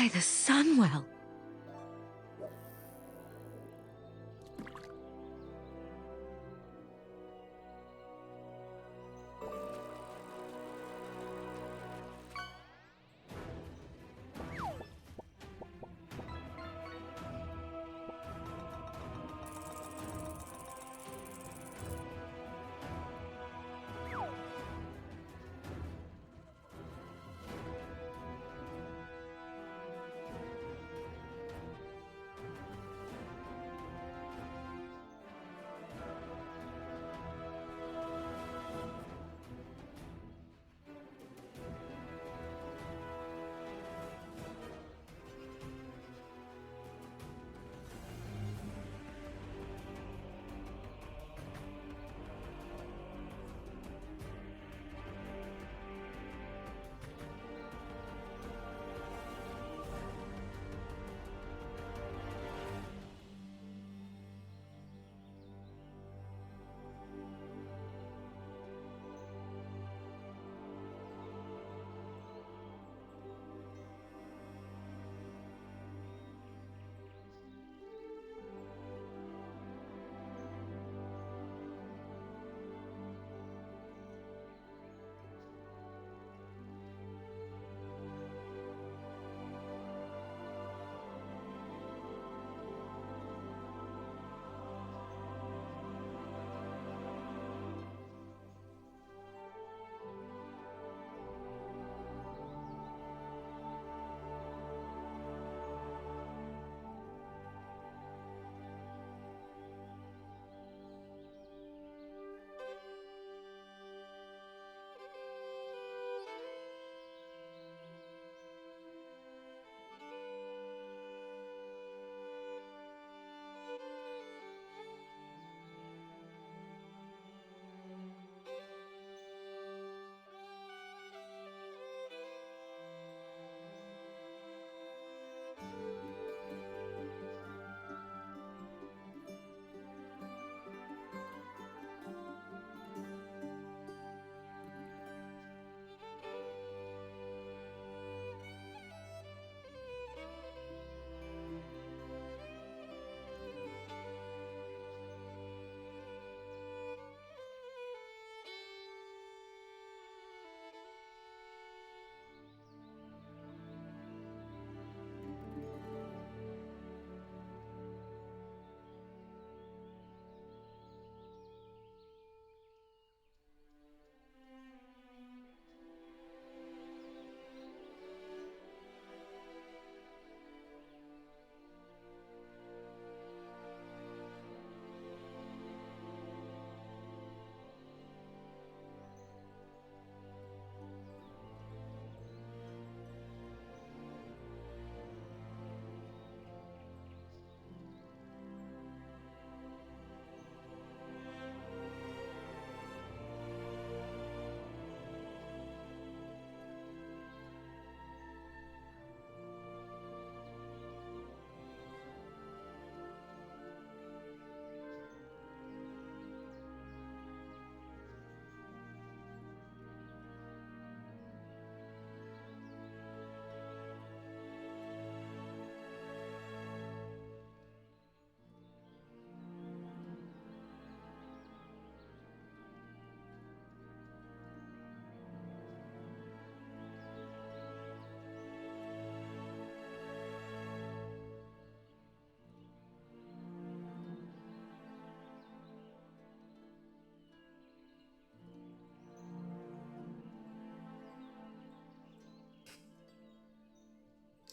By the Sunwell.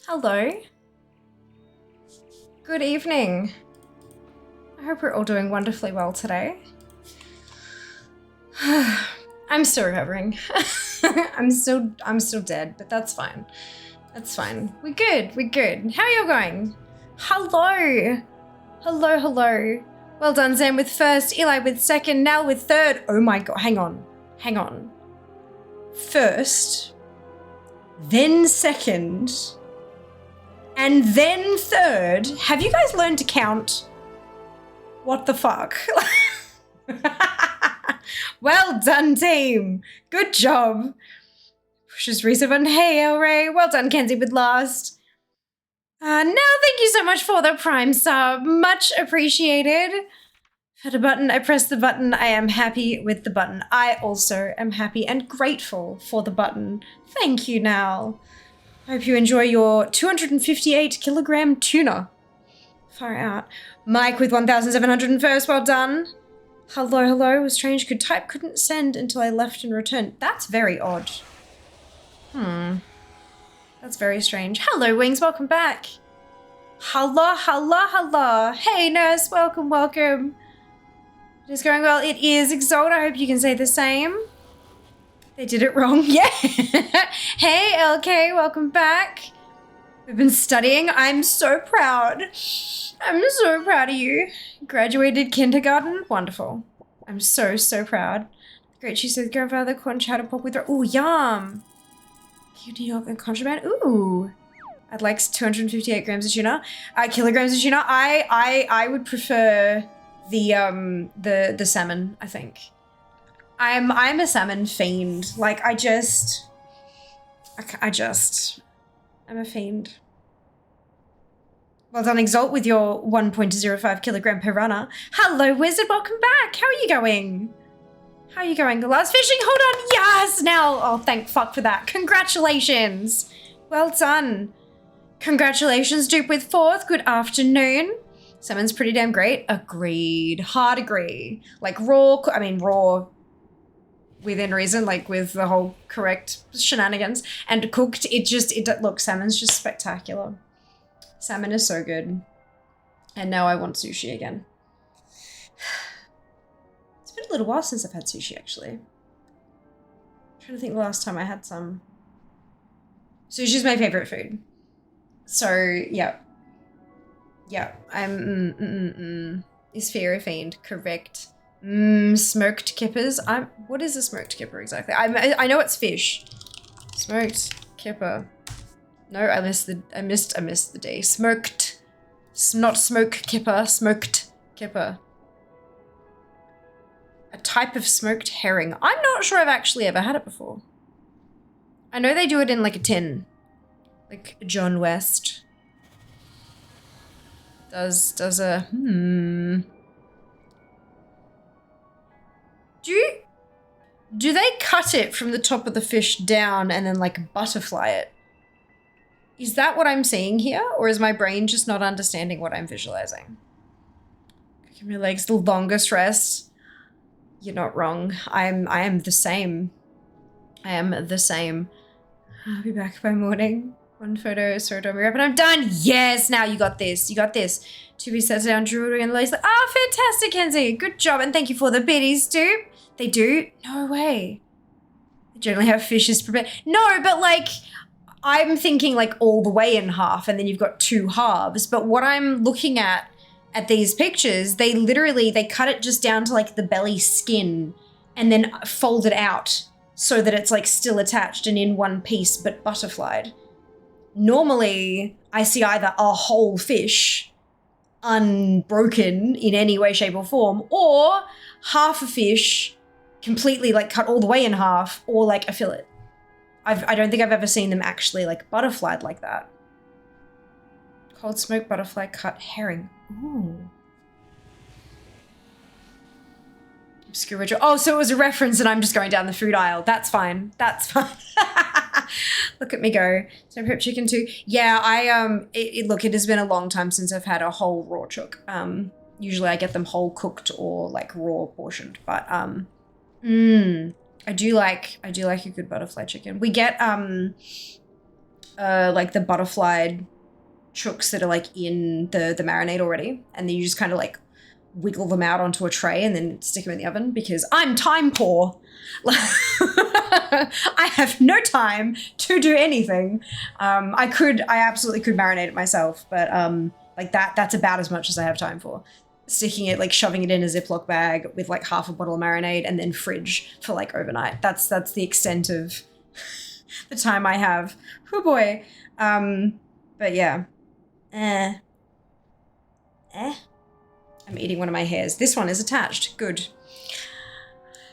Hello. Good evening. I hope we're all doing wonderfully well today. I'm still recovering. I'm still dead, but that's fine. That's fine. We're good. How are you going? Hello. Well done, Zam with first, Eli with second, Nell with third. Oh my god, hang on. First, then second, and then third. Have you guys learned to count? What the fuck? Well done, team. Good job. Pushes Risa and hey, El Ray. Well done, Kenzie with last. Now, thank you so much for the Prime sub. Much appreciated. Had a button, I pressed the button. I am happy with the button. I also am happy and grateful for the button. Thank you, Now. I hope you enjoy your 258 kilogram tuna. Far out. Mike with 1,701st, well done. Hello, hello, was strange. Could type, couldn't send until I left and returned. That's very odd. That's very strange. Hello, Wings, welcome back. Hello, hello, hello. Hey, nurse, welcome, welcome. It is going well. It is. Exalt, I hope you can say the same. They did it wrong. Yeah. Hey, LK, welcome back. We've been studying. I'm so proud. I'm so proud of you. Graduated kindergarten. Wonderful. I'm so, so proud. Great, she said, grandfather, corn chowder pork with... Ooh, yum. New York and contraband. Ooh. I'd like 258 grams of tuna. Kilograms of tuna. I would prefer the salmon, I think. I'm a salmon fiend. Like, I'm a fiend. Well done, Exalt, with your 1.05 kilogram piranha. Hello, Wizard, welcome back. How are you going? How are you going? The last fishing, hold on. Yes, now. Oh, thank fuck for that. Congratulations. Well done. Congratulations, Dupe with 4th. Good afternoon. Salmon's pretty damn great. Agreed. Hard agree. Like raw within reason, like with the whole correct shenanigans, and cooked, look, salmon's just spectacular. Salmon is so good. And now I want sushi again. It's been a little while since I've had sushi, actually. I'm trying to think the last time I had some. Sushi's my favorite food. So, yeah. Yeah, I'm, is Fear a Fiend, correct. Smoked kippers. What is a smoked kipper exactly? I know it's fish. Smoked kipper. No, I missed the D. Smoked. Not smoke kipper, smoked kipper. A type of smoked herring. I'm not sure I've actually ever had it before. I know they do it in like a tin. Like John West. Does a, Do they cut it from the top of the fish down and then like butterfly it? Is that what I'm seeing here? Or is my brain just not understanding what I'm visualizing? Give my legs the longest rest. You're not wrong. I am the same. I am the same. I'll be back by morning. One photo, so don't be wrap, and I'm done. Yes, now you got this. You got this. To be set down, Drew and Lacey. Fantastic, Kenzie. Good job, and thank you for the biddies, too. They do? No way. They generally have fishes prepared. No, but like, I'm thinking like all the way in half, and then you've got 2 halves. But what I'm looking at these pictures, they cut it just down to like the belly skin and then fold it out so that it's like still attached and in one piece, but butterflied. Normally, I see either a whole fish unbroken in any way, shape, or form, or half a fish completely like cut all the way in half, or like a fillet. I don't think I've ever seen them actually like butterflied like that. Cold smoked butterfly cut herring. Ooh. Obscure ritual. Oh, so it was a reference and I'm just going down the food aisle. That's fine. That's fine. Look at me go. So prep chicken too. Yeah, look, it has been a long time since I've had a whole raw chook. Usually I get them whole cooked or like raw portioned, but I do like a good butterfly chicken. We get like the butterflied chooks that are like in the marinade already, and then you just kind of like wiggle them out onto a tray and then stick them in the oven because I'm time poor. I have no time to do anything. I absolutely could marinate it myself, but like that's about as much as I have time for. Sticking it, like shoving it in a Ziploc bag with like half a bottle of marinade and then fridge for like overnight. That's the extent of the time I have. Oh boy. But yeah. I'm eating one of my hairs. This one is attached. Good.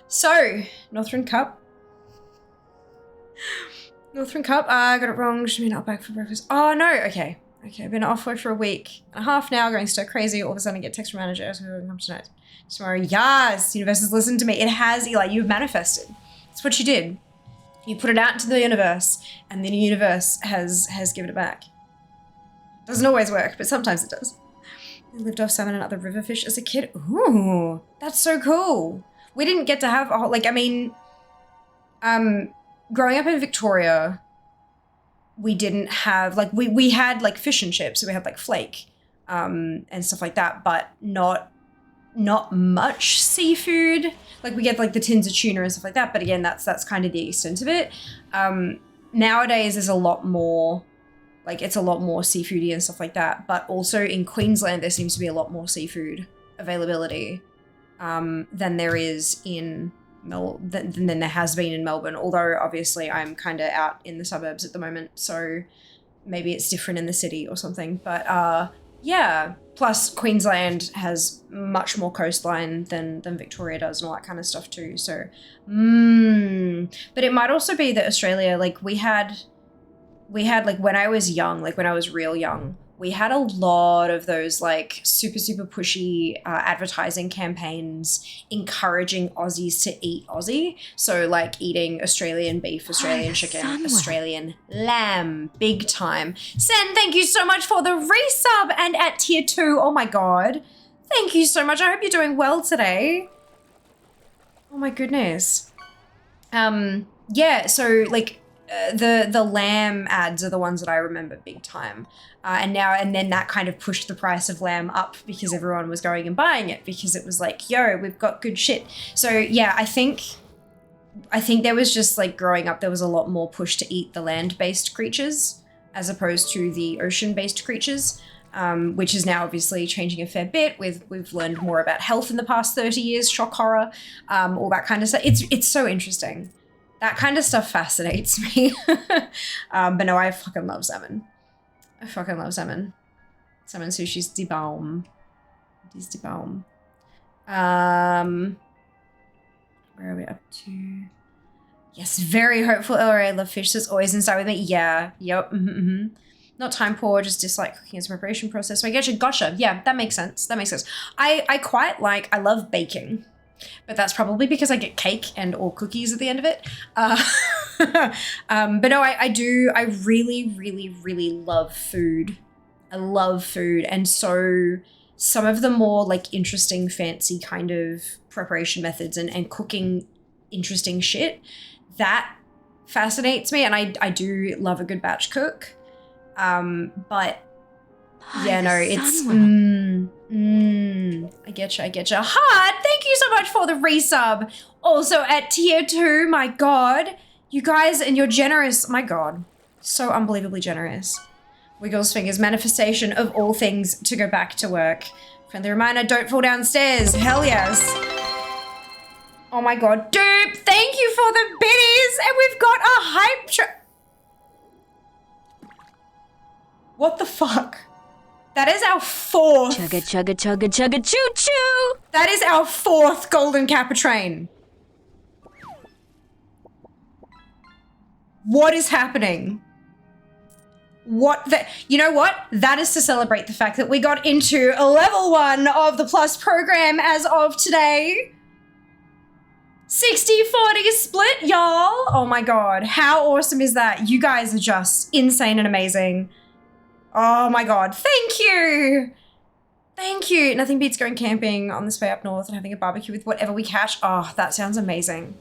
So, Northrend cup. Northrend cup. I got it wrong. Should be not back for breakfast. Oh, no. Okay. Okay, I've been off work for a week and a half now, going stir crazy. All of a sudden I get text from manager, so I'm come tonight. Tomorrow, yes, universe has listened to me. It has, Eli, you've manifested. That's what you did. You put it out into the universe, and then the universe has given it back. Doesn't always work, but sometimes it does. I lived off salmon and other river fish as a kid. Ooh, that's so cool. We didn't get to have a whole, like, I mean, growing up in Victoria, we didn't have, like, we had, like, fish and chips, so we had, like, flake, and stuff like that, but not much seafood. Like, we get, like, the tins of tuna and stuff like that, but again, that's kind of the extent of it. Nowadays, there's a lot more, like, it's a lot more seafoody and stuff like that, but also in Queensland, there seems to be a lot more seafood availability than there is in than there has been in Melbourne, although obviously I'm kind of out in the suburbs at the moment, so maybe it's different in the city or something, but yeah, plus Queensland has much more coastline than Victoria does and all that kind of stuff too, so but it might also be that Australia, like, we had like, when I was young, like when I was real young, we had a lot of those like super pushy advertising campaigns encouraging Aussies to eat Aussie. So like eating Australian beef, Australian chicken, Australian lamb, big time. Sen, thank you so much for the resub and at tier 2. Oh my God. Thank you so much. I hope you're doing well today. Oh my goodness. Yeah, so like the lamb ads are the ones that I remember big time. And then that kind of pushed the price of lamb up because everyone was going and buying it because it was like, yo, we've got good shit. So yeah, I think there was just like growing up, there was a lot more push to eat the land-based creatures as opposed to the ocean-based creatures, which is now obviously changing a fair bit. We've learned more about health in the past 30 years, shock horror, all that kind of stuff. It's so interesting. That kind of stuff fascinates me. But no, I fucking love salmon. I fucking love salmon. Salmon sushi's die Baum. It is die Baum. Where are we up to? Yes, very hopeful. Oh, I love fish. So it's always inside with me. Yeah. Yep. Not time poor, just dislike cooking as a preparation process. So I get you. Gotcha. Yeah, that makes sense. I quite like, I love baking. But that's probably because I get cake and or cookies at the end of it. But no, I really love food. I love food. And so some of the more like interesting, fancy kind of preparation methods and cooking interesting shit, that fascinates me. And I do love a good batch cook. But yeah, no, it's, I getcha. Hard, thank you so much for the resub. Also at tier 2, my God. You guys, and you're generous, my God. So unbelievably generous. Wiggles fingers, manifestation of all things to go back to work. Friendly reminder, don't fall downstairs. Hell yes. Oh my God, dupe, thank you for the biddies. And we've got a hype What the fuck? That is our 4th. Chugga, choo-choo. That is our 4th golden kappa train. What is happening? You know what? That is to celebrate the fact that we got into a level 1 of the Plus program as of today. 60-40 split, y'all. Oh my God. How awesome is that? You guys are just insane and amazing. Oh my God, thank you. Thank you. Nothing beats going camping on this way up north and having a barbecue with whatever we catch. Oh, that sounds amazing.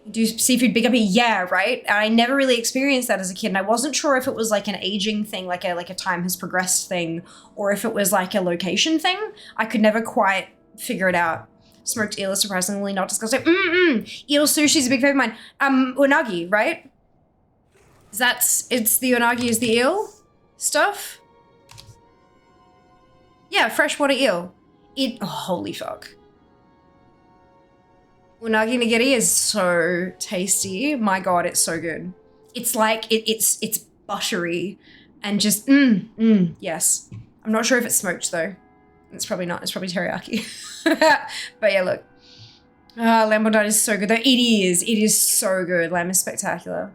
Do seafood big up here? Yeah, right? I never really experienced that as a kid, and I wasn't sure if it was like an aging thing, like a time has progressed thing, or if it was like a location thing. I could never quite figure it out. Smoked eel is surprisingly not disgusting. Eel sushi's a big favorite of mine. Unagi, right? It's the unagi is the eel stuff? Yeah, freshwater eel. Holy fuck. Unagi nigiri is so tasty. My God, it's so good. It's like, it's buttery and just, yes. I'm not sure if it's smoked though. It's probably not, it's probably teriyaki. But yeah, look. Lamb bon is so good though. It is so good. Lamb is spectacular.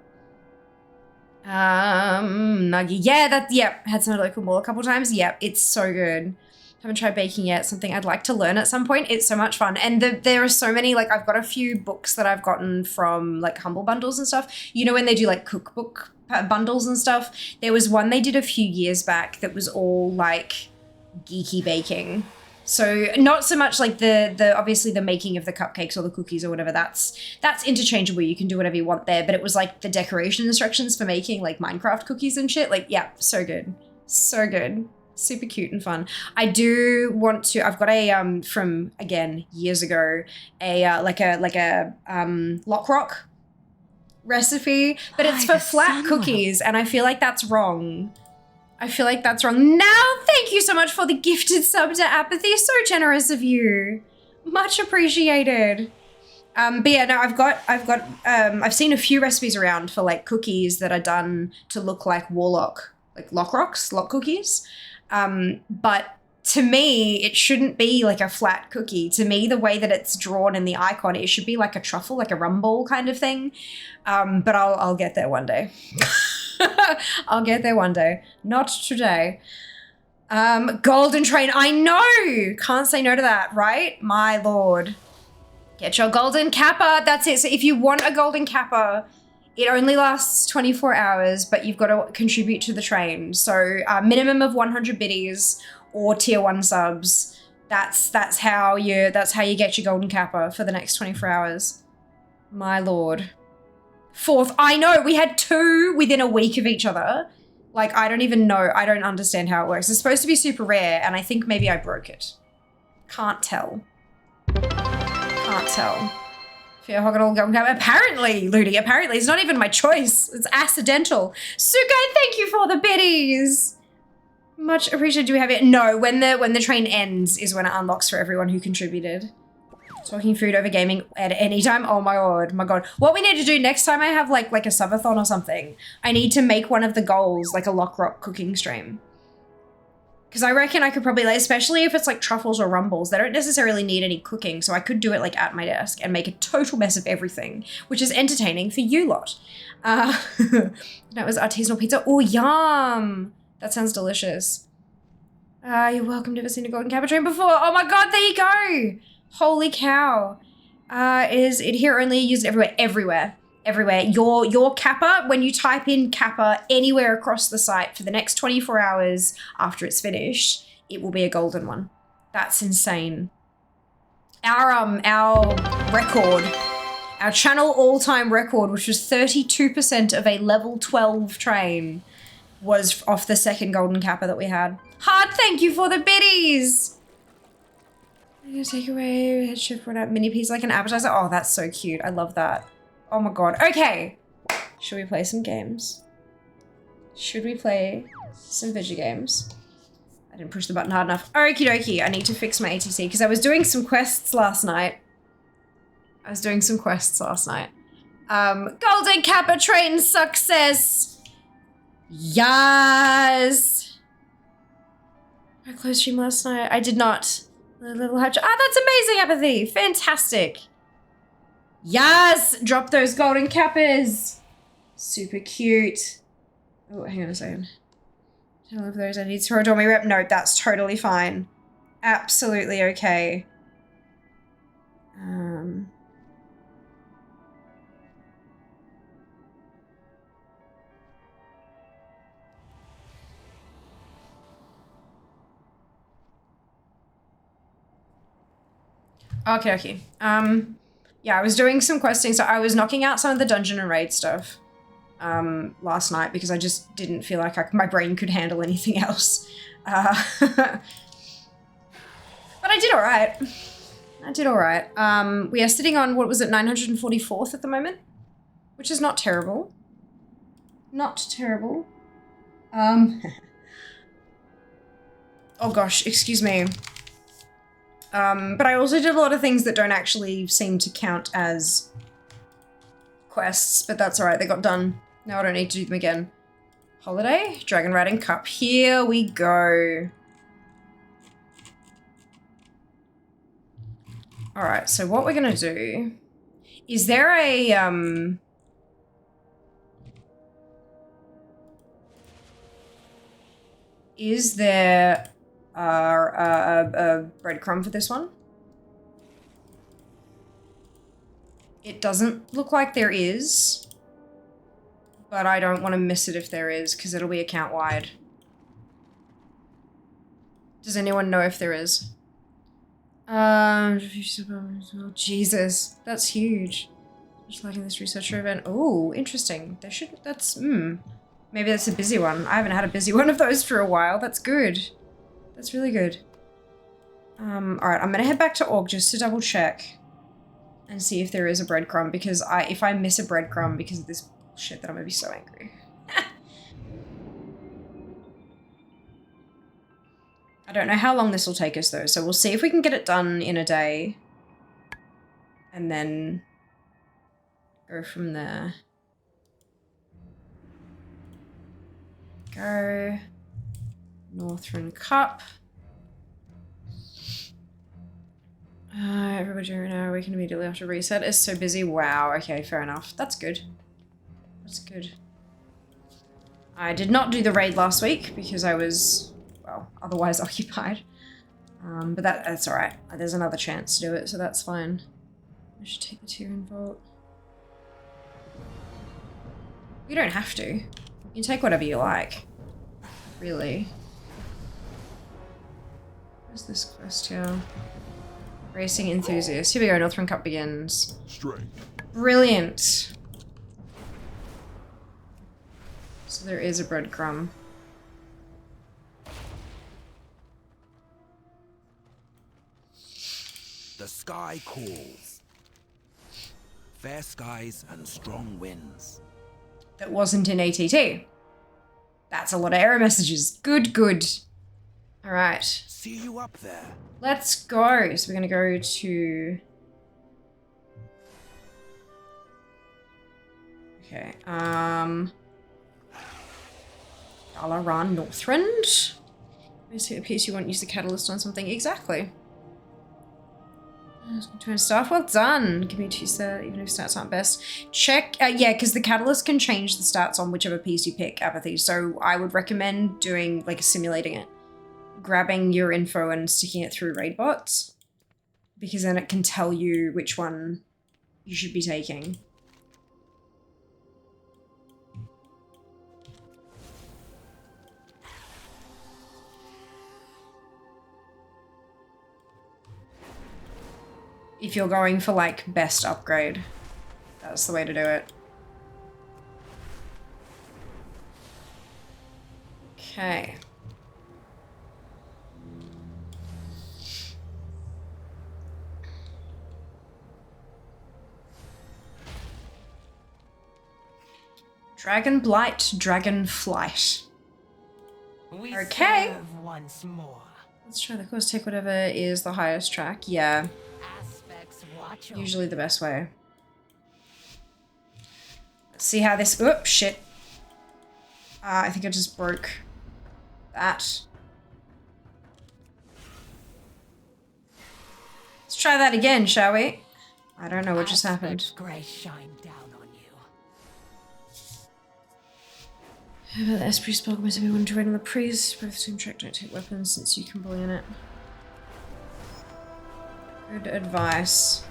Nuggy. Yeah, had some local mall a couple times. Yep, it's so good. Haven't tried baking yet. Something I'd like to learn at some point. It's so much fun. And there are so many, like I've got a few books that I've gotten from like Humble Bundles and stuff. You know when they do like cookbook bundles and stuff? There was one they did a few years back that was all like geeky baking. So not so much like the obviously the making of the cupcakes or the cookies or whatever, that's interchangeable. You can do whatever you want there, but it was like the decoration instructions for making like Minecraft cookies and shit. Like, yeah, so good. So good. Super cute and fun. I do want to, I've got a, from again, years ago, a, like a Lock Rock recipe, but it's for flat cookies and I feel like that's wrong. Now, thank you so much for the gifted sub to Apathy. So generous of you. Much appreciated. But yeah, no, I've seen a few recipes around for like cookies that are done to look like Warlock, like lock cookies. But to me, it shouldn't be like a flat cookie. To me, the way that it's drawn in the icon, it should be like a truffle, like a rum ball kind of thing. But I'll get there one day. I'll get there one day. Not today. Golden Train. I know. Can't say no to that, right? My lord. Get your golden kappa. That's it. So if you want a golden kappa, it only lasts 24 hours, but you've got to contribute to the train. So minimum of 100 biddies or tier 1 subs. That's how you get your golden kappa for the next 24 hours. My lord. 4th. I know, we had 2 within a week of each other. Like, I don't even know. I don't understand how it works. It's supposed to be super rare, and I think maybe I broke it. Can't tell. Can't tell. Fear Hoggle Golden Kappa. Apparently, Ludi, apparently. It's not even my choice. It's accidental. Sugai, thank you for the biddies. Much appreciated. Do we have it? No, when the train ends is when it unlocks for everyone who contributed. Talking food over gaming at any time. Oh my lord, my god. What we need to do next time I have like a subathon or something, I need to make one of the goals like a Lock Rock cooking stream. Because I reckon I could probably, like, especially if it's like truffles or rumbles, they don't necessarily need any cooking, so I could do it like at my desk and make a total mess of everything, which is entertaining for you lot. That was artisanal pizza. Oh, yum. That sounds delicious. You're welcome. Never seen a golden kappa train before. Oh my god, there you go. Holy cow. Is it here only? Used everywhere. Your kappa, when you type in kappa anywhere across the site for the next 24 hours after it's finished, it will be a golden one. That's insane. Our record, our channel all-time record, which was 32% of a level 12 train, was off the 2nd golden kappa that we had. Hard thank you for the biddies. I'm gonna take away head chef for that mini piece like an appetizer. Oh, that's so cute. I love that. Oh my god. Okay. Should we play some games? Should we play some video games? I didn't push the button hard enough. Okie dokie. I need to fix my ATC because I was doing some quests last night. Golden Kappa train success. Yes. I closed stream last night. I did not. Level hatch. Ah, that's amazing, Apathy. Fantastic. Yes! Drop those golden kappas. Super cute. Oh, hang on a second. I love those. I need to throw a me rep. No, that's totally fine. Absolutely okay. Okay. Yeah, I was doing some questing, so I was knocking out some of the dungeon and raid stuff last night because I just didn't feel like my brain could handle anything else. But I did all right. We are sitting on, what was it, 944th at the moment, which is not terrible. Oh gosh, excuse me. But I also did a lot of things that don't actually seem to count as quests, but that's all right. They got done. Now I don't need to do them again. Holiday? Dragonriding Cup. Here we go. All right, so what we're gonna do, is there a, Is there a breadcrumb for this one? It doesn't look like there is, but I don't want to miss it if there is, because it'll be account-wide. Does anyone know if there is? Oh, Jesus, that's huge. Just liking this researcher event. Oh, interesting. There should, maybe that's a busy one. I haven't had a busy one of those for a while. That's good. That's really good. Alright, I'm gonna head back to Org just to double check and see if there is a breadcrumb, because if I miss a breadcrumb because of this shit, then I'm gonna be so angry. I don't know how long this will take us though, so we'll see if we can get it done in a day and then go from there. Go. Northrend Cup. Everybody right now, we can immediately have to reset. It's so busy. Wow, okay, fair enough. That's good. That's good. I did not do the raid last week because I was, well, otherwise occupied. But that's alright. There's another chance to do it, so that's fine. I should take the tier and vault. You don't have to. You can take whatever you like. Really. Where's this quest here? Racing enthusiast. Here we go, Northrend Cup begins. Strength. Brilliant. So there is a breadcrumb. The sky calls. Fair skies and strong winds. That wasn't in ATT. That's a lot of error messages. Good, good. Alright. See you up there. Let's go. So we're gonna go to... Okay, Dalaran Northrend? Basically a piece you want to use the catalyst on something. Exactly. Turn staff. Well done. Give me 2 stats, even if stats aren't best. Check. Yeah, because the catalyst can change the stats on whichever piece you pick, Apathy. So I would recommend doing, like, simulating it. Grabbing your info and sticking it through raid bots. Because then it can tell you which one you should be taking. If you're going for, like, best upgrade. That's the way to do it. Okay. Dragon Blight, Dragon Flight. Okay. Once more. Let's try the course. Take whatever is the highest track. Yeah. Usually the best way. Let's see how this... Oops, shit. I think I just broke that. Let's try that again, shall we? I don't know what just happened. Grace shine down on you. How about the Esprit spell? Most everyone to raid on the priest. Both team track don't take weapons since you can bully in it. Good advice.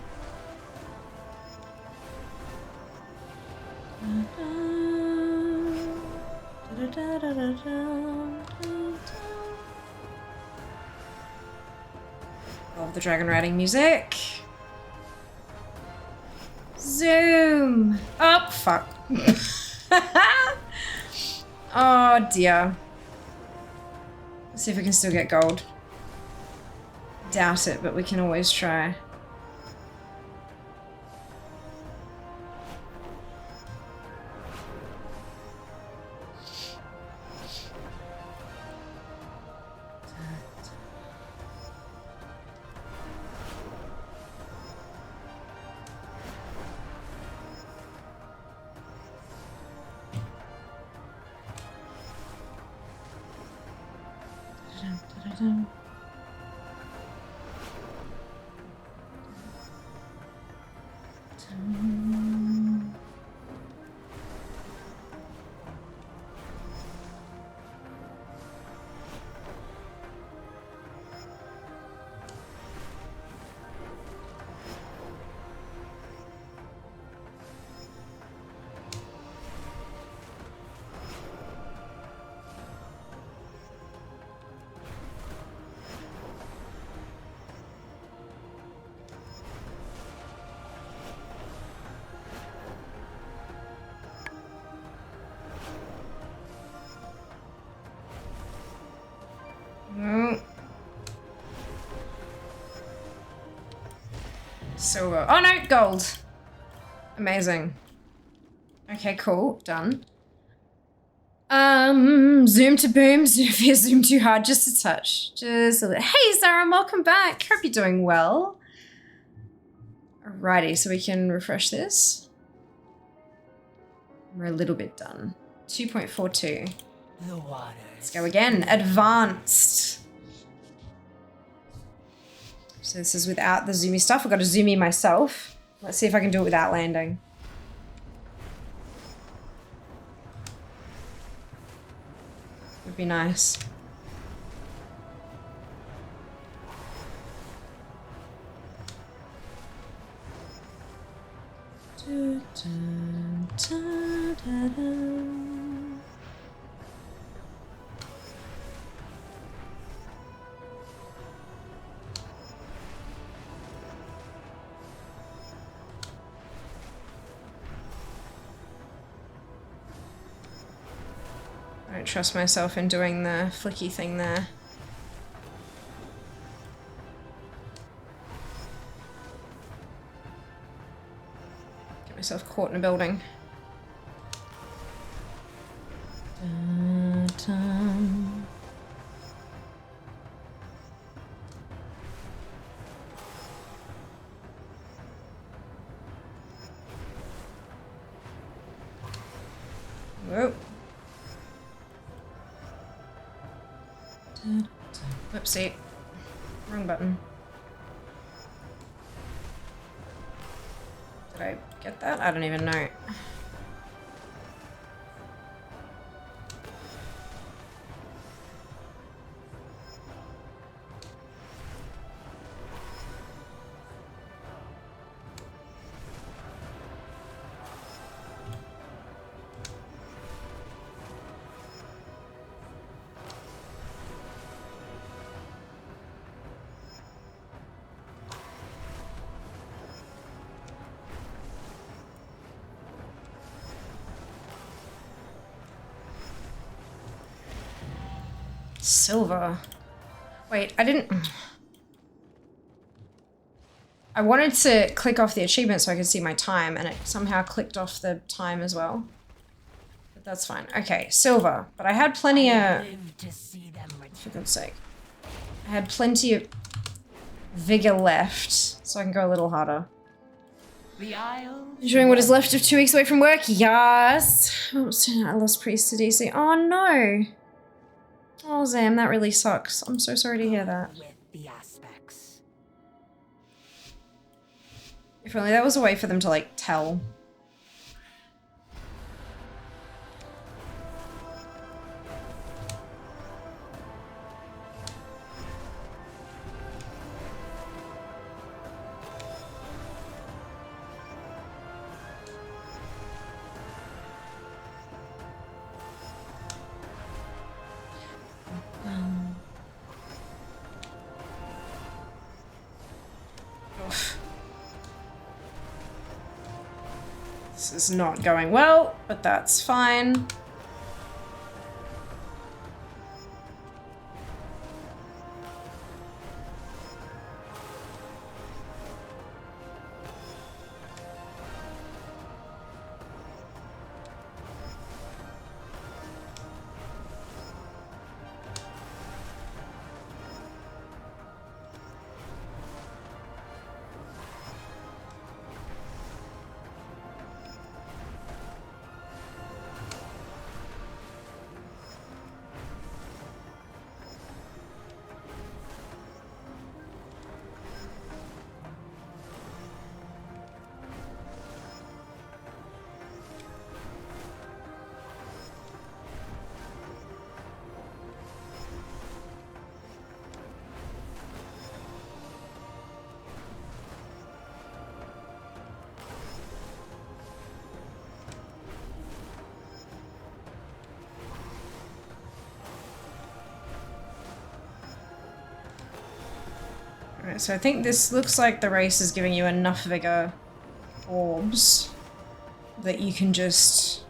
Love the Dragonriding music. Zoom. Oh, fuck. Oh dear. Let's see if we can still get gold. Doubt it, but we can always try. Silver. Oh no, gold. Amazing. Okay, cool. Done. Zoom to boom. Zoom too hard. Just a touch. Just a little. Hey, Sarah, welcome back. Hope you're doing well. Alrighty, so we can refresh this. We're a little bit done. 2.42. The waters. Let's go again. Advanced. So this is without the zoomy stuff. I've got to zoomy myself. Let's see if I can do it without landing. Would be nice. Dun, dun, dun, dun, dun. I don't trust myself in doing the flicky thing there. Get myself caught in a building. Dun, dun. Whoa. Whoopsie. Wrong button. Did I get that? I don't even know. Silver. Wait, I didn't... I wanted to click off the achievement so I could see my time, and it somehow clicked off the time as well. But that's fine. Okay, silver. But I had plenty of... Live to see them For God's sake. I had plenty of vigor left, so I can go a little harder. The Isles. Enjoying what is left of 2 weeks away from work? Yes. Oops, I lost priest to DC. Oh no. Oh, Zam, that really sucks. I'm so sorry to hear that. With the aspects. If only that was a way for them to, like, tell. This is not going well, but that's fine. Alright, so I think this looks like the race is giving you enough vigor orbs that you can just...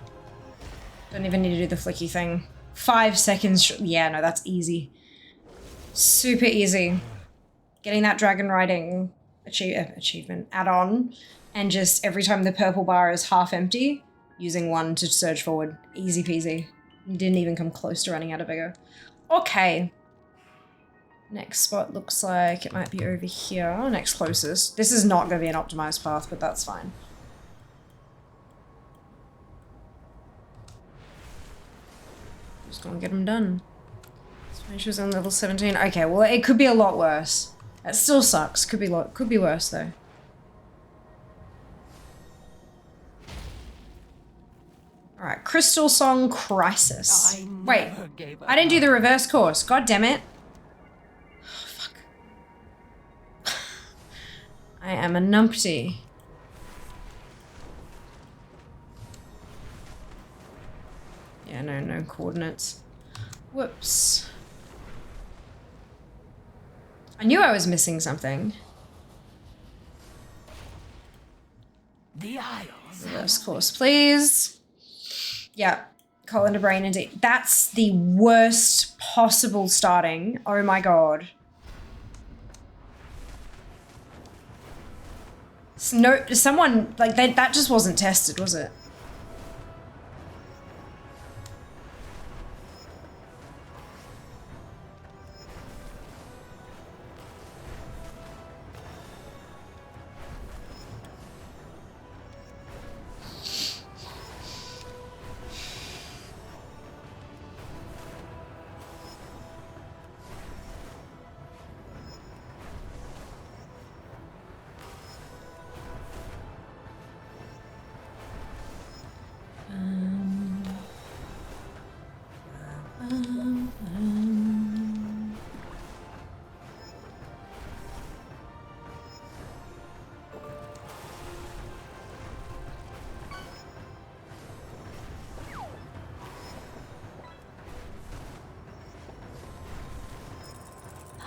Don't even need to do the flicky thing. 5 seconds. Yeah, no, that's easy. Super easy. Getting that dragon riding achievement add-on, and just every time the purple bar is half empty, using one to surge forward. Easy peasy. Didn't even come close to running out of vigor. Okay. Next spot looks like it might be over here. Next closest. This is not going to be an optimized path, but that's fine. Just gonna get them done. She was on level 17. Okay, well, it could be a lot worse. That still sucks. Could be worse though. All right, Crystal Song Crisis. Wait, I didn't do the reverse course. God damn it. Oh, fuck. I am a numpty. Yeah, no coordinates. Whoops. I knew I was missing something. The Isles. Reverse course, please. Yeah, Colander Brain indeed. That's the worst possible starting. Oh my god. No, someone, like, that just wasn't tested, was it?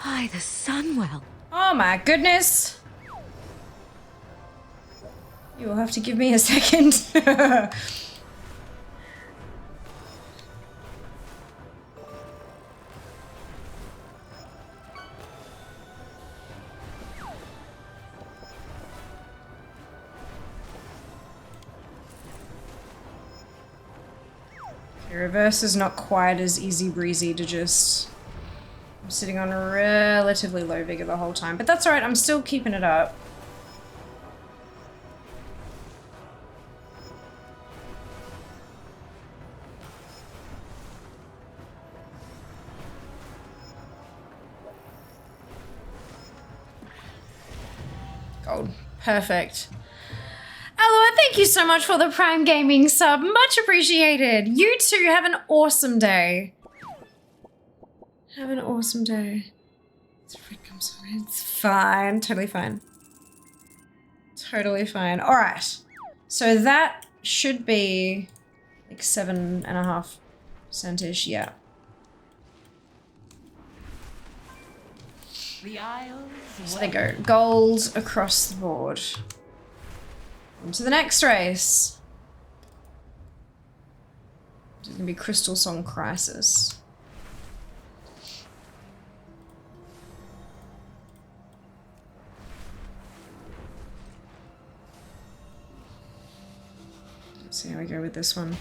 Hi, the Sunwell. Oh my goodness. You will have to give me a second. The reverse is not quite as easy breezy to just... I'm sitting on a relatively low vigor the whole time, but that's alright, I'm still keeping it up. Gold. Perfect. Aloha, thank you so much for the Prime Gaming sub. Much appreciated. You too, have an awesome day. Have an awesome day. It's fine. Totally fine. Totally fine. Alright. So that should be like 7.5%-ish, yeah. The Isles. So there you go. Gold across the board. On to the next race. This is gonna be Crystal Song Crisis. Let's see how we go with this one.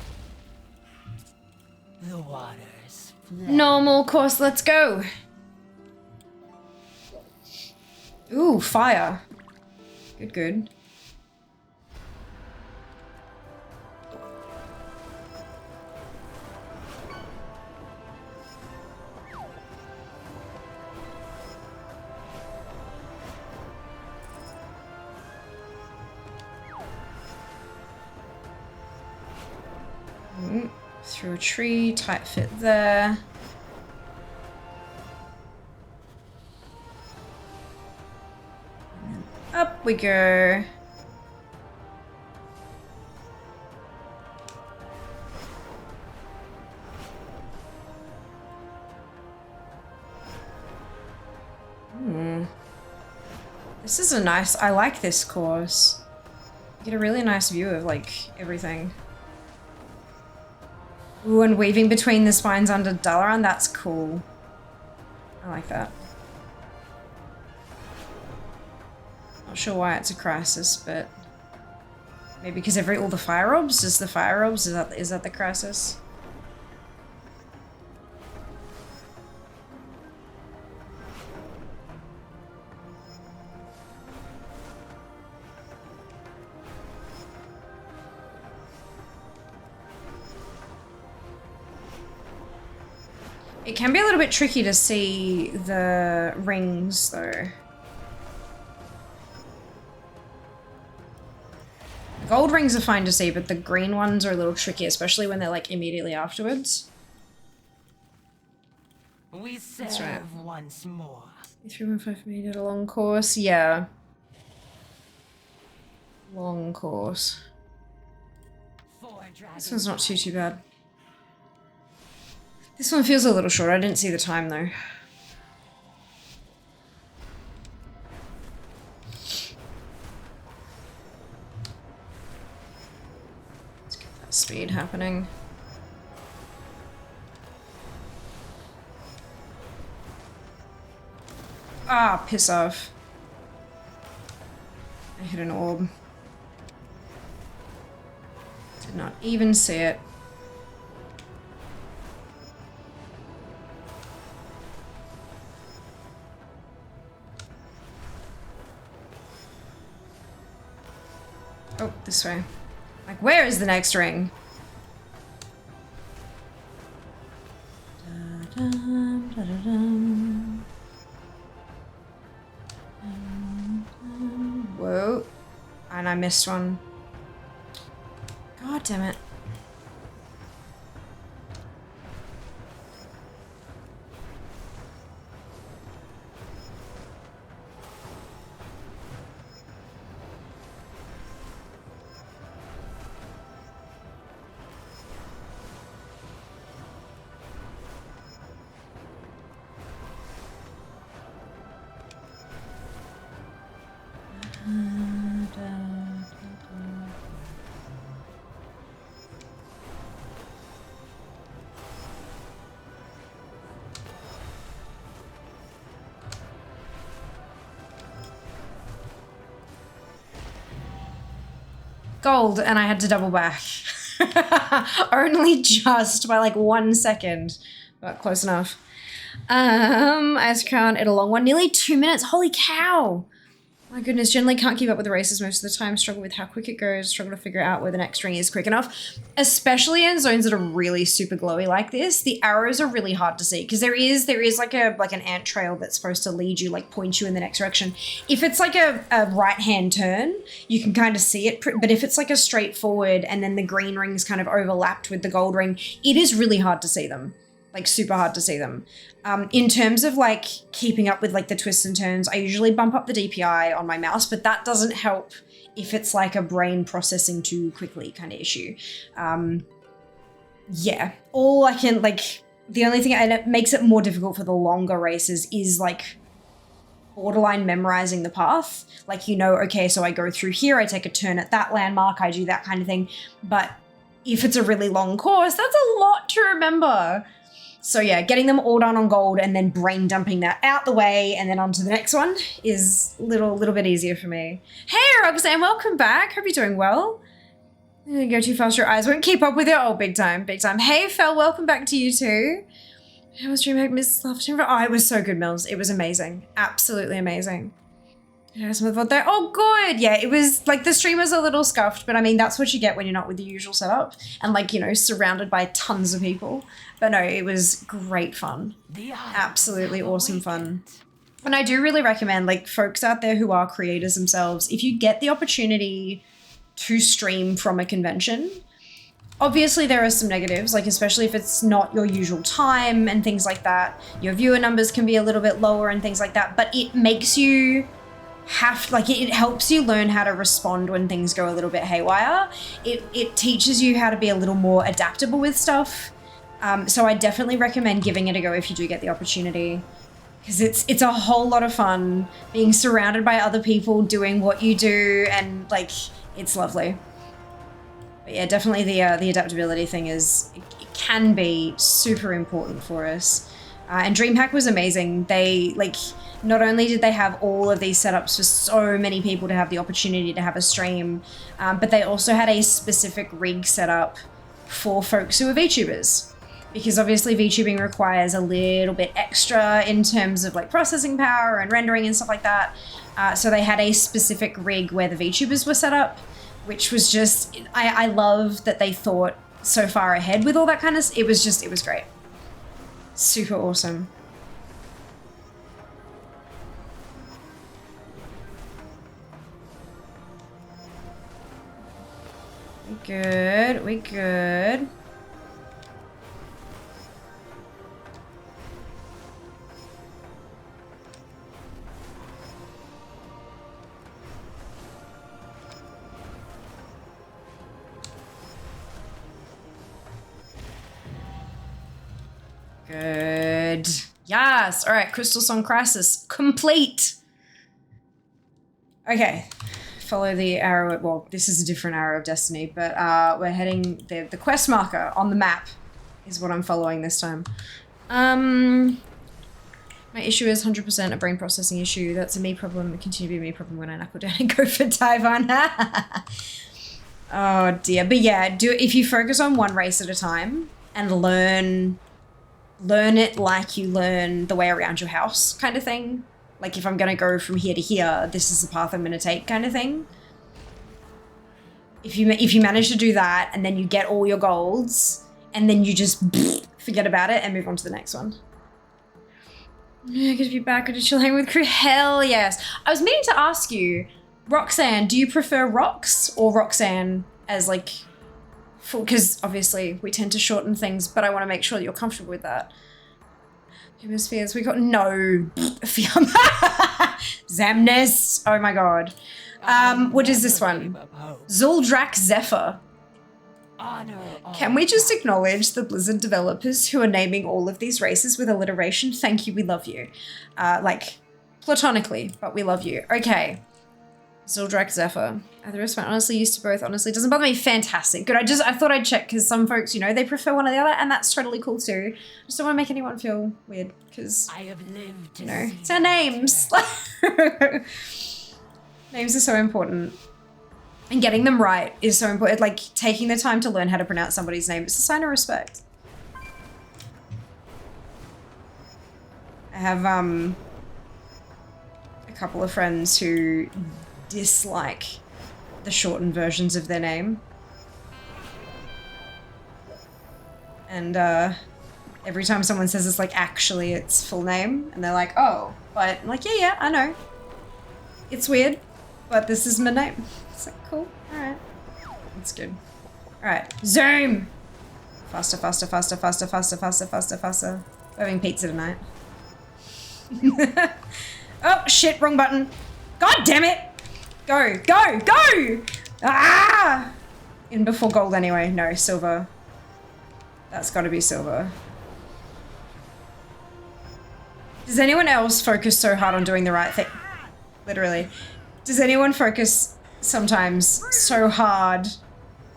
The waters. Normal course, let's go. Ooh, fire. Good, good. Through a tree, tight fit there. And up we go. This is a nice, I like this course. You get a really nice view of like everything. Ooh, and weaving between the spines under Dalaran, that's cool. I like that. Not sure why it's a crisis, but maybe because all the fire orbs, is that the crisis? It can be a little bit tricky to see the rings, though. The gold rings are fine to see, but the green ones are a little tricky, especially when they're like immediately afterwards. We serve That's right. once more. 315 made it a long course, yeah. Long course. This one's not too bad. This one feels a little short. I didn't see the time though. Let's get that speed happening. Ah, piss off. I hit an orb. Did not even see it. Oh, this way. Like, where is the next ring? Da-dum, da-da-dum. Whoa. And I missed one. God damn it. Gold, and I had to double back. Only just by like 1 second, but close enough. Ice Crown at a long one, nearly 2 minutes. Holy cow! My goodness, generally can't keep up with the races most of the time. Struggle with how quick it goes. Struggle to figure out where the next ring is quick enough. Especially in zones that are really super glowy like this. The arrows are really hard to see because there is like an ant trail that's supposed to lead you, like point you in the next direction. If it's like a right-hand turn, you can kind of see it. But if it's like a straightforward and then the green ring's kind of overlapped with the gold ring, it is really hard to see them. Like super hard to see them. In terms of like keeping up with like the twists and turns, I usually bump up the DPI on my mouse, but that doesn't help if it's like a brain processing too quickly kind of issue. Yeah, all I can like, the only thing, and it makes it more difficult for the longer races is like borderline memorizing the path. Like, you know, okay, so I go through here, I take a turn at that landmark, I do that kind of thing. But if it's a really long course, that's a lot to remember. So yeah, getting them all done on gold and then brain dumping that out the way and then onto the next one is a little bit easier for me. Hey Roxanne, welcome back. Hope you're doing well. You go too fast, your eyes won't keep up with it. Oh, big time, big time. Hey Fel, welcome back to you too. How was DreamHack Miss Love? Oh, it was so good, Mills. It was amazing. Absolutely amazing. Some of the VOD there. Oh, good. Yeah, it was like the stream was a little scuffed, but I mean, that's what you get when you're not with the usual setup and like, you know, surrounded by tons of people. But no, it was great fun. Absolutely awesome fun. And I do really recommend like folks out there who are creators themselves, if you get the opportunity to stream from a convention, obviously there are some negatives, like especially if it's not your usual time and things like that. Your viewer numbers can be a little bit lower and things like that, but it makes you it helps you learn how to respond when things go a little bit haywire. It teaches you how to be a little more adaptable with stuff. So I definitely recommend giving it a go if you do get the opportunity, because it's a whole lot of fun being surrounded by other people doing what you do, and like it's lovely. But yeah, definitely the adaptability thing it can be super important for us. And DreamHack was amazing. They not only did they have all of these setups for so many people to have the opportunity to have a stream, but they also had a specific rig set up for folks who are VTubers. Because obviously VTubing requires a little bit extra in terms of like processing power and rendering and stuff like that. So they had a specific rig where the VTubers were set up, which was just, I love that they thought so far ahead with all that kind of, it was great. Super awesome. We good. Good. Yes. All right. Crystal Song Crisis complete. Okay. Follow the arrow. Well, this is a different arrow of destiny, but we're heading the quest marker on the map is what I'm following this time. My issue is 100% a brain processing issue. That's a me problem. It continue to be a me problem when I knuckle down and go for Taiwan. Oh dear. But yeah, if you focus on one race at a time and learn it like you learn the way around your house kind of thing. Like if I'm going to go from here to here, this is the path I'm going to take kind of thing. If you manage to do that and then you get all your golds and then you just forget about it and move on to the next one. Yeah, good to be back. Good to chill hang with crew. Hell yes. I was meaning to ask you, Roxanne, do you prefer Rox or Roxanne as like, because obviously we tend to shorten things, but I want to make sure that you're comfortable with that. Hemispheres, we got no Zamnes. Oh my god. What is this one? Zuldrak Zephyr. Can we just acknowledge the Blizzard developers who are naming all of these races with alliteration? Thank you, we love you. Like, platonically, but we love you. Okay. Zuldrak Zephyr. The rest of my honestly used to both. Honestly, doesn't bother me. Fantastic. Good. I thought I'd check because some folks, you know, they prefer one or the other, and that's totally cool too. I just don't want to make anyone feel weird because, you know, it's our names. Names are so important. And getting them right is so important. Like, taking the time to learn how to pronounce somebody's name. It's a sign of respect. I have, a couple of friends who dislike the shortened versions of their name. And, every time someone says it's like, actually, it's full name. And they're like, oh, but I'm like, yeah, I know. It's weird, but this is my name. It's like, cool, all right. That's good. All right, zoom. Faster, faster, faster, faster, faster, faster, faster, faster. We're having pizza tonight. Oh, shit, wrong button. God damn it. Go, go, go. Ah! In before gold anyway. No, silver. That's gotta be silver. Does anyone else focus so hard on doing the right thing? Literally. Does anyone focus sometimes so hard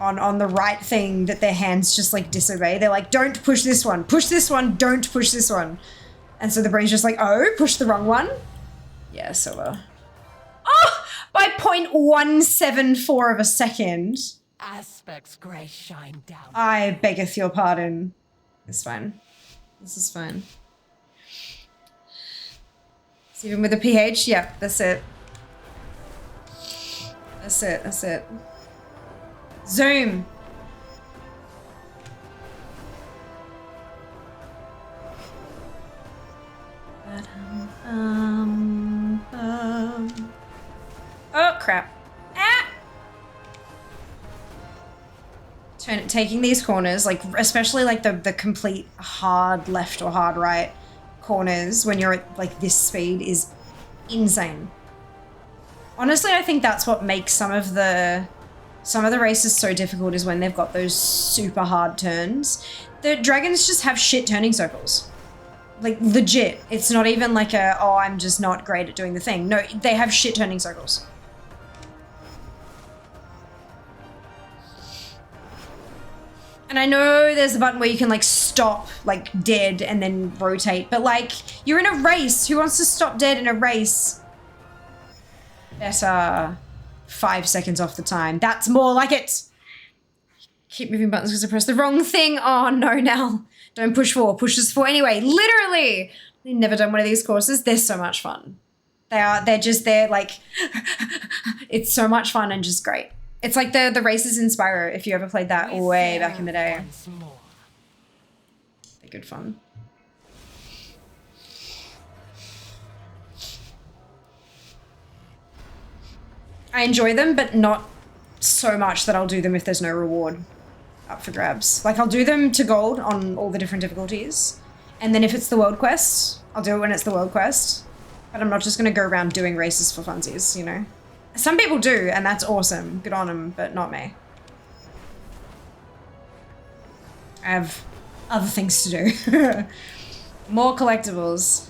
on the right thing that their hands just like disobey? They're like, don't push this one, don't push this one. And so the brain's just like, oh, push the wrong one? Yeah, silver. Oh, by 0.174 of a second. Aspect's grace shine down. I beggeth your pardon. It's fine. This is fine. So even with a PH, yeah, that's it. That's it, that's it. Zoom. Oh, crap. Ah! Taking these corners, like, especially like the complete hard left or hard right corners when you're at like this speed is insane. Honestly, I think that's what makes some of the races so difficult is when they've got those super hard turns. The dragons just have shit turning circles. Like, legit. It's not even like a, oh, I'm just not great at doing the thing. No, they have shit turning circles. And I know there's a button where you can like stop like dead and then rotate, but like you're in a race. Who wants to stop dead in a race? Better 5 seconds off the time. That's more like it. Keep moving buttons because I pressed the wrong thing. Oh no, Nell. Don't push 4, push this 4 anyway. Literally. I've never done one of these courses. They're so much fun. They're like, it's so much fun and just great. It's like the races in Spyro, if you ever played that way back in the day. They're good fun. I enjoy them, but not so much that I'll do them if there's no reward up for grabs. Like, I'll do them to gold on all the different difficulties. And then if it's the world quest, I'll do it when it's the world quest. But I'm not just going to go around doing races for funsies, you know? Some people do, and that's awesome. Good on them, but not me. I have other things to do. More collectibles.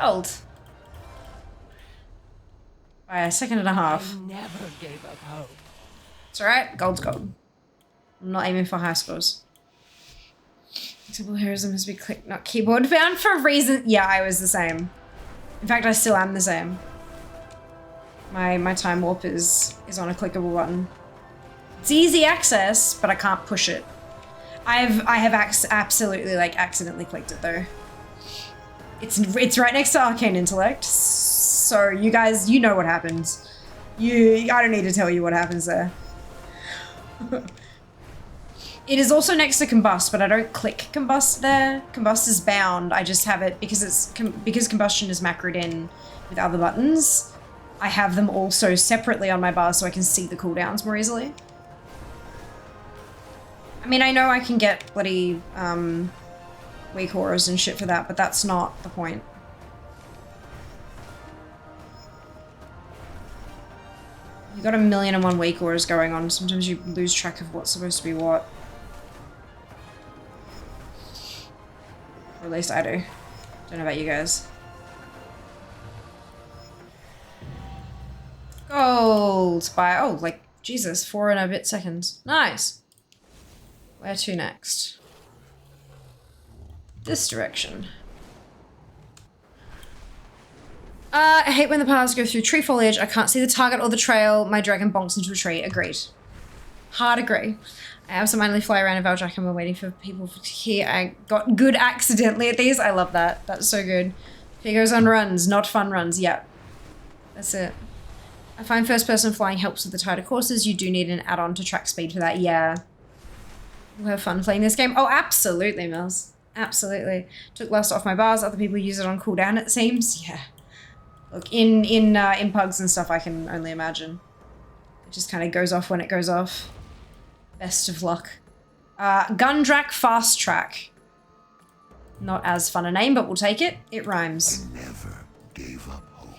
Gold. By a second and a half. I never gave up hope. It's alright, gold's gold. I'm not aiming for high scores. Example heroism has to be click, not keyboard. Found for a reason. Yeah, I was the same. In fact, I still am the same. My time warp is on a clickable button. It's easy access, but I can't push it. I have absolutely like accidentally clicked it though. It's right next to Arcane Intellect, so you guys, you know what happens. I don't need to tell you what happens there. It is also next to Combust, but I don't click Combust there. Combust is bound. I just have it because because Combustion is macroed in with other buttons. I have them also separately on my bar so I can see the cooldowns more easily. I mean, I know I can get bloody weak auras and shit for that, but that's not the point. You got 1,000,001 weak auras going on. Sometimes you lose track of what's supposed to be what. Or at least I do. Don't know about you guys. Gold by, oh, like, Jesus, 4 and a bit seconds. Nice. Where to next? This direction. I hate when the paths go through tree foliage. I can't see the target or the trail. My dragon bonks into a tree. Agreed. Hard agree. I absentmindedly fly around in Valjack and we're waiting for people to hear. I got good accidentally at these. I love that. That's so good. Figures on runs, not fun runs. Yep. That's it. I find first person flying helps with the tighter courses. You do need an add-on to track speed for that. Yeah. We'll have fun playing this game. Oh, absolutely, Mills. Absolutely. Took lust off my bars. Other people use it on cooldown, it seems. Yeah. Look, in pugs and stuff, I can only imagine. It just kind of goes off when it goes off. Best of luck. Gundrak Fast Track. Not as fun a name, but we'll take it. It rhymes. I never gave up hope.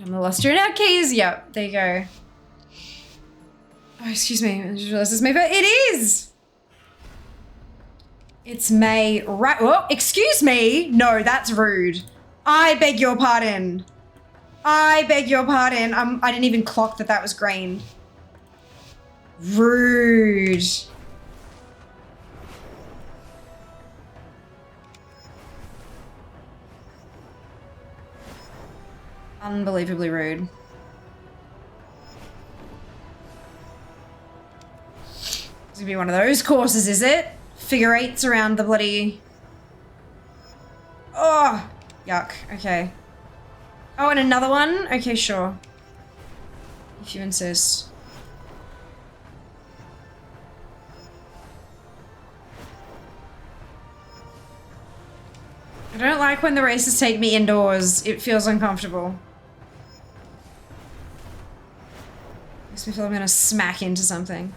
I'm the lost our keys. Yep, there you go. Oh, excuse me. I just realized it's May, but it is! It's May, right? Oh, excuse me. No, that's rude. I beg your pardon. I beg your pardon. I didn't even clock that was green. Rude. Unbelievably rude. It's gonna be one of those courses, is it? Figure eights around the bloody... Oh, yuck. Okay. Oh, and another one? Okay, sure. If you insist. I don't like when the races take me indoors. It feels uncomfortable. Makes me feel I'm gonna smack into something.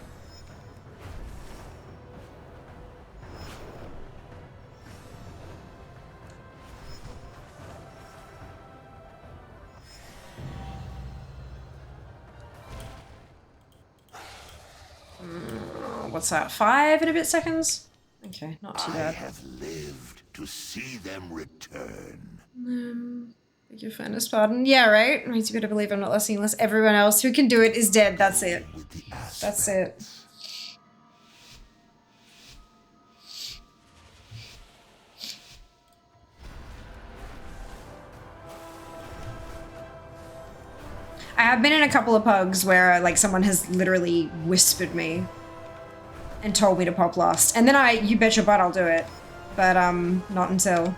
What's that? 5 and a bit seconds? Okay, not too I bad. have lived to see them return. Thank you for kindness, pardon. Yeah, right? It makes you better believe I'm not listening unless everyone else who can do it is dead. That's it. With the That's it. aspects. I have been in a couple of pugs where like someone has literally whispered me and told me to pop last. And then you bet your butt I'll do it. But not until.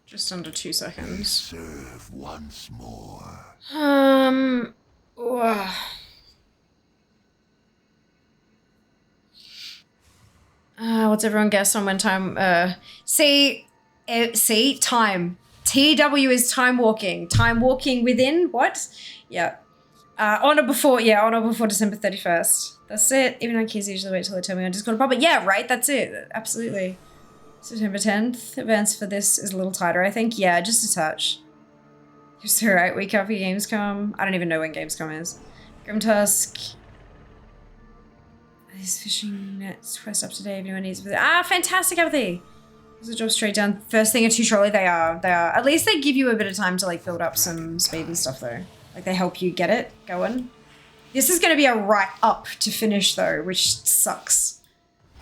Just under 2 seconds. Serve once more. Ugh. What's everyone guess on when time? Time. TW is time walking. Time walking within what? Yeah. On or before December 31st. That's it. Even though kids usually wait till they tell me I just got to pop it. Yeah, right. That's it. Absolutely. September 10th. Advance for this is a little tighter, I think. Yeah, just a touch. You're so right. Week after Gamescom. I don't even know when Gamescom is. Grim Tusk. These fishing nets quest up today. If anyone needs it. Fantastic, Apathy. There's a job straight down. First thing, a 2 trolley. They are. At least they give you a bit of time to like build up some speed and stuff though. Like they help you get it going. This is going to be a right up to finish though, which sucks.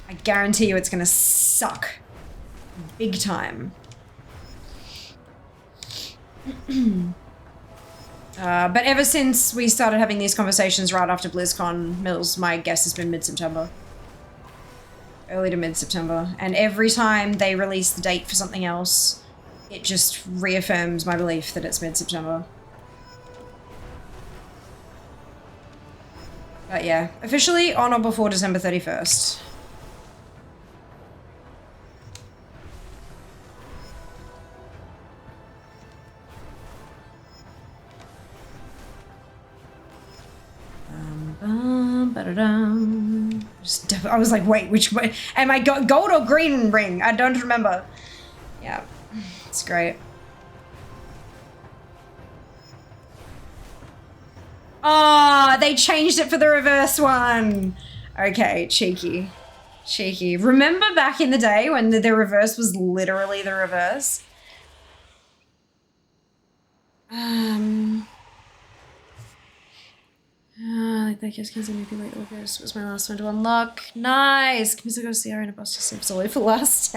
I guarantee you it's going to suck. Big time. But ever since we started having these conversations right after BlizzCon, Mills, my guess has been mid-September. Early to mid-September. And every time they release the date for something else, it just reaffirms my belief that it's mid-September. But yeah, officially on or before December 31st. I was like, wait, which way? Am I gold or green ring? I don't remember. Yeah, it's great. Oh, they changed it for the reverse one. Okay, cheeky. Cheeky. Remember back in the day when the reverse was literally the reverse? Like that gives kids a maybe late August was my last one to unlock. Nice! Can we go see our in a bus to save Solo for last?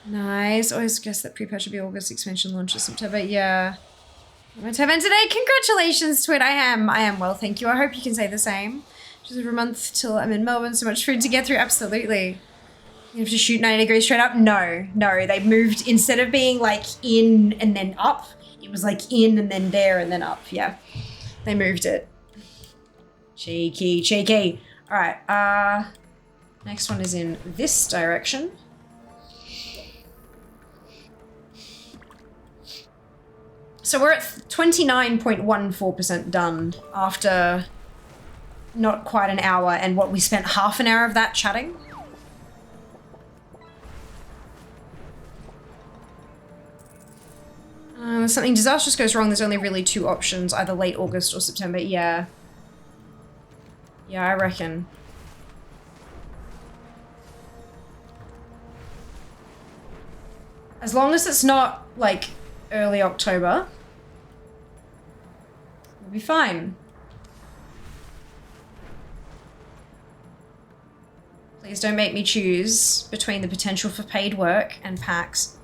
Nice. Always guess that pre-patch would be August, expansion launches September. Yeah. I'm today. Congratulations, Twit. I am well, thank you. I hope you can say the same. Just over a month till I'm in Melbourne. So much food to get through. Absolutely. You have to shoot 90 degrees straight up? No. They moved, instead of being like in and then up, it was like in and then there and then up. Yeah. They moved it. Cheeky. All right. Next one is in this direction. So we're at 29.14% done after not quite an hour, and what we spent half an hour of that chatting. Something disastrous goes wrong, there's only really 2 options, either late August or September. Yeah. Yeah, I reckon. As long as it's not, like, early October. We'll be fine. Please don't make me choose between the potential for paid work and PAX.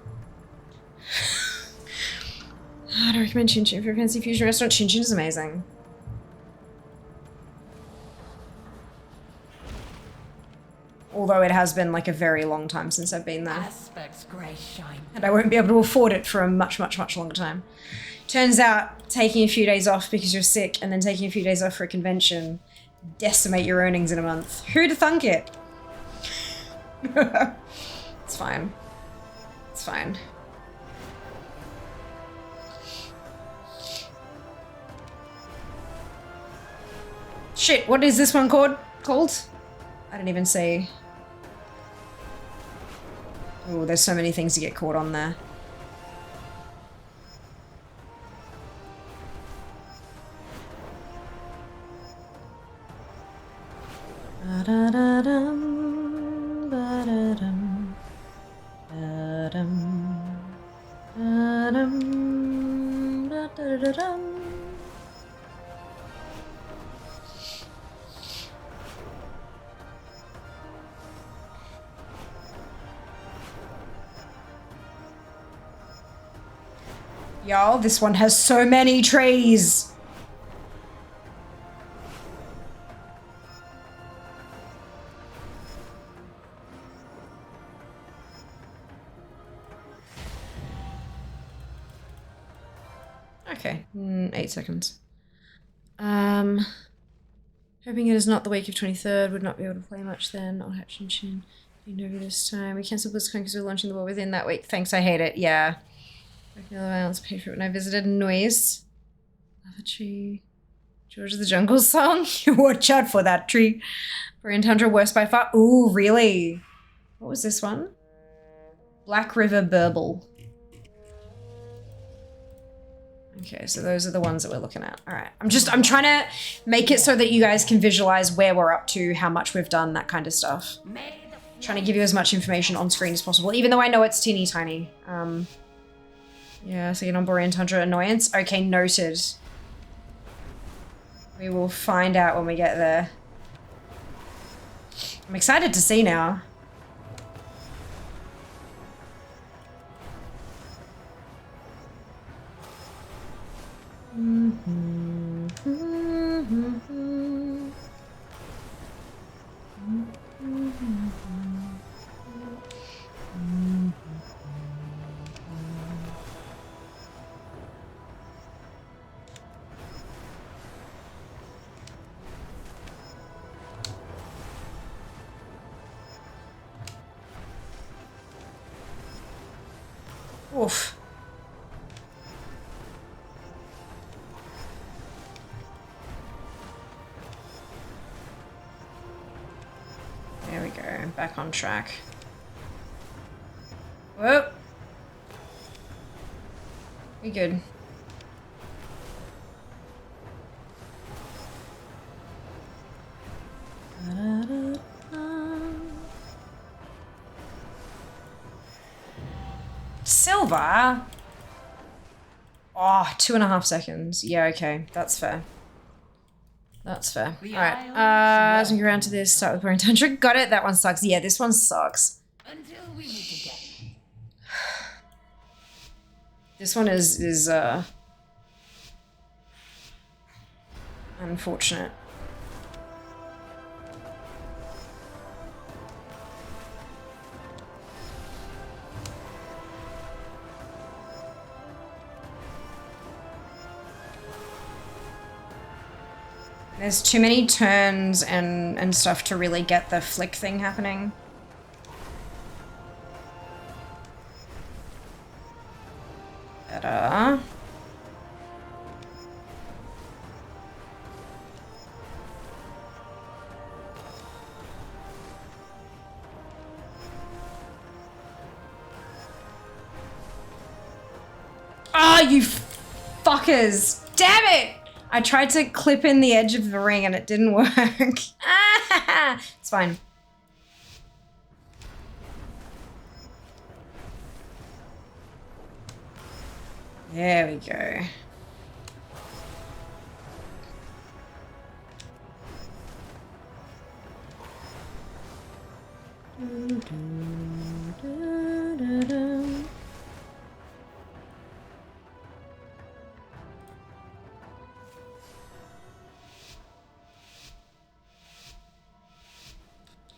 I'd recommend Chin Chin for a fancy fusion restaurant. Chin Chin is amazing. Although it has been like a very long time since I've been there. Aspects gray shine. And I won't be able to afford it for a much, much, much longer time. Turns out taking a few days off because you're sick and then taking a few days off for a convention decimate your earnings in a month. Who'd thunk it? It's fine. It's fine. Shit, what is this one called? I didn't even see. Oh, there's so many things to get caught on there. Ba-da-da-dum, ba-da-dum, ba-dum, ba-dum, ba-da-da-dum. Y'all, this one has so many trees. Okay, 8 seconds. Hoping it is not the week of 23rd, would not be able to play much then. I'll have Chin Chin over this time. We cancelled BlizzCon because we're launching the war within that week. Thanks, I hate it. Yeah. Violence paid for it when I visited. Noise. Lava tree. George of the Jungle song. Watch out for that tree. Brian Tundra, worst by far. Ooh, really? What was this one? Black River Burble. Okay, so those are the ones that we're looking at. All right. I'm trying to make it so that you guys can visualize where we're up to, how much we've done, that kind of stuff. Trying to give you as much information on screen as possible, even though I know it's teeny tiny. Yeah, so you're on Borean Tundra annoyance. Okay, noted. We will find out when we get there. I'm excited to see now. Oof. There we go. Back on track. Whoa. We good. Silver? Oh, 2.5 seconds. Yeah, okay. That's fair. That's fair. Alright. As we go around to this, start with Borean Tundra. Got it. That one sucks. Yeah, this one sucks. Until we meet again. This one is unfortunate. There's too many turns and stuff to really get the flick thing happening. Better. Ah, you fuckers! Damn it! I tried to clip in the edge of the ring and it didn't work. It's fine. There we go.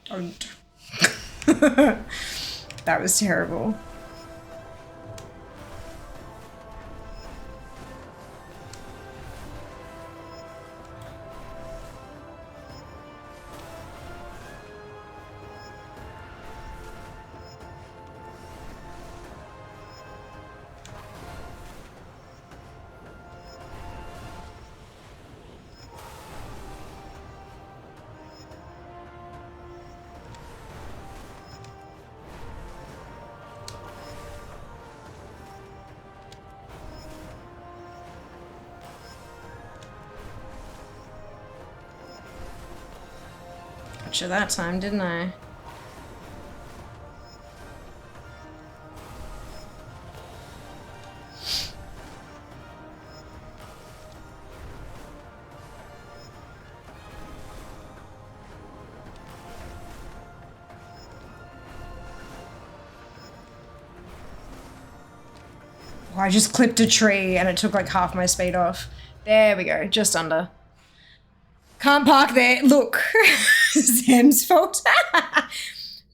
Don't. That was terrible. Gotcha that time, didn't I? Oh, I just clipped a tree and it took like half my speed off. There we go, just under. Can't park there. Look, Sam's fault. I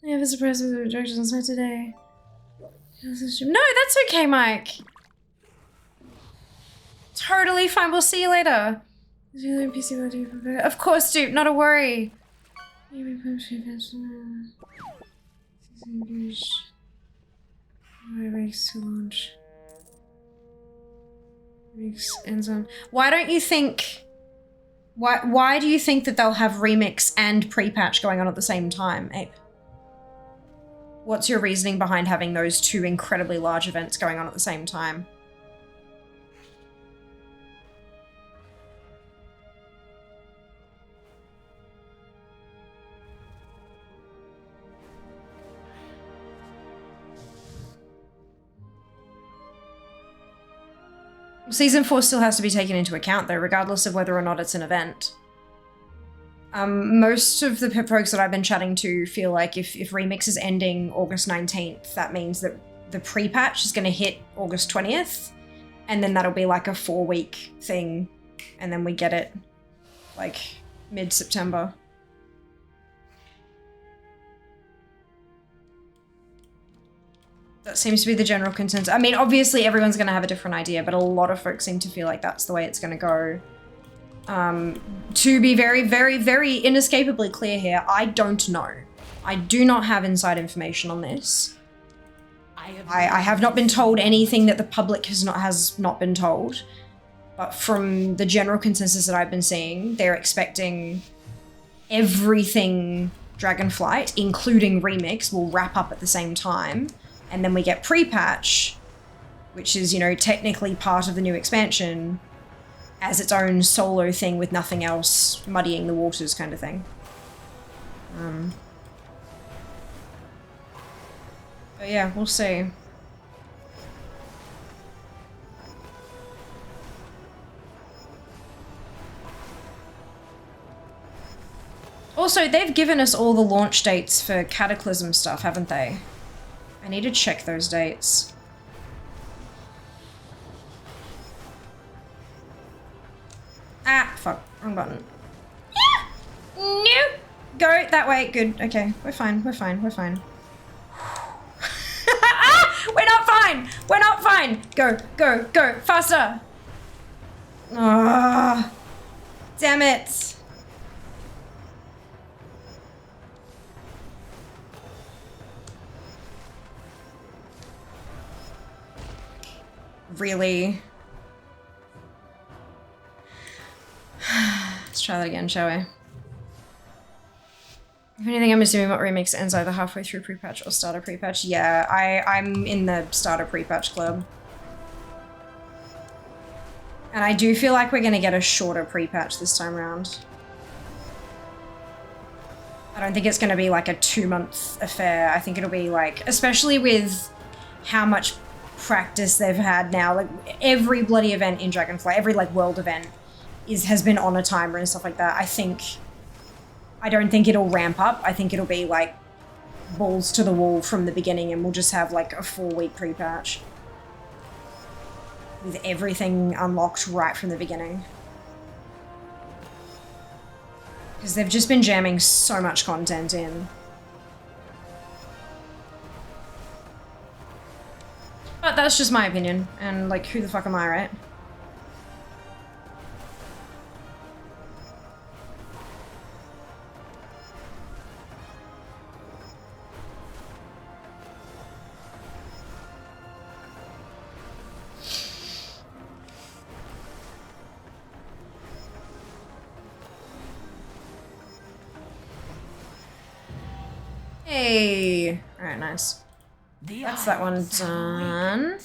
have a surprise with the directions on site today. No, that's okay, Mike. Totally fine. We'll see you later. Of course, dude. Not a worry. Weeks to launch. Weeks enzyme. Why don't you think? Why do you think that they'll have remix and pre-patch going on at the same time, Ape? What's your reasoning behind having those two incredibly large events going on at the same time? Season 4 still has to be taken into account though, regardless of whether or not it's an event. Most of the folks that I've been chatting to feel like if Remix is ending August 19th, that means that the pre-patch is going to hit August 20th, and then that'll be like a 4-week thing, and then we get it like mid-September. That seems to be the general consensus. I mean, obviously everyone's going to have a different idea, but a lot of folks seem to feel like that's the way it's going to go. To be very, very, very inescapably clear here, I don't know. I do not have inside information on this. I have not been told anything that the public has not been told. But from the general consensus that I've been seeing, they're expecting everything Dragonflight, including Remix, will wrap up at the same time. And then we get pre-patch, which is, you know, technically part of the new expansion, as its own solo thing with nothing else muddying the waters kind of thing. But yeah, we'll see. Also, they've given us all the launch dates for Cataclysm stuff, haven't they? I need to check those dates. Ah, fuck. Wrong button. Yeah! No! Go that way. Good. Okay. We're fine. We're fine. We're fine. Ah! We're not fine! We're not fine! Go. Go. Go. Faster! Ah! Damn it. Really? Let's try that again, shall we? If anything, I'm assuming what Remix ends either halfway through pre-patch or starter pre-patch. Yeah, I'm in the starter pre-patch club. And I do feel like we're gonna get a shorter pre-patch this time around. I don't think it's gonna be like a 2-month affair. I think it'll be like, especially with how much practice they've had now. Like every bloody event in Dragonflight, every like world event has been on a timer and stuff like that. I don't think it'll ramp up. I think it'll be like balls to the wall from the beginning, and we'll just have like a 4-week pre-patch with everything unlocked right from the beginning. Because they've just been jamming so much content in. But that's just my opinion, and like, who the fuck am I, right? Hey! Alright, nice. That's that one done.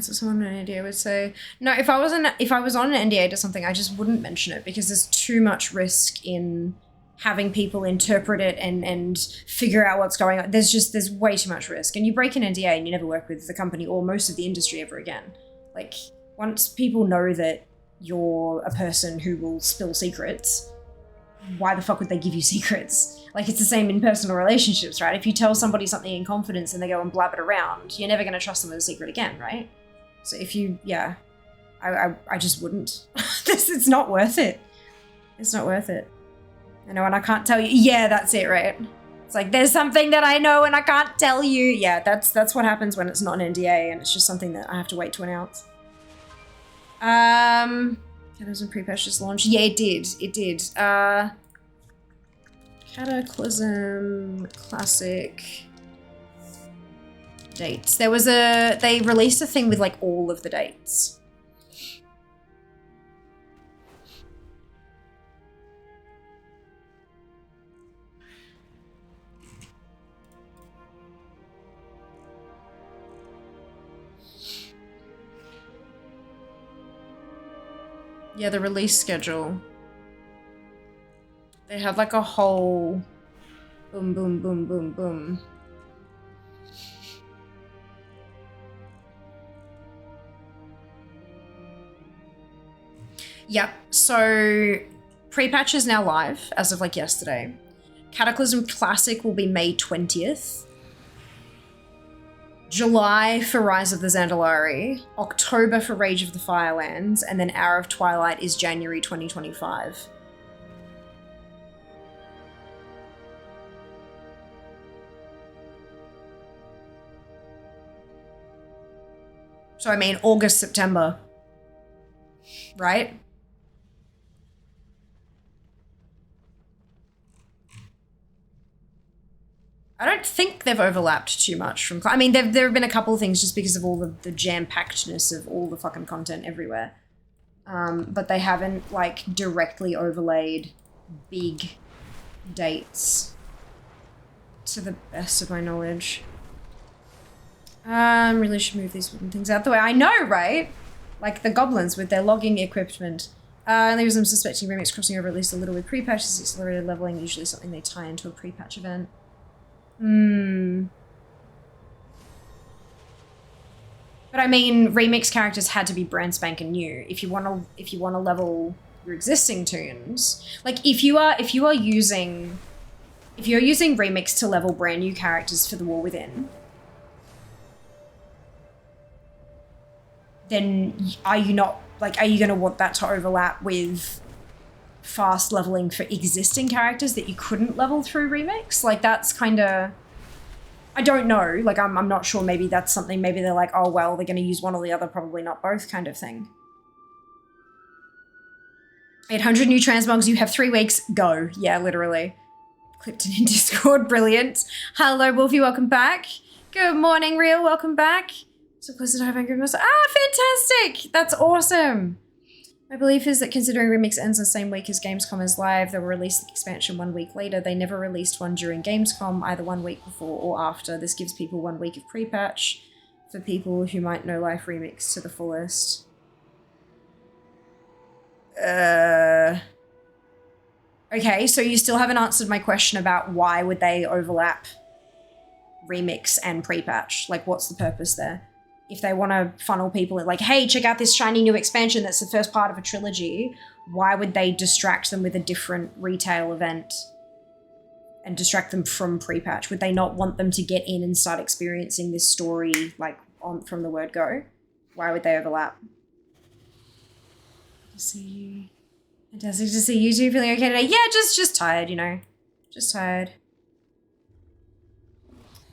So someone on an NDA would say, no, if I was on an NDA to something, I just wouldn't mention it because there's too much risk in having people interpret it and figure out what's going on. There's way too much risk. And you break an NDA and you never work with the company or most of the industry ever again. Like, once people know that you're a person who will spill secrets, why the fuck would they give you secrets? Like, it's the same in personal relationships, right? If you tell somebody something in confidence and they go and blab it around, you're never going to trust them with a secret again, right? So if you, yeah, I just wouldn't. It's not worth it. It's not worth it. I know, and I can't tell you. Yeah, that's it, right? It's like, there's something that I know and I can't tell you. Yeah, that's what happens when it's not an NDA and it's just something that I have to wait to announce. Cataclysm pre-patch just launched. Yeah, it did. It did. Cataclysm Classic dates. They released a thing with like all of the dates. Yeah, the release schedule. They had like a whole boom, boom, boom, boom, boom. Yep, so pre-patch is now live as of like yesterday. Cataclysm Classic will be May 20th. July for Rise of the Zandalari, October for Rage of the Firelands, and then Hour of Twilight is January 2025. So I mean August, September, right? I don't think they've overlapped too much from... I mean, there have been a couple of things just because of all the jam-packedness of all the fucking content everywhere. But they haven't, like, directly overlaid big dates to the best of my knowledge. Really should move these wooden things out the way. I know, right? Like the goblins with their logging equipment. And there's some suspecting remix crossing over at least a little with pre-patches, accelerated leveling, usually something they tie into a pre-patch event. But I mean, remix characters had to be brand spanking new. If you want to level your existing tunes, like if you're using remix to level brand new characters for the War Within, then are you going to want that to overlap with fast leveling for existing characters that you couldn't level through remix? Like, that's kind of... I don't know. Like, I'm not sure. Maybe that's something... Maybe they're like, oh, well, they're going to use one or the other, probably not both kind of thing. 800 new transmogs, you have 3 weeks. Go. Yeah, literally. Clipped it in Discord. Brilliant. Hello, Wolfie. Welcome back. Good morning, Real. Welcome back. So close to having good. Fantastic. That's awesome. My belief is that considering Remix ends the same week as Gamescom is live, they will release the expansion 1 week later. They never released one during Gamescom, either 1 week before or after. This gives people 1 week of pre-patch for people who might know Life Remix to the fullest. Okay, so you still haven't answered my question about why would they overlap remix and pre-patch? Like, what's the purpose there? If they want to funnel people in, like, hey, check out this shiny new expansion that's the first part of a trilogy, why would they distract them with a different retail event and distract them from pre-patch? Would they not want them to get in and start experiencing this story, like, from the word go? Why would they overlap? Fantastic to see you two feeling okay today. Yeah, just tired, you know. Just tired.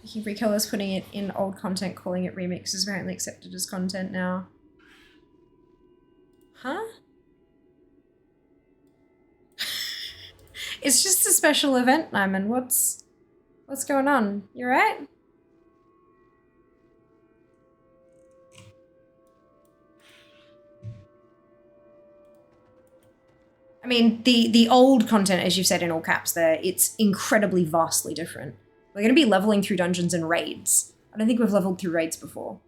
Recolor's putting it in old content, calling it remix, is apparently accepted as content now. Huh? It's just a special event, Nyman. What's going on? You alright? I mean, the old content, as you've said in all caps there, it's incredibly vastly different. We're going to be leveling through dungeons and raids. I don't think we've leveled through raids before,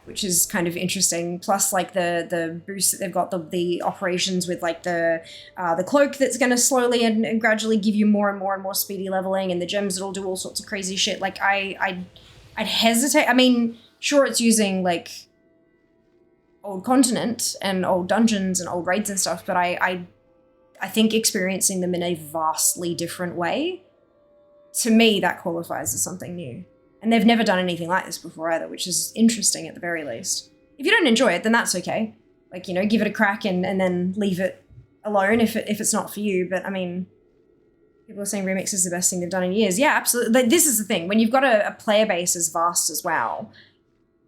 which is kind of interesting. Plus, like, the boost that they've got, the operations with, like, the cloak that's going to slowly and gradually give you more and more speedy leveling, and the gems that'll do all sorts of crazy shit. Like, I'd hesitate. I mean, sure, it's using, like, old continent and old dungeons and old raids and stuff, but I think experiencing them in a vastly different way, to me, that qualifies as something new. And they've never done anything like this before either, which is interesting at the very least. If you don't enjoy it, then that's okay. Like, you know, give it a crack and then leave it alone if it's not for you. But I mean, people are saying remix is the best thing they've done in years. Yeah, absolutely. Like, this is the thing. When you've got a player base as vast as WoW,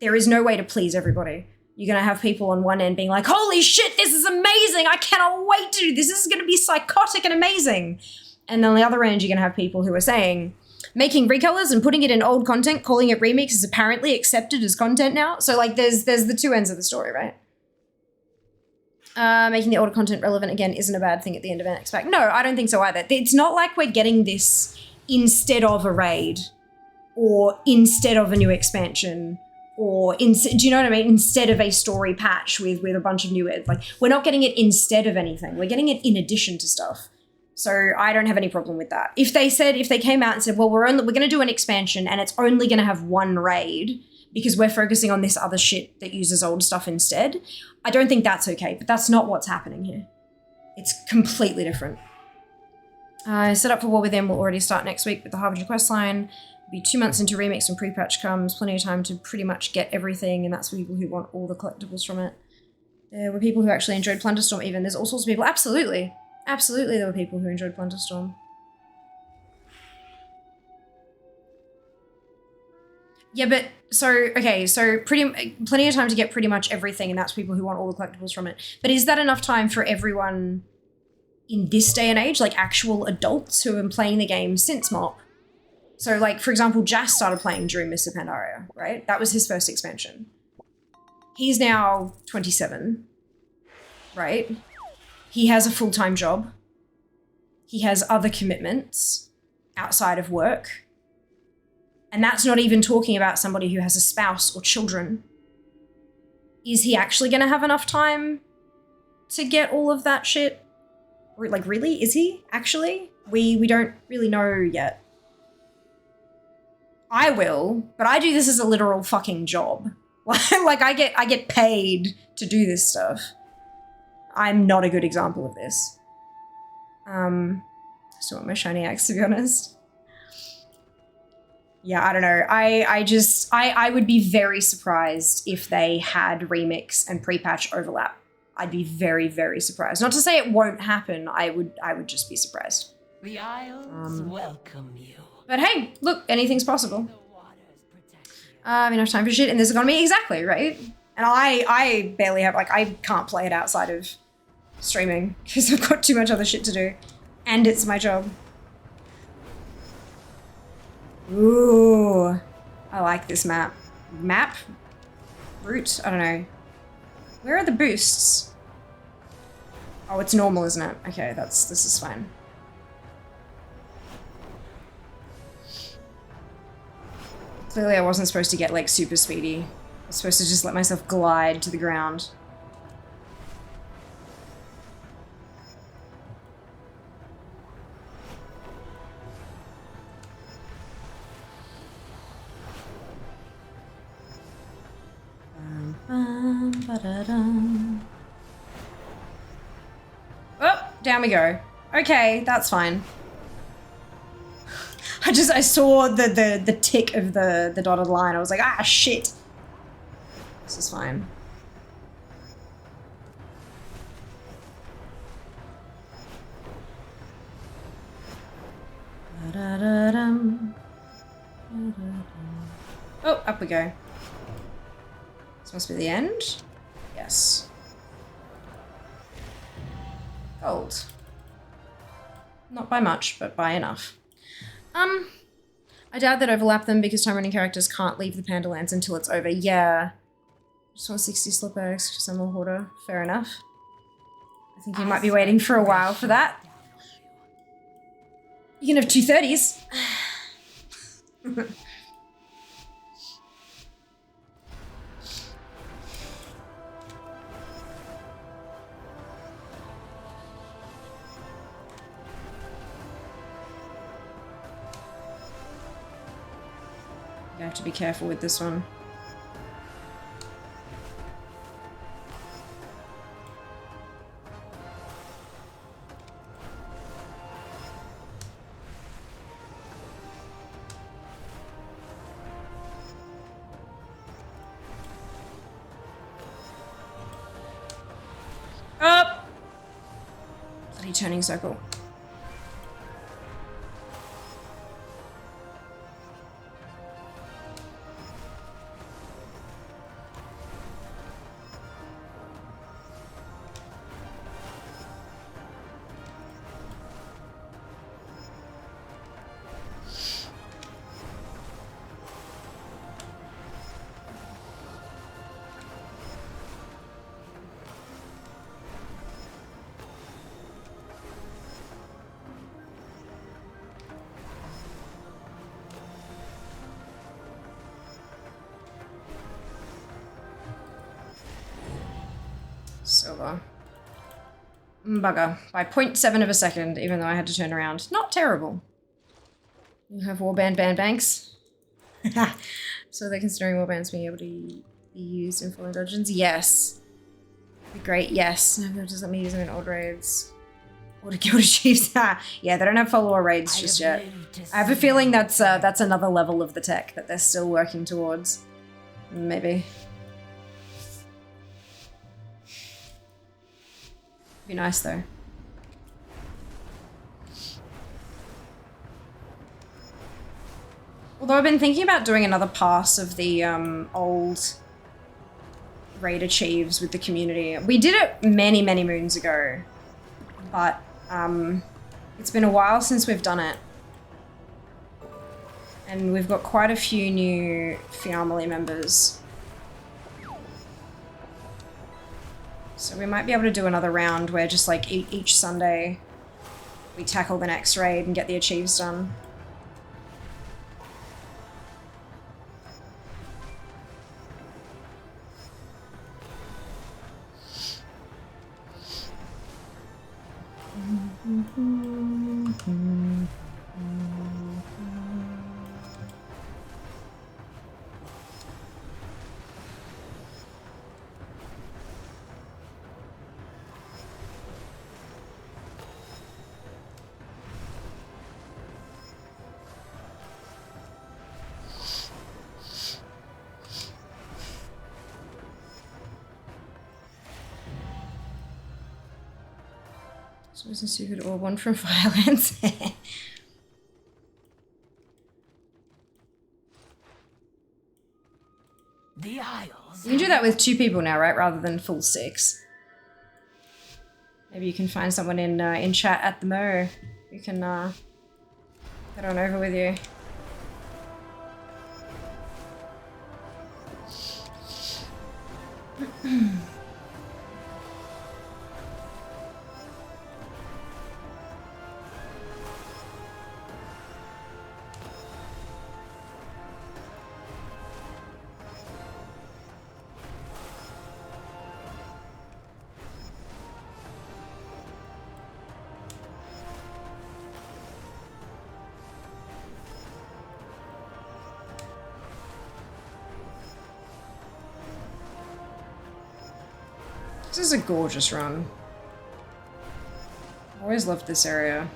there is no way to please everybody. You're going to have people on one end being like, holy shit, this is amazing. I cannot wait to do this. This is going to be psychotic and amazing. And on the other end, you're going to have people who are saying, making recolors and putting it in old content, calling it remix is apparently accepted as content now. So, like, there's the two ends of the story, right? Making the older content relevant again isn't a bad thing at the end of an X pack. No, I don't think so either. It's not like we're getting this instead of a raid or instead of a new expansion or, do you know what I mean? Instead of a story patch with a bunch of new, like, we're not getting it instead of anything. We're getting it in addition to stuff. So I don't have any problem with that. If they came out and said, well, we're going to do an expansion and it's only going to have one raid because we're focusing on this other shit that uses old stuff instead, I don't think that's okay, but that's not what's happening here. It's completely different. Set up for War Within will already start next week with the Harbinger questline. Be 2 months into remix and pre-patch comes, plenty of time to pretty much get everything, and that's for people who want all the collectibles from it. There were people who actually enjoyed Plunderstorm even. There's all sorts of people. Absolutely. Absolutely there were people who enjoyed Plunderstorm. Yeah, but plenty of time to get pretty much everything, and that's people who want all the collectibles from it. But is that enough time for everyone in this day and age, like actual adults who have been playing the game since MOP? So, like, for example, Jas started playing during Mists of Pandaria, right? That was his first expansion. He's now 27, right? He has a full-time job. He has other commitments outside of work. And that's not even talking about somebody who has a spouse or children. Is he actually going to have enough time to get all of that shit? Like, really? Is he actually? We don't really know yet. I will, but I do this as a literal fucking job. Like, I get paid to do this stuff. I'm not a good example of this. I still want my shiny axe, to be honest. Yeah, I don't know. I would be very surprised if they had remix and pre-patch overlap. I'd be very, very surprised. Not to say it won't happen. I would just be surprised. The Isles welcome you. But hey, look, anything's possible. Enough time for shit in this economy. Exactly, right? And I barely have, like, I can't play it outside of streaming because I've got too much other shit to do. And it's my job. Ooh. I like this map. Map? Route? I don't know. Where are the boosts? Oh, it's normal, isn't it? Okay, this is fine. Clearly I wasn't supposed to get, like, super speedy. I was supposed to just let myself glide to the ground. Da-da-dum. Oh, down we go. Okay, that's fine. I saw the tick of the dotted line. I was like, ah, shit. This is fine. Da-da-da-dum. Da-da-dum. Oh, up we go. This must be the end. Yes. Gold. Not by much, but by enough. I doubt they'd overlap them because time running characters can't leave the Pandalands until it's over. Yeah. Just want 60 slot bags because I'm a hoarder. Fair enough. I think you might be waiting for a while for that. You can have 230s. You have to be careful with this one. Up! Bloody turning circle. Silver. Bugger. By 0.7 of a second, even though I had to turn around. Not terrible. You have warband banks. So they're considering warbands being able to be used in falling dungeons? Yes. Be great, yes. No, that doesn't mean using in old raids. Or to kill the chiefs. Yeah, they don't have follower raids just yet. I have a feeling that's another level of the tech that they're still working towards. Maybe. Be nice though. Although I've been thinking about doing another pass of the old raid achieves with the community. We did it many, many moons ago, but it's been a while since we've done it. And we've got quite a few new family members. So we might be able to do another round where just like each Sunday we tackle the next raid and get the achieves done. So isn't stupid or one from violence. The Isles. You can do that with 2 people now, right? Rather than full 6. Maybe you can find someone in chat at the Mo who can get on over with you. This is a gorgeous run. I always loved this area.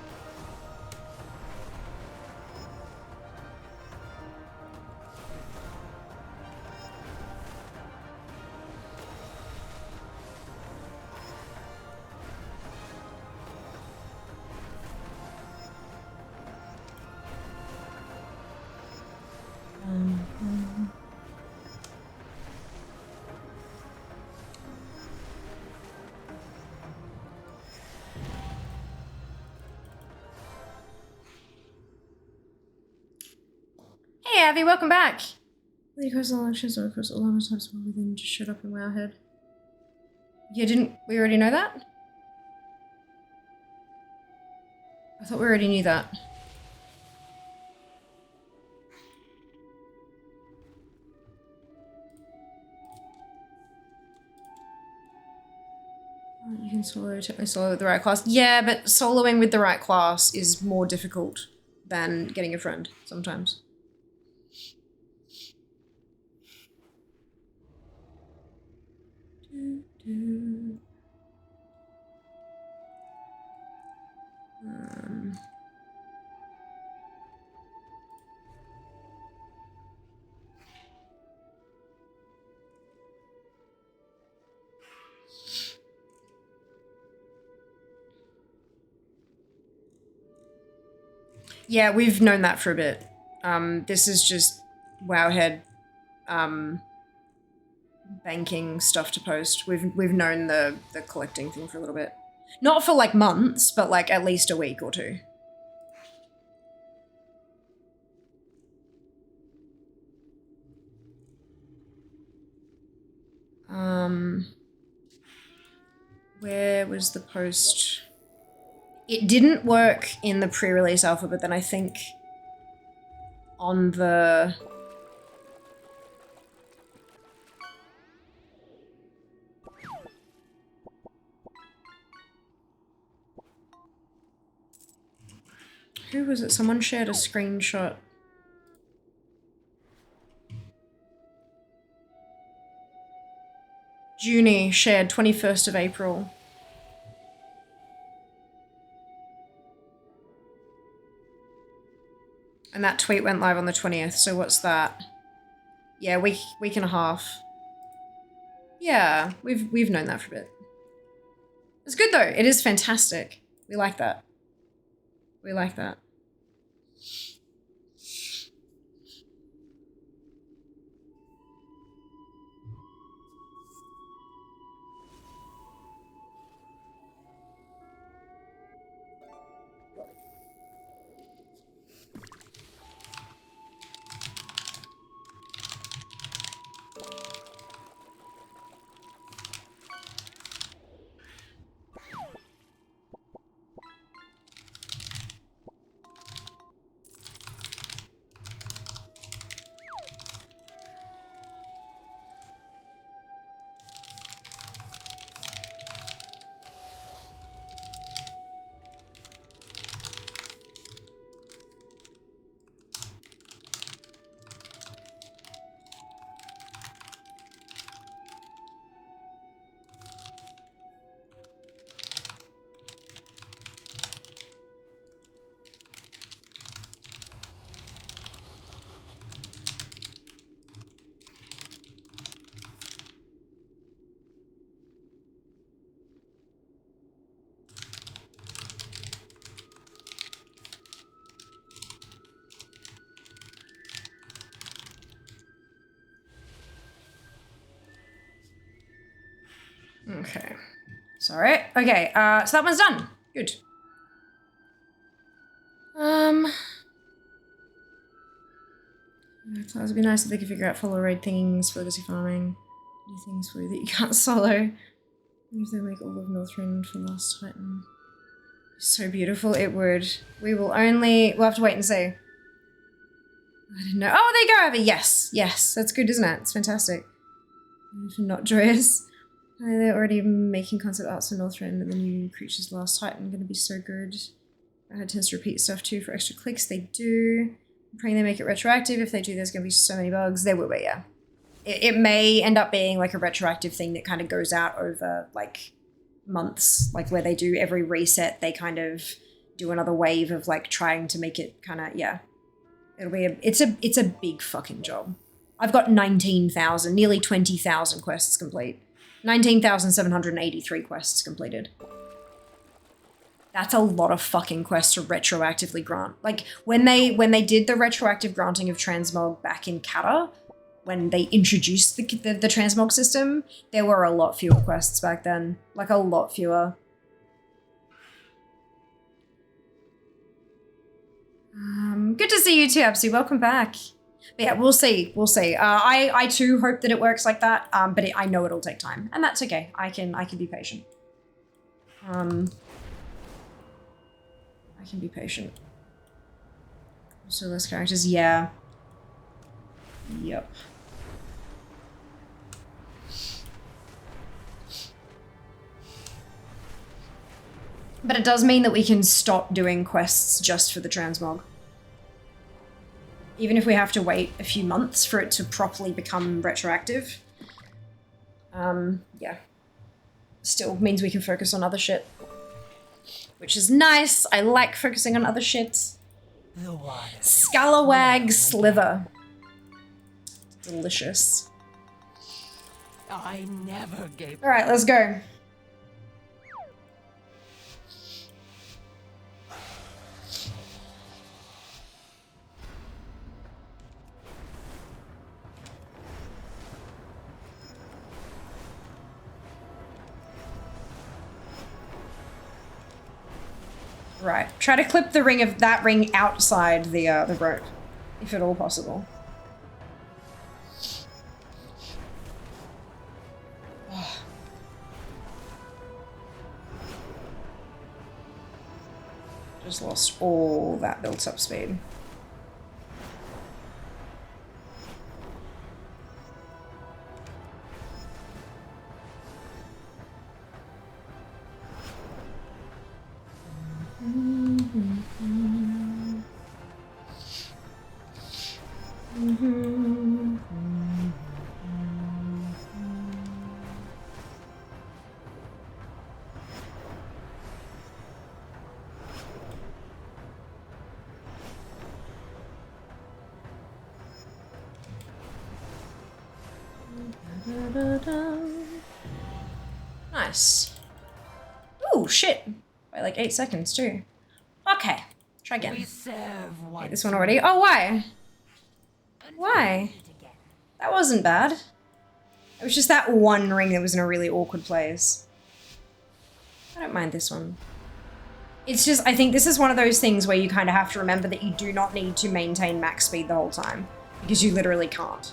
Hey Abby, welcome back. The coastal elections or coastal alarm types within just showed up in Wowhead. Yeah, didn't we already know that? I thought we already knew that. You can solo with the right class. Yeah, but soloing with the right class is more difficult than getting a friend sometimes. Yeah, we've known that for a bit. This is just Wowhead banking stuff to post. We've known the collecting thing for a little bit. Not for like months, but like at least a week or two. Where was the post? It didn't work in the pre-release alpha, but then I think on the... Who was it? Someone shared a screenshot. Junie shared 21st of April. And that tweet went live on the 20th, so what's that? Yeah, week and a half. Yeah, we've known that for a bit. It's good though, it is fantastic. We like that. We like that. Okay. Sorry. Okay, so that one's done. Good. It would be nice if they could figure out follow raid things for legacy farming. Do things for you that you can't solo. If they make all of Northrend for Last Titan. So beautiful, it would. We'll have to wait and see. I didn't know. Oh, there you go, Abby. Yes, yes. That's good, isn't it? It's fantastic. If not joyous. They're already making concept arts for Northrend and the new Creatures Last Titan. Going to be so good. It tends to repeat stuff too for extra clicks. They do. I'm praying they make it retroactive. If they do, there's going to be so many bugs. There will be, yeah. it may end up being like a retroactive thing that kind of goes out over like months, like where they do every reset, they kind of do another wave of like trying to make it kind of, yeah. It'll be it's a big fucking job. I've got 19,000, nearly 20,000 quests complete. 19,783 quests completed. That's a lot of fucking quests to retroactively grant. Like when they did the retroactive granting of transmog back in Kata, when they introduced the transmog system, there were a lot fewer quests back then. Like a lot fewer. Good to see you too, Absu. Welcome back. But yeah, we'll see. We'll see. I too hope that it works like that. But I know it'll take time, and that's okay. I can be patient. I can be patient. So less characters, yeah. Yep. But it does mean that we can stop doing quests just for the transmog. Even if we have to wait a few months for it to properly become retroactive. Yeah. Still means we can focus on other shit. Which is nice. I like focusing on other shit. Scalawag Slither. Delicious. I never gave. Alright, let's go. Right. Try to clip the ring of that ring outside the rope, if at all possible. Oh. Just lost all that built-up speed. Nice. Ooh, shit. By like 8 seconds too. Okay. Try again. Hate this one already. Oh, why? Why? That wasn't bad. It was just that one ring that was in a really awkward place. I don't mind this one. It's just, I think this is one of those things where you kind of have to remember that you do not need to maintain max speed the whole time. Because you literally can't.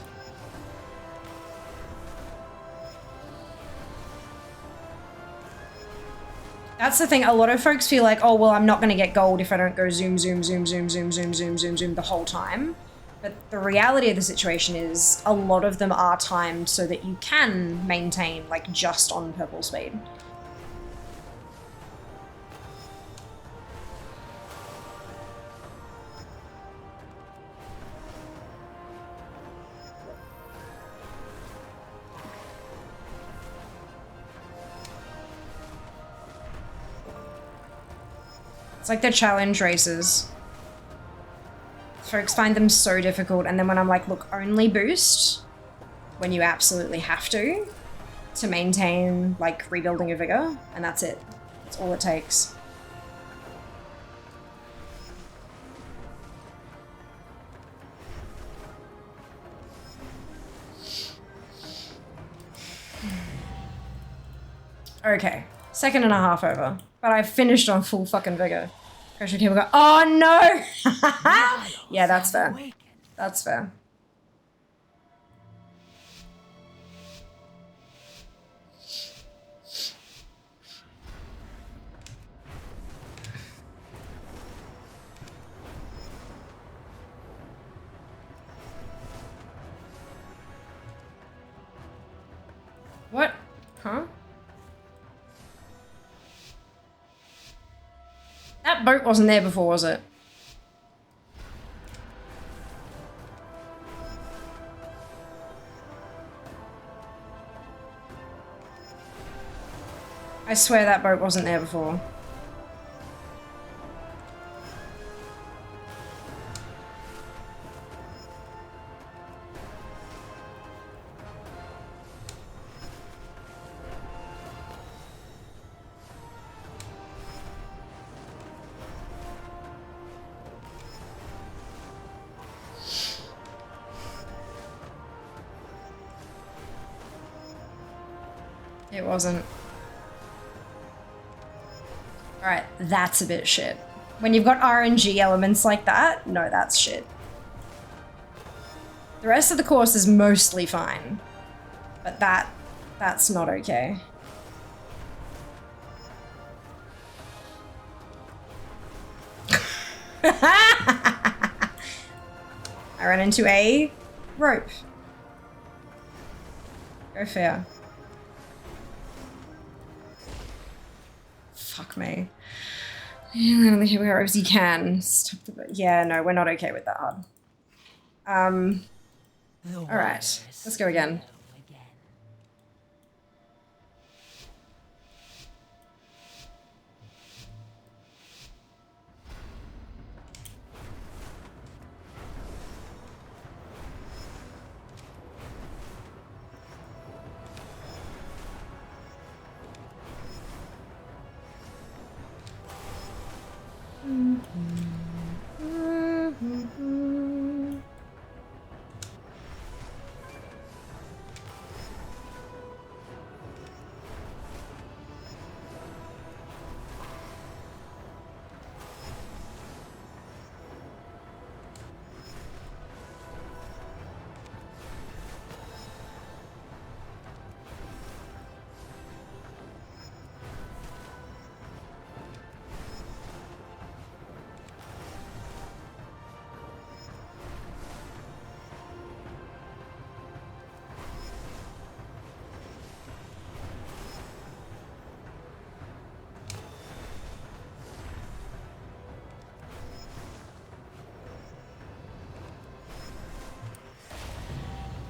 That's the thing, a lot of folks feel like, oh, well, I'm not going to get gold if I don't go zoom, zoom, zoom, zoom, zoom, zoom, zoom, zoom, zoom the whole time. But the reality of the situation is a lot of them are timed so that you can maintain, like, just on purple speed. It's like the challenge races. Folks find them so difficult, and then when I'm like, look, only boost when you absolutely have to maintain, like, rebuilding your vigor, and that's it. That's all it takes. Okay, 1.5 seconds over. But I finished on full fucking vigor. Pressure people go, oh no! Yeah, that's fair. That's fair. What? Huh? That boat wasn't there before, was it? I swear that boat wasn't there before. It wasn't. Alright, that's a bit shit. When you've got RNG elements like that, no, that's shit. The rest of the course is mostly fine. But that's not okay. I ran into a rope. Go fair. Fuck me. Yeah, the heroes you can. Stop the, yeah, no, we're not okay with that hard. Alright, let's go again.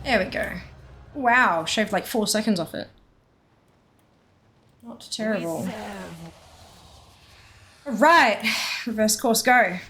There we go. Wow, shaved like 4 seconds off it. Not terrible. Alright, reverse course, go.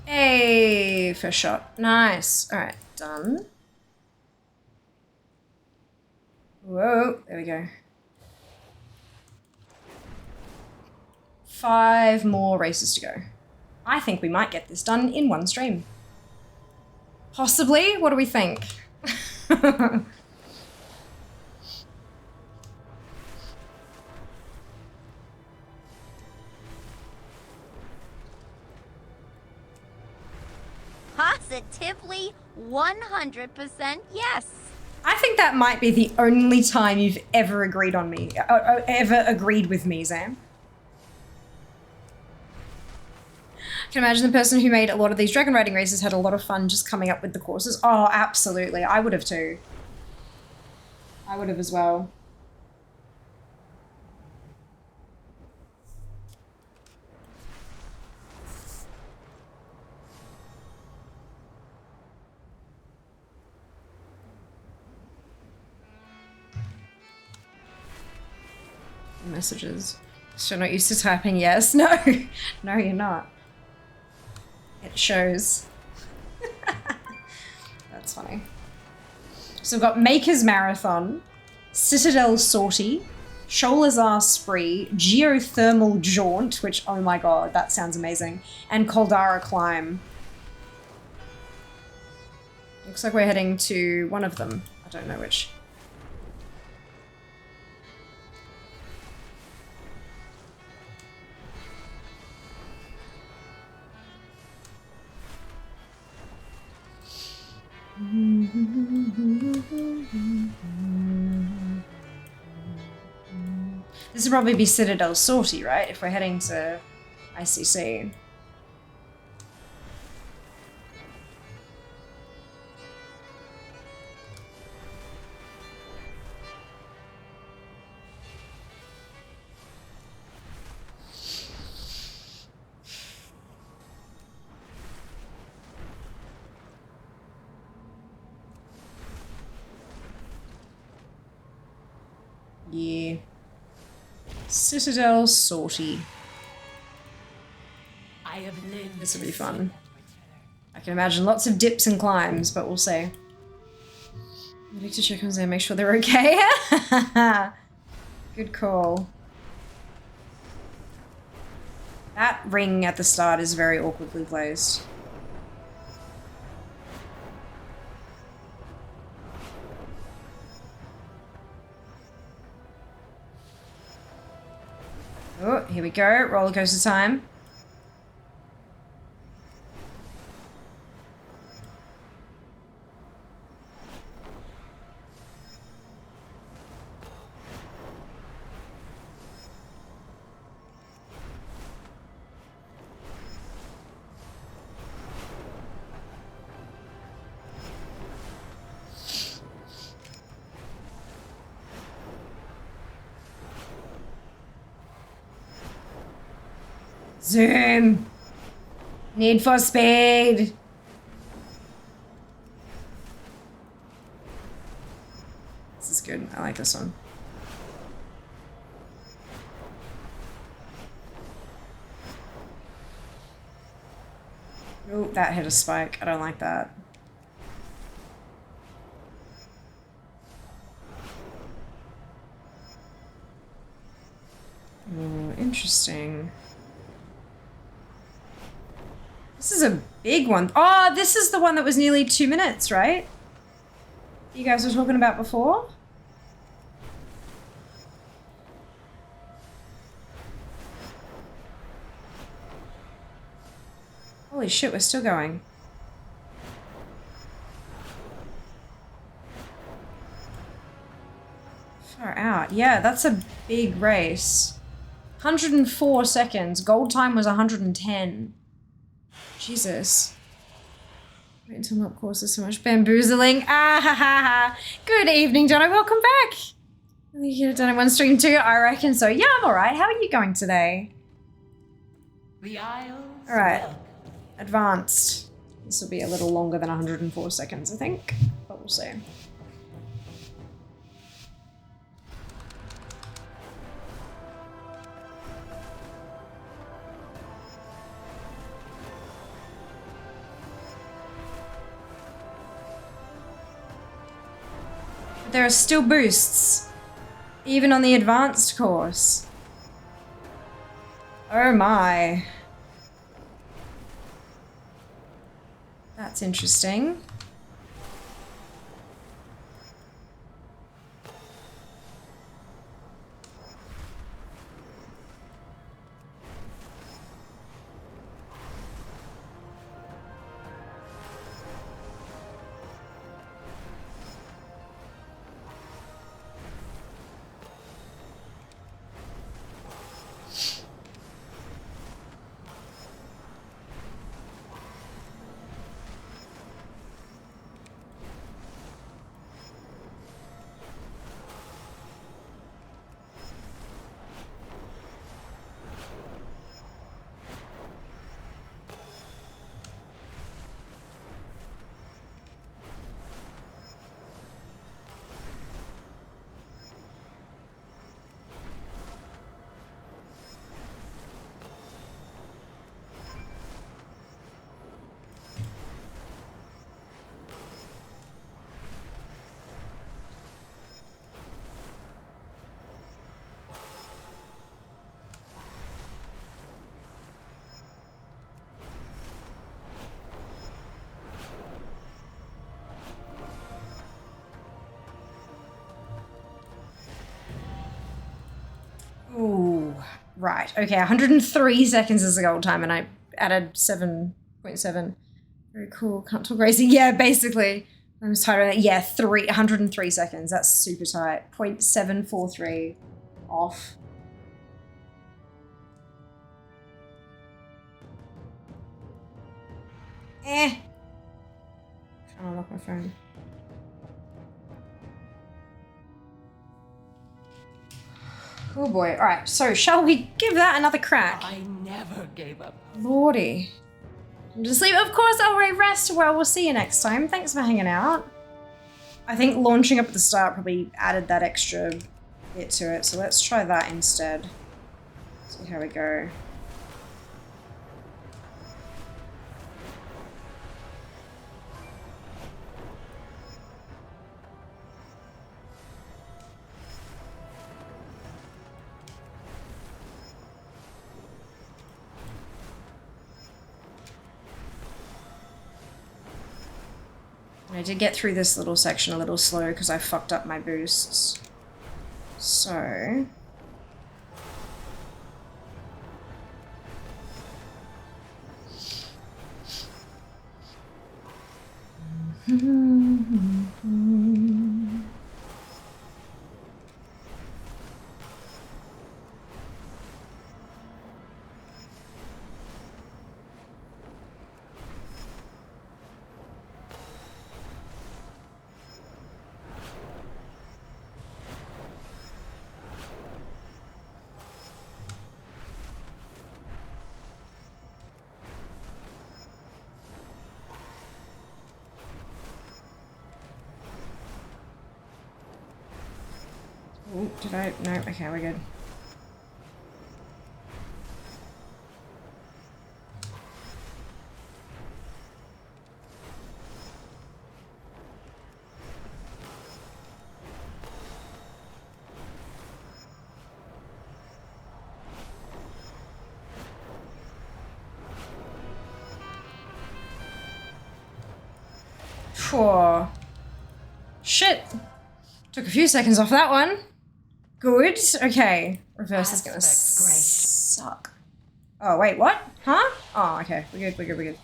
Hey, first shot. Nice. All right, done. Whoa, there we go. 5 more races to go. I think we might get this done in one stream. Possibly? What do we think? Positively 100% yes. I think that might be the only time you've ever agreed on me, ever agreed with me, Zam. I can imagine the person who made a lot of these Dragonriding races had a lot of fun just coming up with the courses. Oh, absolutely. I would have too. I would have as well. Messages. So not used to typing yes. No. No, you're not. It shows. That's funny. So we've got Maker's Marathon, Citadel Sortie, Sholazar Spree, Geothermal Jaunt, which, oh my god, that sounds amazing, and Caldara Climb. Looks like we're heading to one of them. I don't know which. This would probably be Citadel Sortie, right? If we're heading to ICC. Yeah. Citadel Sortie. I have lived. This will be fun. I can imagine lots of dips and climbs, but we'll see. I need to check on them, make sure they're okay. Good call. That ring at the start is very awkwardly placed. Oh, here we go. Roller coaster time. Zoom. Need for speed. This is good. I like this one. Oh, that hit a spike. I don't like that. Oh, interesting. This is a big one. Oh, this is the one that was nearly 2 minutes, right? You guys were talking about before? Holy shit, we're still going. Far out. Yeah, that's a big race. 104 seconds. Gold time was 110. Jesus. Wait until my course is so much bamboozling. Ah ha ha ha. Good evening, Jono. Welcome back. I think you've done it one stream too. I reckon so. Yeah, I'm alright. How are you going today? The Isles. Alright. Advanced. This will be a little longer than 104 seconds, I think. But we'll see. There are still boosts, even on the advanced course. Oh my. That's interesting. Right, okay, 103 seconds is the gold time, and I added 7.7. Very cool, can't talk racing. Yeah, basically. I was tight on that. Yeah, 103 seconds. That's super tight. 0.743 off. Trying to unlock my phone. Oh boy. Alright, so shall we give that another crack? I never gave up. Lordy. I'm just leave. Of course, I'll rest. Well, we'll see you next time. Thanks for hanging out. I think launching up at the start probably added that extra bit to it, so let's try that instead. See how we go. I did get through this little section a little slow because I fucked up my boosts. So... Oh, did I? No, okay, we're good. Phew. Shit. Took a few seconds off that one. Good. Okay. Reverse is gonna Aspect great. suck. Oh, wait, what? Huh? Oh, okay. We're good, we're good, we're good.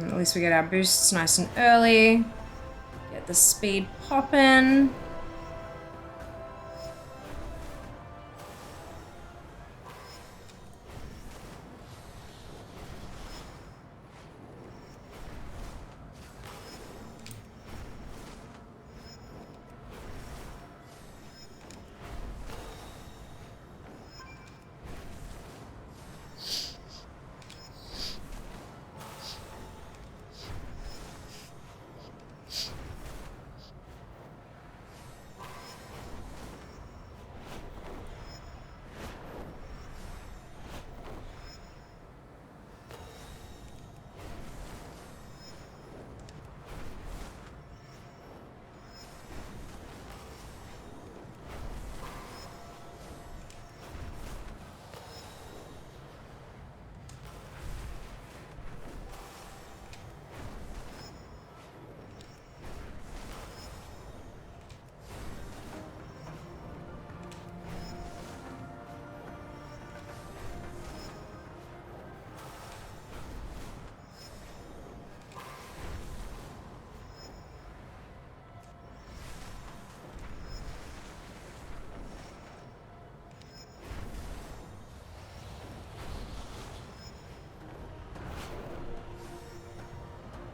At least we get our boosts nice and early. Get the speed popping.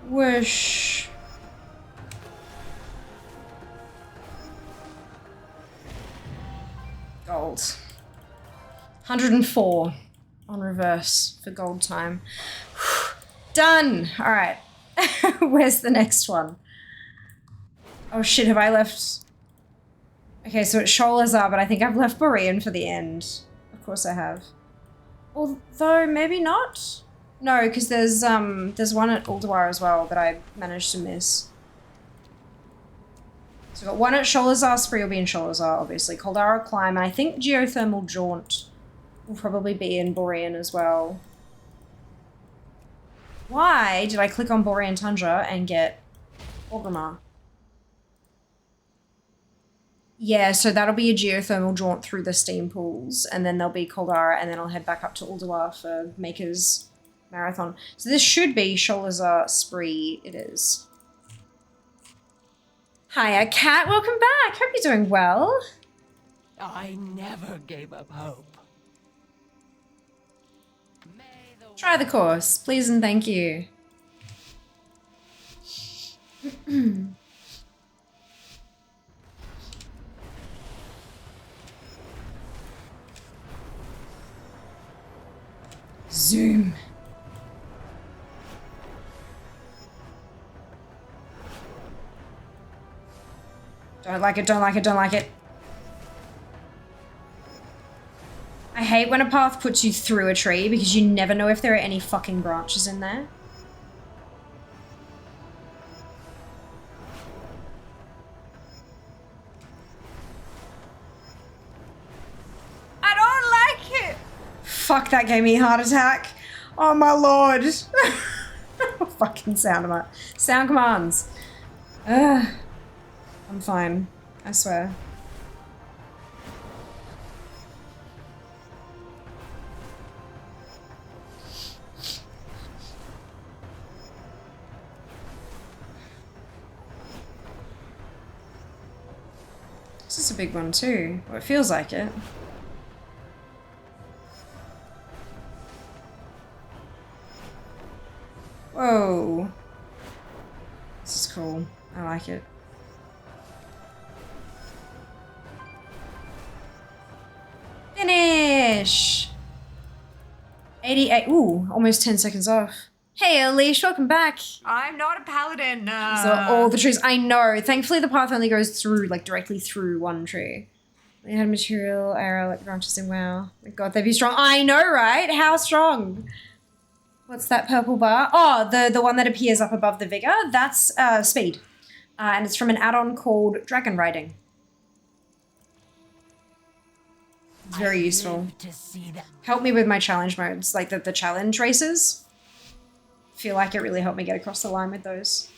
Whoosh. Gold. 104 on reverse for gold time. Done! Alright. Where's the next one? Oh shit, have I left... Okay, so it's Sholazar, but I think I've left Borean for the end. Of course I have. Although, maybe not? No, because there's one at Ulduar as well that I managed to miss. So we've got one at Sholazar. Spree will be in Sholazar, obviously. Caldara Climb, and I think Geothermal Jaunt will probably be in Borean as well. Why did I click on Borean Tundra and get Orgrimmar. Yeah, so that'll be a geothermal jaunt through the steam pools, and then there'll be Koldara, and then I'll head back up to Ulduar for Maker's Marathon. So this should be Sholazar Spree. It is. Hiya, Kat. Welcome back. Hope you're doing well. I never gave up hope. Try the course, please and thank you. Zoom. Don't like it, don't like it, don't like it. I hate when a path puts you through a tree because you never know if there are any fucking branches in there. I don't like it! Fuck, that gave me a heart attack. Oh my lord. Fucking sound commands. Ugh. I'm fine, I swear. This is a big one too. Well, it feels like it. Whoa. This is cool. I like it. Finish! 88. Ooh, almost 10 seconds off. Hey, Alish, welcome back. I'm not a paladin. So all the trees. I know. Thankfully, the path only goes through, like, directly through one tree. They had material, arrow, like branches in WoW. My god, they'd be strong. I know, right? How strong? What's that purple bar? Oh, the one that appears up above the vigor. That's speed. And it's from an add-on called Dragonriding. It's very useful. To see them. Help me with my challenge modes, like the challenge races. Feel like it really helped me get across the line with those.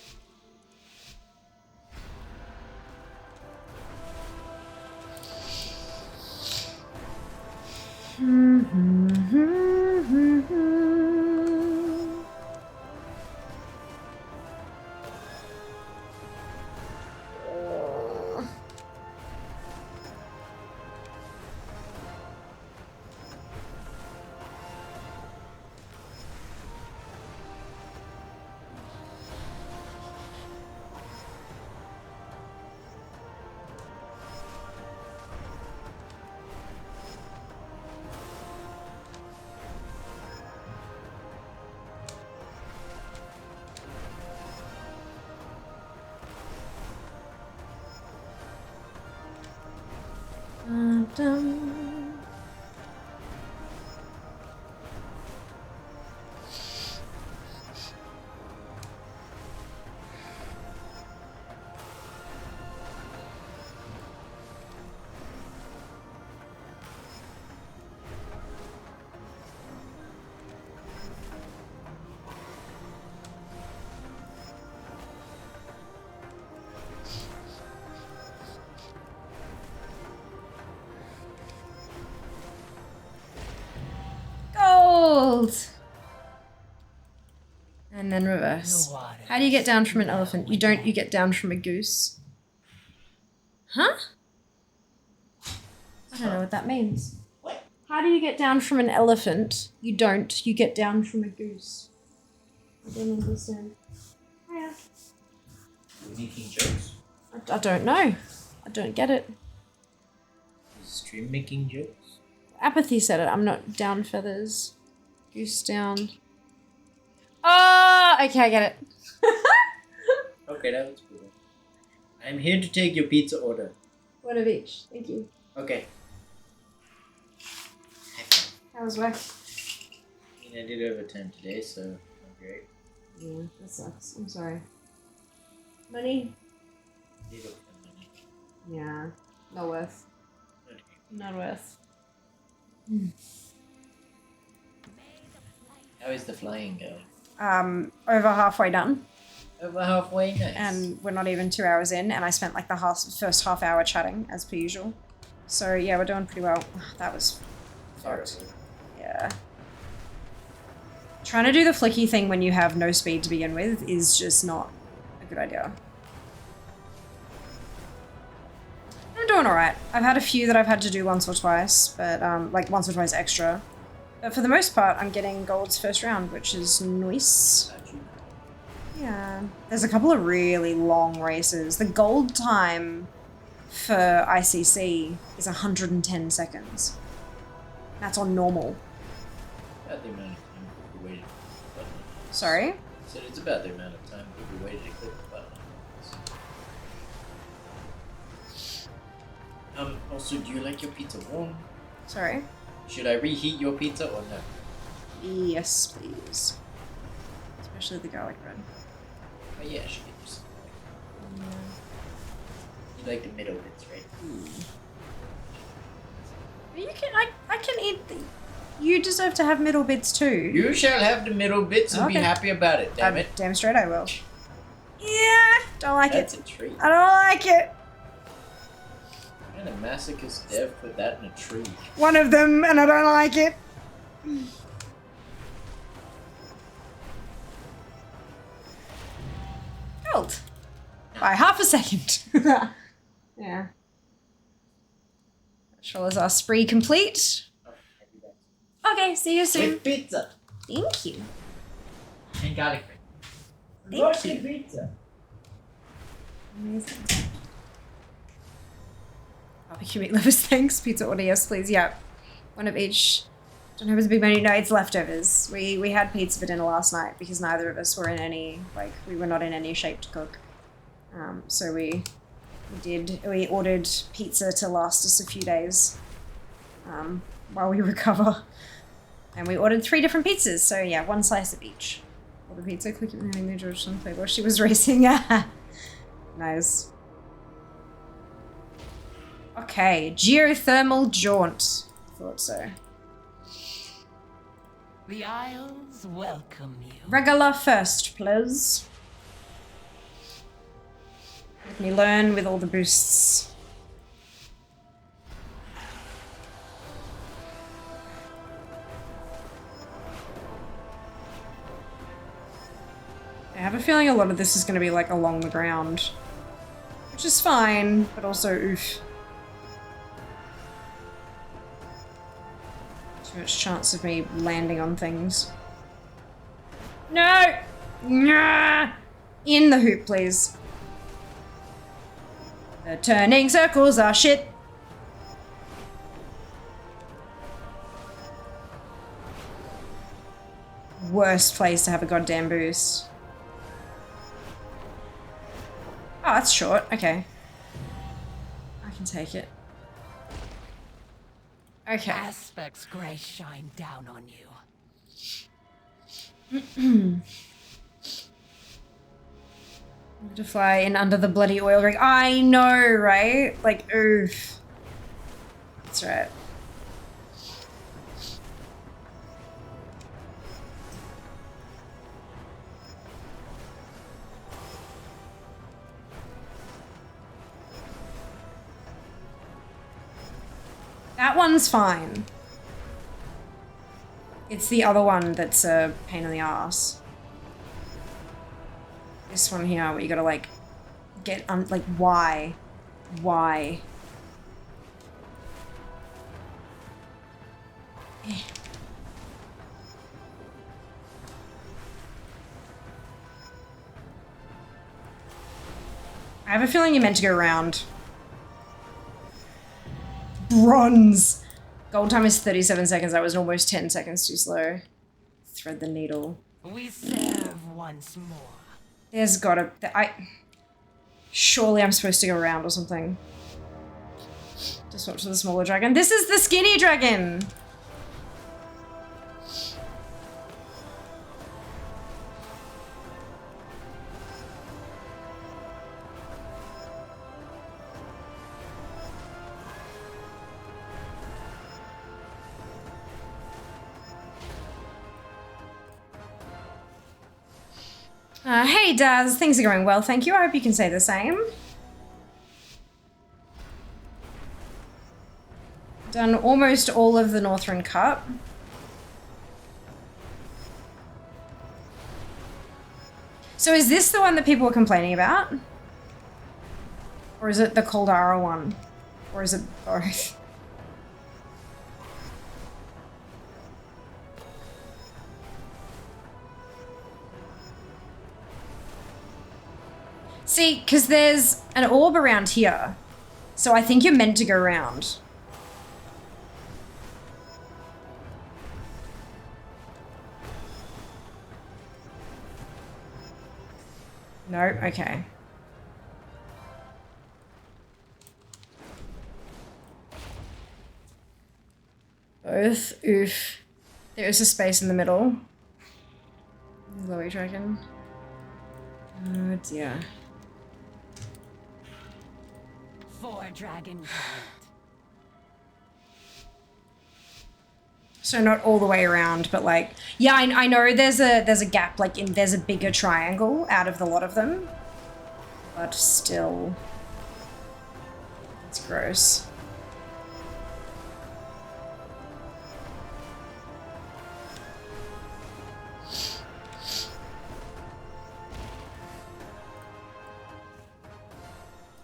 And then reverse. How do you get down from an elephant? You don't, you get down from a goose. Huh? I don't know what that means. How do you get down from an elephant? You don't, you get down from a goose. I don't understand. Hiya. Are we making jokes? I don't know. I don't get it. Is stream making jokes? Apathy said it. I'm not down feathers. Goose down. Oh, okay, I get it. Okay, that was cool. I'm here to take your pizza order. One of each. Thank you. Okay. How was work? I mean, I did overtime today, so I'm great. Yeah, that sucks. I'm sorry. Money? Did overtime money. Yeah. Not worth. Okay. Not worth. How is the flying going? Over halfway done. Over halfway, nice. And we're not even 2 hours in, and I spent like the first half hour chatting, as per usual. So yeah, we're doing pretty well. That was fucked. Yeah. Trying to do the flicky thing when you have no speed to begin with is just not a good idea. I'm doing alright. I've had a few that I've had to do once or twice, but like once or twice extra. But for the most part, I'm getting golds first round, which is nice. Yeah. There's a couple of really long races. The gold time for ICC is 110 seconds. That's on normal. About the amount of time people waited for the button. Sorry? I said it's about the amount of time people waited to click the button. Also, do you like your pizza warm? Sorry? Should I reheat your pizza or no? Yes, please. Especially the garlic bread. Oh yeah, I should get you some. You like the middle bits, right? You can, I can eat the... You deserve to have middle bits too. You shall have the middle bits and be happy about it, damn it. Damn straight I will. Yeah, don't like That's it. a treat. I don't like it. What kind of masochist dev put that in a tree? One of them, and I don't like it. Gold. By half a second. Yeah. Sure is our spree complete. Okay, see you soon. With pizza. Thank you. And garlic bread. Thank you. Pizza. Amazing. Barbecue meatloafers, thanks. Pizza order, yes, please. Yeah. One of each. Don't have a big menu. No, it's leftovers. We had pizza for dinner last night because neither of us were in any, like, we were not in any shape to cook. So we ordered pizza to last us a few days while we recover. And we ordered 3 different pizzas. So yeah, 1 slice of each. Order pizza, click it behind the George on play while she was racing. Nice. Okay, geothermal jaunt. Thought so. The Isles welcome you. Regular first, please. Let me learn with all the boosts. I have a feeling a lot of this is going to be like along the ground. Which is fine, but also oof. Too much chance of me landing on things. No! Nah! In the hoop, please. The turning circles are shit. Worst place to have a goddamn boost. Oh, that's short. Okay. I can take it. Okay. Aspect's grace shine down on you. To fly in under the bloody oil rig. I know, right? Like, oof. That's right. That one's fine. It's the other one that's a pain in the ass. This one here, where you gotta like get like why? Why? I have a feeling you're meant to go around. Bronze! Gold time is 37 seconds. That was almost 10 seconds too slow. Thread the needle. We serve once more. There's gotta... Surely I'm supposed to go around or something. Just watch the smaller dragon. This is the skinny dragon! Hey Daz, things are going well, thank you. I hope you can say the same. Done almost all of the Northrend Cup. So is this the one that people were complaining about? Or is it the Caldara one? Or is it both? See, because there's an orb around here. So I think you're meant to go around. No? Okay. Both. Oof. There is a space in the middle. Glowy dragon. Oh dear. For Dragonriding. So not all the way around, but like, yeah, I know there's a gap, like there's a bigger triangle out of the lot of them, but still, it's gross.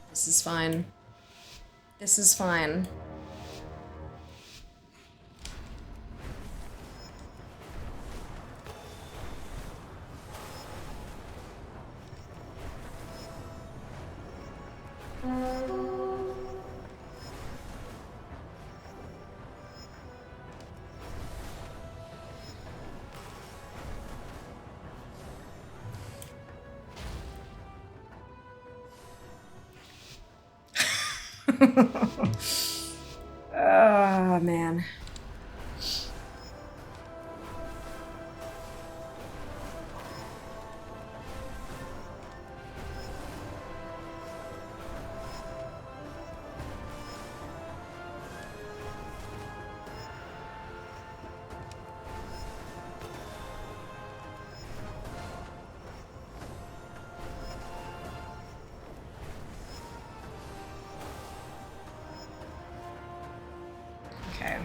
This is fine. This is fine. Oh, man. Okay.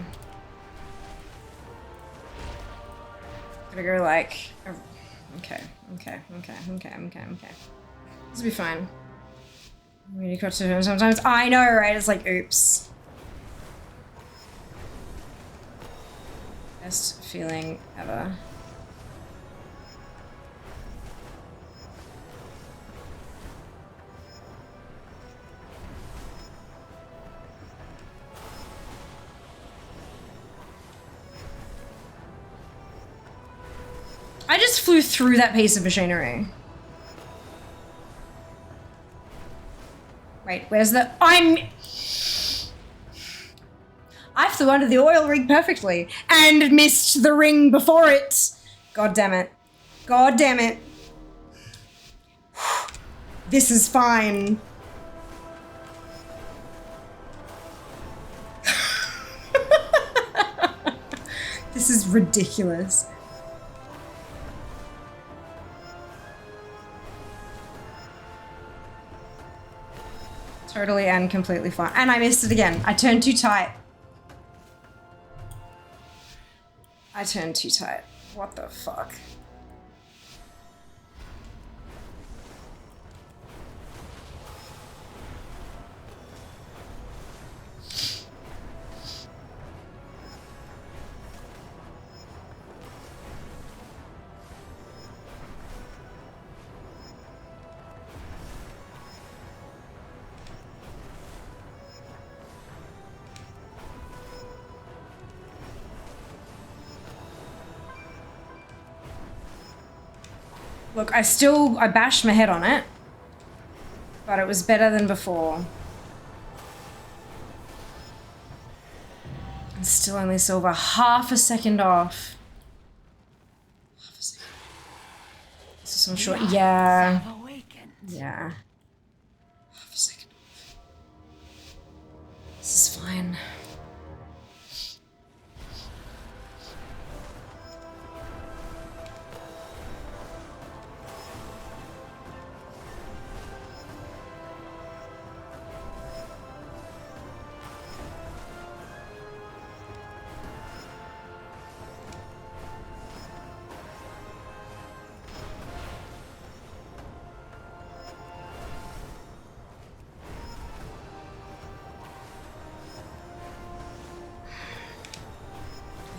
Gotta go like, okay. This will be fine. Really cross to him sometimes. I know, right? It's like, oops. Best feeling ever. I just flew through that piece of machinery. Wait, where's the... I flew under the oil rig perfectly and missed the ring before it. God damn it. God damn it. This is fine. This is ridiculous. Totally and completely fine. And I missed it again. I turned too tight. I turned too tight. What the fuck? Look, I bashed my head on it, but it was better than before. And still only silver, half a second off. Half a second. This is so short. Yeah. Yeah. Half a second off. This is fine.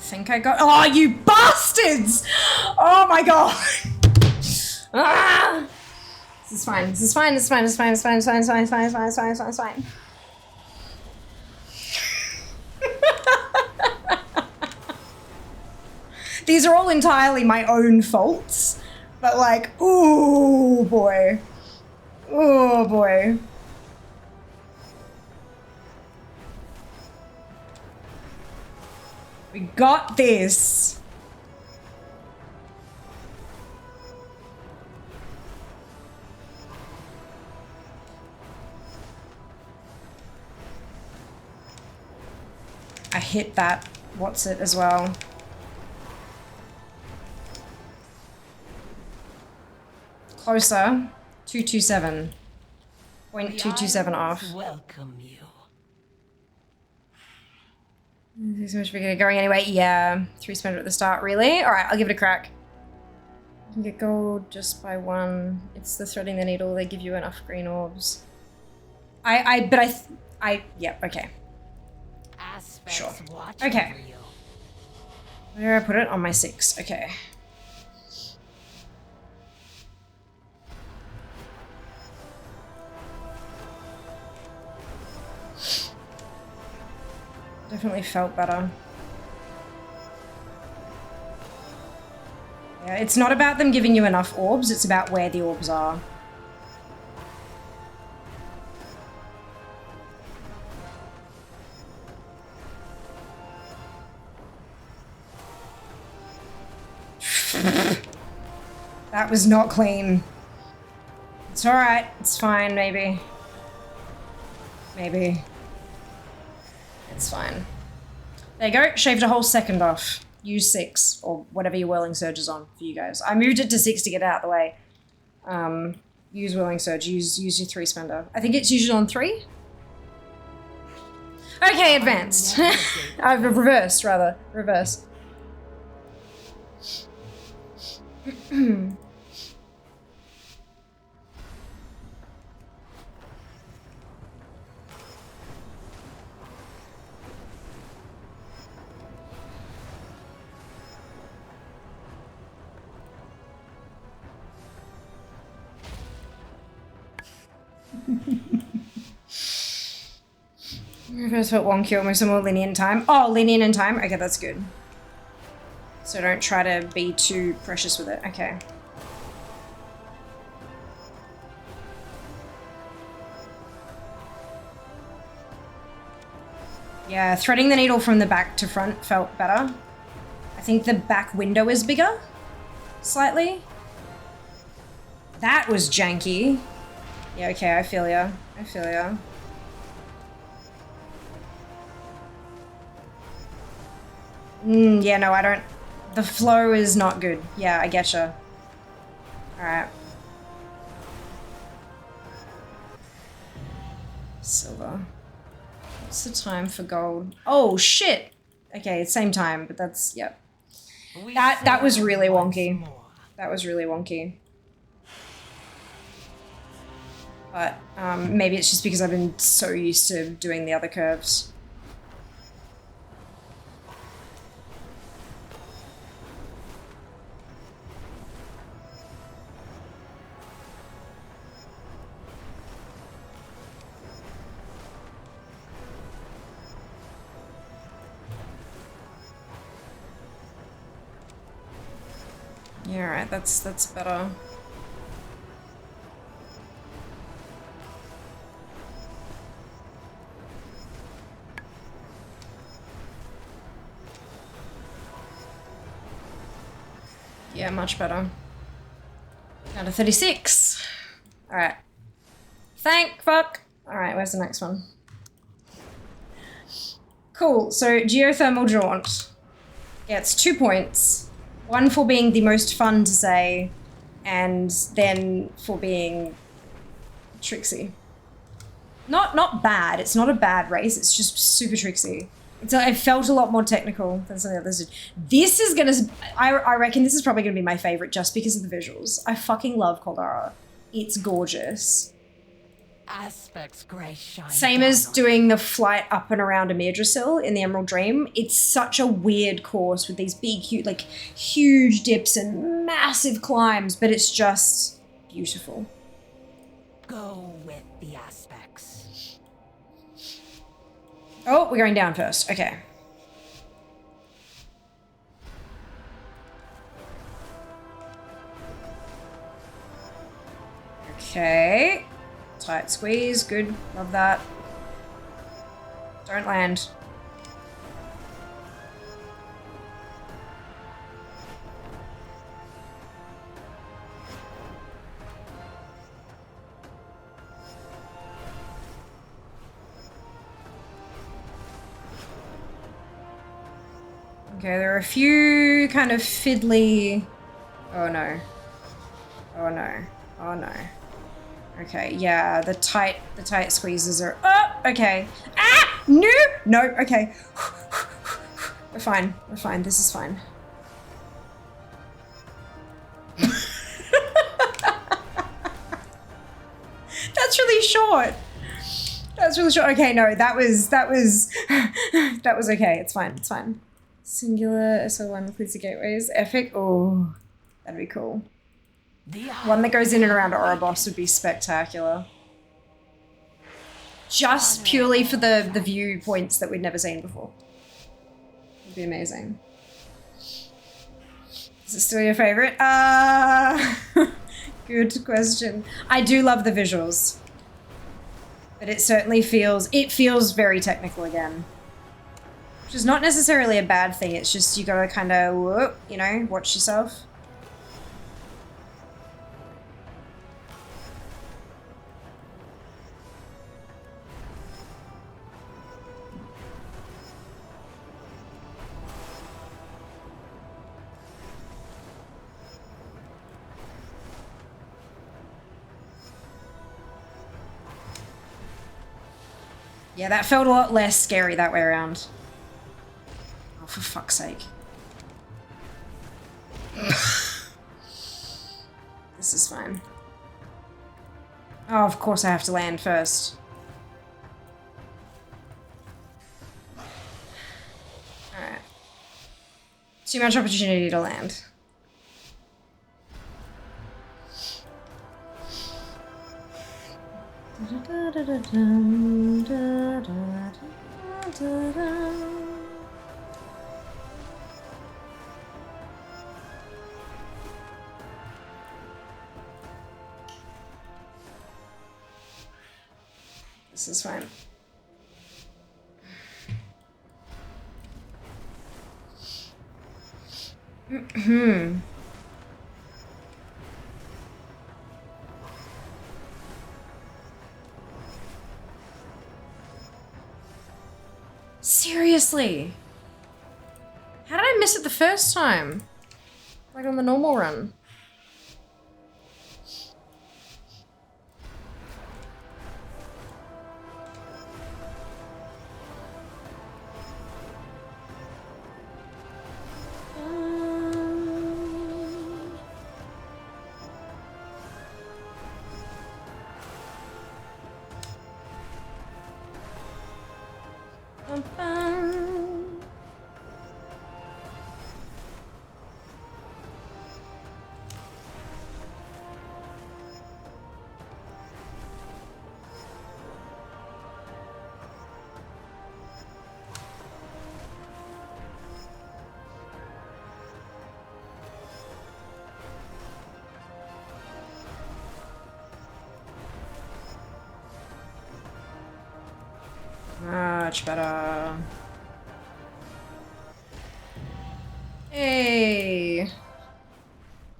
think I got. Oh, you bastards! Oh my god! Ah! This is fine. This is fine. It's fine. It's fine. It's fine. It's fine. It's fine. It's fine. It's fine. It's fine. It's fine. It's fine. These are all entirely my own faults, but like, ooh boy. Oh boy. We got this. I hit that. What's it as well? Closer. 227. 0.227 off. Welcome you. There's so much bigger going anyway. Yeah. 3 spender at the start, really? Alright, I'll give it a crack. You can get gold just by 1. It's the threading the needle. They give you enough green orbs. Yeah, okay. Sure. Okay. Where do I put it? On my 6. Okay. Definitely felt better. Yeah, it's not about them giving you enough orbs, it's about where the orbs are. That was not clean. It's alright, it's fine, maybe. Maybe. It's fine. There you go, shaved a whole second off. Use 6, or whatever your Whirling Surge is on for you guys. I moved it to 6 to get it out of the way. Use Whirling Surge, use your 3 spender. I think it's usually on 3? Okay, advanced. Reversed, rather. Reverse. Reverse foot 1 kill, most more lenient time. Oh, lenient in time? Okay, that's good. So don't try to be too precious with it. Okay. Yeah, threading the needle from the back to front felt better. I think the back window is bigger. Slightly. That was janky. Yeah, okay, I feel ya. I feel ya. Yeah, no, I don't... The flow is not good. Yeah, I getcha. Alright. Silver. What's the time for gold? Oh, shit! Okay, same time, but that's... Yep. That was really wonky. That was really wonky. But maybe it's just because I've been so used to doing the other curves. Yeah, alright, that's better. Yeah, much better. Down to 36. Alright. Thank fuck. Alright, where's the next one? Cool, so geothermal jaunt gets 2 points. 1 for being the most fun to say, and then for being tricksy. Not bad, it's not a bad race, it's just super tricksy. It felt a lot more technical than some of the others did. This is gonna, I reckon this is probably gonna be my favorite just because of the visuals. I fucking love Caldara. It's gorgeous. aspects Grace shine Same down as on. doing the flight up and around Amirdrasil in the Emerald Dream. It's such a weird course with these big, huge dips and massive climbs, but it's just beautiful. Go with the aspects. Oh, we're going down first. Okay. Okay. Tight squeeze. Good. Love that. Don't land. Okay, there are a few kind of fiddly... Oh no. Oh no. Oh no. Okay, yeah, the tight squeezes are... Oh, okay. Ah! No! No, okay. We're fine. We're fine. This is fine. That's really short. That's really short. Okay, no, that was that was okay. It's fine. It's fine. Singular SO1 includes the gateways. Epic. Oh, that'd be cool. One that goes in and around Ouroboros would be spectacular. Just purely for the viewpoints that we'd never seen before. It'd be amazing. Is it still your favorite? Good question. I do love the visuals. But it certainly feels very technical again. Which is not necessarily a bad thing, it's just you gotta kind of, you know, watch yourself. Yeah, that felt a lot less scary that way around. Oh, for fuck's sake. This is fine. Oh, of course I have to land first. Alright. Too much opportunity to land. This is fine. Seriously? How did I miss it the first time? Like on the normal run. Much better. Hey.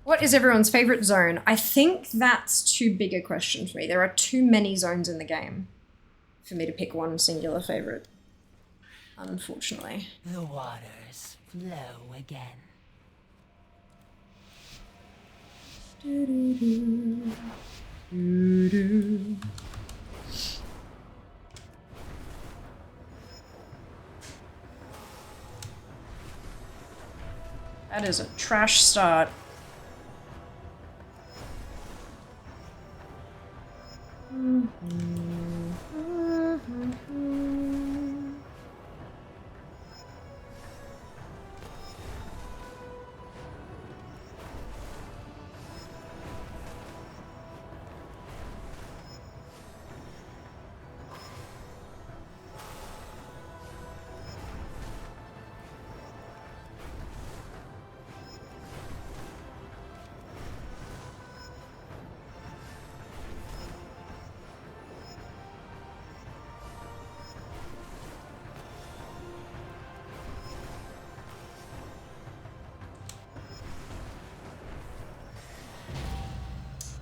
What is everyone's favorite zone? I think that's too big a question for me. There are too many zones in the game for me to pick one singular favorite. Unfortunately. The waters flow again. That is a trash start.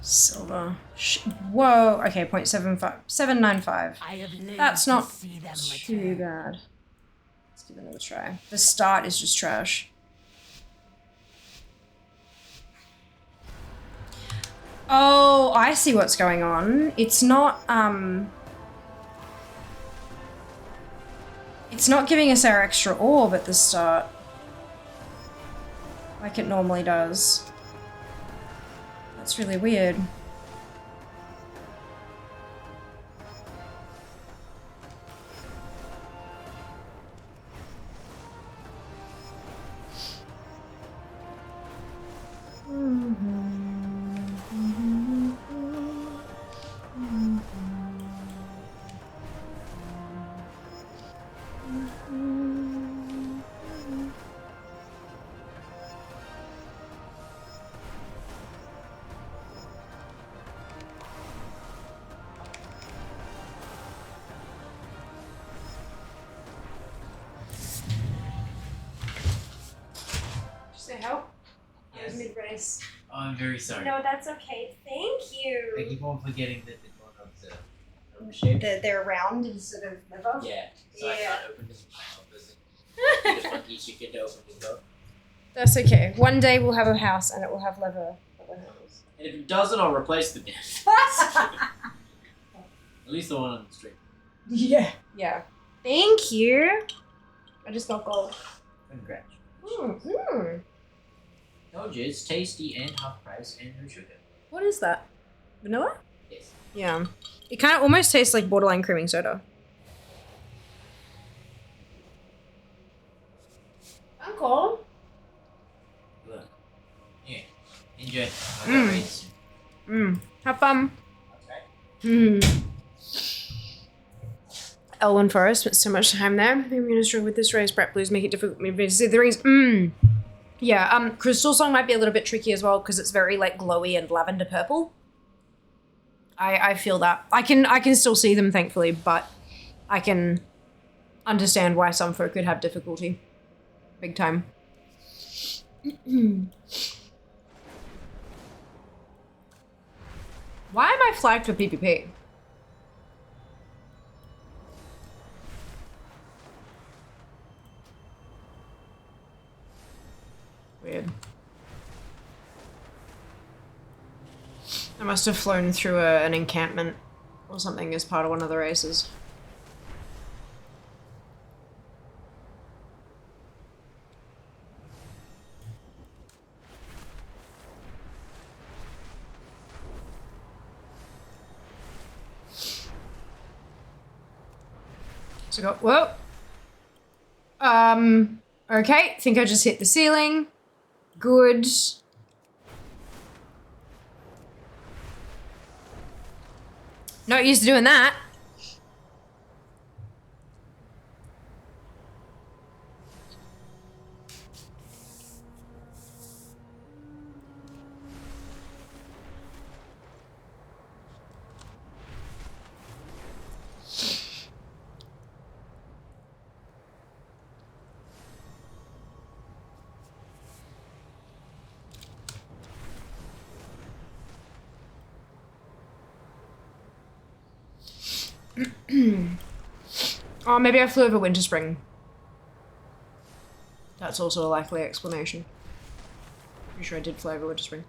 Silver. Whoa. Okay, 0.75. 795. I have lived That's to not see them too return. bad. Let's give it another try. The start is just trash. Oh, I see what's going on. It's not giving us our extra orb at the start. Like it normally does. That's really weird. Help? Yes. Mid-race. Oh, I'm very sorry. No, that's okay. Thank I you. keep on forgetting that the doorknobs are of shape. They're round instead of leather. Yeah, so I Yeah. can't open this mouth. Just want each chicken to open the door. That's okay. One day we'll have a house and it will have leather handles. And if it doesn't, I'll replace the damn. At least the one on the street. Yeah. Yeah. Thank you. I just got gold. Congrats. Told you, it's tasty and half price and no sugar. What is that? Vanilla? Yes. Yeah. It kind of almost tastes like borderline creaming soda. Uncle? Look. Yeah. Enjoy. I'll get ready soon. Have fun. That's right. Elwyn Forest spent so much time there. Maybe I'm gonna struggle with this race. Brett Blues make it difficult for me to see the rings. Yeah, Crystal Song might be a little bit tricky as well because it's very like glowy and lavender purple. I feel that. I can still see them thankfully, but I can understand why some folk could have difficulty. Big time. Why am I flagged for PvP? Weird. I must have flown through an encampment or something as part of one of the races. So go, whoa. Okay, think I just hit the ceiling. Good. Not used to doing that. Oh, maybe I flew over Winter Spring. That's also a likely explanation. Pretty sure I did fly over Winter Spring.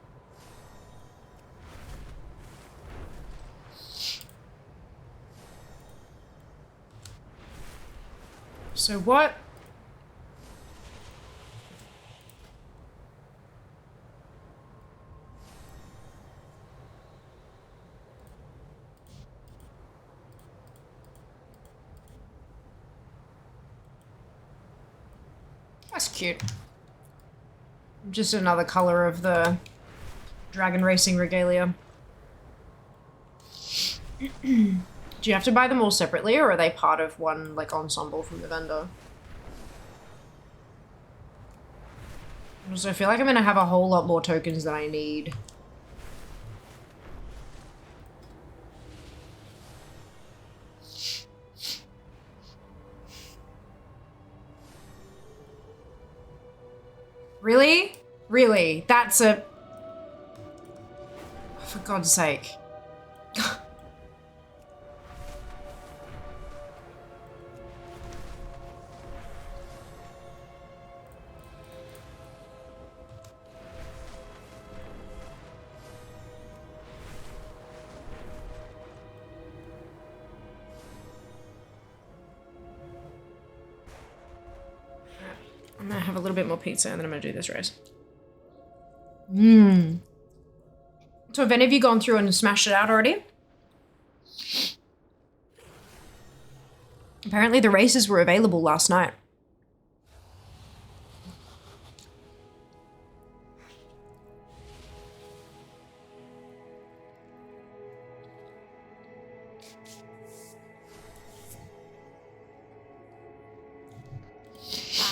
So what? That's cute. Just another color of the dragon racing regalia. Do you have to buy them all separately, or are they part of one like ensemble from the vendor? Also, I feel like I'm gonna have a whole lot more tokens than I need. Really? Really? That's a... For God's sake. I'm gonna have a little bit more pizza and then I'm gonna do this race. So have any of you gone through and smashed it out already? Apparently the races were available last night.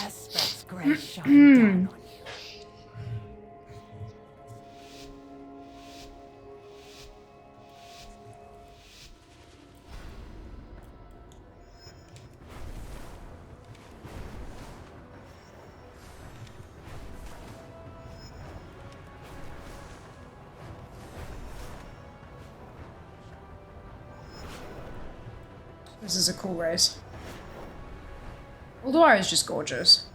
Aspect's grace shine down on you. This is a cool race. Ulduar is just gorgeous.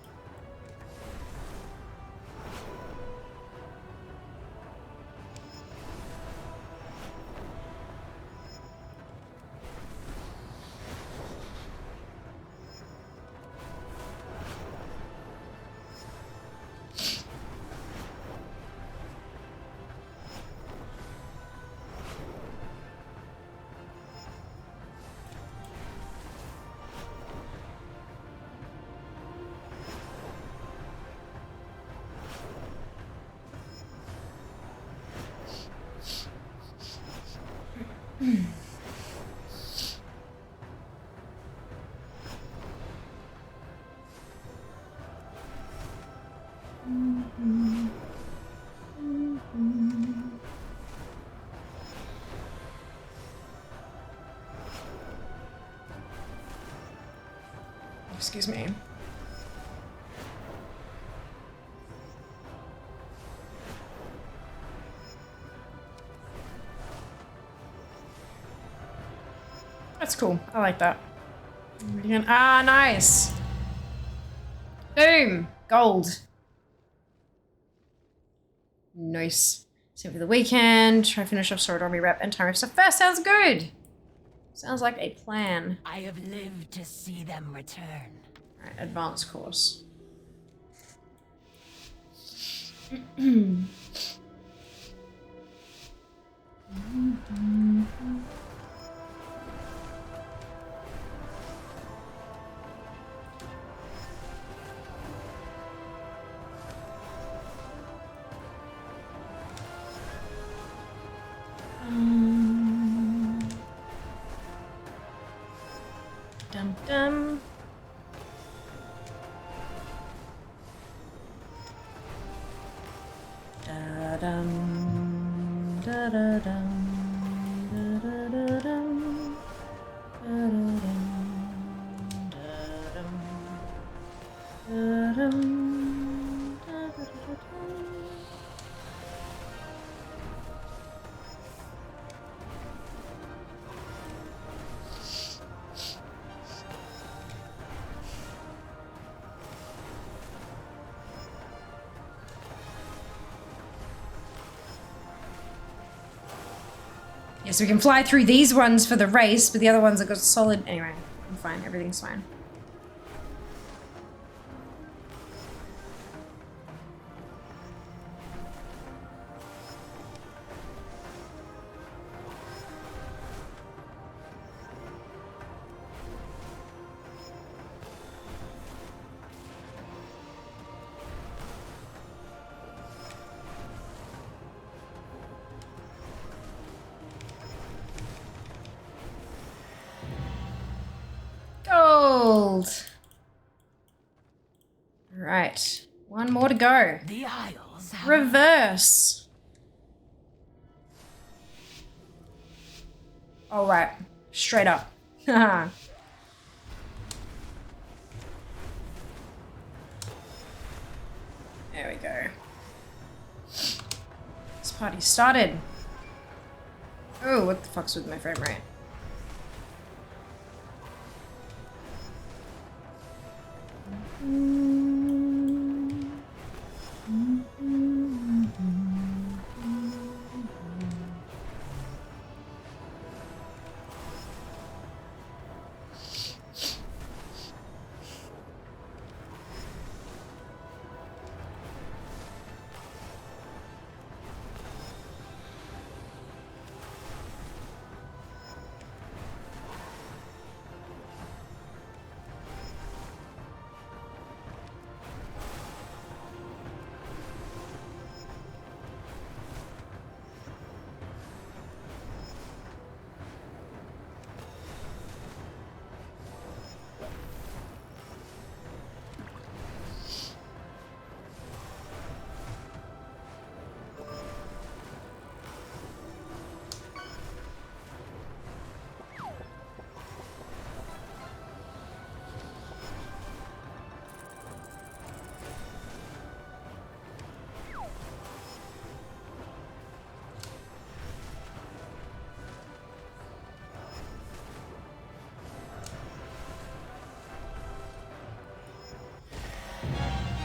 Excuse me. That's cool. I like that. Ah, nice. Boom. Gold. Nice. So for the weekend, try to finish off Sword Army rep and time of stuff first. Sounds good. Sounds like a plan. I have lived to see them return. Alright, advanced course. Dum dum. Da dum da da dum da da da dum da da dum da dum da dum da da da dum. Yeah, so we can fly through these ones for the race, but the other ones have got solid... Anyway, I'm fine. Everything's fine. Gold. Right. One more to go. The Isles have Reverse. All right. Straight up. Haha. There we go. This party started. Oh, what the fuck's with my frame rate?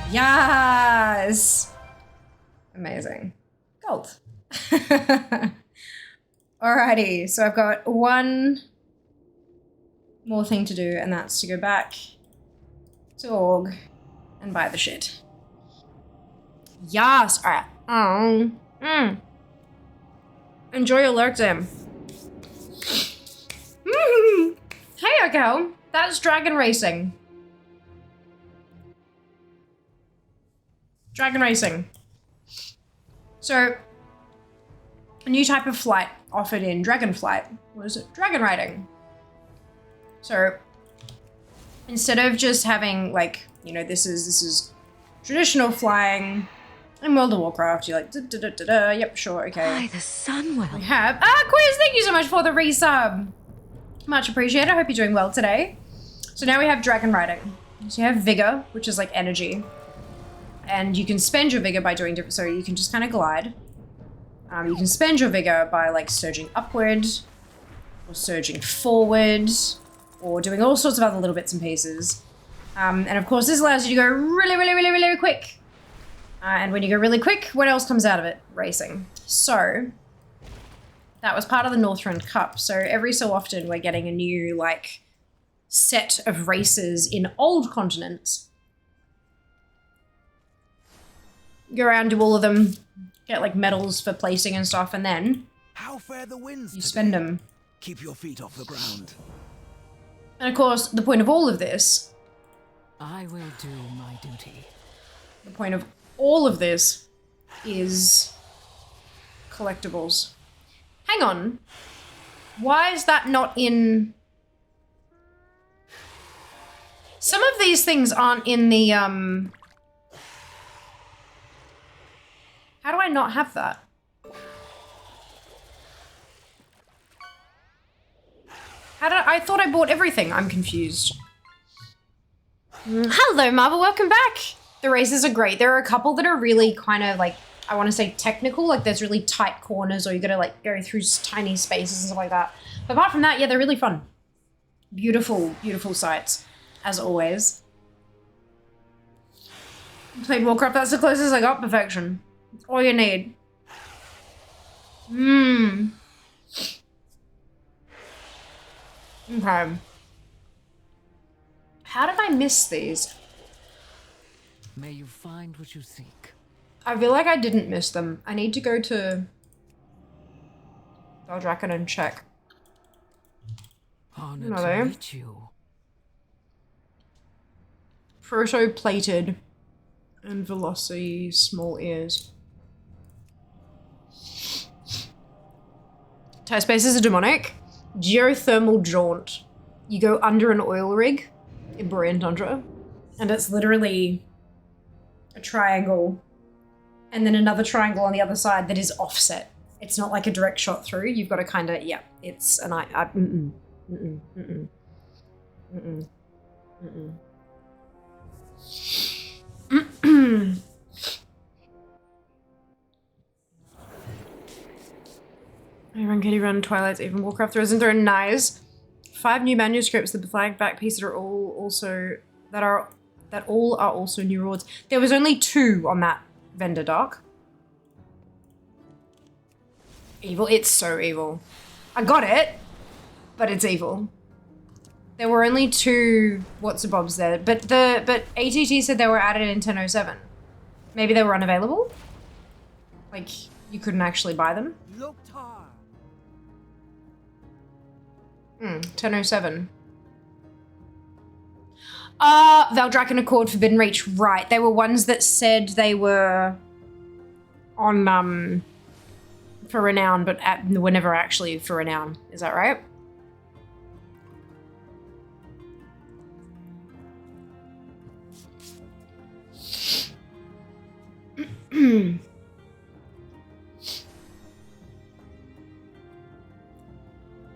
Yes! Amazing. Gold. Alrighty, so I've got one more thing to do, and that's to go back to Org and buy the shit. Yes! Alright. Enjoy your lurk, Zim. Hey, Echo. That's Dragon Racing. Dragon Racing. So, a new type of flight offered in Dragonflight was Dragonriding. So, instead of just having like, you know, this is traditional flying in World of Warcraft, you're like, yep, sure, okay. By the Sunwell. We have, Quiz, thank you so much for the resub. Much appreciated, I hope you're doing well today. So now we have Dragonriding. So you have Vigor, which is like energy. And you can spend your Vigor by doing different, so you can just kind of glide. You can spend your Vigor by like surging upward, or surging forward, or doing all sorts of other little bits and pieces. And of course this allows you to go really quick. And when you go really quick, what else comes out of it? Racing. So, that was part of the Northrend Cup. So every so often we're getting a new like set of races in old continents. Go around, do all of them, get like medals for placing and stuff, and then how fare the winds you spend them. Keep your feet off the ground. And of course, the point of all of this, I will do my duty. the point of all of this is collectibles. Hang on. Why is that not in... Some of these things aren't in the, How do I not have that? I thought I bought everything. I'm confused. Hello, Marvel. Welcome back. The races are great. There are a couple that are really kind of like, I want to say technical. Like there's really tight corners or you got to like go through tiny spaces and stuff like that. But apart from that, yeah, they're really fun. Beautiful, beautiful sights, as always. Played Warcraft. That's the closest I got. Perfection. All you need. Okay. How did I miss these? May you find what you seek. I feel like I didn't miss them. I need to go to Draken and check. Honored No, to they? meet you. Proto-plated and velocity small ears. Tie spaces are demonic. Geothermal jaunt. You go under an oil rig in Borean Tundra, and it's literally a triangle, and then another triangle on the other side that is offset. It's not like a direct shot through. You've got to kind of, yeah, it's an I run Kitty Run, Twilight's even Warcraft throws and throw nice. 5 new manuscripts, the flag back pieces are all also that all are also new rewards. There was only 2 on that vendor dock. Evil, it's so evil. I got it, but it's evil. There were only 2 what's-a-bobs there, but ATT said they were added in 1007. Maybe they were unavailable? Like, you couldn't actually buy them? 1007. Valdraken Accord, Forbidden Reach, right. They were ones that said they were on, for Renown, but were never actually for Renown. Is that right?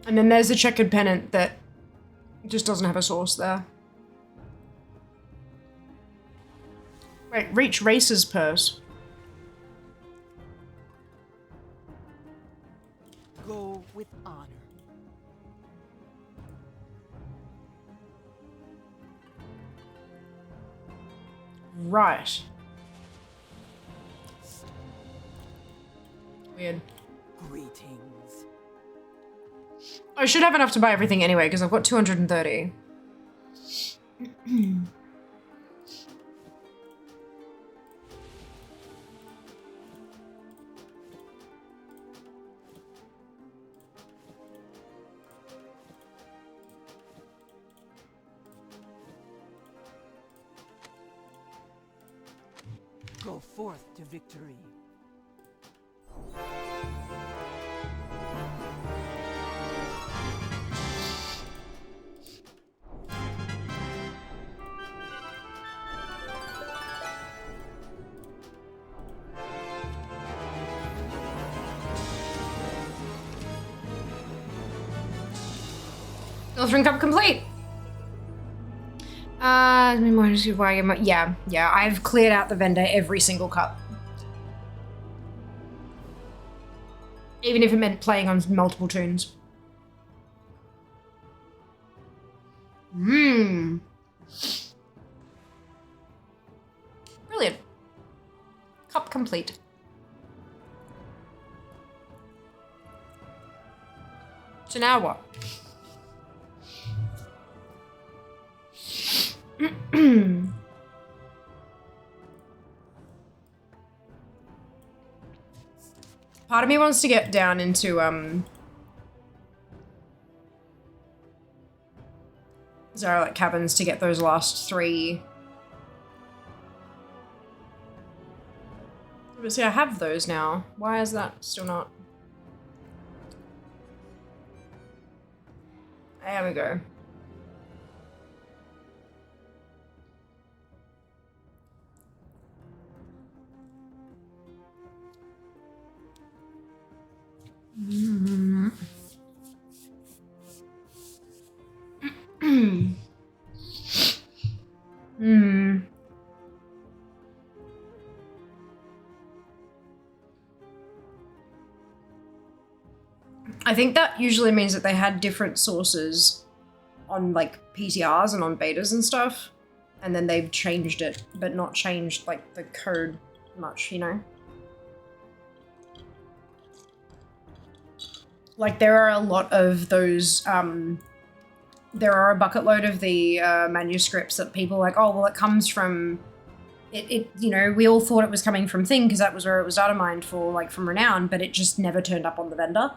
And then there's the checkered pennant that just doesn't have a source there. Wait, Reach Racer's purse. Go with honor. Right. Weird. Greetings. I should have enough to buy everything anyway, because I've got 230. Go forth to victory. Northrend Cup complete. Yeah, I've cleared out the vendor every single cup. Even if it meant playing on multiple tunes. Brilliant. Cup complete. So now what? Part of me wants to get down into Zaralek Cabins to get those last 3. But see, I have those now. Why is that still not? There we go. I think that usually means that they had different sources on like PTRs and on betas and stuff, and then they've changed it, but not changed like the code much, you know? Like there are a lot of those, there are a bucket load of the manuscripts that people are like, oh, well, it comes from, you know, we all thought it was coming from Thing because that was where it was data mined for, like from Renown, but it just never turned up on the vendor.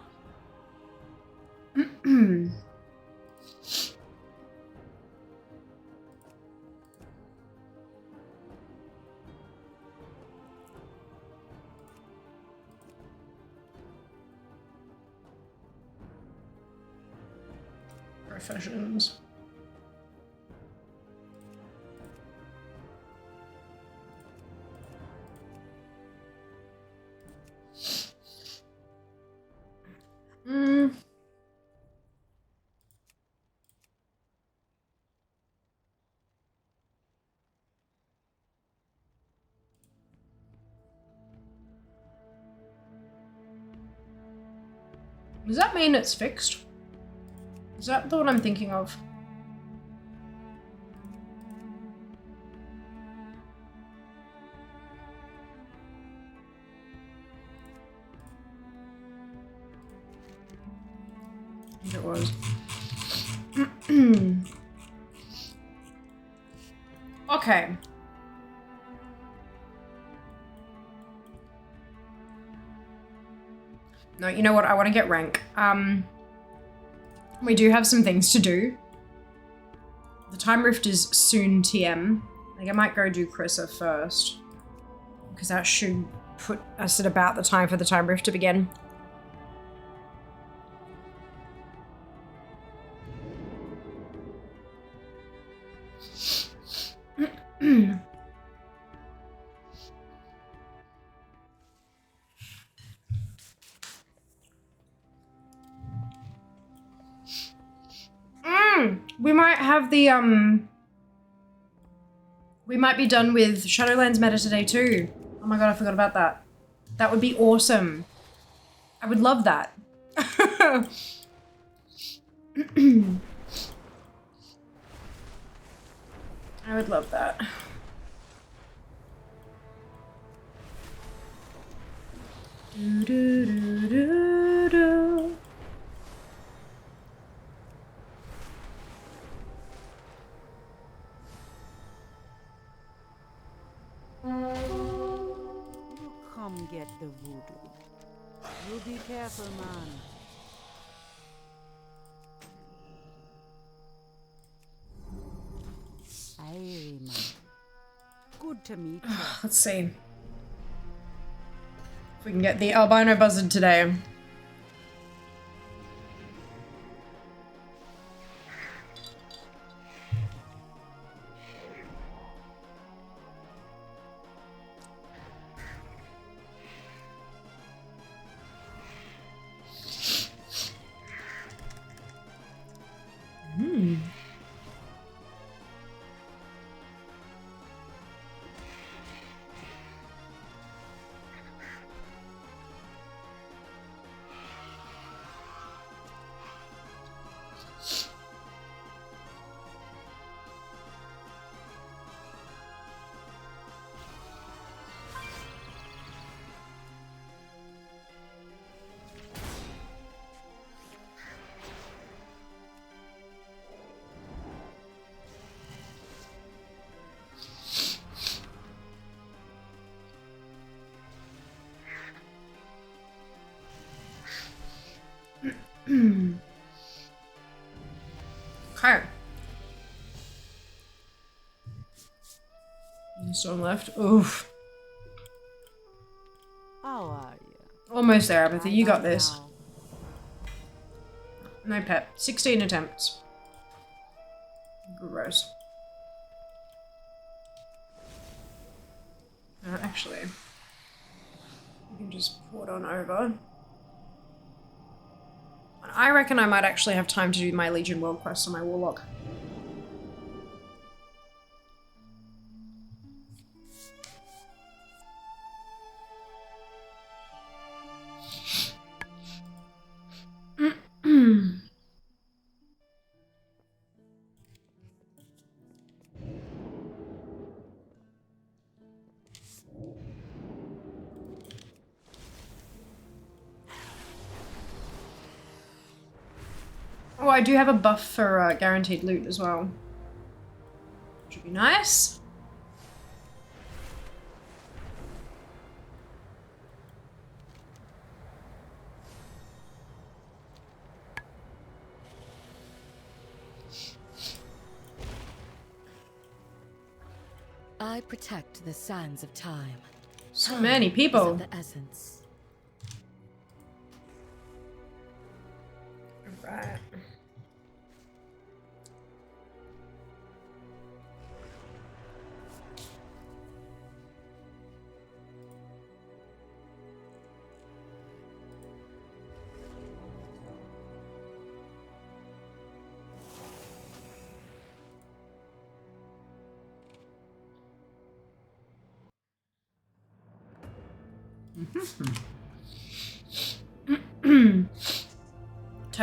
Professions. Does that mean it's fixed? Is that the one I'm thinking of? I think it was. Okay. No, you know what? I want to get rank. We do have some things to do. The time rift is soon TM. I think I might go do Chrissa first, because that should put us at about the time for the time rift to begin. We might have the, we might be done with Shadowlands meta today too. Oh my god, I forgot about that. That would be awesome. I would love that. I would love that. Do, do, do, do, do. Come get the voodoo. You be careful, man. Aye, man. Good to meet you. Let's see if we can get the albino buzzard today. Okay. Storm left. Oof. How are you? Almost there, Apathy. You got this. No pep. 16 attempts. Gross. Actually, we can just port on over. I reckon I might actually have time to do my Legion World Quest on my Warlock. Oh, I do have a buff for guaranteed loot as well. Which would be nice. I protect the sands of time. So many people. Is of the essence. Right.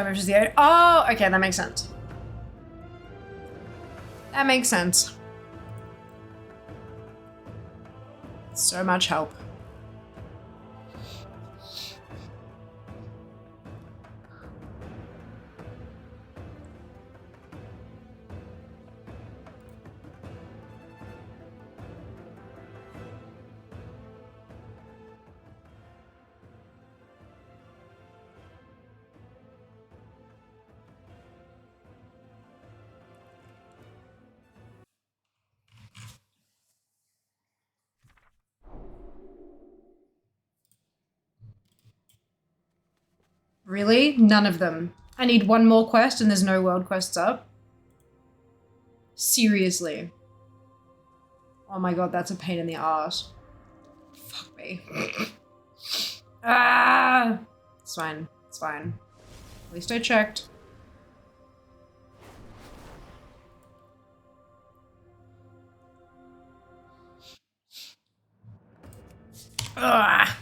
Time rift is the 8. Oh, okay, that makes sense. That makes sense. So much help. Really? None of them. I need one more quest and there's no world quests up. Seriously. Oh my god, that's a pain in the ass. Fuck me. Ah! It's fine. It's fine. At least I checked. Ah!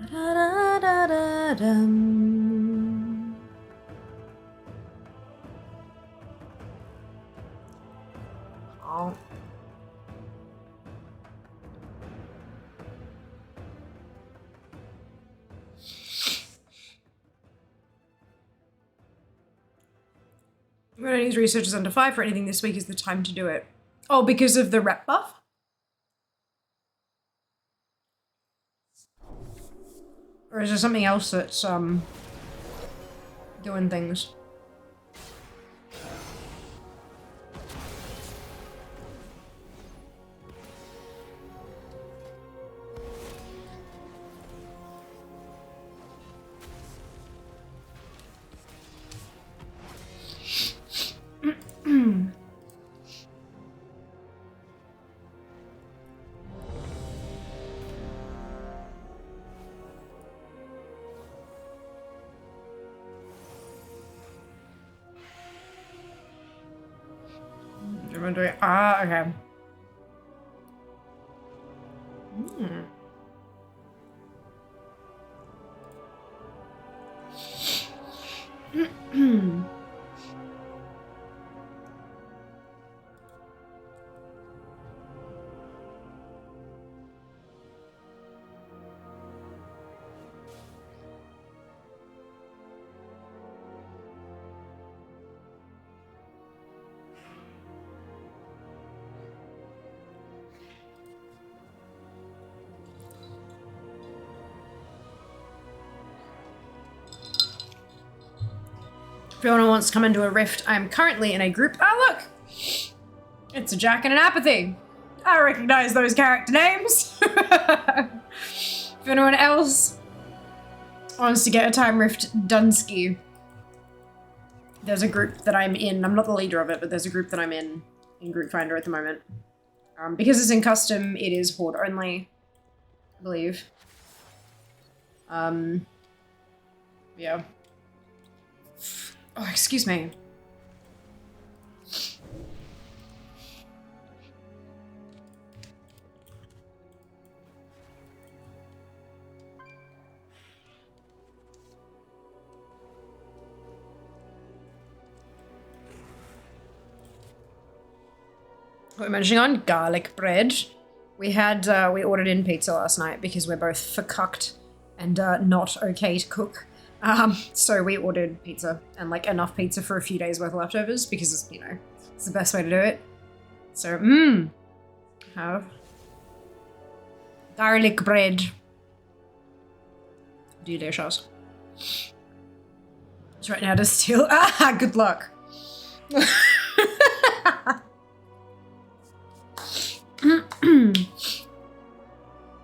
Da-da-da-da-dum. Oh. Running these researchers under 5 for anything this week is the time to do it. Oh, because of the rep buff? Or is there something else that's, doing things? Ah, okay. If anyone wants to come into a rift, I'm currently in a group. Oh, look! It's a Jack and an Apathy. I recognize those character names. If anyone else wants to get a time rift Dunsky, there's a group that I'm in. I'm not the leader of it, but there's a group that I'm in Group Finder at the moment. Because it's in custom, it is Horde only, I believe. Yeah. Oh, excuse me. We're munching on garlic bread. We had, we ordered in pizza last night because we're both fucked and not okay to cook. So we ordered pizza and like enough pizza for a few days worth of leftovers because, you know, it's the best way to do it. So, have garlic bread. Delicious. It's right now to steal. Ah, good luck.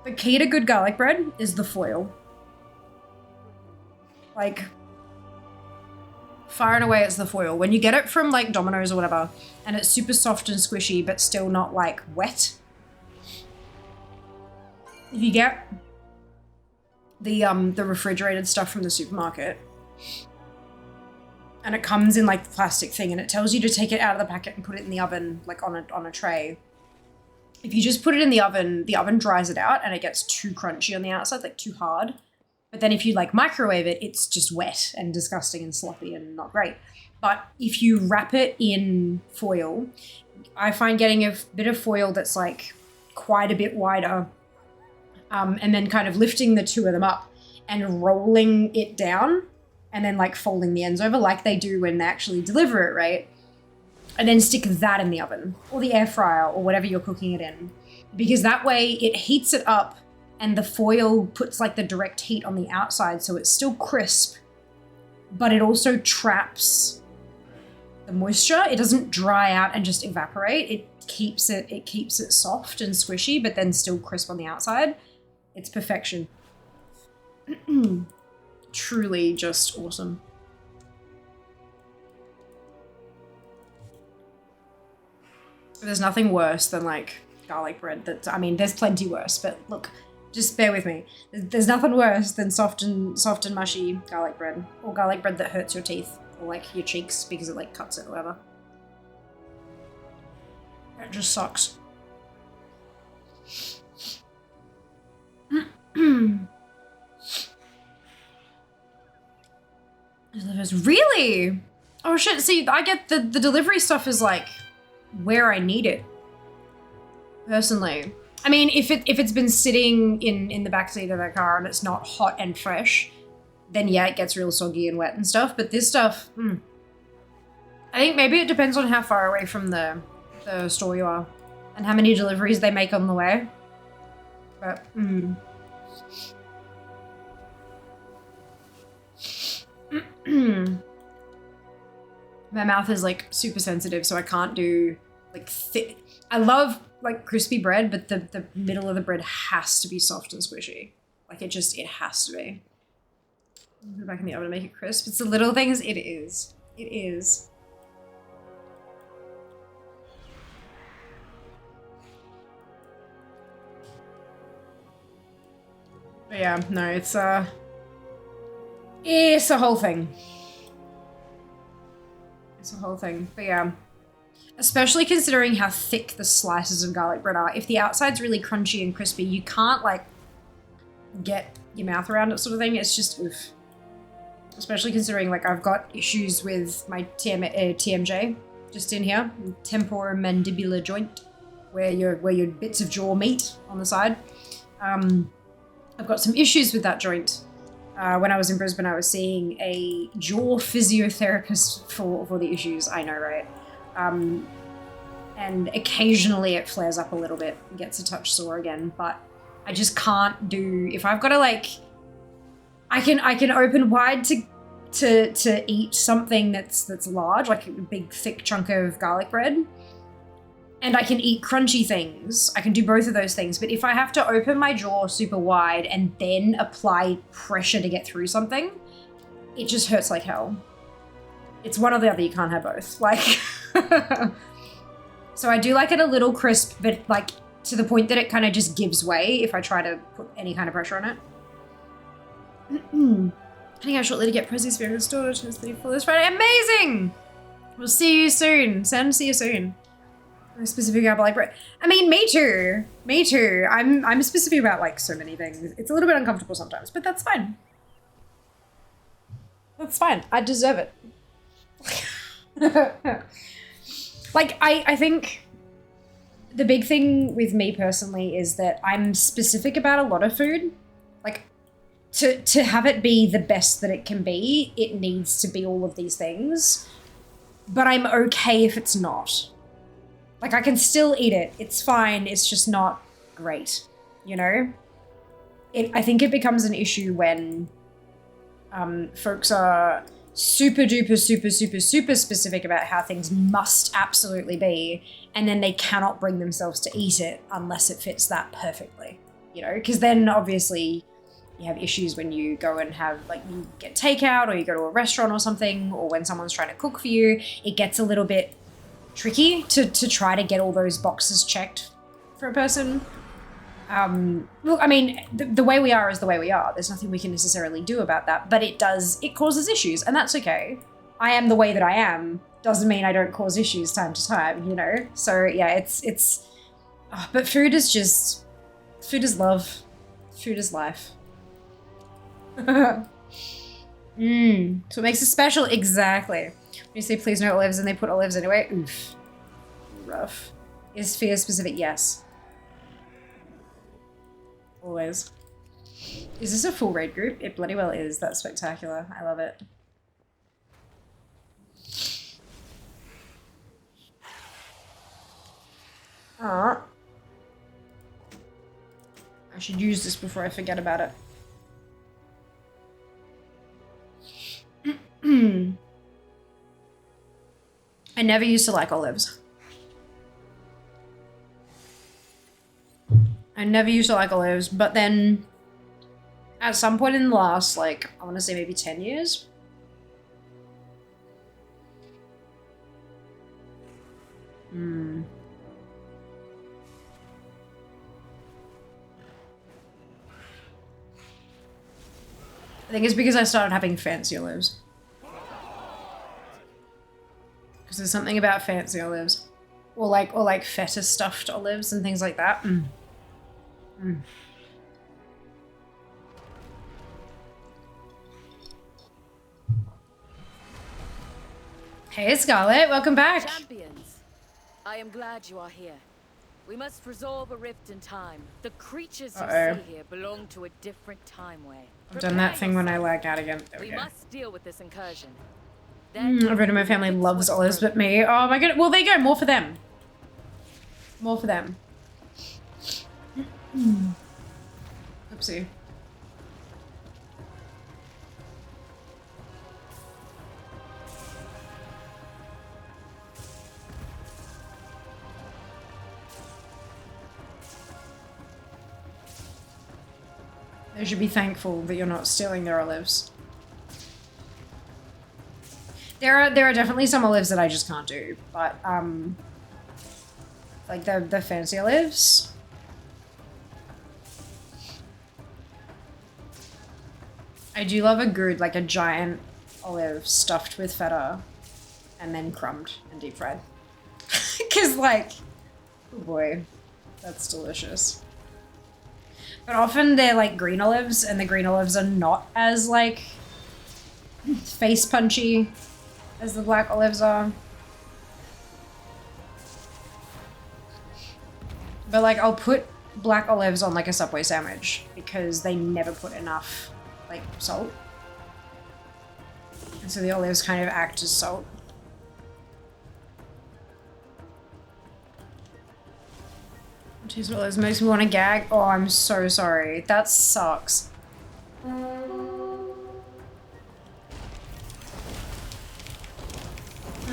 The key to good garlic bread is the foil. Like, far and away it's the foil. When you get it from like Domino's or whatever, and it's super soft and squishy, but still not like wet. If you get the refrigerated stuff from the supermarket, and it comes in like the plastic thing, and it tells you to take it out of the packet and put it in the oven, like on a tray. if you just put it in the oven dries it out and it gets too crunchy on the outside, like too hard. But then if you like microwave it, it's just wet and disgusting and sloppy and not great. But if you wrap it in foil, I find getting a bit of foil that's like quite a bit wider, and then kind of lifting the two of them up and rolling it down and then like folding the ends over like they do when they actually deliver it, right? And then stick that in the oven or the air fryer or whatever you're cooking it in. Because that way it heats it up and the foil puts like the direct heat on the outside so it's still crisp, but it also traps the moisture. It doesn't dry out and just evaporate. It keeps it soft and squishy, but then still crisp on the outside. It's perfection. Truly just awesome. There's nothing worse than like garlic bread. I mean, there's plenty worse, but look, just bear with me. There's nothing worse than soft and mushy garlic bread, or garlic bread that hurts your teeth or like your cheeks because it like cuts it or whatever. It just sucks. Really? Oh shit, see, I get the delivery stuff is like where I need it, personally. I mean, if it's been sitting in the backseat of the car and it's not hot and fresh, then yeah, it gets real soggy and wet and stuff. But this stuff, I think maybe it depends on how far away from the store you are and how many deliveries they make on the way. But, my mouth is like super sensitive, so I can't do like thick. I love like crispy bread, but the middle of the bread has to be soft and squishy. Like it has to be. Put it back in the oven to make it crisp. It's the little things. It is. It is. But yeah, no, it's a whole thing. It's a whole thing. But yeah. Especially considering how thick the slices of garlic bread are. If the outside's really crunchy and crispy, you can't like get your mouth around it sort of thing. It's just oof. Especially considering like I've got issues with my TMJ just in here, temporomandibular joint, where your bits of jaw meet on the side. I've got some issues with that joint. When I was in Brisbane, I was seeing a jaw physiotherapist for the issues. I know, right? And occasionally it flares up a little bit and gets a touch sore again, but I just can't do, if I've got to like, I can open wide to eat something that's large, like a big thick chunk of garlic bread, and I can eat crunchy things. I can do both of those things, but if I have to open my jaw super wide and then apply pressure to get through something, it just hurts like hell. It's one or the other, you can't have both. Like, so I do like it a little crisp, but like to the point that it kind of just gives way if I try to put any kind of pressure on it. Heading out shortly to get Prezzy's favorite store to for this Friday. Amazing! We'll see you soon. Sam, see you soon. I'm specific about like bread. I mean, me too. Me too. I'm specific about like so many things. It's a little bit uncomfortable sometimes, but that's fine. That's fine. I deserve it. Like, I think the big thing with me personally is that I'm specific about a lot of food. Like, to have it be the best that it can be, it needs to be all of these things. But I'm okay if it's not. Like, I can still eat it. It's fine. It's just not great, you know? I think it becomes an issue when folks are super duper, super specific about how things must absolutely be, and then they cannot bring themselves to eat it unless it fits that perfectly, you know? Because then obviously you have issues when you go and have, like, you get takeout or you go to a restaurant or something, or when someone's trying to cook for you, it gets a little bit tricky to try to get all those boxes checked for a person. Look, I mean, the way we are is the way we are. There's nothing we can necessarily do about that, but it causes issues, and that's okay. I am the way that I am. Doesn't mean I don't cause issues time to time, you know? So yeah, it's Oh, but food is just... Food is love. Food is life. So it makes it special. Exactly. When you say please no olives and they put olives anyway, oof. Rough. Is fear specific? Yes. Always. Is this a full raid group? It bloody well is. That's spectacular. I love it. I should use this before I forget about it. I never used to like olives. I never used to like olives, but then at some point in the last, like, I want to say maybe 10 years. I think it's because I started having fancy olives. Because there's something about fancy olives. Or like feta stuffed olives and things like that. Hey Scarlet, welcome back. Champions, I am glad you are here. We must resolve a rift in time. The creatures you see here belong to a different time way. I've done that thing when I lagged out again. There we go. Must deal with this incursion. Everyone in my family loves olives but me. Oh my god. Well, there you go. More for them. More for them. Oopsie. They should be thankful that you're not stealing their olives. There are definitely some olives that I just can't do, but like the fancy olives. I do love a good, like a giant olive stuffed with feta and then crumbed and deep fried. Cause like, oh boy, that's delicious. But often they're like green olives, and the green olives are not as like face punchy as the black olives are. But like I'll put black olives on like a Subway sandwich because they never put enough like salt. And so the olives kind of act as salt. Cheese olives makes me want to gag. Oh, I'm so sorry. That sucks.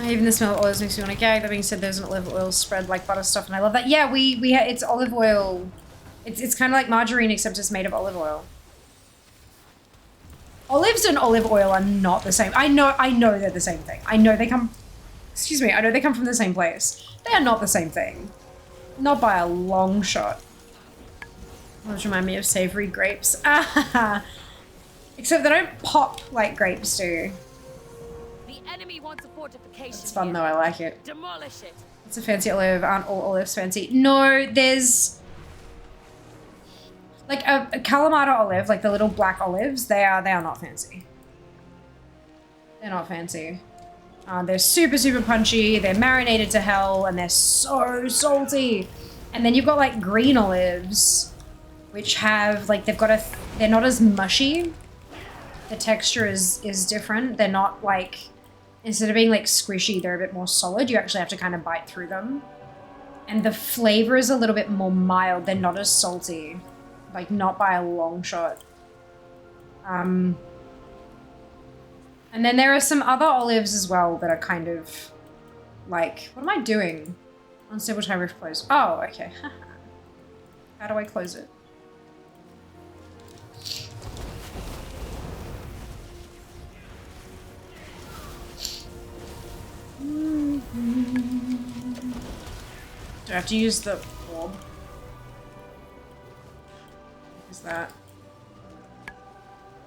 Even the smell of olives makes me want to gag. That being said, there's an olive oil spread like butter stuff, and I love that. Yeah, it's olive oil. It's kind of like margarine, except it's made of olive oil. Olives and olive oil are not the same. I know they're the same thing. I know they come. Excuse me. I know they come from the same place. They are not the same thing. Not by a long shot. Those remind me of savory grapes. Except they don't pop like grapes do. The enemy wants a fortification. It's fun though, I like it. Demolish it. It's a fancy olive. Aren't all olives fancy? No, there's like a Kalamata olive, like the little black olives. They are not fancy. They're not fancy. They're super, super punchy. They're marinated to hell, and they're so salty. And then you've got like green olives, which have like they're not as mushy. The texture is different. They're not like, instead of being like squishy, they're a bit more solid. You actually have to kind of bite through them. And the flavor is a little bit more mild. They're not as salty, like not by a long shot. And then there are some other olives as well that are kind of like, what am I doing? Unstable time rift close. Oh, okay. How do I close it? Do I have to use the orb? Is that?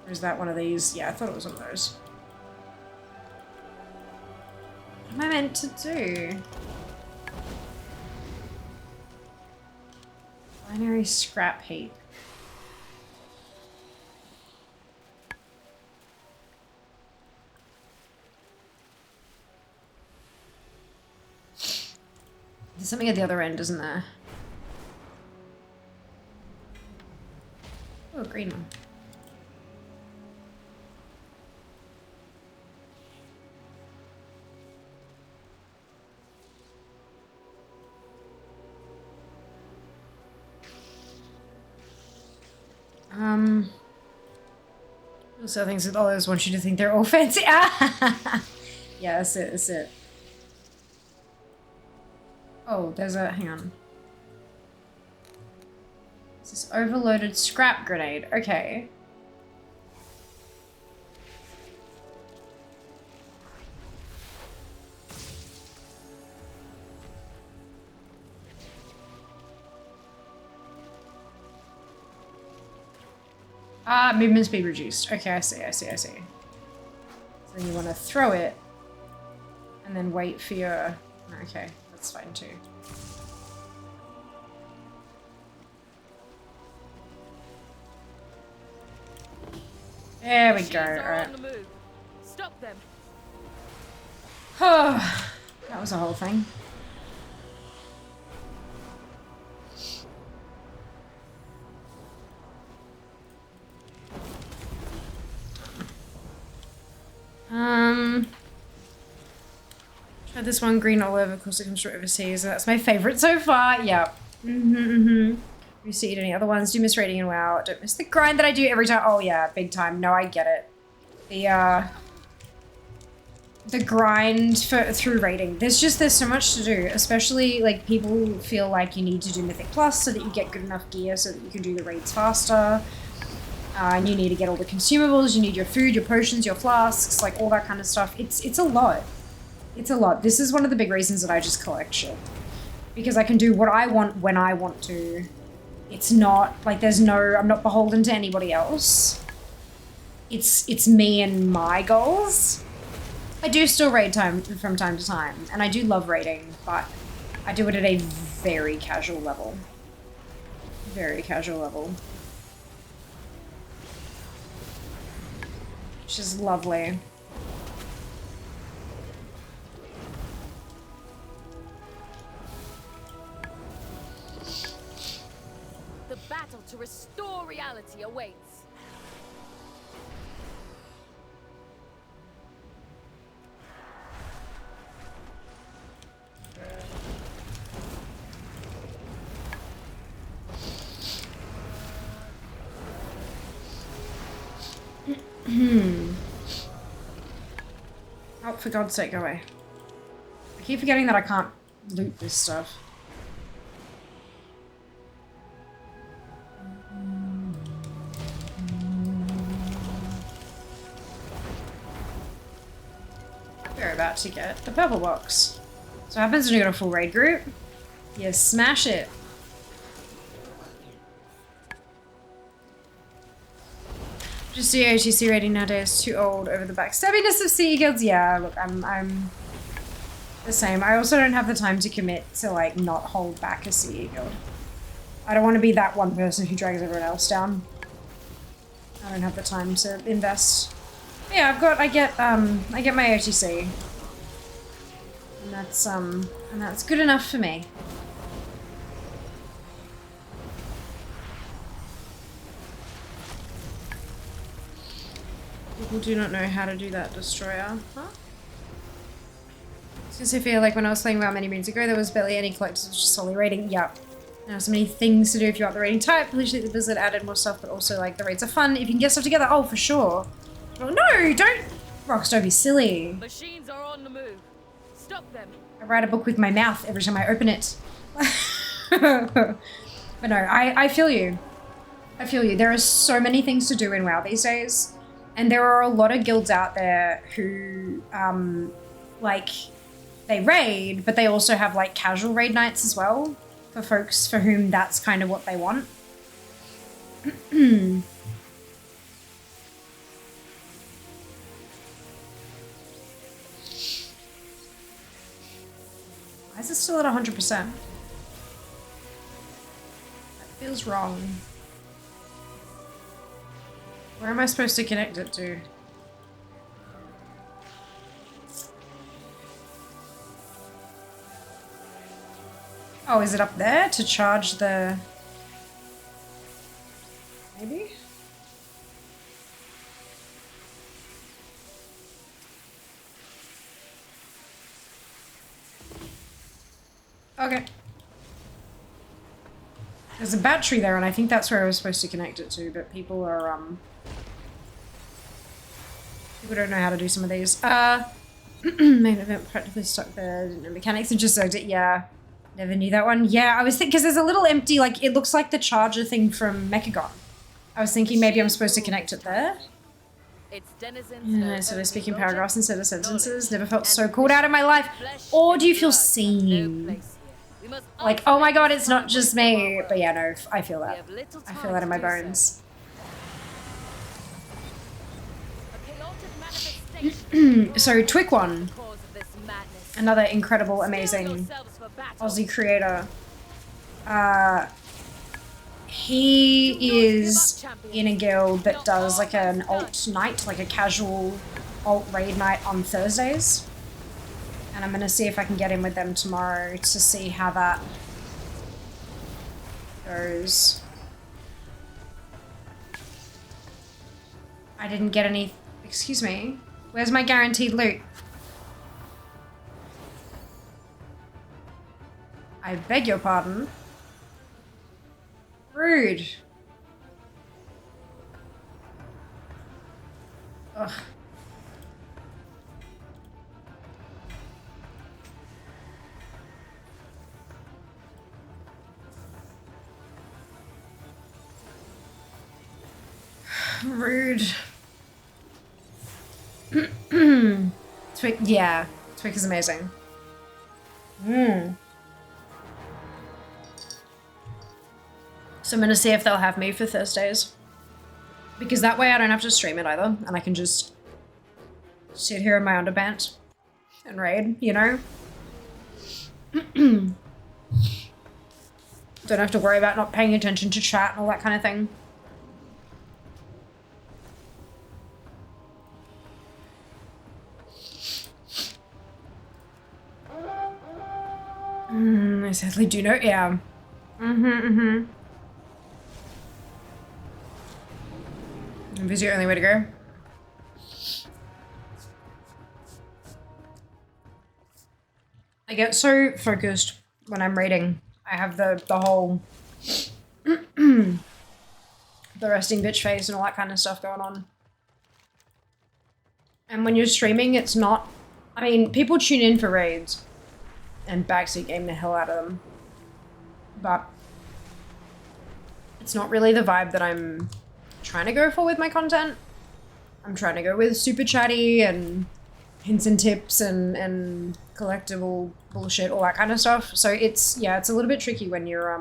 Or is that one of these? Yeah, I thought it was one of those. What am I meant to do? Binary scrap heap. There's something at the other end, isn't there? Oh, a green one. Also things that others want you to think they're all fancy. Ah! Yeah, that's it, that's it. Oh, there's a, hang on. Is this overloaded scrap grenade? Okay. Ah, movement speed reduced. Okay, I see. So you want to throw it and then wait for your... Okay, that's fine too. There we go. Alright. Stop them. Oh, that was a whole thing. Try this one, green olive, of course it comes from overseas. That's my favorite so far. Yep. Have you seen any other ones? Do miss raiding and WoW. Don't miss the grind that I do every time. Oh yeah, big time. No, I get it. The grind through raiding. There's so much to do, especially like people feel like you need to do Mythic Plus so that you get good enough gear so that you can do the raids faster. And you need to get all the consumables, you need your food, your potions, your flasks, like all that kind of stuff. It's a lot. It's a lot. This is one of the big reasons that I just collect shit. Because I can do what I want when I want to. It's not, like I'm not beholden to anybody else. It's me and my goals. I do still raid from time to time, and I do love raiding, but I do it at a very casual level. Very casual level. Which is lovely. The battle to restore reality awaits. Oh, for God's sake, go away. I keep forgetting that I can't loot this stuff. We're about to get the purple box. So what happens when you got a full raid group? You smash it. Just the OTC rating nowadays is too old over the backstabbiness of CE guilds. Yeah, look, I'm the same. I also don't have the time to commit to like not hold back a CE guild. I don't want to be that one person who drags everyone else down. I don't have the time to invest. Yeah, I get my OTC. And that's good enough for me. People do not know how to do that destroyer. Huh? Because I feel like when I was playing WoW many moons ago, there was barely any collectors, it was just solely raiding. Yep. Now so many things to do if you want the raiding type. Usually the Blizzard added more stuff, but also like the raids are fun. If you can get stuff together, oh for sure. Oh, no, don't! Rocks, don't be silly. Machines are on the move. Stop them. I write a book with my mouth every time I open it. But no, I feel you. I feel you. There are so many things to do in WoW these days. And there are a lot of guilds out there who, like, they raid, but they also have, like, casual raid nights as well, for folks for whom that's kind of what they want. Why is it still at 100%? At Feels wrong. Where am I supposed to connect it to? Oh, is it up there to charge the... Maybe? Okay. There's a battery there, and I think that's where I was supposed to connect it to, but people are, people don't know how to do some of these. Main event practically stuck there, didn't know mechanics and just soaked it, yeah. Never knew that one. Yeah, I was thinking, because there's a little empty, like, it looks like the charger thing from Mechagon. I was thinking maybe I'm supposed to connect it there. Its denizens Yeah, so they're speaking paragraphs instead of sentences. Never felt so called out in my life. Or do you feel seen? Like, oh my god, it's not just me. But yeah, no, I feel that. I feel that in my bones. So, Twick1. Another incredible, amazing Aussie creator. He is in a guild that does like an alt night, like a casual alt raid night on Thursdays. And I'm gonna see if I can get in with them tomorrow to see how that goes. I didn't get any... Excuse me. Where's my guaranteed loot? I beg your pardon. Rude. Ugh. Rude. Twick, yeah. Twick is amazing. So I'm gonna see if they'll have me for Thursdays. Because that way I don't have to stream it either, and I can just sit here in my underpants and raid, you know? Don't have to worry about not paying attention to chat and all that kind of thing. I sadly do know, yeah. If it's your only way to go. I get so focused when I'm reading. I have the whole the resting bitch face and all that kind of stuff going on. And when you're streaming, it's not... I mean, people tune in for raids and backseat game the hell out of them. But it's not really the vibe that I'm trying to go for with my content. I'm trying to go with super chatty and hints and tips and collectible bullshit, all that kind of stuff. So it's, yeah, it's a little bit tricky when you're,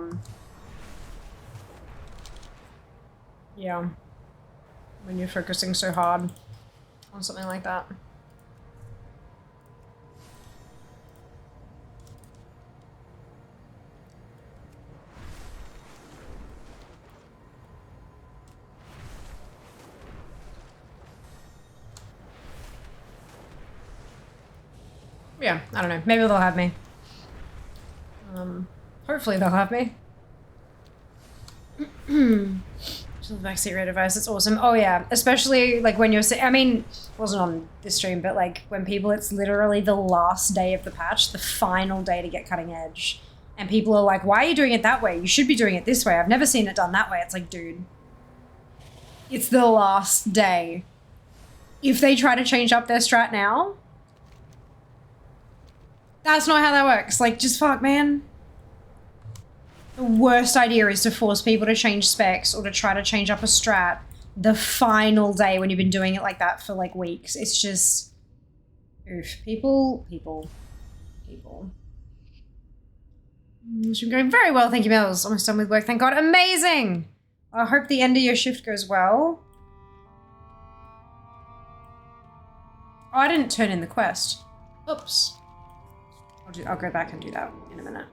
yeah, when you're focusing so hard on something like that. Yeah, I don't know. Maybe they'll have me. Hopefully they'll have me. So the backseat raid advice, it's awesome. Oh yeah, especially like when you're, I mean, it wasn't on this stream, but like when people, it's literally the last day of the patch, the final day to get cutting edge. And people are like, why are you doing it that way? You should be doing it this way. I've never seen it done that way. It's like, dude, it's the last day. If they try to change up their strat now, that's not how that works. Like, just fuck, man. The worst idea is to force people to change specs or to try to change up a strat the final day when you've been doing it like that for like weeks. It's just, oof. People. It's been going very well, thank you, Mills. Almost done with work, thank God. Amazing! I hope the end of your shift goes well. Oh, I didn't turn in the quest. Oops. I'll go back and do that in a minute.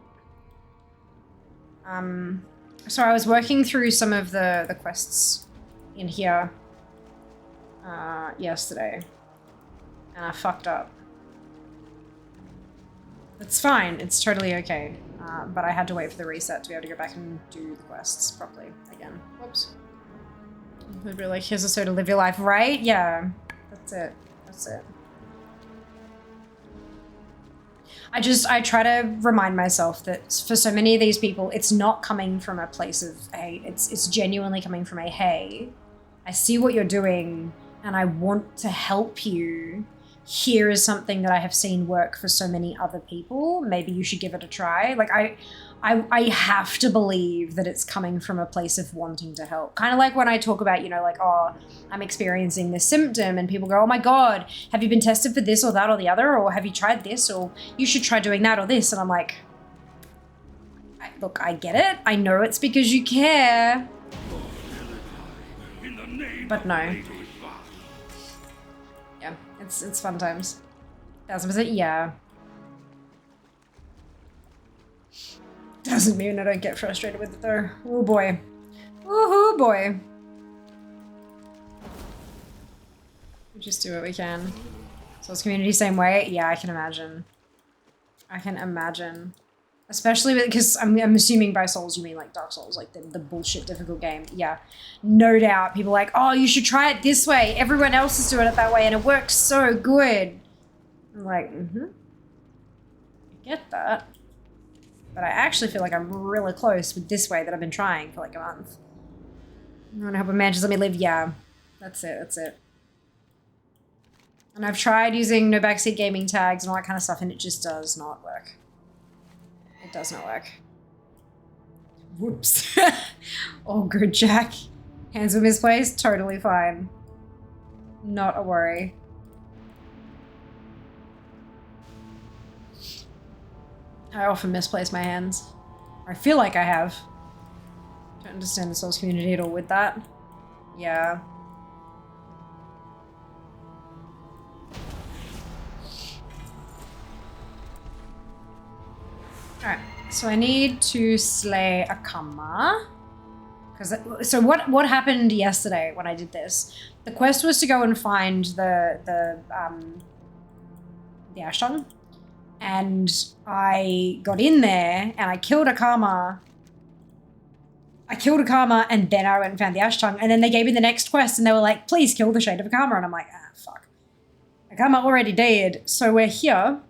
So I was working through some of the quests in here yesterday, and I fucked up. It's fine. It's totally okay. But I had to wait for the reset to be able to go back and do the quests properly again. Whoops. They'd be like, here's a soda, live your life, right? Yeah. That's it. That's it. I try to remind myself that for so many of these people, it's not coming from a place of hate. It's genuinely coming from a, hey, I see what you're doing and I want to help you. Here is something that I have seen work for so many other people. Maybe you should give it a try. Like I have to believe that it's coming from a place of wanting to help. Kind of like when I talk about, you know, like, oh, I'm experiencing this symptom and people go, oh my God, have you been tested for this or that or the other? Or have you tried this? Or you should try doing that or this. And I'm like, look, I get it. I know it's because you care. But no. Yeah, it's fun times. 1000%, yeah. Doesn't mean I don't get frustrated with it though. Oh boy. Woohoo boy. We just do what we can. Souls community same way? Yeah, I can imagine. I can imagine. Especially because I'm assuming by Souls you mean like Dark Souls, like the bullshit difficult game. Yeah, no doubt. People are like, oh, you should try it this way. Everyone else is doing it that way and it works so good. I'm like, I get that. But I actually feel like I'm really close with this way that I've been trying for like a month. I want to help a man just let me live. Yeah, that's it. That's it. And I've tried using no backseat gaming tags and all that kind of stuff and it just does not work. It does not work. Whoops. All good, Jack. Hands were misplaced. Totally fine. Not a worry. I often misplace my hands. Or I feel like I have. Don't understand the Souls community at all with that. Yeah. Alright, so I need to slay a Kama. So what happened yesterday when I did this? The quest was to go and find the Ash Tongue. And I got in there and I killed a Kama. And then I went and found the Ash Tongue. And then they gave me the next quest and they were like, please kill the Shade of a Kama. And I'm like, fuck. A Kama already dead. So we're here.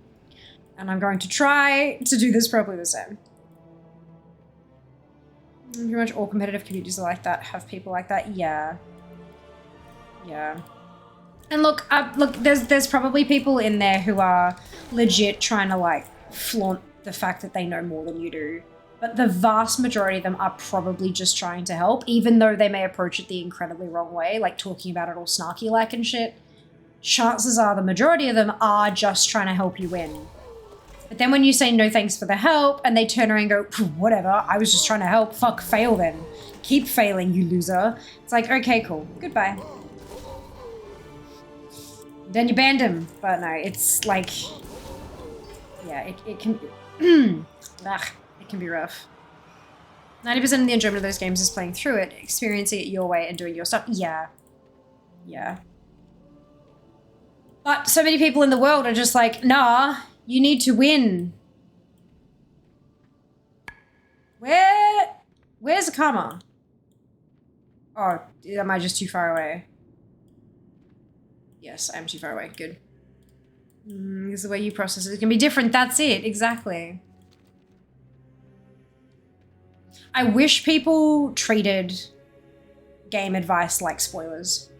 And I'm going to try to do this properly this time. Pretty much all competitive communities are like that. Have people like that? Yeah. Yeah. And look, there's probably people in there who are legit trying to like flaunt the fact that they know more than you do. But the vast majority of them are probably just trying to help, even though they may approach it the incredibly wrong way, like talking about it all snarky like and shit. Chances are the majority of them are just trying to help you win. But then when you say no thanks for the help and they turn around and go, whatever, I was just trying to help, fuck, fail then. Keep failing, you loser. It's like, okay, cool, goodbye. Then you banned him. But no, it's like, yeah, it can, it can be rough. 90% of the enjoyment of those games is playing through it, experiencing it your way and doing your stuff. Yeah. Yeah. But so many people in the world are just like, nah, you need to win. Where's the Karma? Oh, am I just too far away? Yes, I'm too far away. Good. Because the way you process it can be different. That's it. Exactly. I wish people treated game advice like spoilers.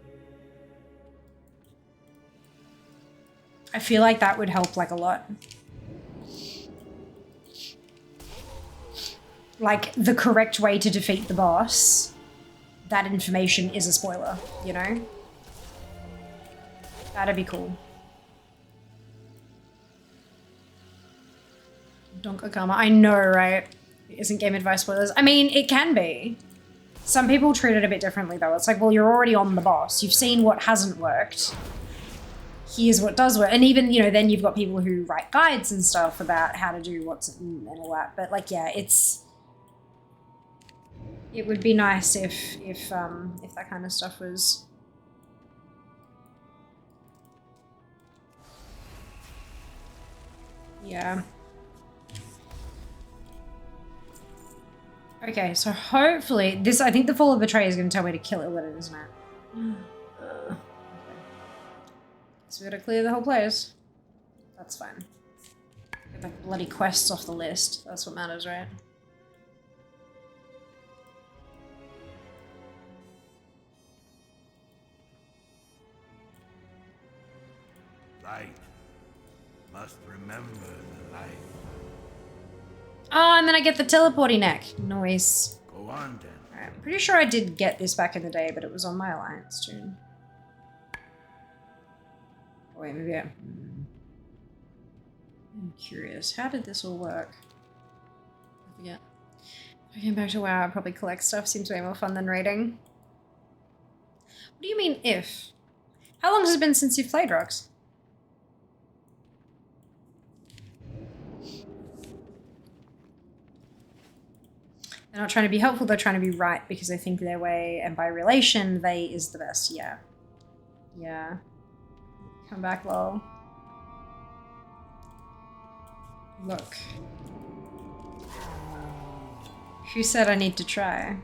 I feel like that would help like a lot. Like the correct way to defeat the boss, that information is a spoiler, you know? That'd be cool. Donka Karma. I know, right? Isn't game advice spoilers? I mean, it can be. Some people treat it a bit differently, though. It's like, well, you're already on the boss. You've seen what hasn't worked. Here's what does work. And even, you know, then you've got people who write guides and stuff about how to do what's and all that. But, like, yeah, it's... It would be nice if that kind of stuff was. Yeah. Okay, so hopefully this. I think the Fall of Betrayal is going to tell me to kill it, isn't it? Okay. So we gotta clear the whole place. That's fine. Get the bloody quests off the list. That's what matters, right? Light. Must remember the light. Oh, and then I get the teleporty neck. Nice. Go on then. Alright, I'm pretty sure I did get this back in the day, but it was on my Alliance tune. Oh, wait, maybe I'm curious. How did this all work? I forget. If I came back to WoW, I'd probably collect stuff. Seems way more fun than raiding. What do you mean, if? How long has it been since you've played, Rox? They're not trying to be helpful, they're trying to be right because they think their way, and by relation, they is the best. Yeah. Yeah. Come back, lol. Look. Who said I need to try?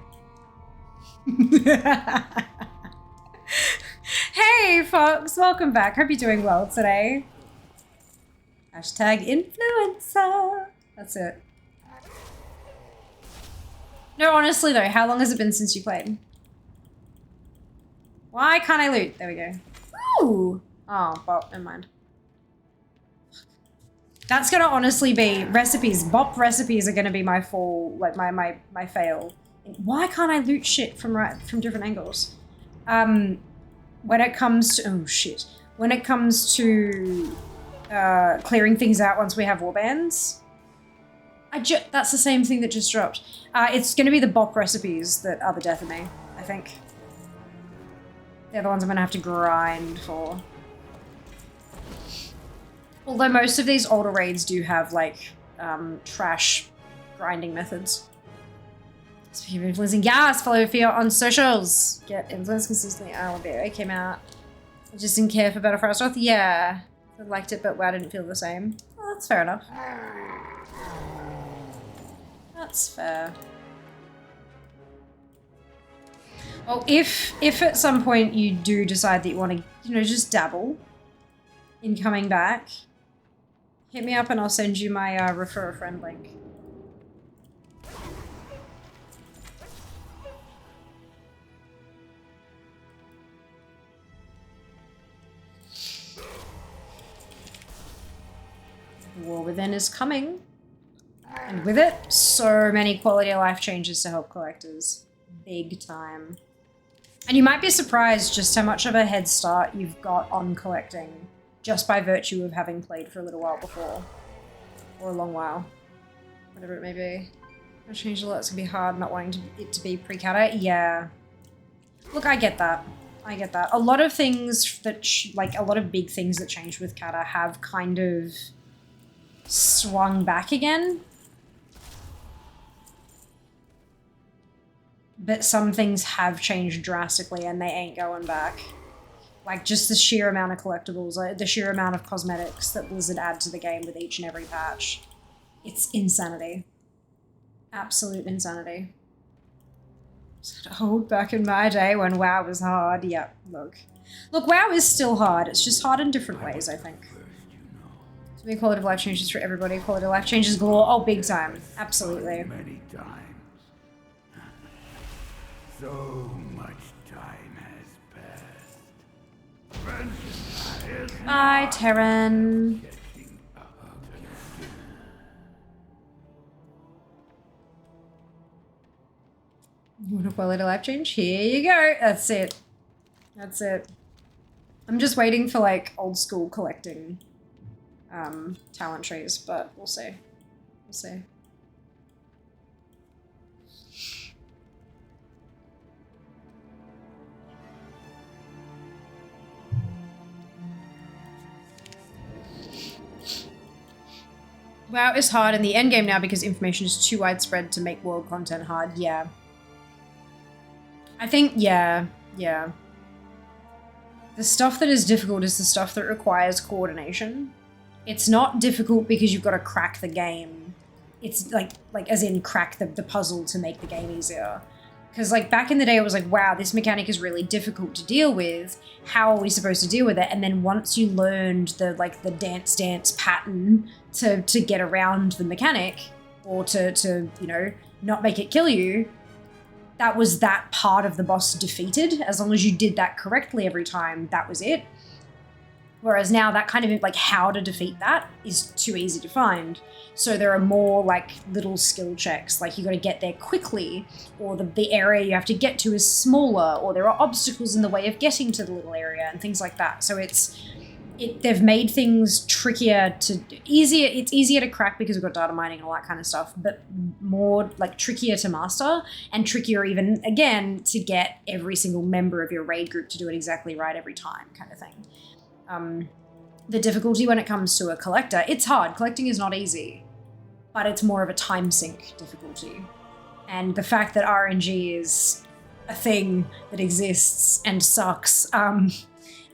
Hey, Fox! Welcome back. Hope you're doing well today. Hashtag influencer. That's it. No, honestly though, how long has it been since you played? Why can't I loot? There we go. Ooh! Oh, well, never mind. That's gonna honestly be recipes. Bop recipes are gonna be my fall, like my fail. Why can't I loot shit from different angles? When it comes to, oh shit. When it comes to clearing things out once we have warbands, that's the same thing that just dropped. It's gonna be the bop recipes that are the death of me, I think. They're the ones I'm gonna have to grind for. Although most of these older raids do have, like, trash grinding methods. Speaking of influencing, yes, follow Fear on socials. Get influence consistently. Oh, it came out. I just didn't care for Battle for Azeroth. Yeah, I liked it, but WoW didn't feel the same. Well, that's fair enough. That's fair. Well, if at some point you do decide that you want to, you know, just dabble in coming back, hit me up and I'll send you my refer a friend link. War Within is coming. And with it, so many quality of life changes to help collectors. Big time. And you might be surprised just how much of a head start you've got on collecting just by virtue of having played for a little while before. Or a long while. Whatever it may be. I changed a lot, it's gonna be hard not wanting it to be pre-cata. Yeah. Look, I get that. I get that. A lot of things that, like, a lot of big things that changed with cata have kind of swung back again. But some things have changed drastically and they ain't going back. Like, just the sheer amount of collectibles, like the sheer amount of cosmetics that Blizzard add to the game with each and every patch. It's insanity. Absolute insanity. Oh, back in my day when WoW was hard. Yep, look. Look, WoW is still hard. It's just hard in different ways, I think. So many quality of life changes for everybody. Quality of life changes galore. Oh, big time. Absolutely. Many times. So much time has passed. Bye, Terran. You want a quality of life change? Here you go. That's it. That's it. I'm just waiting for, like, old school collecting talent trees, but we'll see. We'll see. WoW is hard in the endgame now because information is too widespread to make world content hard. Yeah. I think, yeah. The stuff that is difficult is the stuff that requires coordination. It's not difficult because you've got to crack the game. It's like as in crack the puzzle to make the game easier. Because like back in the day, it was like, wow, this mechanic is really difficult to deal with. How are we supposed to deal with it? And then once you learned the dance pattern to get around the mechanic or to you know, not make it kill you, that was that part of the boss defeated. As long as you did that correctly every time, that was it. Whereas now that kind of like how to defeat that is too easy to find. So there are more like little skill checks, like you got to get there quickly, or the area you have to get to is smaller, or there are obstacles in the way of getting to the little area and things like that. So they've made things trickier it's easier to crack because we've got data mining and all that kind of stuff, but more like trickier to master and trickier even again to get every single member of your raid group to do it exactly right every time kind of thing. The difficulty when it comes to a collector, it's hard. Collecting is not easy, but it's more of a time sink difficulty. And the fact that RNG is a thing that exists and sucks,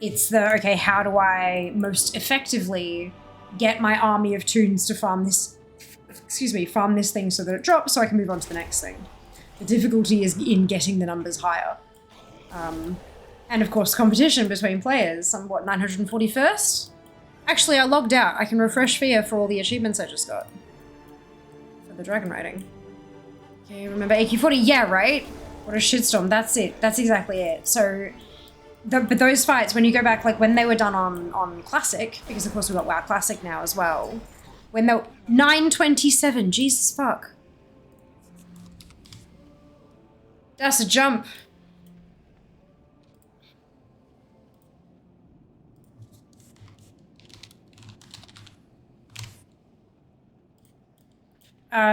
it's okay, how do I most effectively get my army of toons to farm this thing so that it drops so I can move on to the next thing. The difficulty is in getting the numbers higher. And of course, competition between players. I'm what, 941st? Actually, I logged out. I can refresh FIA for all the achievements I just got. For the Dragonriding. Okay, remember AQ40? Yeah, right? What a shitstorm. That's it. That's exactly it. So, but those fights, when you go back, like when they were done on Classic, because of course we've got WoW Classic now as well, when they were 927, Jesus fuck. That's a jump.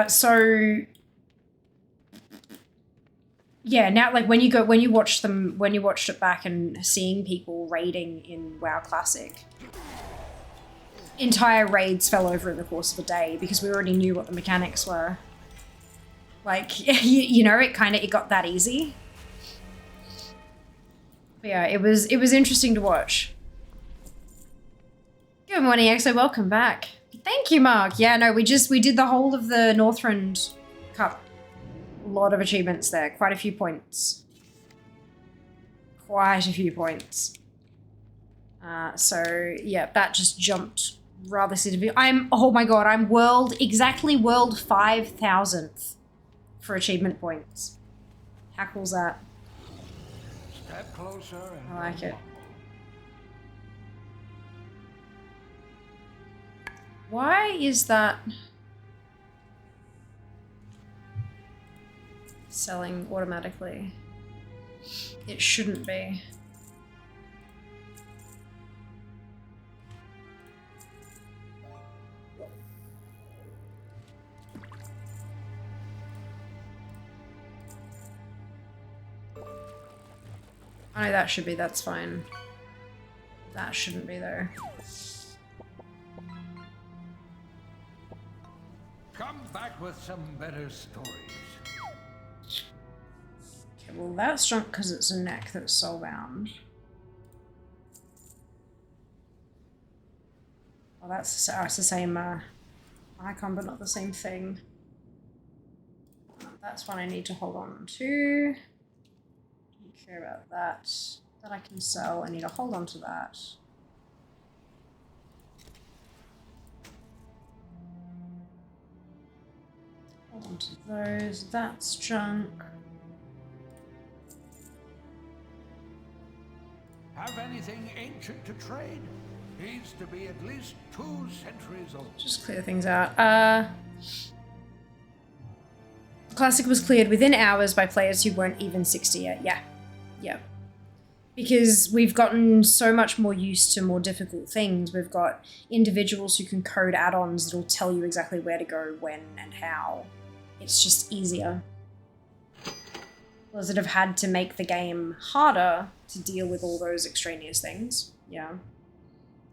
So yeah, now like when you watched it back and seeing people raiding in WoW Classic, entire raids fell over in the course of a day because we already knew what the mechanics were. Like, you know, it got that easy. But yeah, it was interesting to watch. Good morning, EXO, welcome back. Thank you, Mark. Yeah, no, we did the whole of the Northrend Cup. A lot of achievements there. Quite a few points. So, yeah, that just jumped rather significantly. Oh my god, I'm world 5,000th for achievement points. How cool's that? Step closer and I like it. Why is that selling automatically? It shouldn't be. Oh, that should be, that's fine. That shouldn't be there. come back with some better stories. Okay, well that's drunk because it's a neck that's soulbound. Well, that's the same icon, but not the same thing. That's one I need to hold on to. Don't care about that. That I can sell. I need to hold on to that. Hold on to those. That's junk. Have anything ancient to trade? Needs to be at least 2 centuries old. Just clear things out. Classic was cleared within hours by players who weren't even 60 yet. Yeah. Yeah. Because we've gotten so much more used to more difficult things. We've got individuals who can code add-ons that'll tell you exactly where to go, when, and how. It's just easier. Blizzard have had to make the game harder to deal with all those extraneous things. Yeah.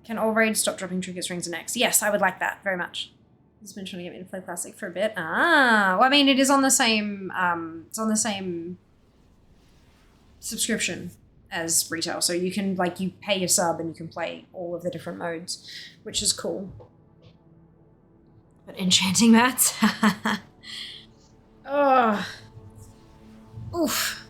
Can all raids stop dropping trinkets, rings, and X? Yes, I would like that very much. He's been trying to get me to play Classic for a bit. Ah, well, I mean, it is on the same, it's on the same subscription as retail. So you can, like, you pay your sub and you can play all of the different modes, which is cool. But enchanting mats? Oh. Oof.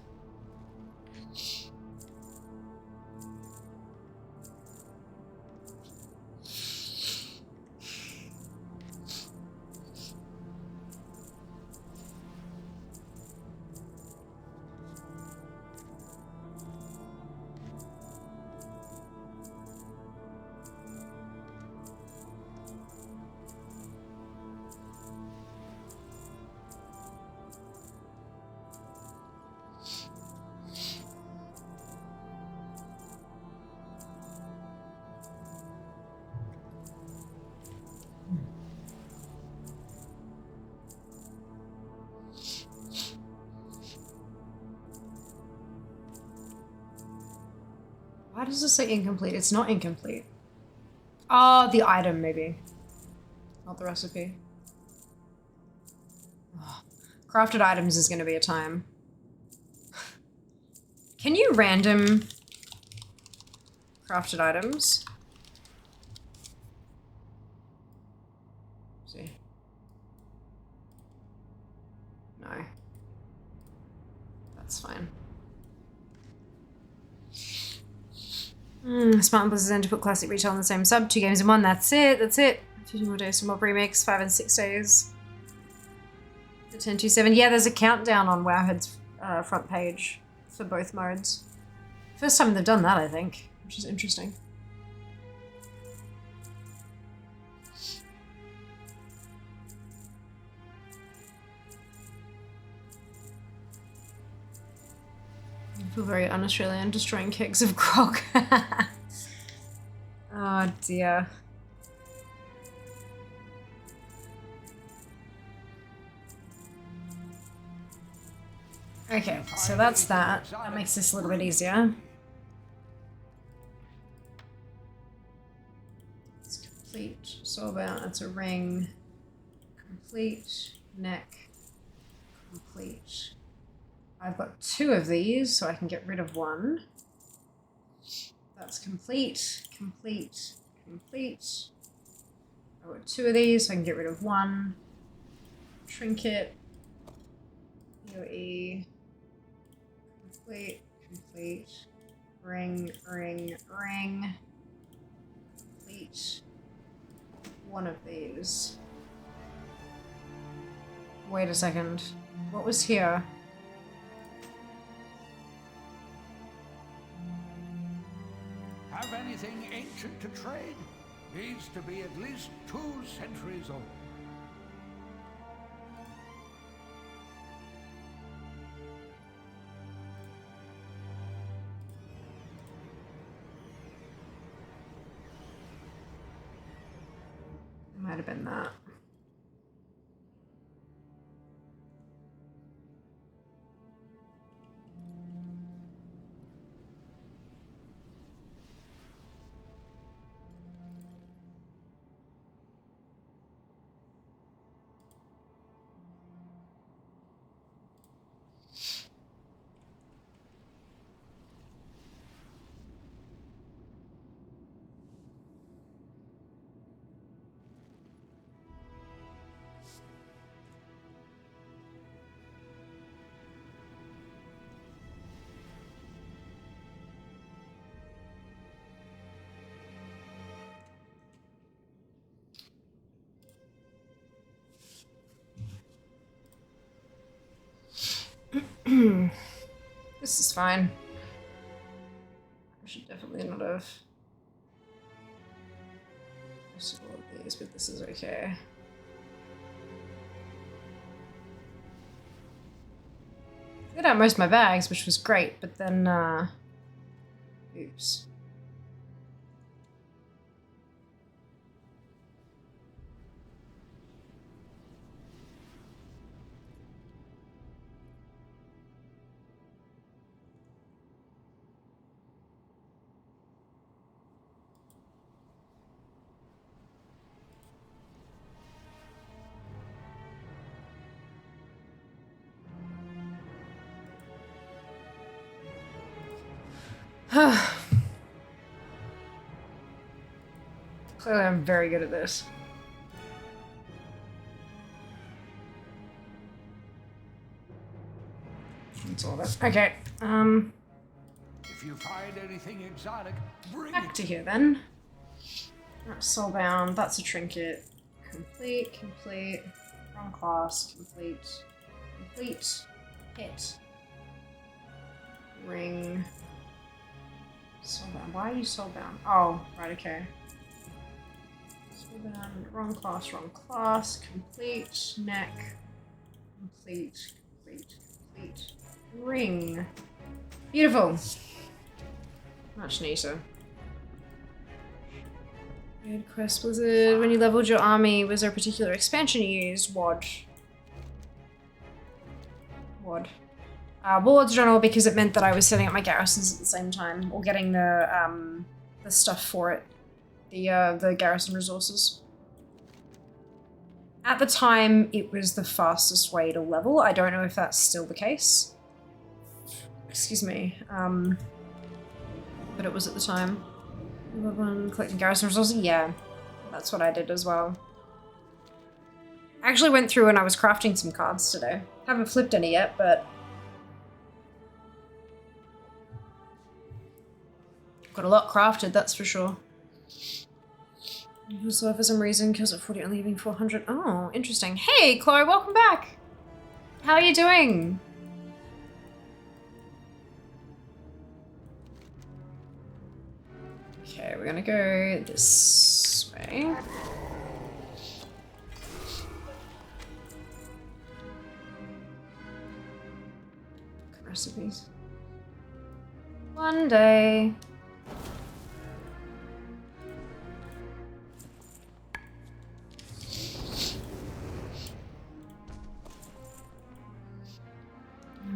Why does it say incomplete? It's not incomplete. Oh, the item, maybe. Not the recipe. Oh. Crafted items is going to be a time. Can you random crafted items? Let's see. No. That's fine. Smart and Blizzard's end to put classic retail on the same sub. 2 games in 1. That's it. That's it. 2 more days for more remix. 5 and 6 days. The 10-2-7. Yeah, there's a countdown on Wowhead's front page for both modes. First time they've done that, I think, which is interesting. I feel very un-Australian, destroying kegs of grog. Oh dear. Okay, so that's that. That makes this a little bit easier. It's complete. Soulbound, it's a ring. Complete. Neck. Complete. I've got 2 of these, so I can get rid of 1. That's complete, complete, complete. I've got 2 of these, so I can get rid of 1. Trinket. PoE. Complete, complete. Ring, ring, ring. Complete. 1 of these. Wait a second. What was here? Have anything ancient to trade? Needs to be at least 2 centuries old. It might have been that. This is fine. I should definitely not have used all of these, but this is okay. Cleared out most of my bags, which was great, but then, oops. Clearly I'm very good at this. That's all that. Okay. If you find anything exotic, bring Back it. to here then. That's soulbound. That's a trinket. Complete. Wrong class. Complete. Hit. Ring. Soulbound. Why are you soulbound? Oh, right, okay. Soulbound. Wrong class. Complete. Neck. Complete. Ring. Beautiful. Much neater. Good quest. Blizzard. When you leveled your army, was there a particular expansion you used? WOD. Warlords General, because it meant that I was setting up my garrisons at the same time, or getting the stuff for it. The garrison resources. At the time, it was the fastest way to level. I don't know if that's still the case. Excuse me. But it was at the time. Collecting garrison resources? Yeah. That's what I did as well. I actually went through and I was crafting some cards today. Haven't flipped any yet, but... got a lot crafted, that's for sure. So for some reason, kills at 40, only leaving 400. Oh, interesting. Hey, Chloe, welcome back! How are you doing? Okay, we're gonna go this way. Recipes. One day.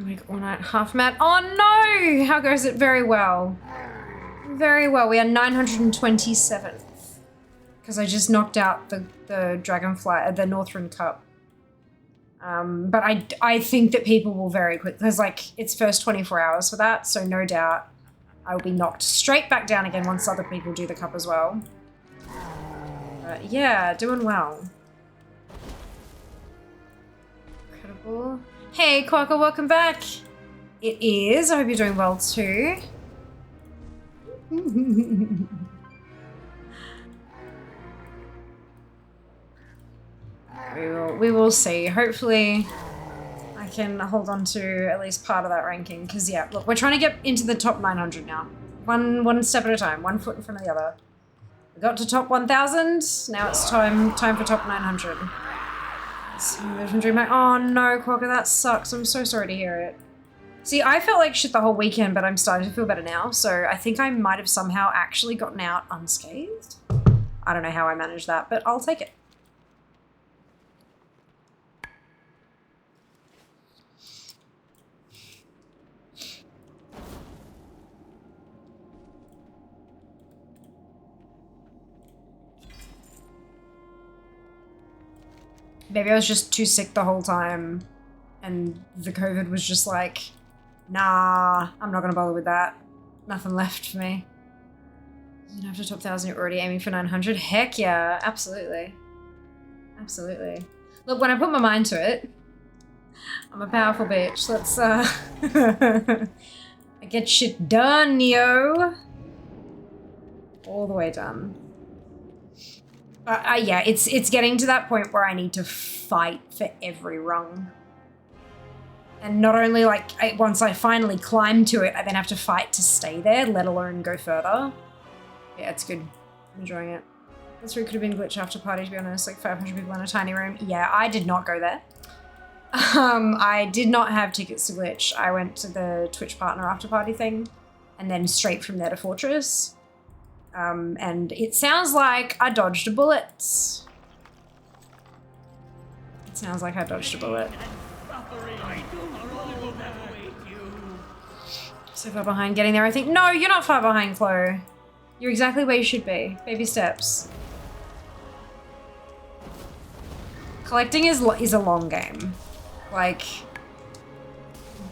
Like all night half mat. Oh no! How goes it? Very well. Very well. We are 927th. Because I just knocked out the Dragonfly, the Northrend Cup. But I think that people will very quick, because like it's first 24 hours for that, so no doubt I will be knocked straight back down again once other people do the cup as well. But yeah, doing well. Incredible. Hey Quacker, welcome back. It is. I hope you're doing well too. We will see. Hopefully I can hold on to at least part of that ranking, because yeah, look, we're trying to get into the top 900 now. One step at a time, one foot in front of the other. We got to top 1000, now it's time for top 900. Oh no, Quokka, that sucks. I'm so sorry to hear it. See, I felt like shit the whole weekend, but I'm starting to feel better now, so I think I might have somehow actually gotten out unscathed. I don't know how I managed that, but I'll take it. Maybe I was just too sick the whole time, and the COVID was just like, nah, I'm not gonna bother with that. Nothing left for me. You know, after top 1000, you're already aiming for 900? Heck yeah, absolutely. Absolutely. Look, when I put my mind to it, I'm a powerful bitch. Let's, I get shit done, yo. All the way done. Yeah, it's getting to that point where I need to fight for every rung. And not only, like, once I finally climb to it, I then have to fight to stay there, let alone go further. Yeah, it's good. I'm enjoying it. This room could have been glitch after party, to be honest. Like 500 people in a tiny room. Yeah, I did not go there. I did not have tickets to glitch. I went to the Twitch partner after party thing, and then straight from there to Fortress. And it sounds like I dodged a bullet. It sounds like I dodged a bullet. So far behind getting there, I think. No, you're not far behind, Chloe. You're exactly where you should be. Baby steps. Collecting is a long game. Like,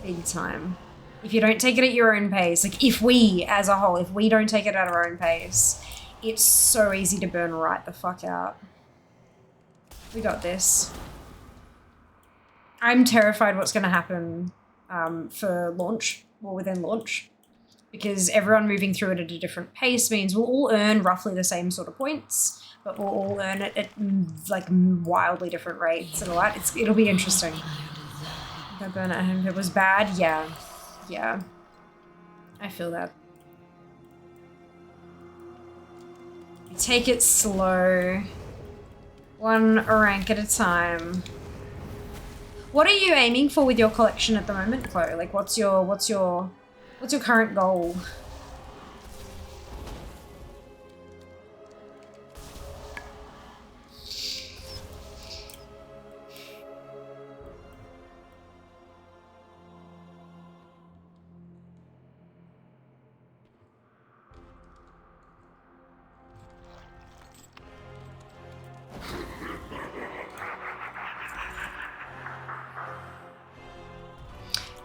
big time. If you don't take it at your own pace, like if we as a whole, if we don't take it at our own pace, it's so easy to burn right the fuck out. We got this. I'm terrified what's going to happen for launch, or within launch, because everyone moving through it at a different pace means we'll all earn roughly the same sort of points, but we'll all earn it at like wildly different rates and all that. It'll be interesting. That burn at home, it was bad, yeah. Yeah, I feel that. You take it slow, one rank at a time. What are you aiming for with your collection at the moment, Chloe? Like, what's your current goal?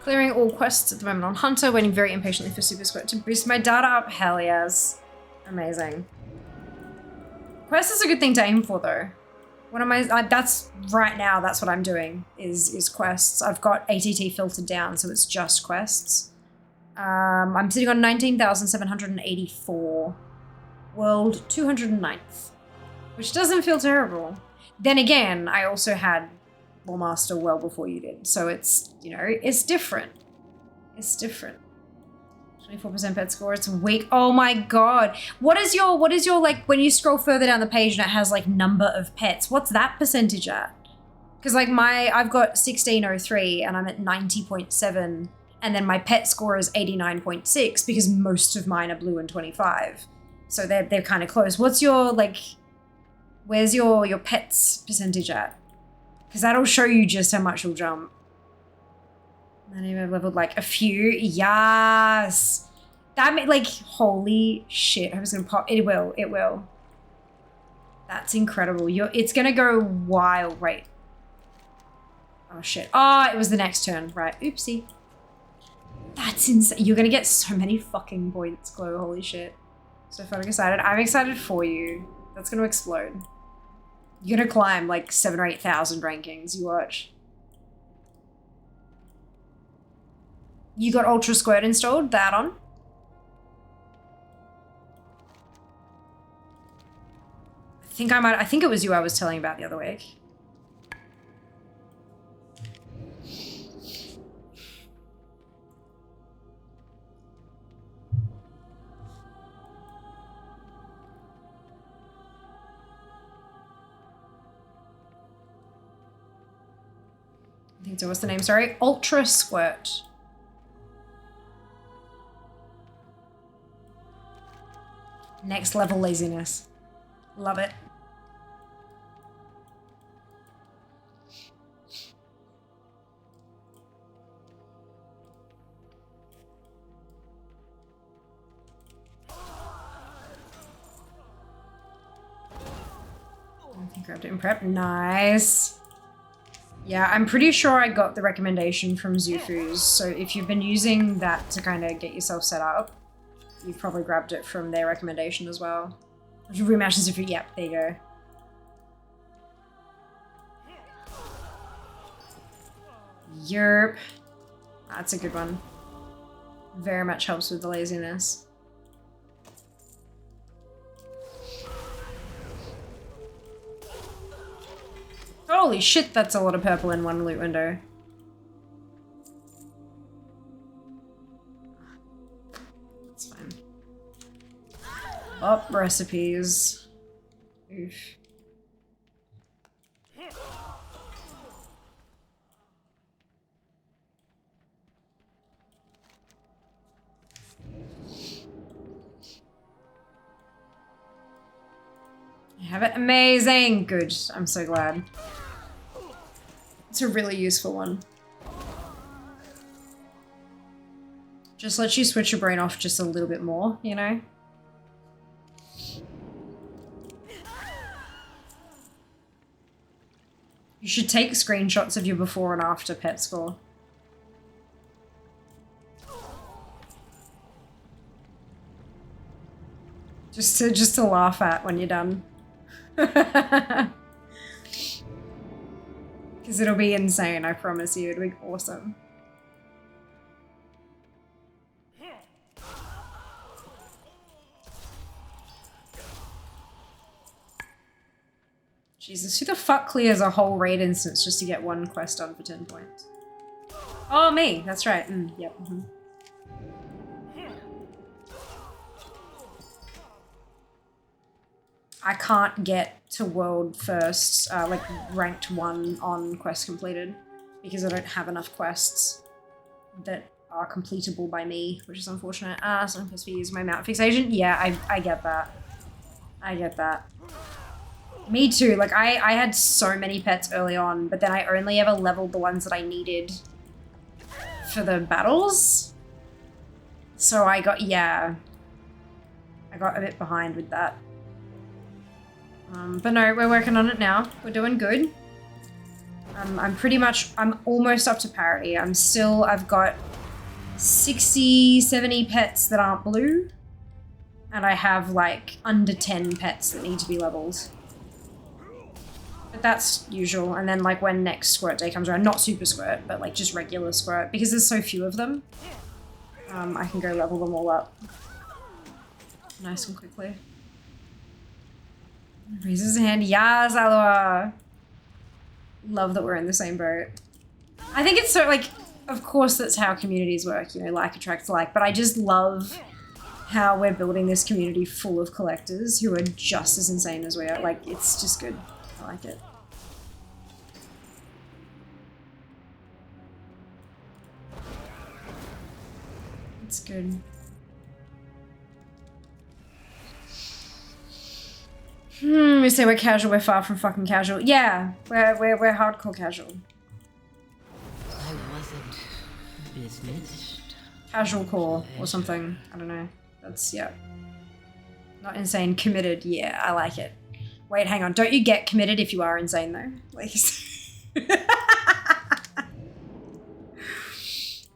Clearing all quests at the moment on Hunter, waiting very impatiently for Super Squirt to boost my data up. Hell yes. Amazing. Quest is a good thing to aim for though. What am I, that's right now, that's what I'm doing, is quests. I've got ATT filtered down, so it's just quests. I'm sitting on 19,784. World 209th. Which doesn't feel terrible. Then again, I also had Lawmaster well before you did. So it's, you know, it's different. It's different. 24% pet score, it's weak. Oh my god. What is your, like, when you scroll further down the page and it has, like, number of pets, what's that percentage at? Because, like, I've got 1603 and I'm at 90.7, and then my pet score is 89.6 because most of mine are blue and 25. So they're kind of close. What's your, like, where's your pets percentage at? Because that'll show you just how much you'll jump. And I've leveled like a few. Yes. That made, like, holy shit. I was gonna pop. It will. It will. That's incredible. It's gonna go wild. Right. Oh shit. Oh, it was the next turn. Right. Oopsie. That's insane. You're gonna get so many fucking points, Chloe. Holy shit. So fucking excited. I'm excited for you. That's gonna explode. You're gonna climb like 7,000 or 8,000 rankings. You watch. You got Ultra Squirt installed? That on? I think it was you I was telling about the other week. I think so. What's the name? Sorry. Ultra Squirt. Next level laziness. Love it. I think I grabbed it in prep. Nice. Yeah, I'm pretty sure I got the recommendation from Zufu's, so if you've been using that to kind of get yourself set up, you've probably grabbed it from their recommendation as well. If you rematch Zufu, yep, there you go. Yerp. That's a good one. Very much helps with the laziness. Holy shit, that's a lot of purple in one loot window. That's fine. Oh, recipes. Oof. I have it. Amazing. Good. I'm so glad. It's a really useful one. Just lets you switch your brain off just a little bit more, you know? You should take screenshots of your before and after pet score. Just to laugh at when you're done. Because it'll be insane, I promise you. It'll be awesome. Jesus, who the fuck clears a whole raid instance just to get one quest done for 10 points? Oh, me. That's right. Yep. I can't get to world first, like ranked 1 on quest completed because I don't have enough quests that are completable by me, which is unfortunate. So I'm supposed to be using my mount fixation. Yeah, I get that. I get that. Me too. Like, I had so many pets early on, but then I only ever leveled the ones that I needed for the battles. So I got a bit behind with that. But no, we're working on it now. We're doing good. I'm almost up to parity. I've got 60, 70 pets that aren't blue. And I have like under 10 pets that need to be leveled. But that's usual. And then like when next squirt day comes around, not super squirt, but like just regular squirt, because there's so few of them, I can go level them all up nice and quickly. Raises a hand. Yes, Aloha. Love that we're in the same boat. I think it's so like, of course that's how communities work, you know, like attracts like, but I just love how we're building this community full of collectors who are just as insane as we are. Like, it's just good. I like it. It's good. We say we're casual, we're far from fucking casual. Yeah, we're hardcore casual. I wasn't business. Casual core or something. I don't know. That's, yeah. Not insane, committed. Yeah, I like it. Wait, hang on. Don't you get committed if you are insane, though? Please.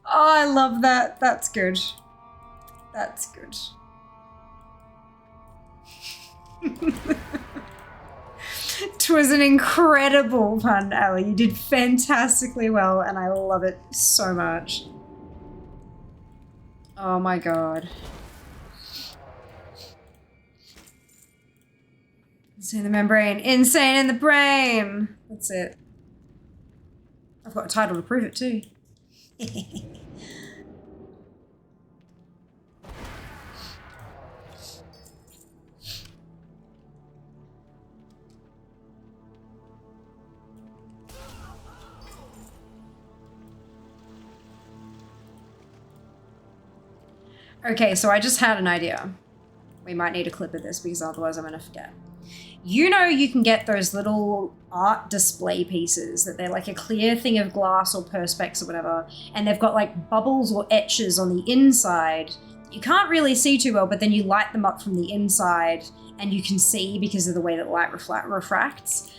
Oh, I love that. That's good. That's good. Twas an incredible pun, Ali. You did fantastically well, and I love it so much. Oh my god. Insane in the membrane. Insane in the brain! That's it. I've got a title to prove it too. Okay, so I just had an idea. We might need a clip of this because otherwise I'm gonna forget. You know you can get those little art display pieces that they're like a clear thing of glass or perspex or whatever, and they've got like bubbles or etches on the inside. You can't really see too well, but then you light them up from the inside and you can see because of the way that light refracts.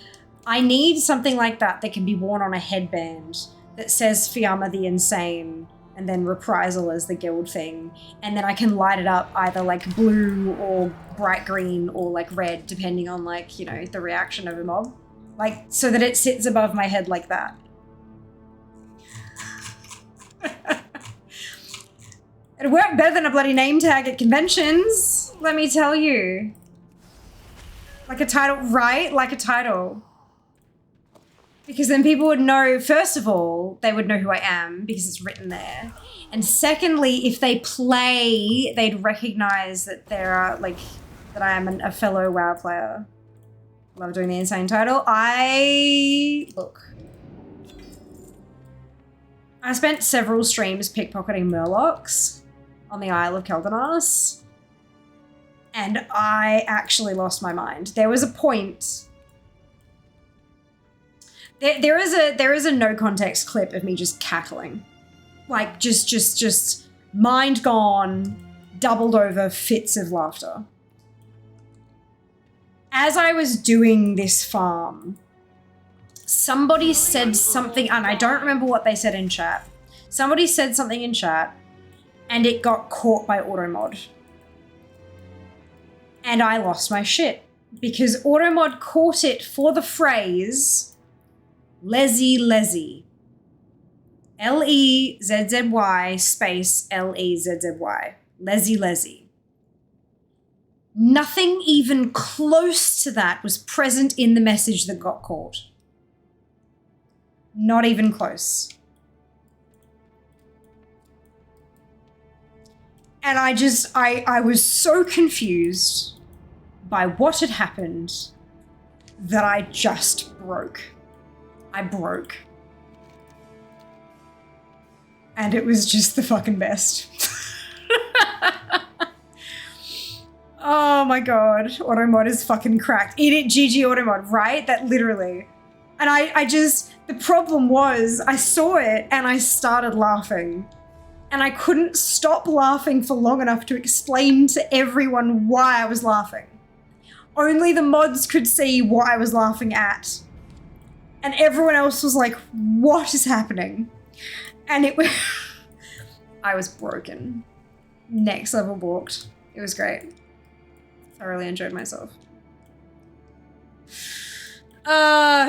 I need something like that that can be worn on a headband that says Fiamma the Insane and then Reprisal as the guild thing, and then I can light it up either like blue or bright green or like red, depending on like, you know, the reaction of a mob. Like, so that it sits above my head like that. It'd work better than a bloody name tag at conventions, let me tell you. Like a title, right? Like a title. Because then people would know, first of all, they would know who I am because it's written there. And secondly, if they play, they'd recognize that there are like, that I am a fellow WoW player. Love doing the insane title. Look. I spent several streams pickpocketing murlocs on the Isle of Keldanas. And I actually lost my mind. There was a point. There is a no context clip of me just cackling. Like just mind gone, doubled over fits of laughter. As I was doing this farm, somebody said something, and I don't remember what they said in chat. Somebody said something in chat, and it got caught by automod. And I lost my shit because Automod caught it for the phrase Lezzy Lezzy. Lezzy space Lezzy. Lezzy Lezzy. Nothing even close to that was present in the message that got caught. Not even close. And I was so confused by what had happened that I just broke. I broke. And it was just the fucking best. Oh my god. Automod is fucking cracked. Eat it, GG Automod, right? That literally. And I just, the problem was I saw it and I started laughing. And I couldn't stop laughing for long enough to explain to everyone why I was laughing. Only the mods could see what I was laughing at. And everyone else was like, what is happening? And it was... I was broken. Next level balked. It was great. Thoroughly enjoyed myself.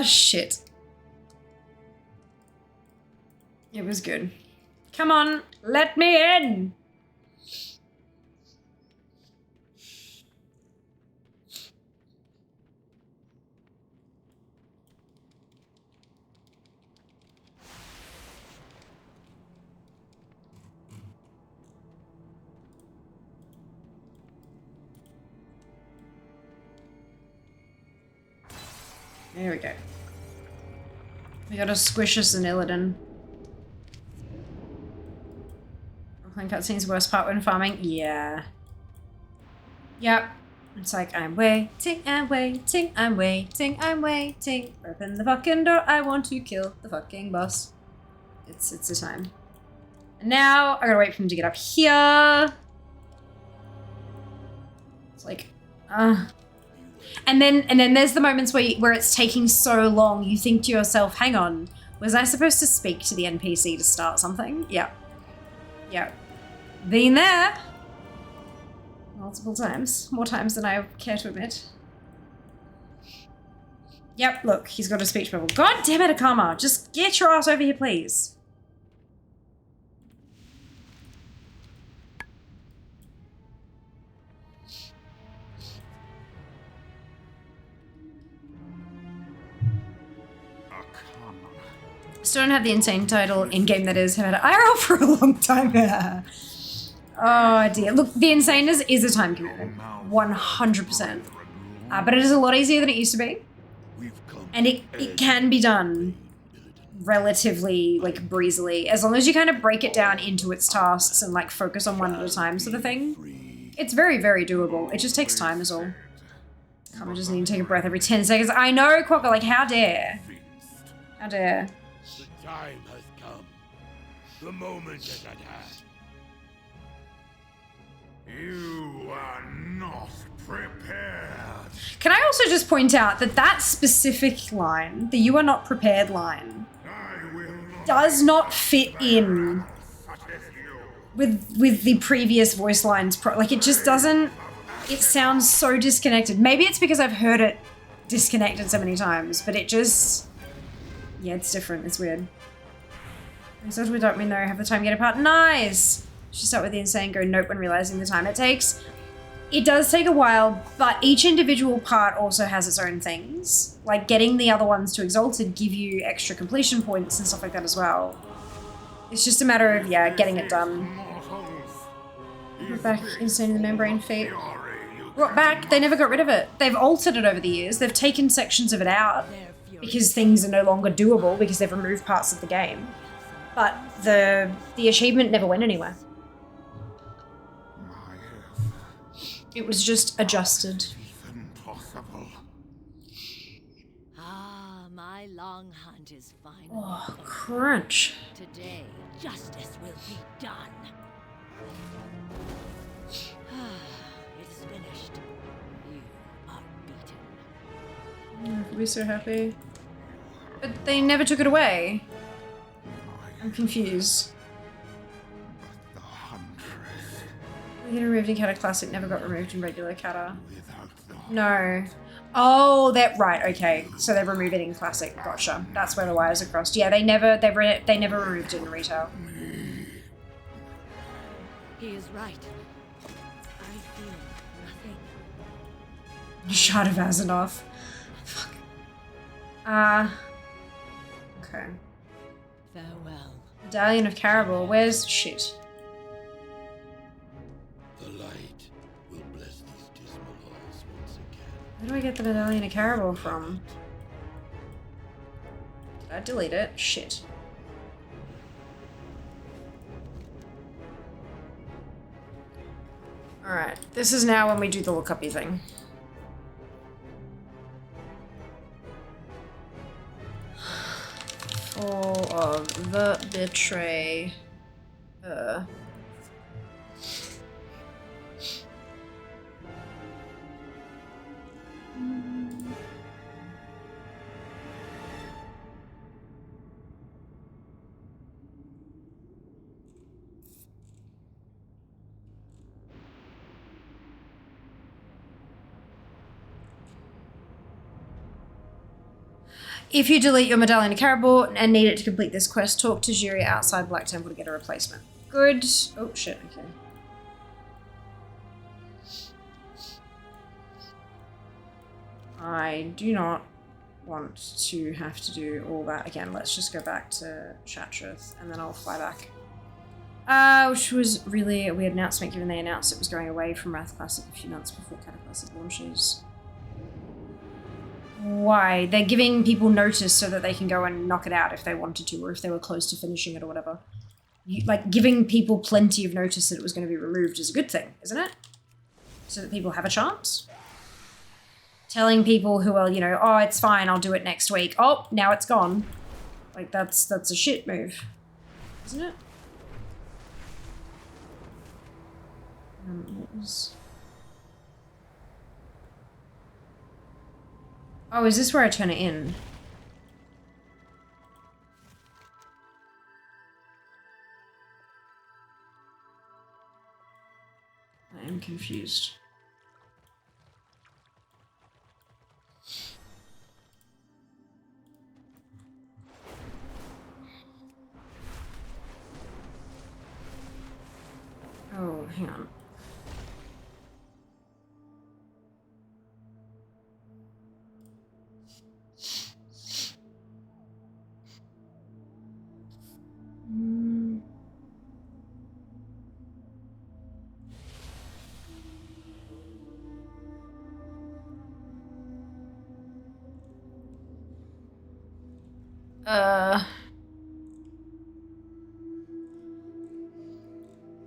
Shit. It was good. Come on, let me in! There we go. We gotta squish us an Illidan. Playing cutscenes, worst part when farming? Yeah. Yep. It's like, I'm waiting, I'm waiting, I'm waiting, I'm waiting. Open the fucking door, I want to kill the fucking boss. It's the time. And now, I gotta wait for him to get up here. It's like, And then there's the moments where it's taking so long, you think to yourself, hang on, was I supposed to speak to the NPC to start something? Yep. Yep. Been there. Multiple times. More times than I care to admit. Yep, look, he's got a speech bubble. God damn it, Akama. Just get your ass over here, please. Still don't have the insane title in-game that is. Have had IRL for a long time. Oh dear. Look, the insane is a time commitment. 100%. But it is a lot easier than it used to be. And it can be done relatively, like, breezily. As long as you kind of break it down into its tasks and, like, focus on one at a time sort of thing. It's very, very doable. It just takes time is all. I just need to take a breath every 10 seconds. I know, Quokka, like, how dare. How dare. The time has come. The moment is at hand. You are not prepared. Can I also just point out that that specific line, the "you are not prepared" line, does not fit in with the previous voice lines. Like, it just doesn't. It sounds so disconnected. Maybe it's because I've heard it disconnected so many times, but it just. Yeah, it's different. It's weird. So we don't mean though have the time to get apart. Nice! Should start with the insane, go nope when realizing the time it takes. It does take a while, but each individual part also has its own things. Like getting the other ones to Exalted give you extra completion points and stuff like that as well. It's just a matter of, yeah, getting it done. Brought back insane in the membrane feat. Brought back, they never got rid of it. They've altered it over the years. They've taken sections of it out because things are no longer doable because they've removed parts of the game. But the achievement never went anywhere. It was just adjusted. Ah, my long hunt is final. Oh, crunch. Today, justice will be done. It is finished. You are beaten. We're so happy. But they never took it away. I'm confused. Get removed in Kata Classic, never got removed in regular Kata. Without the No. Oh, that right. Okay, so they remove it in Classic. Gotcha. That's where the wires are crossed. Yeah, they never removed it in retail. He is right. I feel nothing. Shard of Azzinoth. Fuck. Okay. Farewell. Medallion of Caribou. Where's shit? The light will bless these dismal halls once again. Where do I get the Medallion of Caribou from? Did I delete it? Shit. Alright, this is now when we do the look-uppy thing. Fall of the Betray. If you delete your Medallion of Caribou and need it to complete this quest, talk to Jiri outside Black Temple to get a replacement. Good. Oh shit, okay. I do not want to have to do all that again. Let's just go back to Chatrith and then I'll fly back. Which was really a weird announcement given they announced it was going away from Wrath Classic a few months before Kata Classic launches. Why? They're giving people notice so that they can go and knock it out if they wanted to, or if they were close to finishing it or whatever. Like, giving people plenty of notice that it was going to be removed is a good thing, isn't it? So that people have a chance. Telling people who are, you know, oh, it's fine, I'll do it next week. Oh, now it's gone. Like, that's a shit move. Isn't it? What was... Oh, is this where I turn it in? I am confused. Oh, hang on.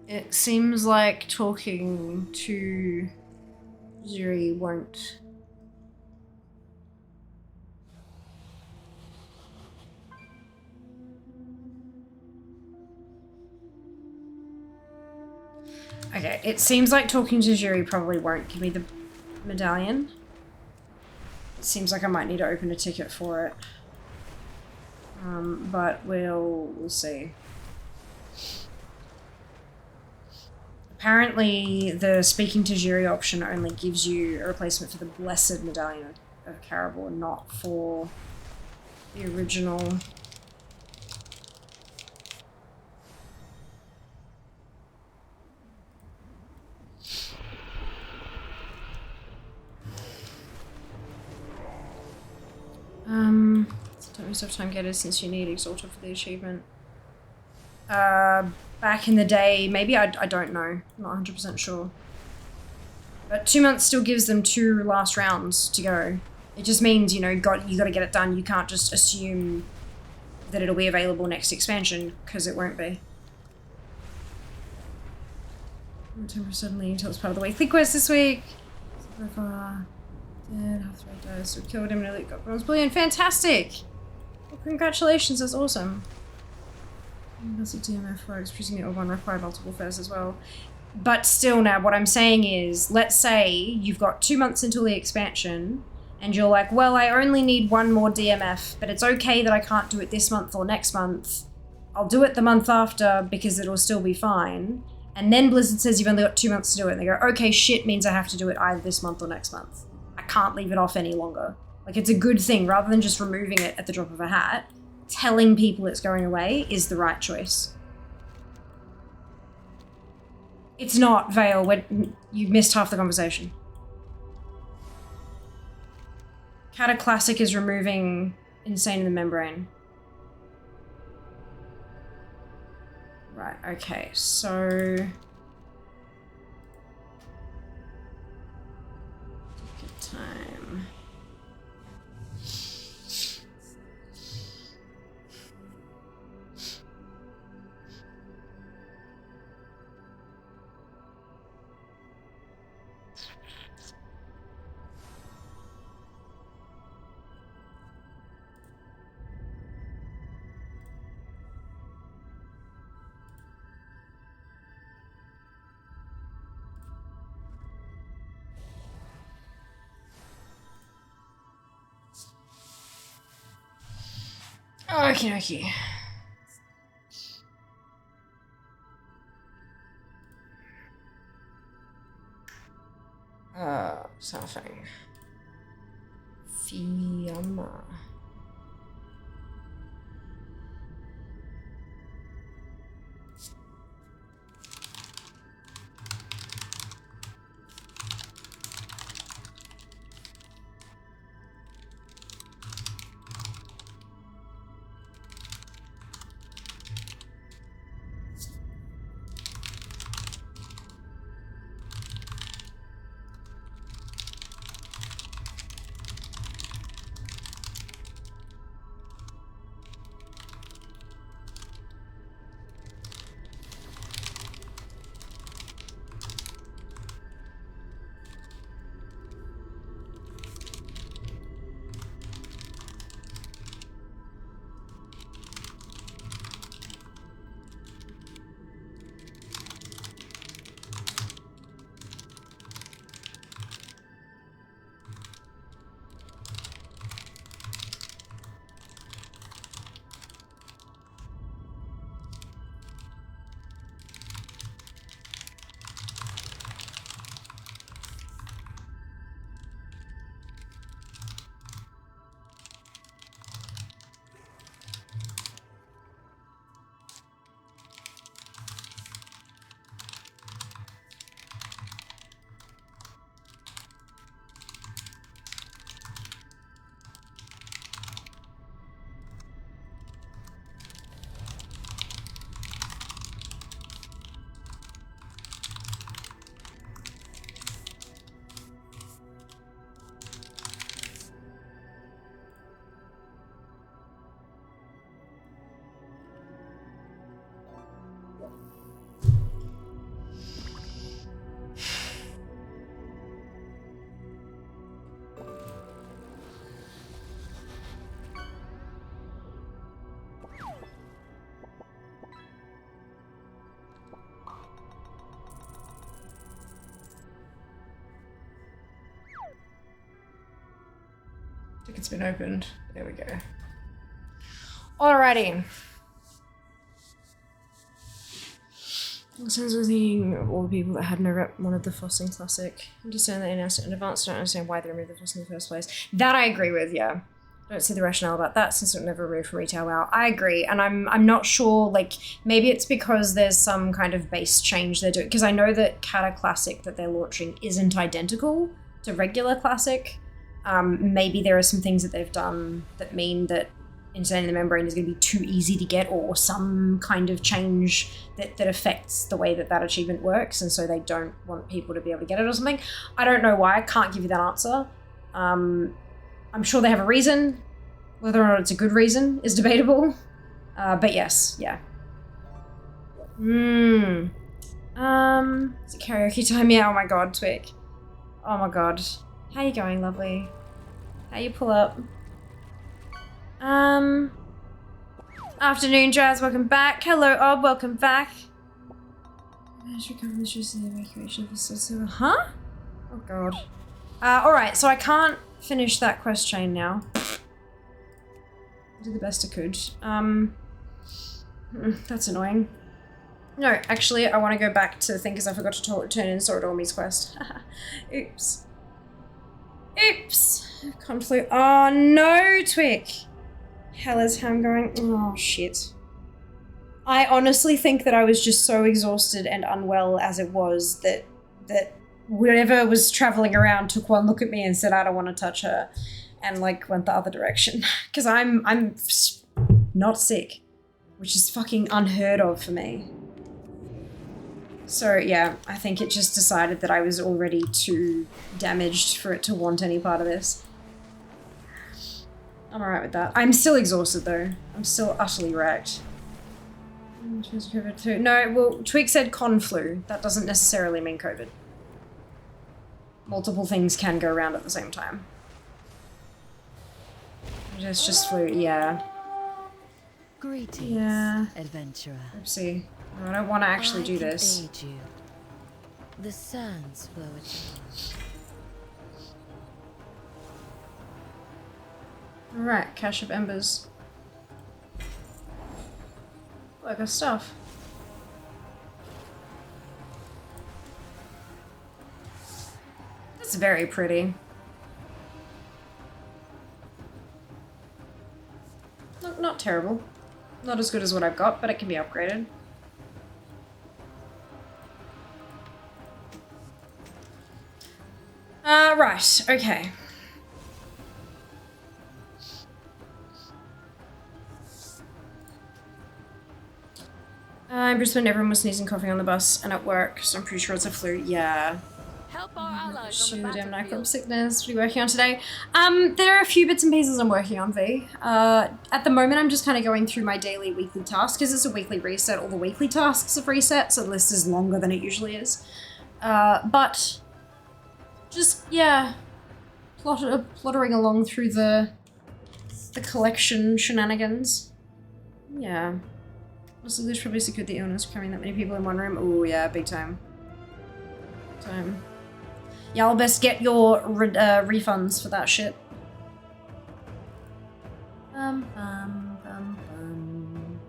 It seems like talking to Jiri won't. Okay, it seems like talking to Jiri probably won't give me the medallion. It seems like I might need to open a ticket for it. But we'll see. Apparently, the speaking to Jiri option only gives you a replacement for the Blessed Medallion of Caribou, not for the original. Don't waste time getters since you need Exalted for the achievement. Back in the day, maybe, I don't know. I'm not 100% sure. But 2 months still gives them 2 last rounds to go. It just means, you know, you got to get it done. You can't just assume that it'll be available next expansion, because it won't be. Temper suddenly until it's part of the weekly quest this week. So far, dead, half the right dice, so we killed him and elite got bronze bullion. Fantastic! Well, congratulations, that's awesome. That's a DMF rogues, presumably all one require multiple fairs as well. But still now, what I'm saying is, let's say you've got 2 months until the expansion, and you're like, well, I only need 1 more DMF, but it's okay that I can't do it this month or next month. I'll do it the month after because it'll still be fine. And then Blizzard says you've only got 2 months to do it. And they go, okay, shit means I have to do it either this month or next month. I can't leave it off any longer. Like, it's a good thing. Rather than just removing it at the drop of a hat, telling people it's going away is the right choice. It's not, Vale, when you missed half the conversation. Cata Classic is removing Insane in the Membrane. Right, okay, so... Good time. Okie dokie. Something. Fiamma. Ticket's been opened. There we go. Alrighty. Sounds like all the people that had no rep wanted the Fossing Classic. Understand they announced it in advance. Don't understand why they removed the Foss in the first place. That I agree with, yeah. Don't see the rationale about that since it never removed from retail. Wow, I agree, and I'm not sure. Like, maybe it's because there's some kind of base change they're doing. Because I know that Cata Classic that they're launching isn't identical to regular Classic. Maybe there are some things that they've done that mean that Insane in the Membrane is going to be too easy to get, or some kind of change that affects the way that that achievement works, and so they don't want people to be able to get it or something. I don't know why. I can't give you that answer. I'm sure they have a reason. Whether or not it's a good reason is debatable. But yes, yeah. Is it karaoke time? Yeah, oh my god, Twick. Oh my god. How you going, lovely? How you pull up? Afternoon, Jazz, welcome back. Hello, Ob, welcome back. Recover the stress of the evacuation of the system. Huh? Oh god. Alright, so I can't finish that quest chain now. I did the best I could. That's annoying. No, actually, I want to go back to the thing because I forgot to turn in Sword Ormy's quest. Oops. Oops. Conflict. Oh no, Twick. Hell is how I'm going. Oh shit. I honestly think that I was just so exhausted and unwell as it was that whatever was traveling around took one look at me and said, I don't want to touch her, and like went the other direction. Because I'm not sick, which is fucking unheard of for me. So yeah, I think it just decided that I was already too damaged for it to want any part of this. I'm alright with that. I'm still exhausted though. I'm still utterly wrecked. COVID-2. No, well, Twig said con flu. That doesn't necessarily mean COVID. Multiple things can go around at the same time. It's just flu, yeah. Greetings, yeah. adventurer. Oopsie. No, I don't want to actually do this. Aid you. The sands flow at you. Alright, cache of embers. Oh, I got stuff. That's very pretty. Not terrible. Not as good as what I've got, but it can be upgraded. Right, okay. In Brisbane, everyone was sneezing, coughing on the bus and at work, so I'm pretty sure it's a flu. Yeah. Help our allies on the Damn battlefield. sickness. What are you working on today? There are a few bits and pieces I'm working on, V. At the moment, I'm just kind of going through my daily, weekly tasks because it's a weekly reset. All the weekly tasks have reset, so the list is longer than it usually is. But just yeah, plottering along through the collection shenanigans. Yeah. Also, there's probably secured the illness cramming that many people in one room. Oh yeah, big time. Y'all best get your refunds for that shit. Bum, bum, bum, bum.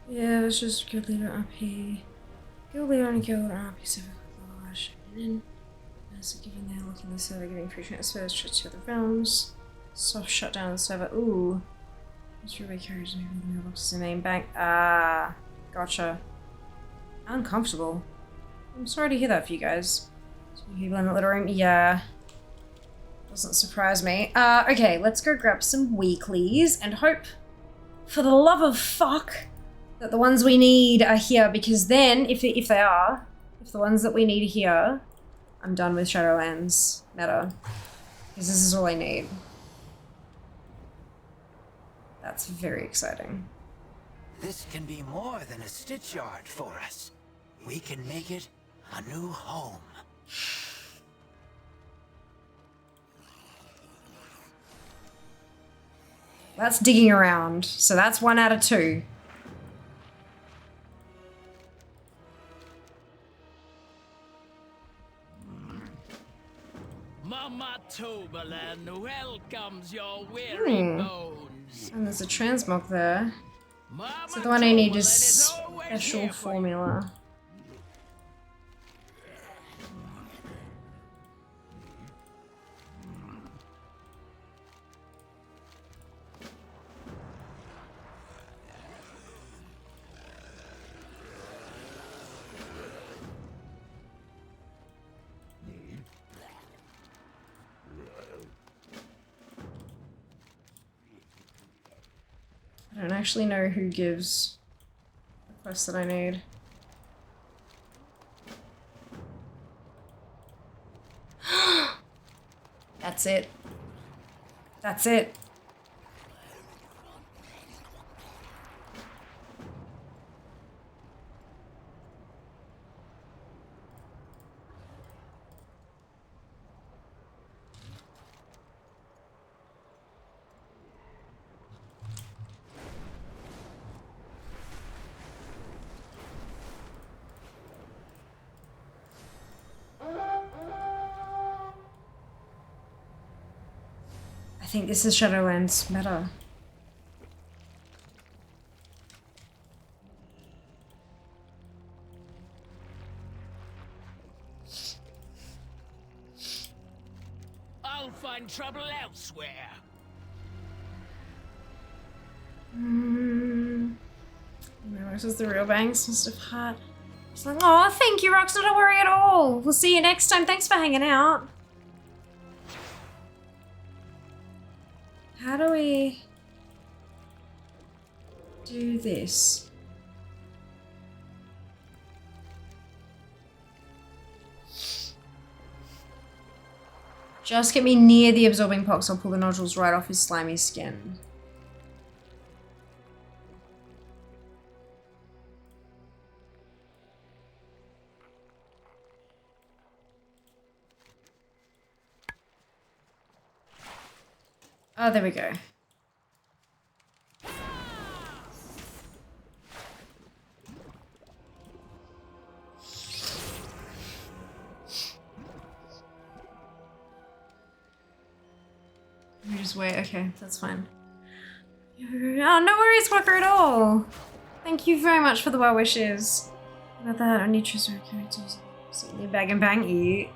Yeah, it's just guild leader RP. Guild leader and guild RP 7 and so given they're looking the server, giving free transfers to other realms. Soft shut down the server. Ooh. It's really carries me with the mailboxes in the main bank. Ah, gotcha. Uncomfortable. I'm sorry to hear that for you guys. So people in the little room, yeah. Doesn't surprise me. Okay, let's go grab some weeklies and hope, for the love of fuck, that the ones we need are here, because then, if the ones that we need are here, I'm done with Shadowlands meta. Because this is all I need. That's very exciting. This can be more than a stitch yard for us. We can make it a new home. That's digging around, so that's 1 out of 2. Mama Toberland welcomes your weary bones. And there's a transmog there. Mama So the one I need Toberland is always special here for you. formula. I don't actually know who gives the quest that I need. That's it. That's it. I think this is Shadowlands meta. I'll find trouble elsewhere. No, this is the real bangs must have heart. It's like, oh, thank you, Rox, not a worry at all. We'll see you next time. Thanks for hanging out. How do we do this? Just get me near the absorbing pox. I'll pull the nodules right off his slimy skin. Oh, there we go. You just wait. Okay, that's fine. Oh, no worries, Walker, at all. Thank you very much for the well wishes. How about that? I need to choose our characters. Certainly bag and bang. Eat.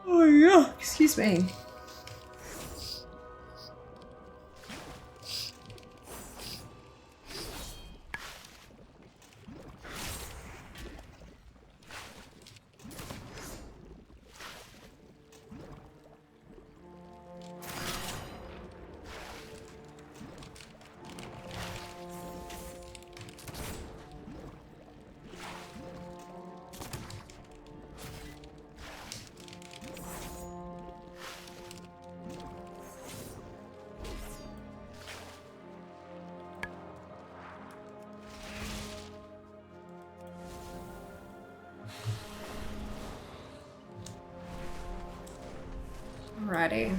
Oh, yeah. Excuse me. Alrighty.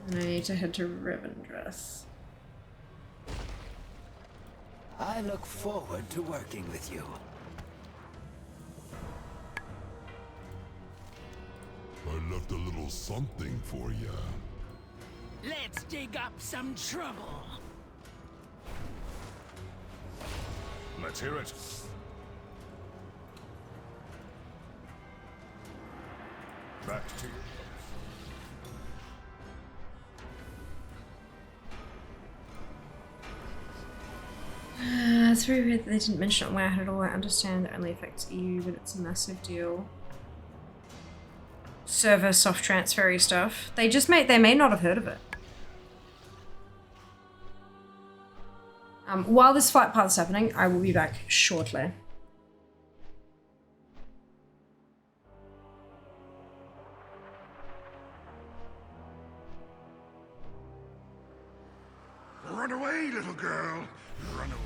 And I need to head to Rivendreth. I look forward to working with you. I left a little something for ya. Let's dig up some trouble. Let's hear it. Back to you. It's very weird that they didn't mention it where I had it all. I understand it only affects EU, but it's a massive deal. Server soft transfery stuff. They may not have heard of it. While this flight path is happening, I will be back shortly. Run away, little girl. Run away.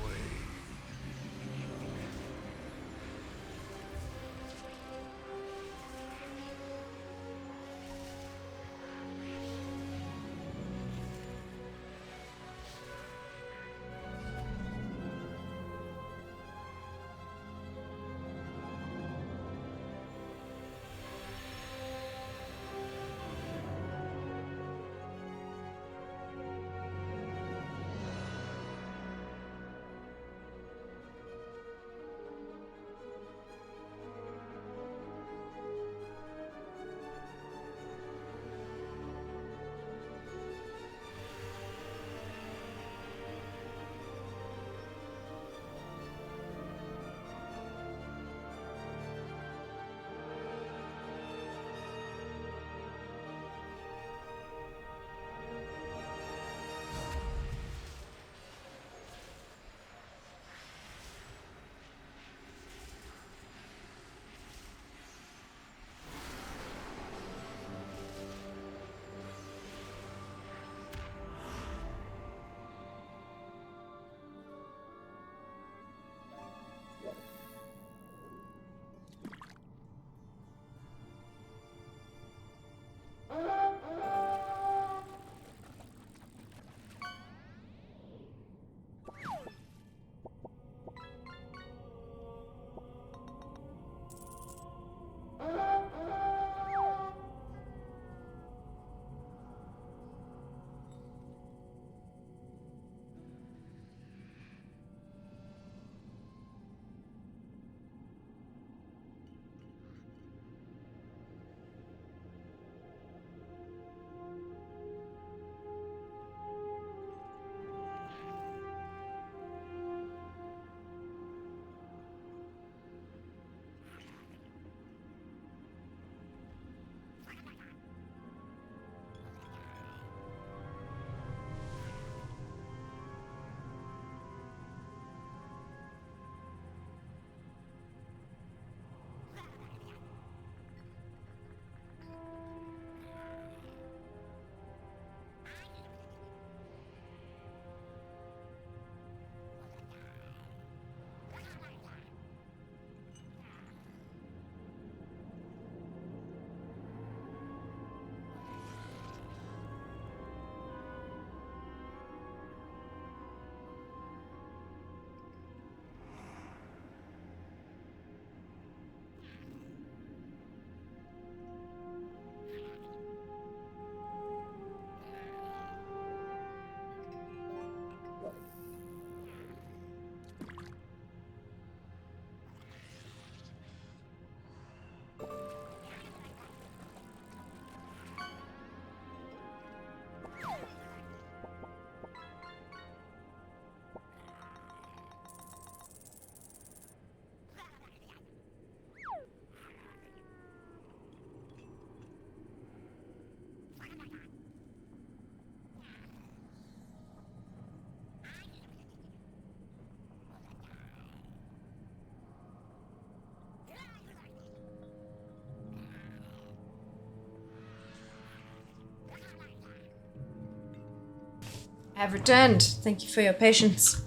have returned. Thank you for your patience.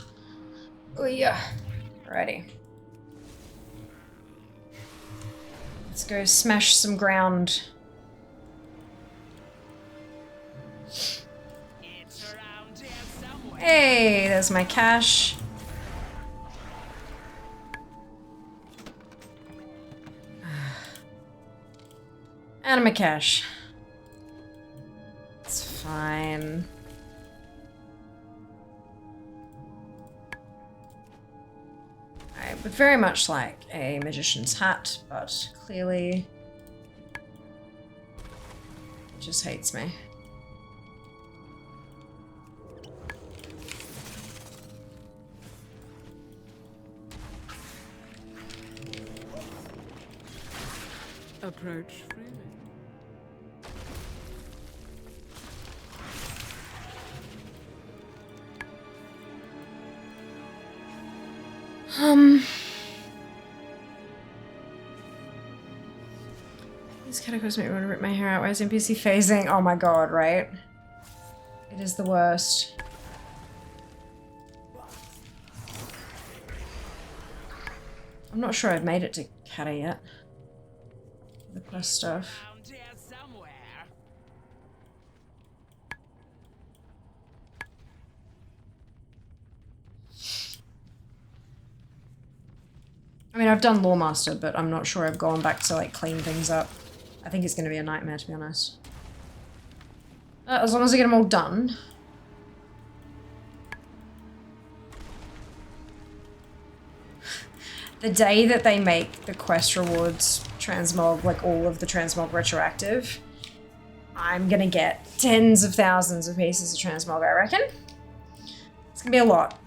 Oh yeah. Alrighty. Let's go smash some ground. Hey, there's my cash. And my cash. It's fine. I would very much like a magician's hat, but clearly it just hates me. Approach freely. These catacombs make me want to rip my hair out. Why is NPC phasing? Oh my god, right? It is the worst. I'm not sure I've made it to Chatty yet. The quest stuff. I mean, I've done Lawmaster, but I'm not sure I've gone back to, like, clean things up. I think it's going to be a nightmare, to be honest. As long as I get them all done. The day that they make the quest rewards transmog, like all of the transmog retroactive, I'm gonna get tens of thousands of pieces of transmog, I reckon. It's gonna be a lot.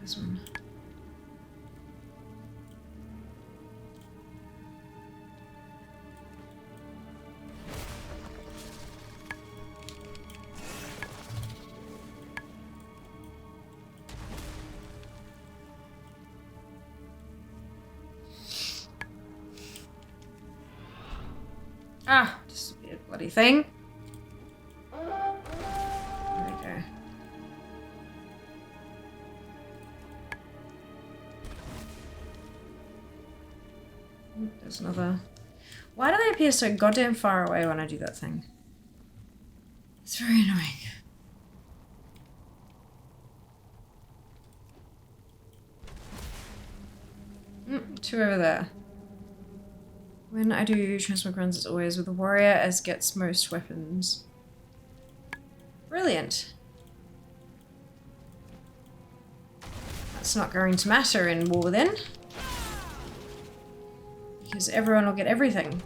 This one. Ah, just a weird bloody thing. There we go. There's another. Why do they appear so goddamn far away when I do that thing? It's very annoying. Two over there. When I do transmog runs, it's always with the warrior as gets most weapons. Brilliant. That's not going to matter in War Within. Because everyone will get everything.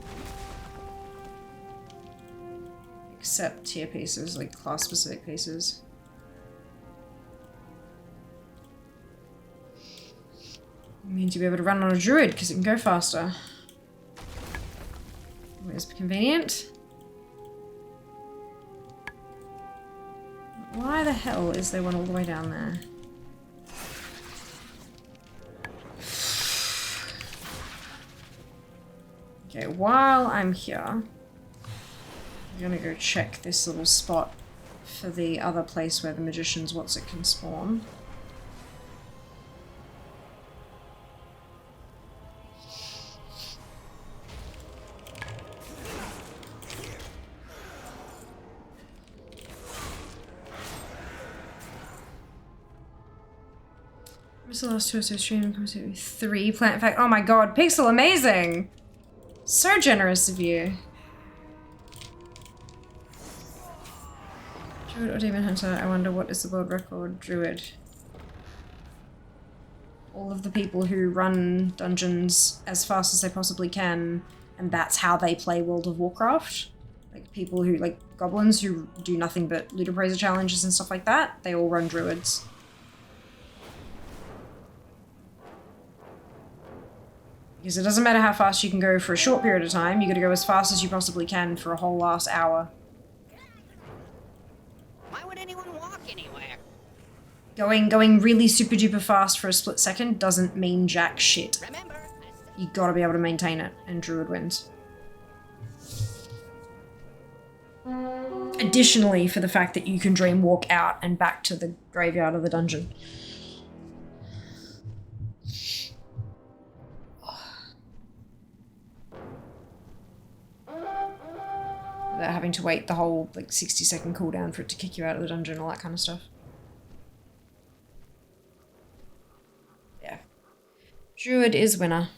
Except tier pieces, like class-specific pieces. It means you'll be able to run on a druid, because it can go faster. Always convenient. Why the hell is there one all the way down there? Okay, while I'm here, I'm gonna go check this little spot for the other place where the magician's what's-it can spawn. What's the last 2 or so stream? 3 plant fact. Oh my god, Pixel, amazing! So generous of you. Druid or Demon Hunter? I wonder what is the world record Druid. All of the people who run dungeons as fast as they possibly can, and that's how they play World of Warcraft. Like people who, like goblins who do nothing but loot appraiser challenges and stuff like that, they all run druids. Because it doesn't matter how fast you can go for a short period of time, you gotta go as fast as you possibly can for a whole last hour. Why would anyone walk anywhere? Going really super duper fast for a split second doesn't mean jack shit. Remember, You gotta be able to maintain it, and Druid wins. Additionally, for the fact that you can dream walk out and back to the graveyard of the dungeon. Without having to wait the whole, like, 60-second cooldown for it to kick you out of the dungeon, all that kind of stuff. Yeah. Druid is winner.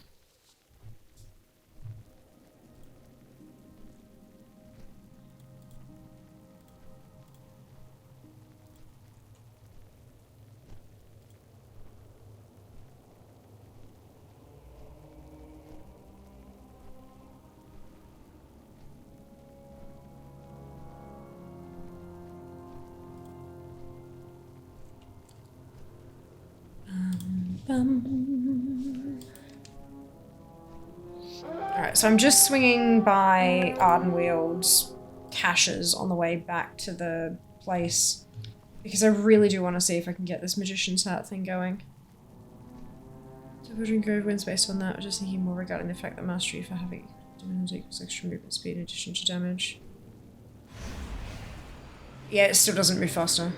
Alright, so I'm just swinging by Ardenwield's caches on the way back to the place. Because I really do want to see if I can get this Magician's Hat thing going. So Vision Grove wins based on that, just thinking more regarding the fact that Mastery for having Dominions equals extra movement speed in addition to damage. Yeah, it still doesn't move faster.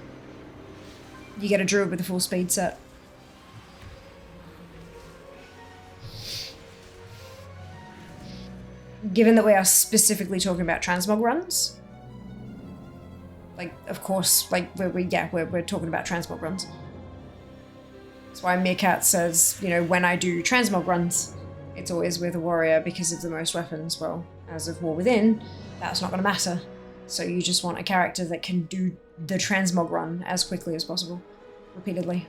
You get a Druid with a full speed set. Given that we are specifically talking about transmog runs, like, of course, like, we're talking about transmog runs. That's why Meerkat says, you know, when I do transmog runs, it's always with a warrior because of the most weapons. Well, as of War Within, that's not going to matter. So you just want a character that can do the transmog run as quickly as possible, repeatedly.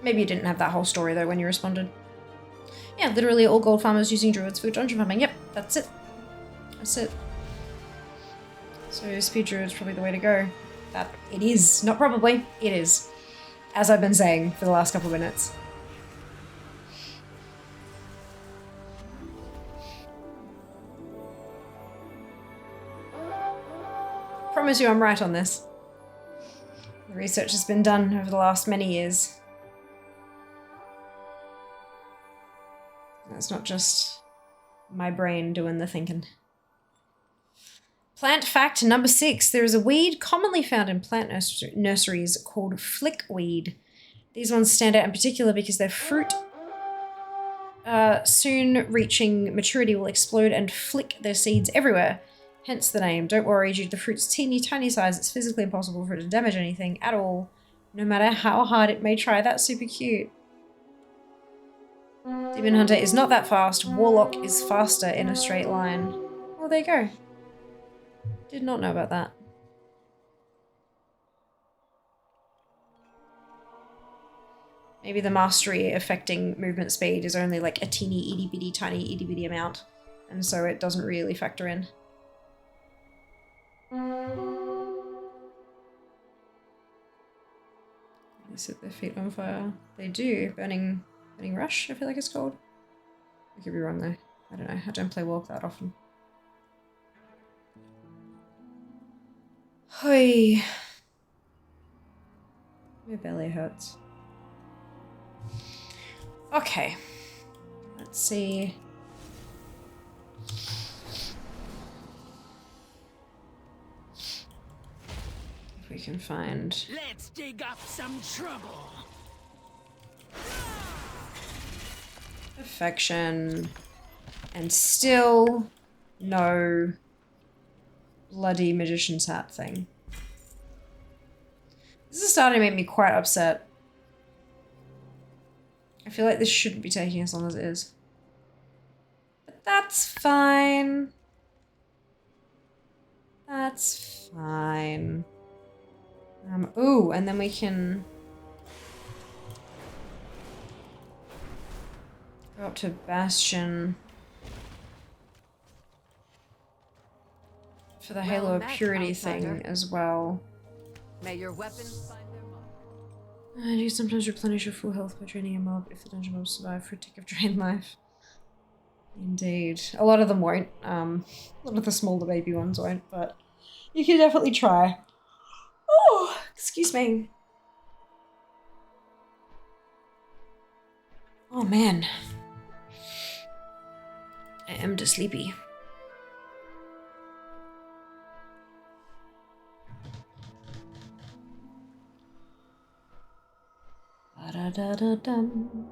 Maybe you didn't have that whole story though when you responded. Yeah, literally all gold farmers using druids for dungeon farming. Yep, that's it. That's it. So speed druid's probably the way to go. That it is. Not probably, it is. As I've been saying for the last couple of minutes. Promise you I'm right on this. The research has been done over the last many years. It's not just my brain doing the thinking. Plant fact number 6. There is a weed commonly found in plant nurseries called flickweed. These ones stand out in particular because their fruit, soon reaching maturity, will explode and flick their seeds everywhere. Hence the name. Don't worry, due to the fruit's teeny tiny size, it's physically impossible for it to damage anything at all, no matter how hard it may try. That's super cute. Demon Hunter is not that fast. Warlock is faster in a straight line. Oh, there you go. Did not know about that. Maybe the mastery affecting movement speed is only like a teeny itty bitty tiny itty bitty amount, and so it doesn't really factor in. They set their feet on fire. They do. Burning Rush, I feel like it's called. I could be wrong though. I don't know. I don't play Walk that often. Hoi. My belly hurts. Okay. Let's see. If we can find... Let's dig up some trouble. Perfection. And still no bloody Magician's Hat thing. This is starting to make me quite upset. I feel like this shouldn't be taking as long as it is. But that's fine. That's fine. Ooh, and then we can go up to Bastion for the Halo of Purity thing as well. May your weapons find their mark. And you sometimes replenish your full health by draining a mob if the dungeon mobs survive for a tick of drained life. Indeed. A lot of them won't. A lot of the smaller baby ones won't, but you can definitely try. Oh, excuse me. Oh man. I am just sleepy. Ba-da-da-da-dum.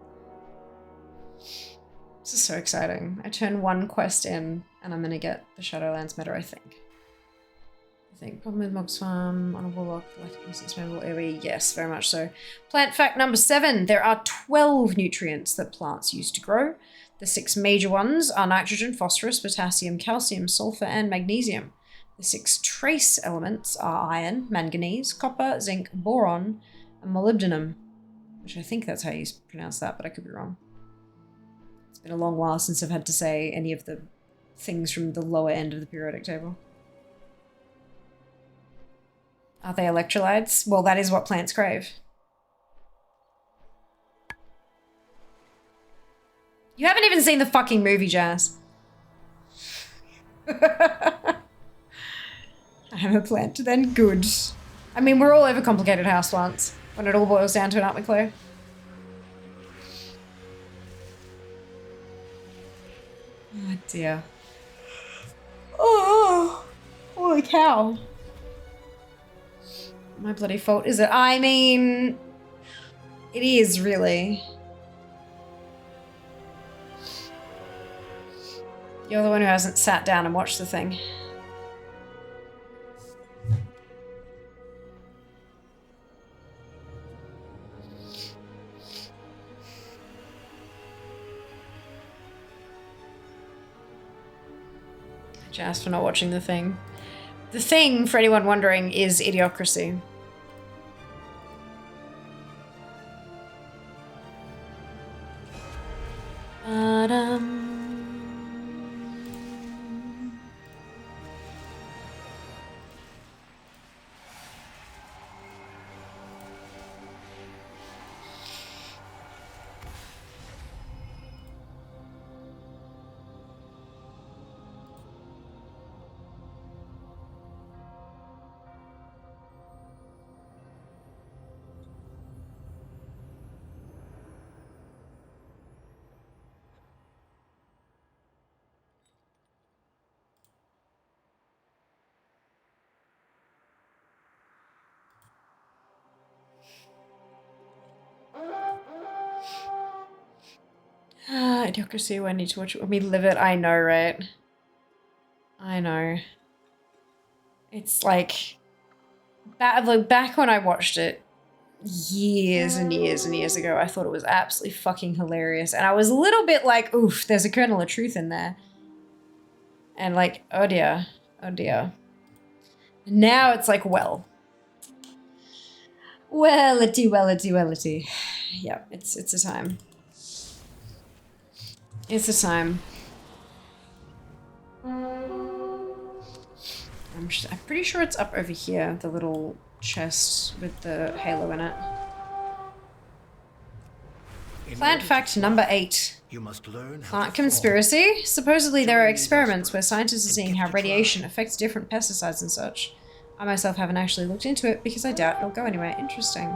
This is so exciting. I turn one quest in and I'm gonna get the Shadowlands meta, I think. Problem with Mog's Farm on a Warlock, like instance memorable area. Yes, very much so. Plant fact number 7. There are 12 nutrients that plants use to grow. The 6 major ones are nitrogen, phosphorus, potassium, calcium, sulfur, and magnesium. The 6 trace elements are iron, manganese, copper, zinc, boron, and molybdenum. Which I think that's how you pronounce that, but I could be wrong. It's been a long while since I've had to say any of the things from the lower end of the periodic table. Are they electrolytes? Well, that is what plants crave. You haven't even seen the fucking movie, Jazz. I am a plant, then good. I mean, we're all overcomplicated houseplants when it all boils down to it, aren't we, Chloe? Oh, dear. Oh, holy cow. My bloody fault, is it? I mean, it is really. You're the one who hasn't sat down and watched the thing. Just for not watching the thing. The Thing, for anyone wondering, is Idiocracy. Idiocracy, I need to watch it when we live it. I know, right? I know. It's like back when I watched it years and years and years ago, I thought it was absolutely fucking hilarious. And I was a little bit like, oof, there's a kernel of truth in there. And like, oh dear, oh dear. Now it's like, well-ity. Yeah, it's a time. It's a time. I'm pretty sure it's up over here, the little chest with the halo in it. Plant fact number 8. You must learn Plant conspiracy. Supposedly there are experiments where scientists are seeing how radiation affects different pesticides and such. I myself haven't actually looked into it because I doubt it'll go anywhere. Interesting.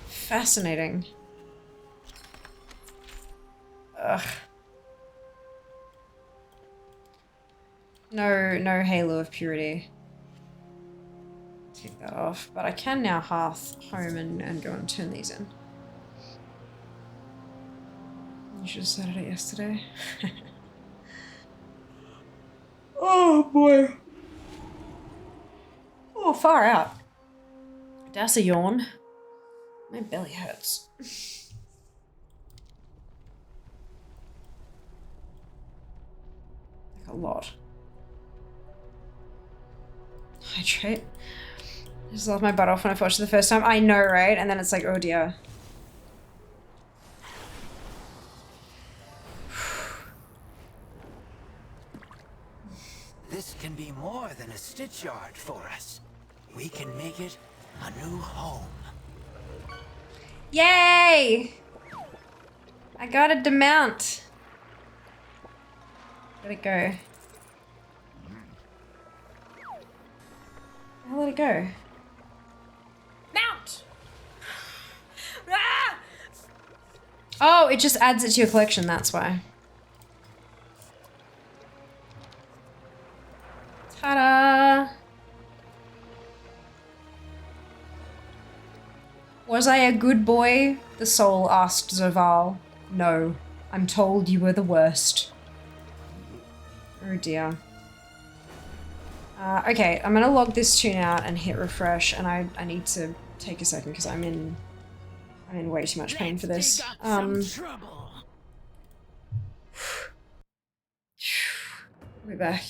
Fascinating. Ugh. No halo of purity. Take that off. But I can now hearth home and go and turn these in. You should have started it yesterday. Oh boy. Oh, far out. That's a yawn. My belly hurts. Like a lot. Hydrate. I just laughed my butt off when I watched it the first time. I know, right? And then it's like, oh dear. This can be more than a stitch yard for us. we can make it a new home. Yay! I got a demount. Let it go. Where let it go? Mount! Ah! Oh, it just adds it to your collection, that's why. Ta-da! Was I a good boy? The soul asked Zoval. No, I'm told you were the worst. Oh dear. Okay, I'm gonna log this tune out and hit refresh, and I need to take a second because I'm in way too much pain for this. We're back.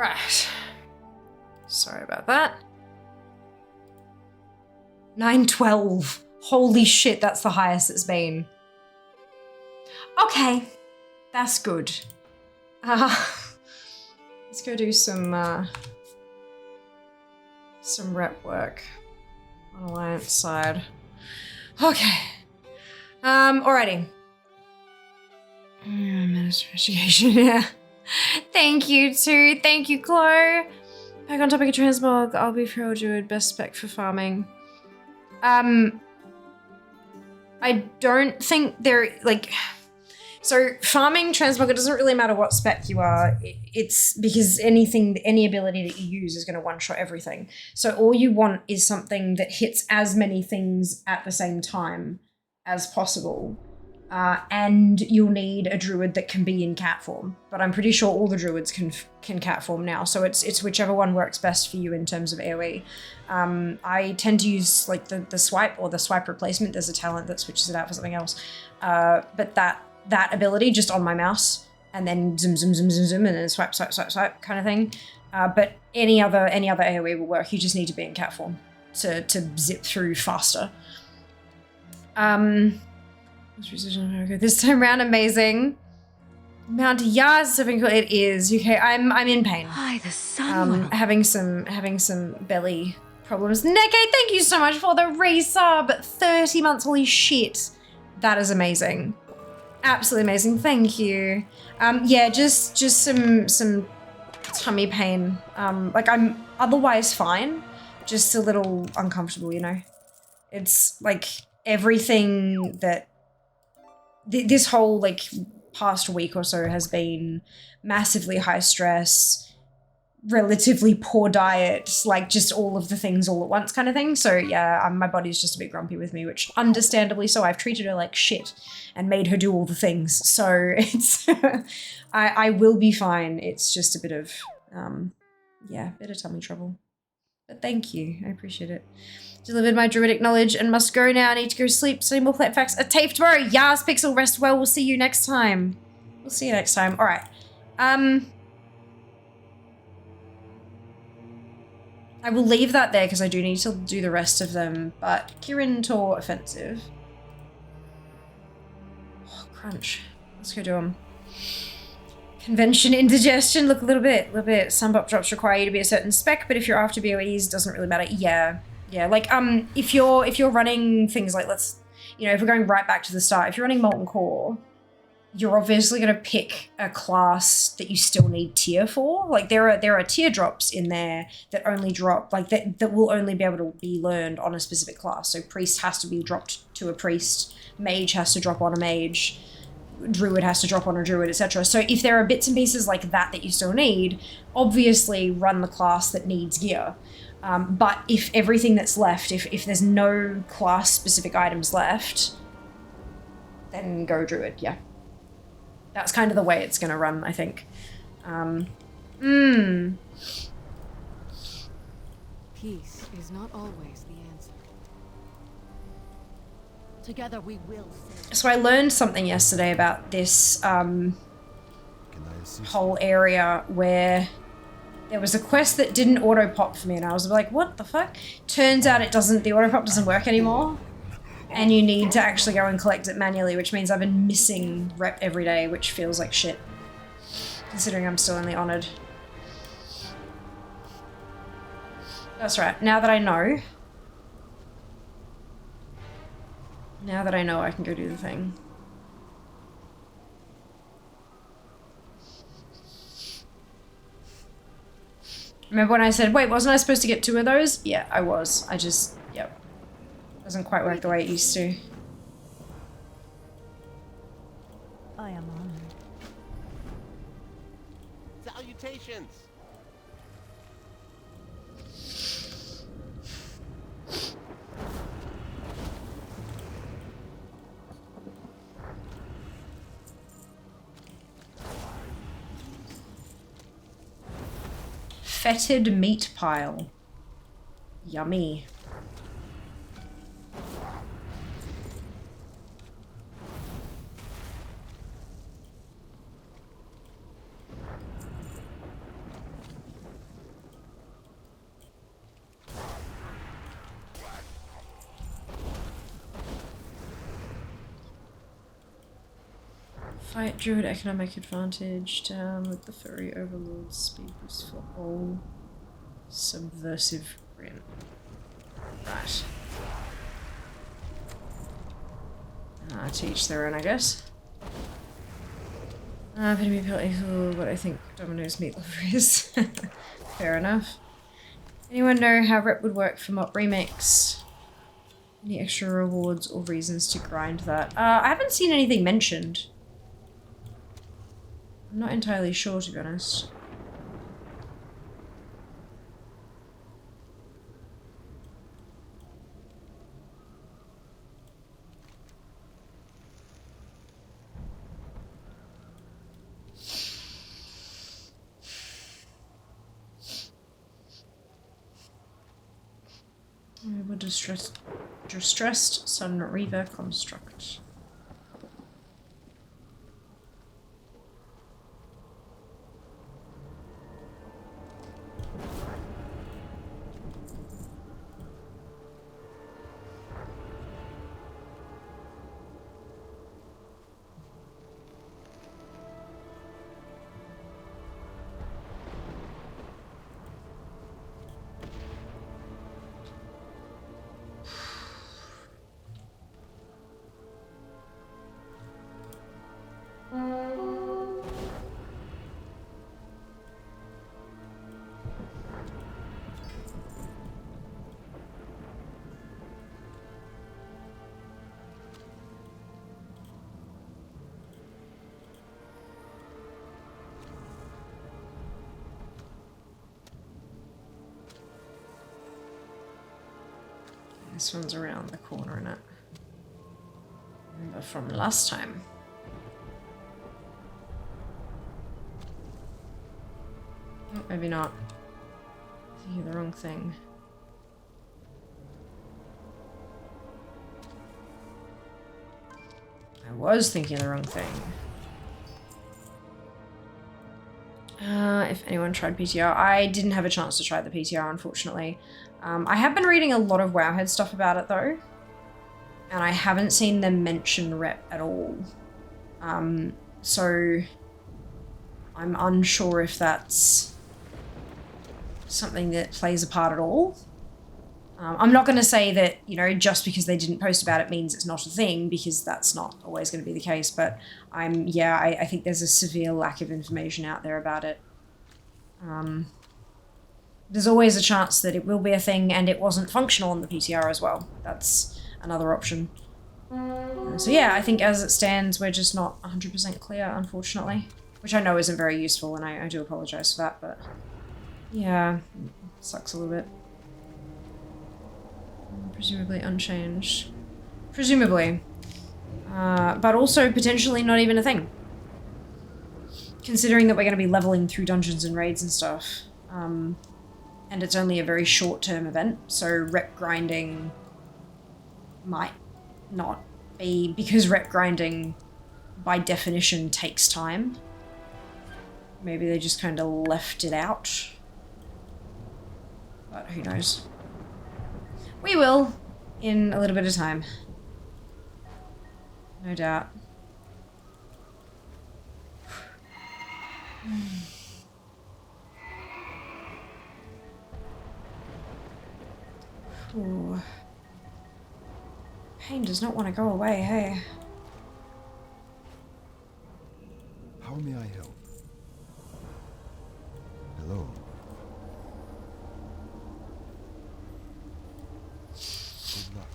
Right. Sorry about that. 912. Holy shit, that's the highest it's been. Okay, that's good. Let's go do some rep work on Alliance side. Okay. Alrighty. Investigation, yeah. Thank you too. Thank you, Chloe. Back on topic of transmog, I'll be pro druid, best spec for farming. I don't think they're like. So farming transmog, it doesn't really matter what spec you are. It's because any ability that you use is going to one-shot everything. So all you want is something that hits as many things at the same time as possible. And you'll need a druid that can be in cat form. But I'm pretty sure all the druids can cat form now. So it's whichever one works best for you in terms of AoE. I tend to use like the swipe or the swipe replacement. There's a talent that switches it out for something else. But that ability just on my mouse and then zoom, zoom, zoom, zoom, zoom, and then swipe, swipe, swipe, swipe kind of thing. But any other AoE will work. You just need to be in cat form to zip through faster. This time round, amazing. Mount Yaz, it is. Okay, I'm in pain. Hi, the sun. Having some belly problems. Neke, thank you so much for the resub. 30 months, holy shit. That is amazing. Absolutely amazing. Thank you. Yeah, just some tummy pain. Like I'm otherwise fine, just a little uncomfortable, you know. It's like everything that this whole like past week or so has been massively high stress, relatively poor diet, like just all of the things all at once kind of thing. So yeah, my body's just a bit grumpy with me, which understandably so. I've treated her like shit and made her do all the things. So it's, I will be fine. It's just a bit of, yeah, bit of tummy trouble. But thank you, I appreciate it. Delivered my druidic knowledge and must go now. I need to go sleep. Study more plant facts. A tape tomorrow. Yas, Pixel, rest well. We'll see you next time. We'll see you next time. All right. I will leave that there because I do need to do the rest of them. But Kirin Tor offensive. Oh, crunch. Let's go do them. Convention indigestion. Look, a little bit. Sunbop drops require you to be a certain spec, but if you're after BOEs, doesn't really matter. Yeah. Yeah, like if you're running things like, let's, you know, if we're going right back to the start, if you're running Molten Core, you're obviously going to pick a class that you still need tier for. Like there are tier drops in there that only drop, like that will only be able to be learned on a specific class. So priest has to be dropped to a priest, mage has to drop on a mage, druid has to drop on a druid, etc. So if there are bits and pieces like that you still need, obviously run the class that needs gear. But if everything that's left, if there's no class-specific items left, then go druid, yeah. That's kind of the way it's going to run, I think. Peace is not always the answer. Together we will save. So I learned something yesterday about this whole area where there was a quest that didn't auto-pop for me, and I was like, what the fuck? Turns out it doesn't, the auto-pop doesn't work anymore, and you need to actually go and collect it manually, which means I've been missing rep every day, which feels like shit, considering I'm still only honored. That's right, now that I know, I can go do the thing. Remember when I said, wait, wasn't I supposed to get 2 of those? Yeah, I was. I just, yep. Doesn't quite work the way it used to. I am honored. Salutations! Fetid meat pile. Yummy. Fight druid economic advantage. Down with the furry overlords. Speed boost for all. Subversive grin. Right. To each their own, I guess. Epitome Pill what I think Domino's meat lover is. Fair enough. Anyone know how rep would work for Mop Remix? Any extra rewards or reasons to grind that? I haven't seen anything mentioned. I'm not entirely sure, to be honest. We're distressed Sun Reaver construct. This one's around the corner, innit? Remember from last time. Oh, maybe not. Thinking the wrong thing. I was thinking the wrong thing. If anyone tried PTR, I didn't have a chance to try the PTR, unfortunately. I have been reading a lot of Wowhead stuff about it, though. And I haven't seen them mention rep at all. So I'm unsure if that's something that plays a part at all. I'm not going to say that, you know, just because they didn't post about it means it's not a thing, because that's not always going to be the case. But I think there's a severe lack of information out there about it. There's always a chance that it will be a thing and it wasn't functional on the PTR as well. That's another option. So yeah, I think as it stands, we're just not 100% clear, unfortunately. Which I know isn't very useful, and I do apologise for that, but yeah, sucks a little bit. Presumably unchanged. Presumably. But also potentially not even a thing. Considering that we're going to be leveling through dungeons and raids and stuff. And it's only a very short-term event, so rep grinding might not be, because rep grinding by definition takes time. Maybe they just kind of left it out. But who knows. We will in a little bit of time. No doubt. Ooh. Pain does not want to go away, hey? How may I help? Hello. Good luck.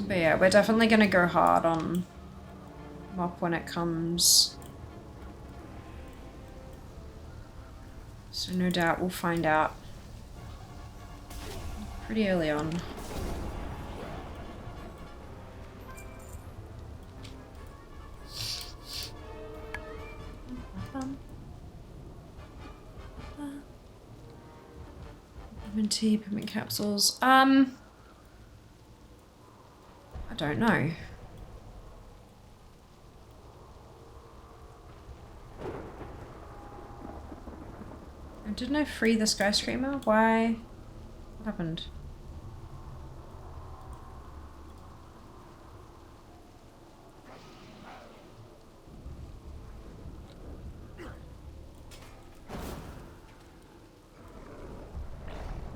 But yeah, we're definitely gonna go hard on Mop when it comes. So no doubt we'll find out pretty early on. Peppermint tea, peppermint capsules. I don't know. Didn't I free the skyscraper? Why? What happened?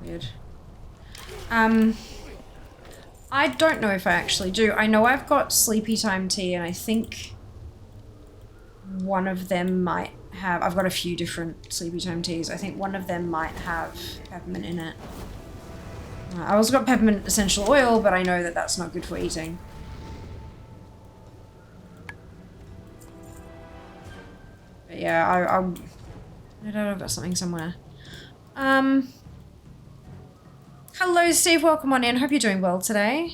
Weird. I don't know if I actually do. I know I've got sleepy time tea, and I think one of them might have... I've got a few different sleepy time teas. I think one of them might have peppermint in it. I also got peppermint essential oil, but I know that that's not good for eating. But yeah, I know I've got something somewhere. Hello, Steve. Welcome on in. Hope you're doing well today.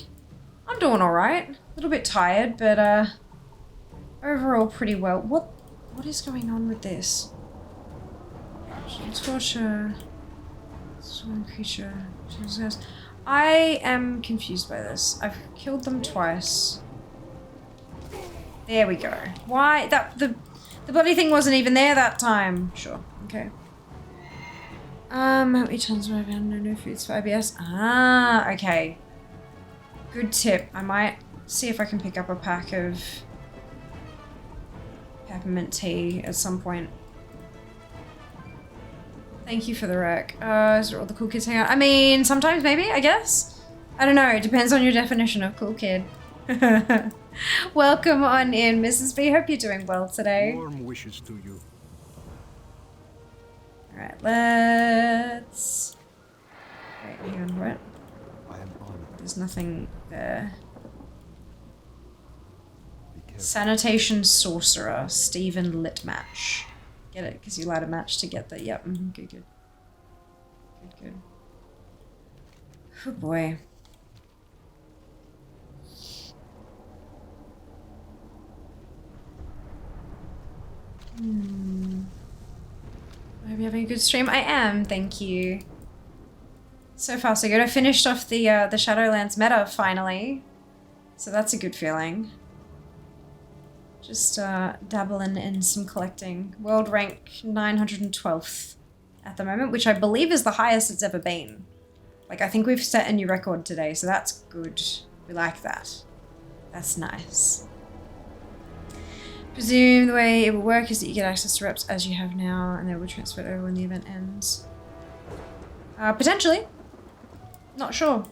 I'm doing all right. A little bit tired, but overall pretty well. What is going on with this? Torture. Sworn creature. I am confused by this. I've killed them twice. There we go. Why? The bloody thing wasn't even there that time. Sure. Okay. How many times have I found no foods for IBS? Ah, okay. Good tip. I might see if I can pick up a pack of peppermint tea at some point. Thank you for the rec. Is where all the cool kids hang out? I mean, sometimes maybe, I guess. I don't know. It depends on your definition of cool kid. Welcome on in, Mrs. B. Hope you're doing well today. Warm wishes to you. Alright, let's... Wait, hang on, what? I am honored. There's nothing there. Sanitation Sorcerer, Stephen Litmatch. Get it? Because you light a match to get the... Yep, good, good. Good, good. Oh boy. I hope you're having a good stream. I am, thank you. So far so good. I finished off the Shadowlands meta finally, so that's a good feeling. Just dabbling in some collecting. World rank 912th at the moment, which I believe is the highest it's ever been. Like, I think we've set a new record today, so that's good. We like that. That's nice. Presume the way it will work is that you get access to reps as you have now, and they will transfer over when the event ends. Potentially. Not sure.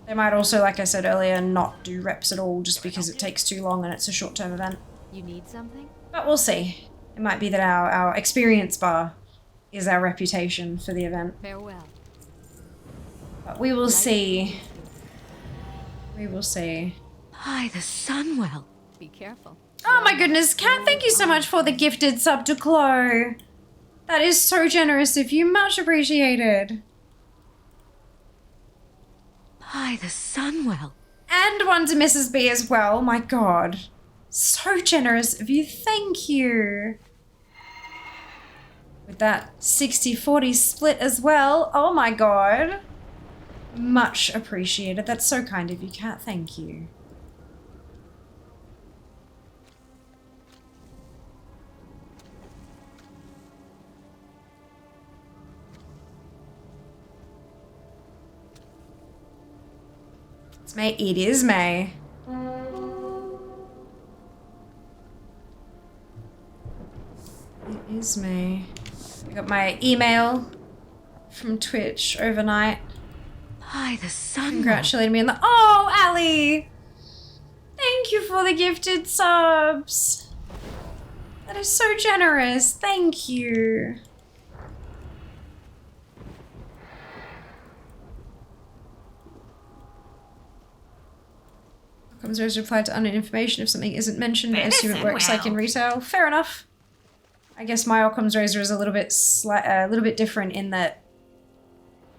They might also, like I said earlier, not do reps at all just because it takes too long and it's a short-term event. You need something? But we'll see. It might be that our experience bar is our reputation for the event. Farewell. But we will see. We will see. Hi, the Sunwell. Be careful. Oh my goodness, Kat, thank you so much for the gifted sub to Chloe. That is so generous of you. Much appreciated. Hi, the Sunwell. And one to Mrs. B as well. My god. So generous of you. Thank you. With that 60-40 split as well. Oh my god. Much appreciated. That's so kind of you, Kat. Thank you. It's May. It is May. It is May. I got my email from Twitch overnight. Hi, the sun. Congratulating me on the... Oh, Ali! Thank you for the gifted subs. That is so generous. Thank you. Comes Rose replied to unknown information if something isn't mentioned. I assume it works like in retail. Fair enough. I guess my Occam's razor is a little bit different in that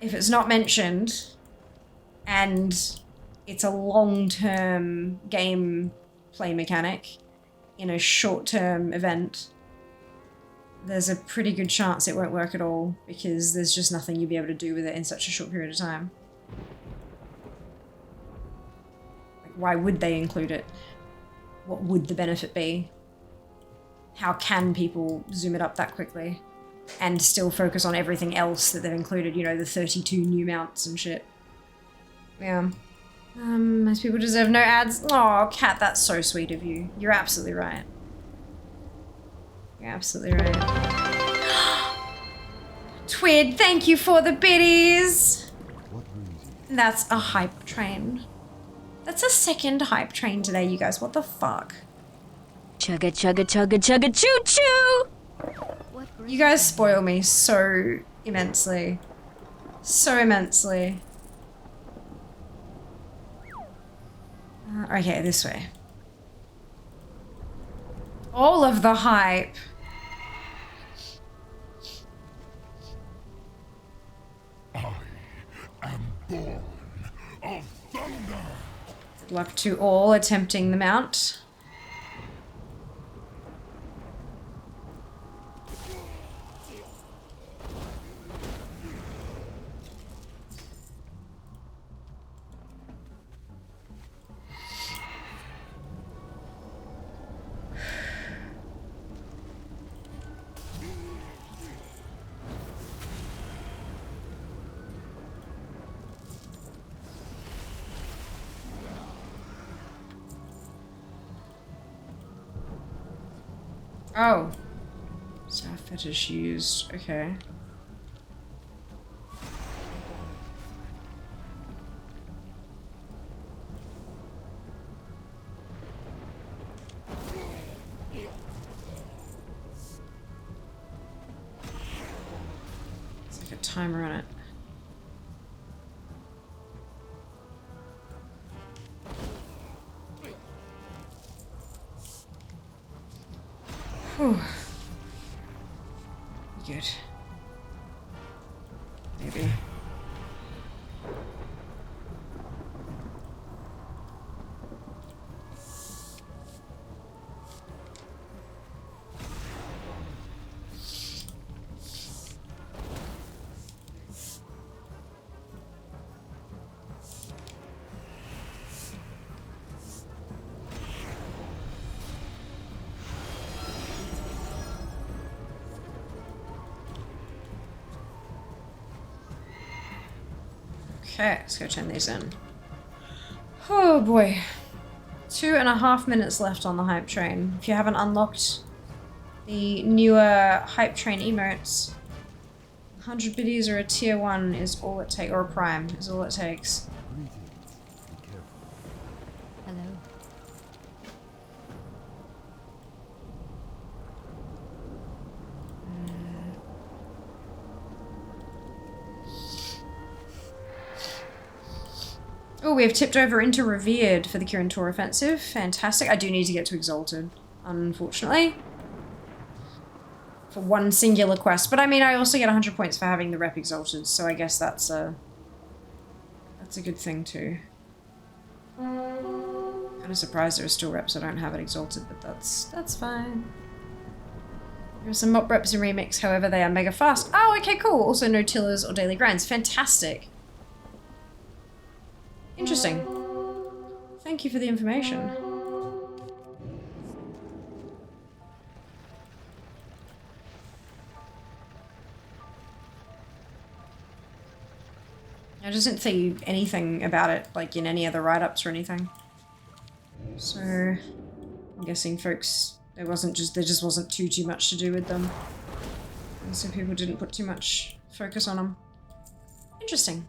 if it's not mentioned and it's a long-term game play mechanic in a short-term event, there's a pretty good chance it won't work at all because there's just nothing you'll be able to do with it in such a short period of time. Why would they include it? What would the benefit be? How can people zoom it up that quickly? and still focus on everything else that they've included, you know, the 32 new mounts and shit. Yeah. Most people deserve no ads. Oh, Kat, that's so sweet of you. You're absolutely right. You're absolutely right. Twid, thank you for the biddies. That's a hype train. That's a second hype train today, you guys. What the fuck? Chugga chugga chugga chugga choo choo! You guys spoil me so immensely. So immensely. Okay, this way. All of the hype. I am born of thunder. Good luck to all attempting the mount. Oh. Staff fetish used. Okay. It's like a timer on it. Whew. Good. Maybe. Okay, let's go turn these in. Oh boy. 2.5 minutes left on the hype train. If you haven't unlocked the newer hype train emotes, 100 biddies or a tier 1 is all it takes, or a prime is all it takes. Hello. Oh, we have tipped over into Revered for the Kirin Tor offensive. Fantastic. I do need to get to Exalted, unfortunately. For one singular quest. But I mean, I also get 100 points for having the rep Exalted, so I guess that's a good thing too. Kind of surprised there are still reps I don't have it Exalted, but that's fine. There are some mop reps in Remix, however they are mega fast. Oh, okay, cool. Also no tillers or daily grinds. Fantastic. Interesting. Thank you for the information. I doesn't say anything about it, like in any other write-ups or anything. So I'm guessing folks, there just wasn't too much to do with them. And so people didn't put too much focus on them. Interesting.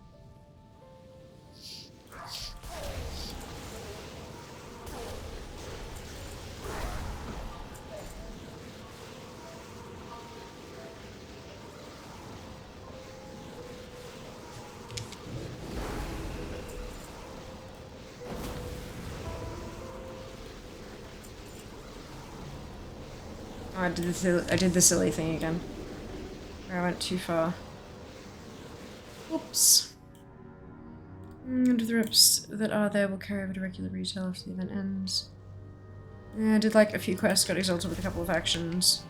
Oh, I did the silly thing again. I went too far. Whoops. And the reps that are there will carry over to regular retail after the event ends. Yeah, I did like a few quests, got exalted with a couple of actions.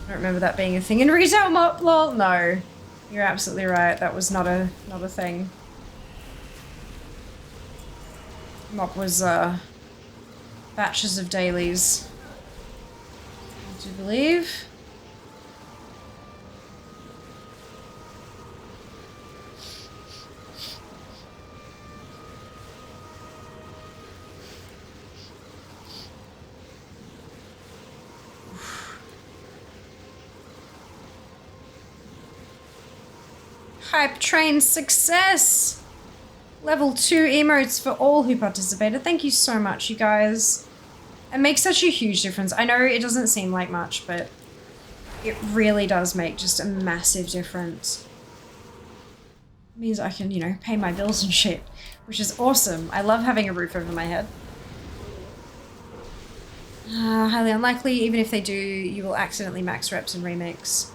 I don't remember that being a thing in retail mop, lol. No. You're absolutely right, that was not a thing. Mop was batches of dailies. I do believe. Hype train success! Level 2 emotes for all who participated. Thank you so much, you guys. It makes such a huge difference. I know it doesn't seem like much, but it really does make just a massive difference. It means I can, you know, pay my bills and shit, which is awesome. I love having a roof over my head. Highly unlikely. Even if they do, you will accidentally max reps and remix.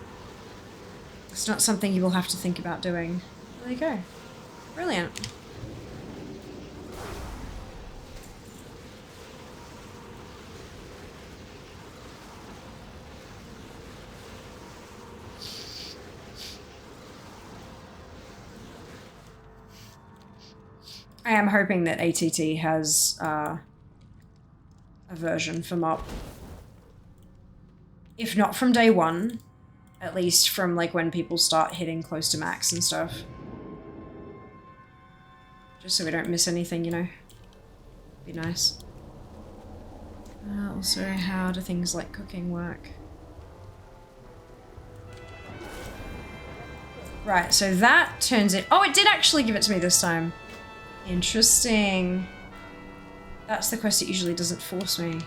It's not something you will have to think about doing. There you go. Brilliant. I am hoping that ATT has a version for MOP. If not from day one, at least from like when people start hitting close to max and stuff. Just so we don't miss anything, you know. Be nice. Also, how do things like cooking work? Right, so that turns it... Oh, it did actually give it to me this time. Interesting. That's the quest that usually doesn't force me.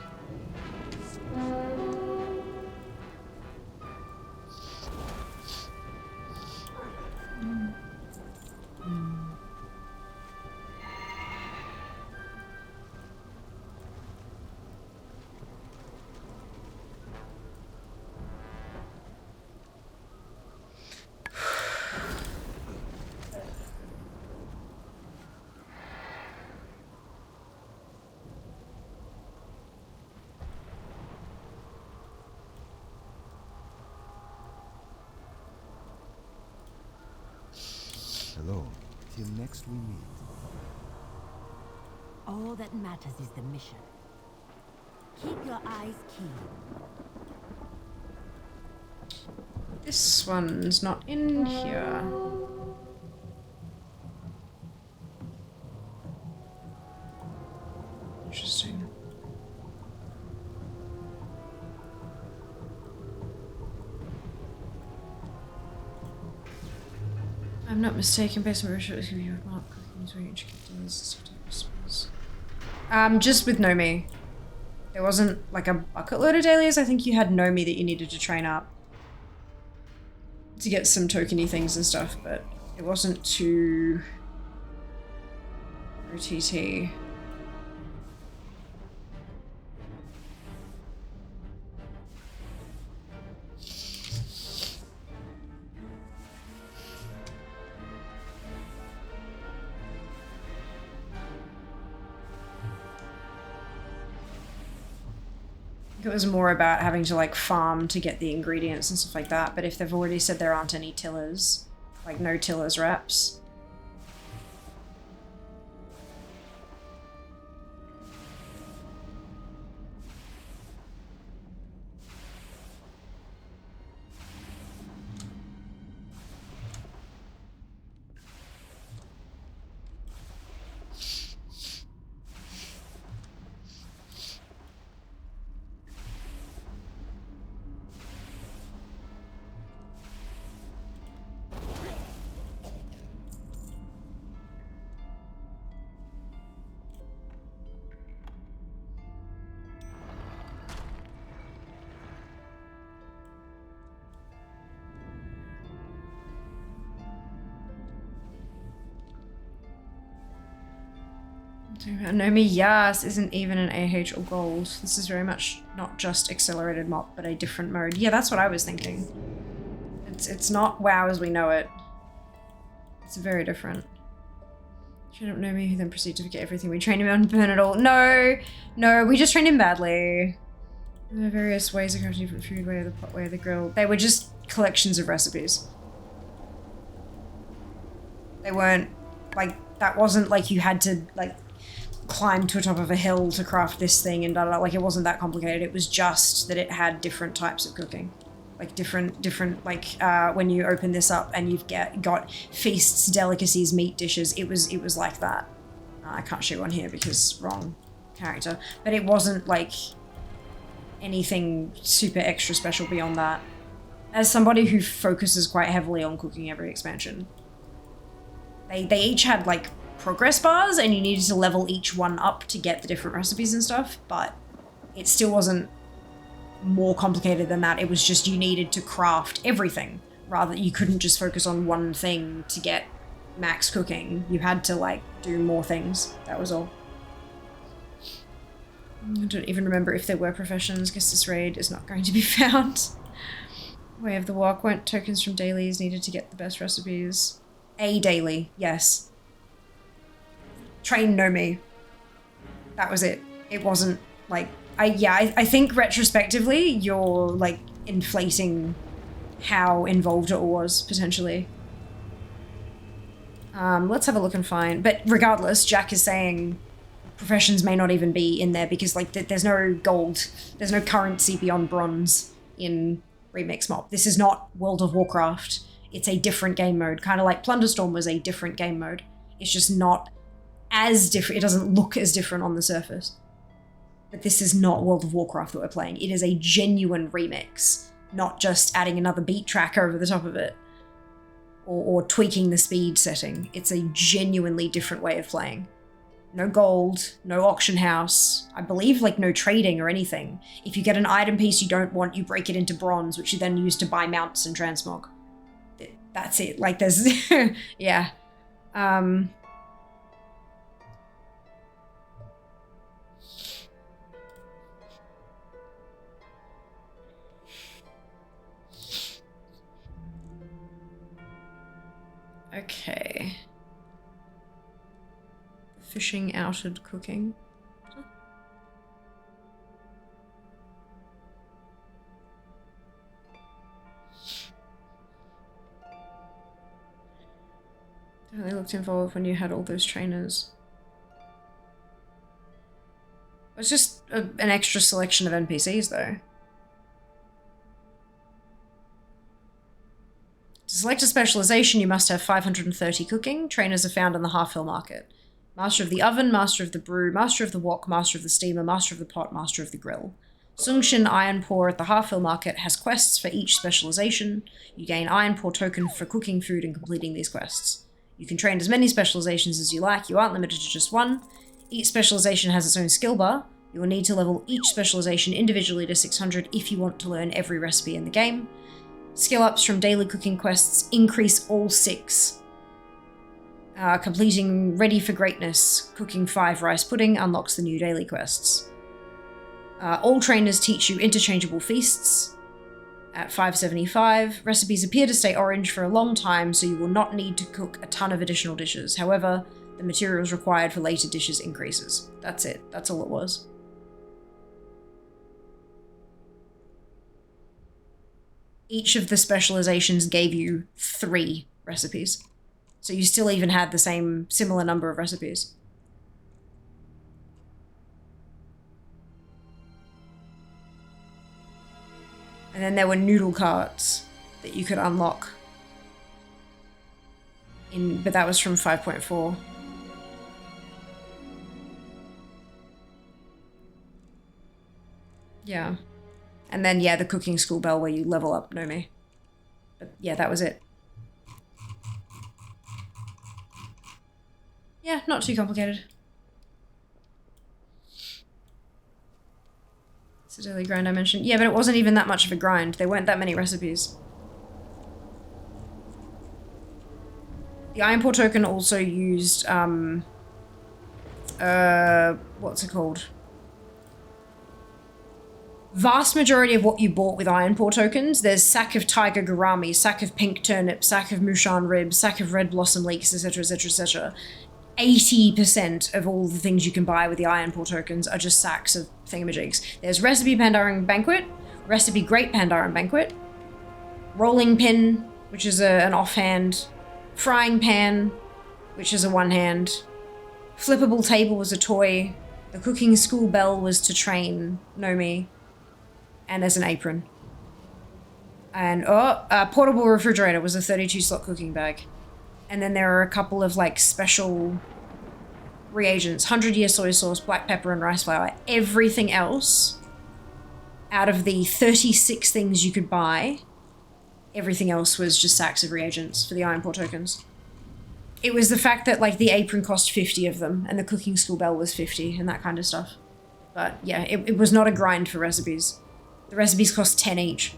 Hello. Till next we meet. All that matters is the mission. Keep your eyes keen. This one's not in here. Interesting. I'm not mistaken, based on Russia, it's going to be a mark cooking is very intricate details. Just with Nomi. There wasn't like a bucket load of dailies. I think you had Nomi that you needed to train up to get some tokeny things and stuff, but it wasn't too OTT. It was more about having to like farm to get the ingredients and stuff like that, but if they've already said there aren't any tillers, like no tillers reps. Nomi Yas isn't even an AH or gold. This is very much not just accelerated mop, but a different mode. Yeah, that's what I was thinking. It's not WoW as we know it. It's very different. Train up Nomi, who then proceed to forget everything we trained him on, burn it all. No, no, we just trained him badly. There are various ways of crafting different food, way of the pot, way of the grill. They were just collections of recipes. They weren't like, that wasn't like you had to like climb to the top of a hill to craft this thing and like it wasn't that complicated. It was just that it had different types of cooking, like different like when you open this up and you've got feasts, delicacies, meat dishes. It was like that. I can't show one here because wrong character, but it wasn't like anything super extra special beyond that. As somebody who focuses quite heavily on cooking every expansion, They each had like progress bars and you needed to level each one up to get the different recipes and stuff, but it still wasn't more complicated than that. It was just you needed to craft everything. Rather, you couldn't just focus on one thing to get max cooking. You had to like do more things. That was all. I don't even remember if there were professions. Guess this raid is not going to be found. Way of the Walk went tokens from dailies needed to get the best recipes. A daily, yes. Train Nomi. That was it. It wasn't like I think retrospectively you're like inflating how involved it was potentially. Let's have a look and find. But regardless, Jack is saying professions may not even be in there because like there's no gold, there's no currency beyond bronze in Remix Mob. This is not World of Warcraft. It's a different game mode, kind of like Plunderstorm was a different game mode. It's just not as different. It doesn't look as different on the surface. But this is not World of Warcraft that we're playing. It is a genuine remix, not just adding another beat track over the top of it or tweaking the speed setting. It's a genuinely different way of playing. No gold, no auction house, I believe like no trading or anything. If you get an item piece you don't want, you break it into bronze, which you then use to buy mounts and transmog. That's it. Like there's, yeah. Okay. Fishing, outed, cooking. Definitely looked involved when you had all those trainers. It was just an extra selection of NPCs though. To select a specialization, you must have 530 cooking. Trainers are found in the Half Hill Market. Master of the Oven, Master of the Brew, Master of the Wok, Master of the Steamer, Master of the Pot, Master of the Grill. Sungshin Iron Pour at the Half Hill Market has quests for each specialization. You gain Iron Pour token for cooking food and completing these quests. You can train as many specializations as you like. You aren't limited to just one. Each specialization has its own skill bar. You will need to level each specialization individually to 600 if you want to learn every recipe in the game. Skill ups from daily cooking quests increase all 6. Completing Ready for Greatness, cooking 5 rice pudding unlocks the new daily quests. All trainers teach you interchangeable feasts at 575. Recipes appear to stay orange for a long time, so you will not need to cook a ton of additional dishes. However, the materials required for later dishes increases. That's it. That's all it was. Each of the specializations gave you 3 recipes. So you still even had the similar number of recipes. And then there were noodle carts that you could unlock. But that was from 5.4. Yeah. And then, yeah, the cooking school bell where you level up Nomi. But yeah, that was it. Yeah, not too complicated. It's a daily grind I mentioned. Yeah, but it wasn't even that much of a grind. There weren't that many recipes. The Iron Pour token also used, what's it called? Vast majority of what you bought with Iron Pour tokens, there's sack of tiger gourami, sack of pink turnip, sack of Mushan ribs, sack of red blossom leeks, etc, etc, etc. 80% of all the things you can buy with the Iron Pour tokens are just sacks of thingamajigs. There's Recipe Pandaren Banquet, Recipe Great Pandaren Banquet, Rolling Pin, which is an offhand, Frying Pan, which is a one-hand, Flippable Table was a toy, the Cooking School Bell was to train Nomi, and there's an apron. And, Portable Refrigerator was a 32-slot cooking bag. And then there are a couple of, like, special reagents. 100-year soy sauce, black pepper, and rice flour. Everything else, out of the 36 things you could buy, everything else was just sacks of reagents for the Iron Pour tokens. It was the fact that like the apron cost 50 of them and the cooking school bell was 50 and that kind of stuff. But yeah, it was not a grind for recipes. The recipes cost 10 each.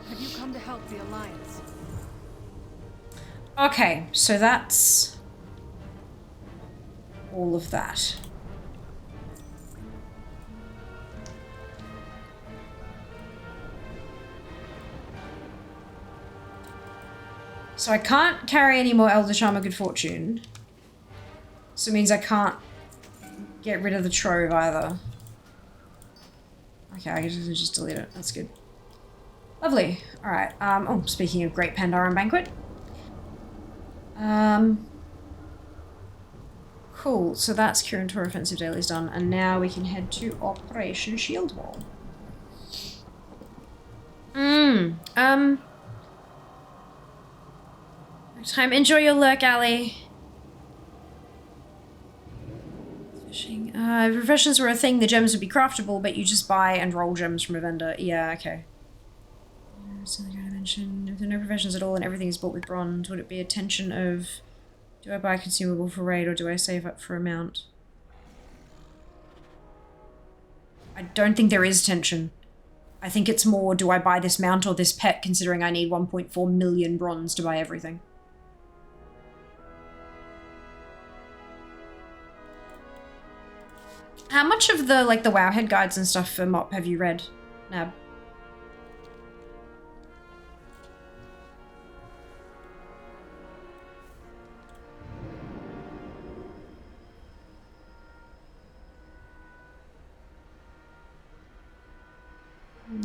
Have you come to help the Alliance? Okay, so that's all of that. So I can't carry any more Elder Charm of Good Fortune. So it means I can't get rid of the trove either. Okay, I can just delete it. That's good. Lovely. Alright. Oh, speaking of Great Pandaren Banquet. Cool. So that's Kirin Tor Offensive Dailies done. And now we can head to Operation Shield Wall. Time. Enjoy your lurk, alley. Fishing. If professions were a thing, the gems would be craftable, but you just buy and roll gems from a vendor. Yeah, okay. Something I mentioned. If there are no professions at all and everything is bought with bronze, would it be a tension of, do I buy a consumable for raid or do I save up for a mount? I don't think there is tension. I think it's more, do I buy this mount or this pet, considering I need 1.4 million bronze to buy everything. How much of the, like, the Wowhead guides and stuff for MOP have you read, Nab?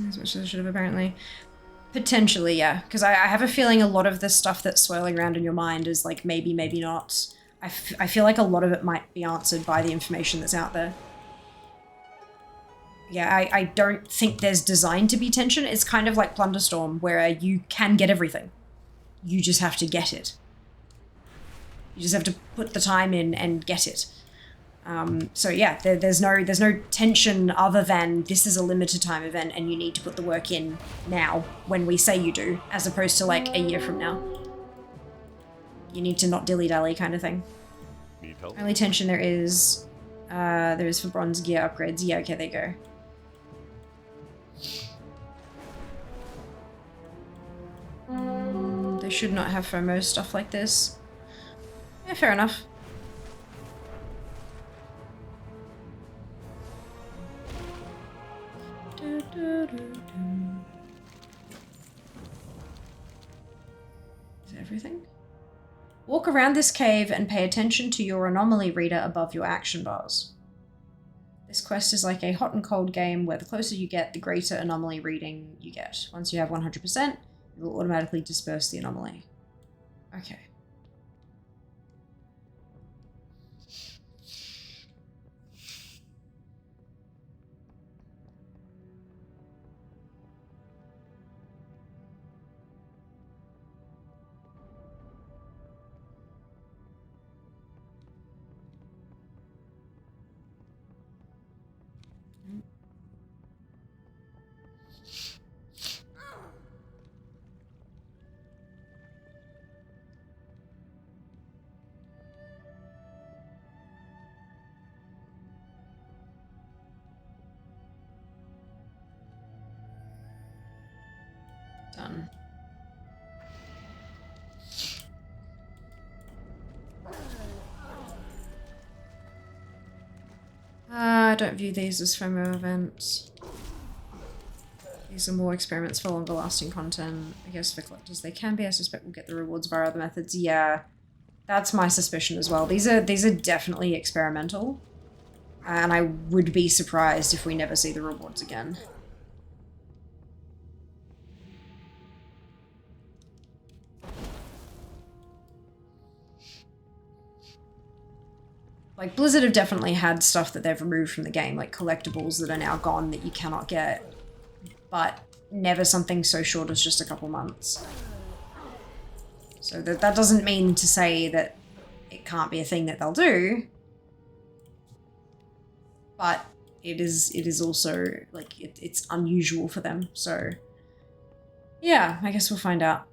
As much as I should have, apparently. Potentially, yeah. Because I have a feeling a lot of the stuff that's swirling around in your mind is, like, maybe, maybe not. I feel like a lot of it might be answered by the information that's out there. Yeah, I don't think there's designed to be tension. It's kind of like Plunderstorm, where you can get everything. You just have to get it. You just have to put the time in and get it. So yeah, there's no tension other than this is a limited time event and you need to put the work in now when we say you do, as opposed to like a year from now. You need to not dilly-dally kind of thing. Need help? Only tension there is for bronze gear upgrades. Yeah, okay, there you go. They should not have FOMO stuff like this. Yeah, fair enough. Is that everything? Walk around this cave and pay attention to your anomaly reader above your action bars. This quest is like a hot and cold game where the closer you get, the greater anomaly reading you get. Once you have 100%, it will automatically disperse the anomaly. Okay. Done. I don't view these as FOMO events. These are more experiments for longer lasting content. I guess for collectors they can be. I suspect we'll get the rewards via other methods. Yeah, that's my suspicion as well. These are definitely experimental. And I would be surprised if we never see the rewards again. Like, Blizzard have definitely had stuff that they've removed from the game, like collectibles that are now gone that you cannot get, but never something so short as just a couple months. So that doesn't mean to say that it can't be a thing that they'll do, but it is also, like, it's unusual for them, so Yeah, I guess we'll find out.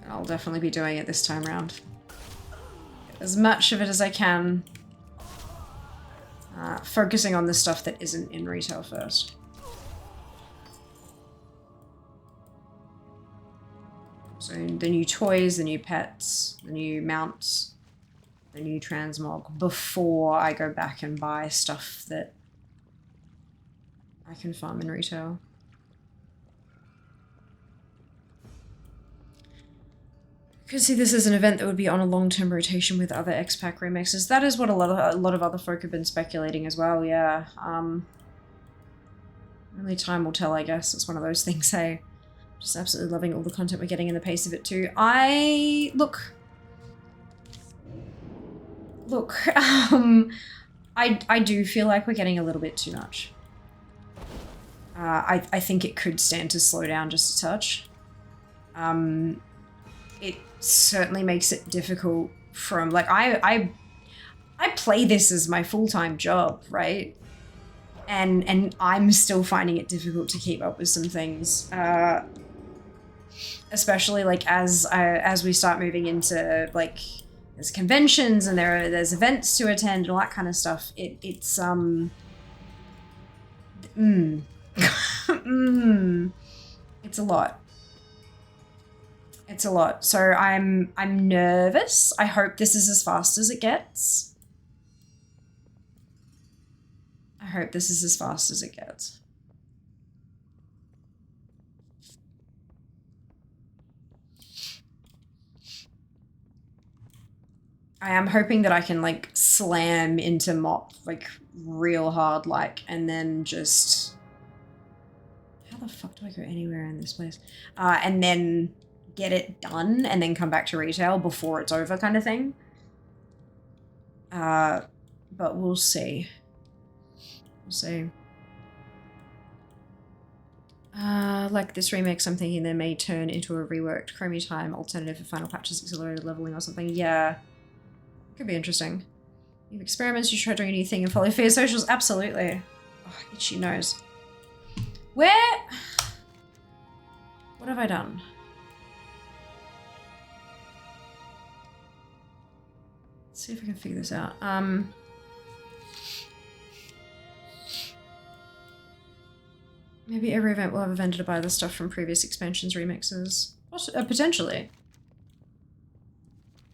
I'll definitely be doing it this time round. Get as much of it as I can. Focusing on the stuff that isn't in retail first. So the new toys, the new pets, the new mounts, the new transmog, before I go back and buy stuff that I can farm in retail. Because see, this is an event that would be on a long-term rotation with other X-Pack remixes. That is what a lot of other folk have been speculating as well. Yeah. Only time will tell, I guess. It's one of those things. Hey, just absolutely loving all the content we're getting and the pace of it too. Look. I do feel like we're getting a little bit too much. I think it could stand to slow down just a touch. It certainly makes it difficult from, like, I play this as my full-time job, right? And I'm still finding it difficult to keep up with some things. Especially, like, as we start moving into, like, there's conventions and there's events to attend and all that kind of stuff. It's it's a lot. It's a lot. So I'm nervous. I hope this is as fast as it gets. I hope this is as fast as it gets. I am hoping that I can, like, slam into Mop, like, real hard, like, and then just... How the fuck do I go anywhere in this place? And then get it done and then come back to retail before it's over, kind of thing. But we'll see. We'll see. Like this remix, I'm thinking they may turn into a reworked Chromie Time alternative for final patches, accelerated leveling or something. Yeah. Could be interesting. You have experiments, you try doing a new thing and follow for your socials? Absolutely. Oh, itchy nose. Where? What have I done? Let's see if I can figure this out. Maybe every event will have a vendor to buy the stuff from previous expansions remixes. Potentially.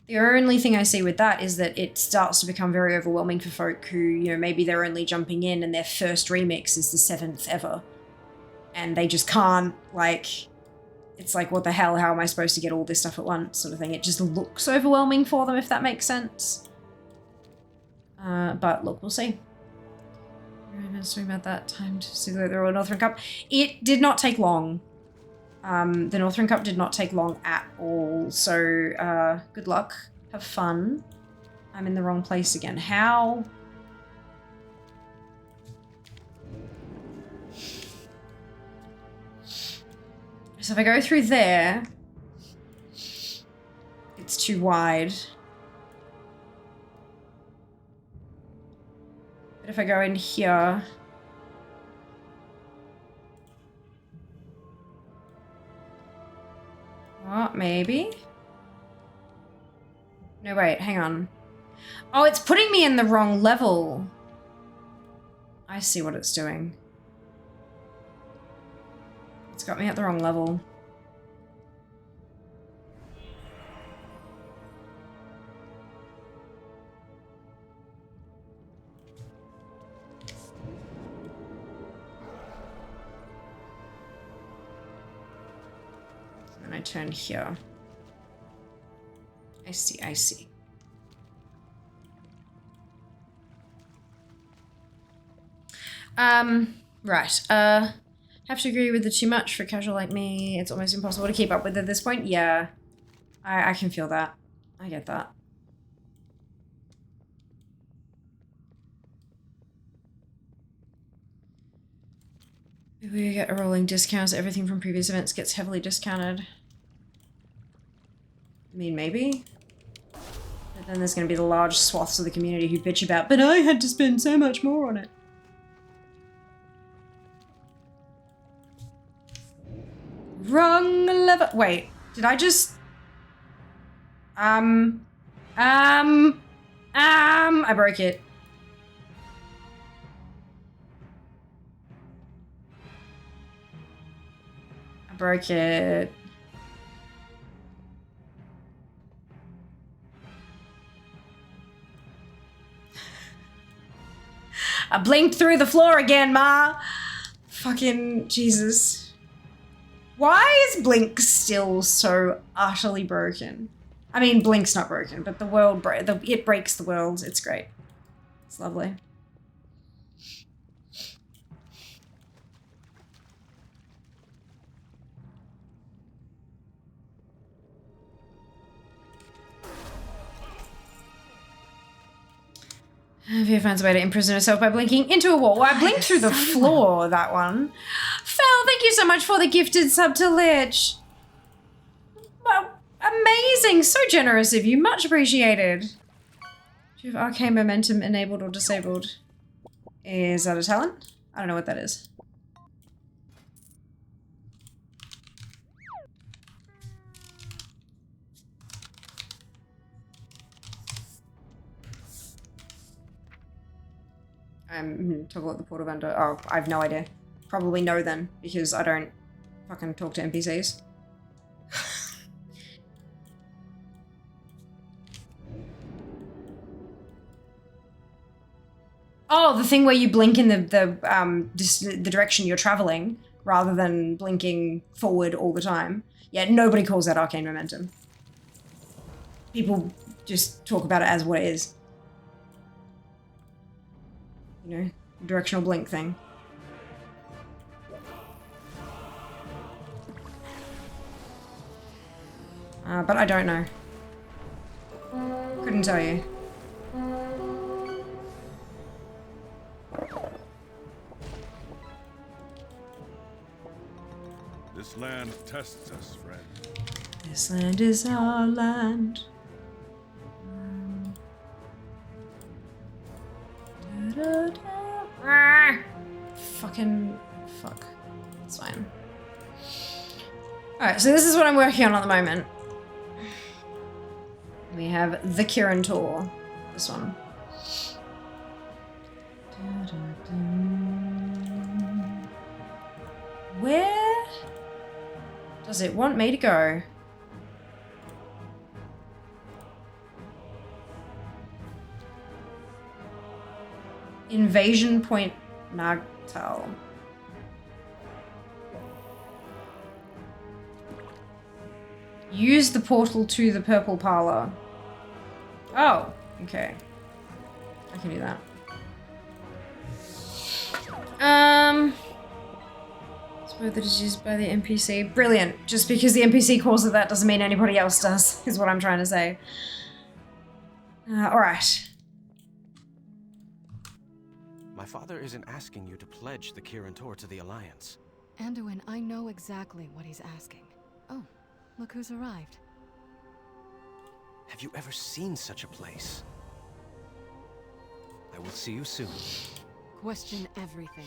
The only thing I see with that is that it starts to become very overwhelming for folk who, you know, maybe they're only jumping in and their first remix is the 7th ever. And they just can't, like, it's like, what the hell, how am I supposed to get all this stuff at once, sort of thing. It just looks overwhelming for them, if that makes sense. But look, we'll see. I was talking about that time to see the Northrend Cup. It did not take long. The Northrend Cup did not take long at all, so good luck. Have fun. I'm in the wrong place again. How? So if I go through there, it's too wide. But if I go in here... Oh, maybe? No, wait, hang on. Oh, it's putting me in the wrong level. I see what it's doing. It's got me at the wrong level. And I turn here. I see, I see. Right, have to agree with the too much for casual like me. It's almost impossible to keep up with at this point. Yeah, I can feel that. I get that. If we get a rolling discounts, everything from previous events gets heavily discounted. I mean, maybe? But then there's going to be the large swaths of the community who bitch about, but I had to spend so much more on it. Wrong lever. Wait, did I just... I broke it. I broke it. I blinked through the floor again, Ma. Fucking Jesus. Why is Blink still so utterly broken? I mean, Blink's not broken, but the world, it breaks the world. It's great. It's lovely. Via finds a way to imprison herself by blinking into a wall. Well, I blinked through the floor, that one. Fel, thank you so much for the gifted sub to Lich. Well, amazing. So generous of you. Much appreciated. Do you have arcane momentum enabled or disabled? Is that a talent? I don't know what that is. Toggle at the portal vendor. Oh, I have no idea. Probably no then, because I don't fucking talk to NPCs. Oh, the thing where you blink in the direction you're traveling rather than blinking forward all the time. Yeah, nobody calls that arcane momentum. People just talk about it as what it is. You know, directional blink thing. But I don't know. Couldn't tell you. This land tests us, friend. This land is our land. Fucking fuck. It's fine. Alright, so this is what I'm working on at the moment. We have the Kirin Tour. This one. Where does it want me to go? Invasion Point Nagtal. Use the portal to the purple parlor. Oh, okay. I can do that. Suppose that is used by the NPC. Brilliant. Just because the NPC calls it that doesn't mean anybody else does, is what I'm trying to say. Alright. My father isn't asking you to pledge the Kirin Tor to the Alliance. Anduin, I know exactly what he's asking. Oh, look who's arrived. Have you ever seen such a place? I will see you soon. Question everything.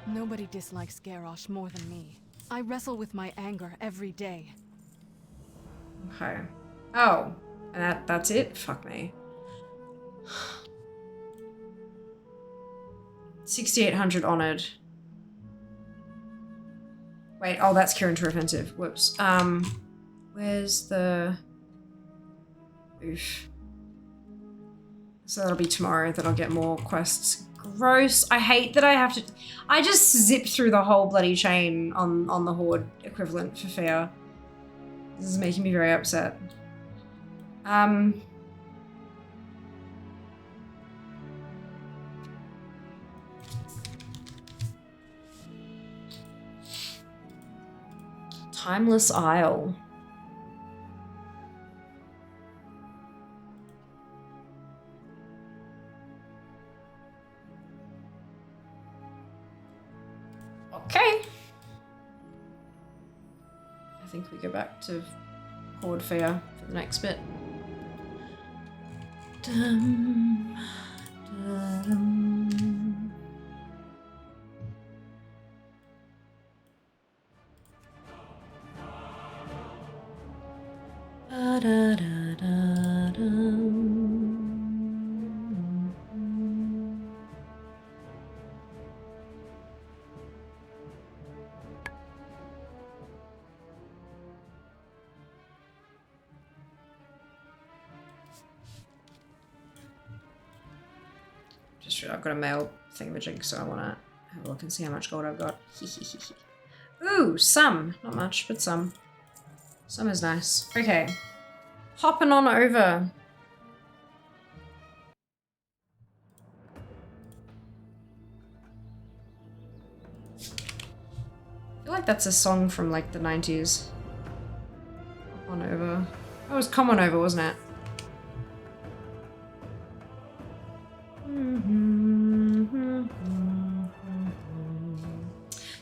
Nobody dislikes Garrosh more than me. I wrestle with my anger every day. Okay. Oh, and that's it? Fuck me. 6,800 honored. Wait, oh, that's Kirin Tor offensive. Whoops. Where's the... Oof. So that'll be tomorrow that I'll get more quests gross. I hate that I have to... I just zip through the whole bloody chain on the Horde equivalent for fear. This is making me very upset. Timeless Isle. Okay. I think we go back to Horde Fair for the next bit. Dum, dum. Da, da, da, da, dum. Just I've got a mail thingamajig, so I want to have a look and see how much gold I've got. Ooh, some. Not much, but some. Some is nice. Okay. Hopping on over. I feel like that's a song from like the 90s. Hop on over. That was Come On Over, wasn't it?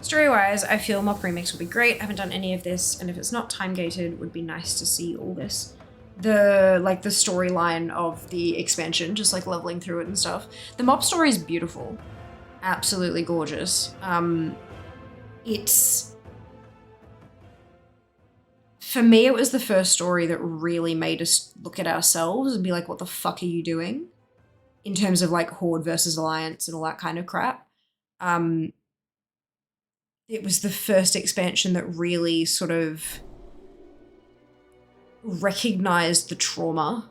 Story-wise, I feel mock remix would be great. I haven't done any of this, and if it's not time-gated, it would be nice to see all this. The storyline of the expansion, just like leveling through it and stuff. The mob story is beautiful. Absolutely gorgeous. It's... For me, it was the first story that really made us look at ourselves and be like, what the fuck are you doing? In terms of like Horde versus Alliance and all that kind of crap. It was the first expansion that really sort of recognized the trauma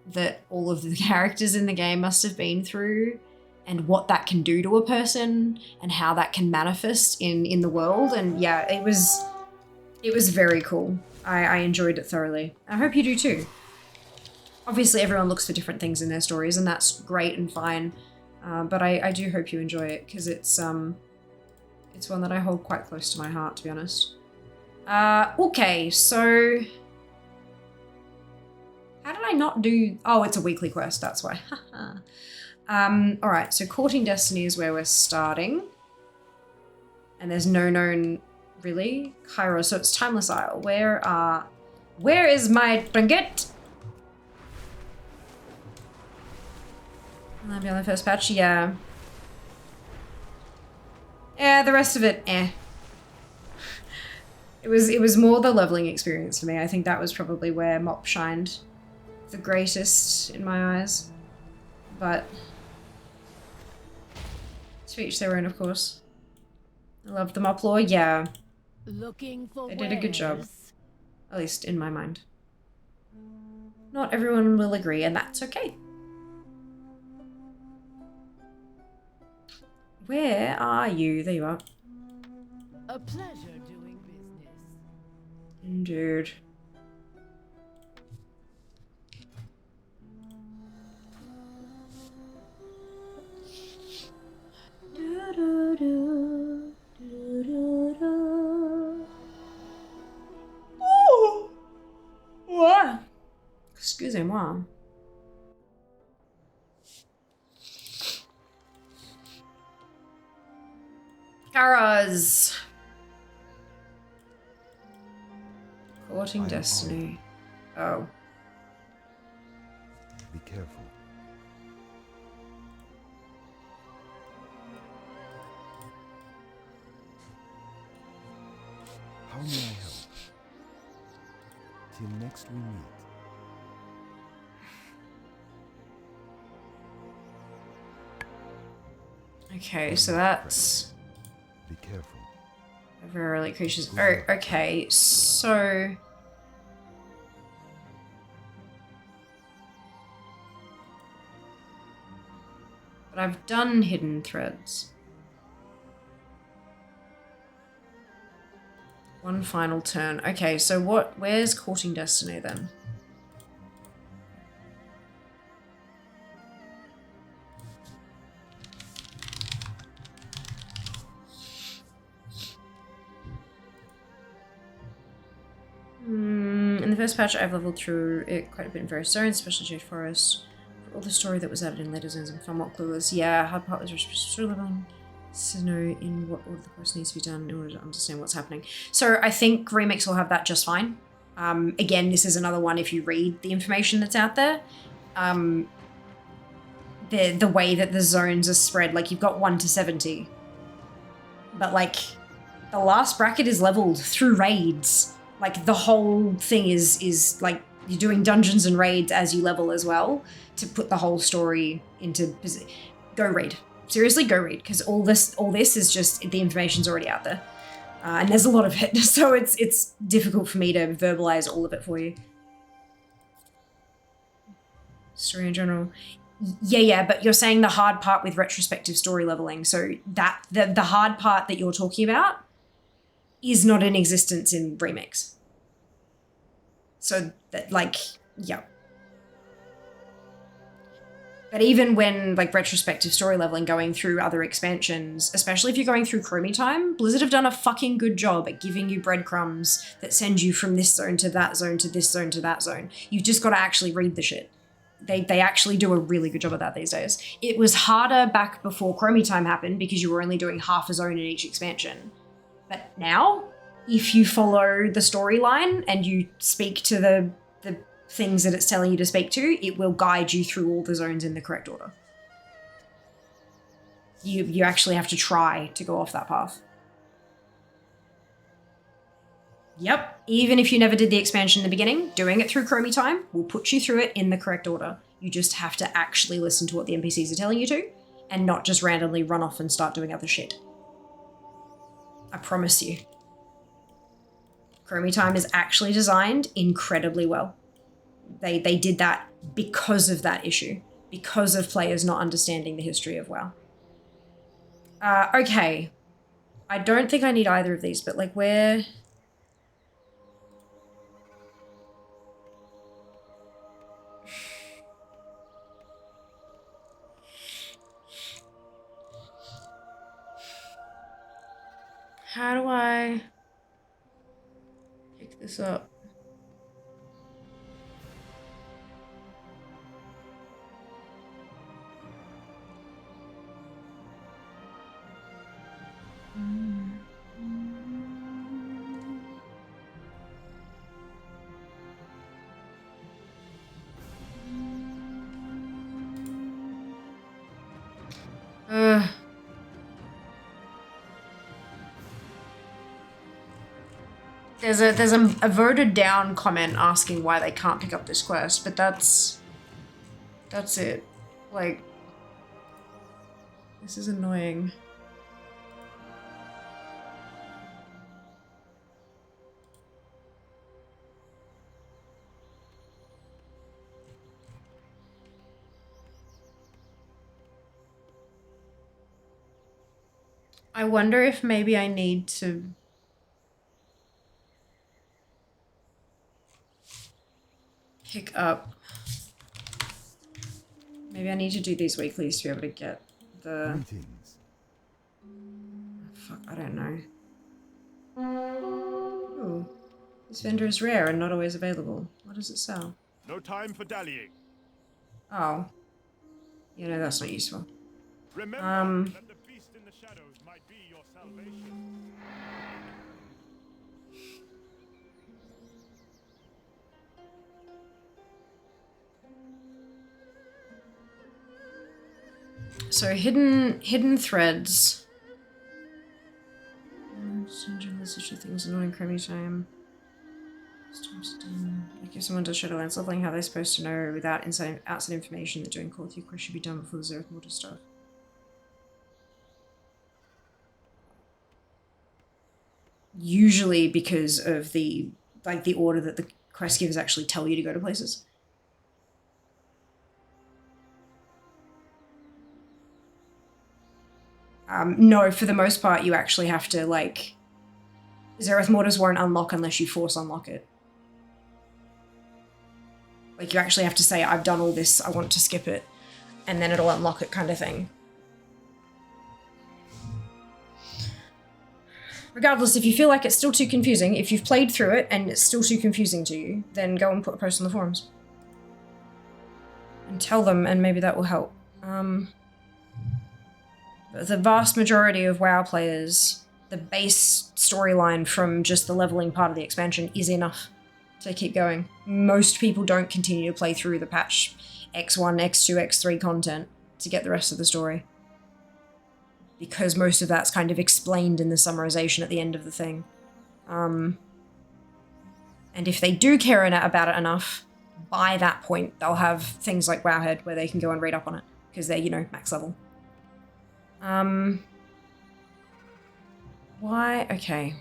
that all of the characters in the game must have been through and what that can do to a person and how that can manifest in the world. And yeah, it was very cool. I enjoyed it thoroughly. I hope you do too. Obviously everyone looks for different things in their stories and that's great and fine. But I do hope you enjoy it because it's one that I hold quite close to my heart, to be honest. Okay, so... How did I not do... Oh, it's a weekly quest, that's why. Alright, so Courting Destiny is where we're starting. And there's no known... Really? Cairo, so it's Timeless Isle. Where is my trinket? Will that be on the first patch? Yeah. Yeah, the rest of it, eh. It was more the leveling experience for me. I think that was probably where Mop shined the greatest in my eyes. But to each their own, of course. I love the Mop lore, yeah. Looking for They did a good job. At least in my mind. Not everyone will agree, and that's okay. Where are you? There you are. A pleasure doing business. Indeed. Oh! What? Excusez-moi. Kara's Courting Destiny. Oh. Be careful. How may I help? Till next we meet. Okay, so that's... Be careful. Very early creatures. Oh, okay, so... But I've done hidden threads. One final turn. Okay, so where's Courting Destiny then? In the first patch, I've leveled through it quite a bit in various zones, especially Jade Forest. For all the story that was added in later zones, I'm somewhat clueless. Yeah, hard part was story leveling. To know in what order the quest needs to be done in order to understand what's happening. So I think Remix will have that just fine. Again, this is another one if you read the information that's out there. The way that the zones are spread, like you've got 1 to 70. But like, the last bracket is leveled through raids. Like the whole thing is like you're doing dungeons and raids as you level as well to put the whole story into position. Go raid. Seriously, go read, because all this is just the information's already out there, and there's a lot of it, so it's difficult for me to verbalize all of it for you. Story in general, yeah, but you're saying the hard part with retrospective story leveling, so that the hard part that you're talking about is not in existence in Remix. So that yeah. But even when, like, retrospective story leveling going through other expansions, especially if you're going through Chromie Time, Blizzard have done a fucking good job at giving you breadcrumbs that send you from this zone to that zone to this zone to that zone. You've just got to actually read the shit. They actually do a really good job of that these days. It was harder back before Chromie Time happened because you were only doing half a zone in each expansion. But now, if you follow the storyline and you speak to the things that it's telling you to speak to, it will guide you through all the zones in the correct order. You actually have to try to go off that path. Yep, even if you never did the expansion in the beginning, doing it through Chromie Time will put you through it in the correct order. You just have to actually listen to what the NPCs are telling you to, and not just randomly run off and start doing other shit. I promise you. Chromie Time is actually designed incredibly well. They did that because of that issue, because of players not understanding the history of WoW. Okay. I don't think I need either of these, but like where... How do I pick this up? There's a voted down comment asking why they can't pick up this quest, but that's it. Like, this is annoying. I wonder if maybe I need to pick up. Maybe I need to do these weeklies to be able to get the... Greetings. Fuck, I don't know. Ooh. This vendor is rare and not always available. What does it sell? No time for dallying. Oh. You know, that's not useful. Remember that the beast in the shadows might be your salvation. So hidden threads. Such things not in Chromie Time. Like if someone does Shadowlands leveling, how are they supposed to know without outside information that doing Call of Duty should be done before the Zereth Mortar stuff? Usually because of the order that the quest givers actually tell you to go to places. No, for the most part, you actually have to, like... Zereth Mortars won't unlock unless you force unlock it. Like, you actually have to say, I've done all this, I want to skip it, and then it'll unlock it kind of thing. Regardless, if you feel like it's still too confusing, if you've played through it and it's still too confusing to you, then go and put a post on the forums. And tell them, and maybe that will help. But the vast majority of WoW players, the base storyline from just the leveling part of the expansion is enough to keep going. Most people don't continue to play through the patch X1, X2, X3 content to get the rest of the story. Because most of that's kind of explained in the summarization at the end of the thing. And if they do care about it enough, by that point, they'll have things like Wowhead where they can go and read up on it. Because they're, you know, max level. Why? Okay.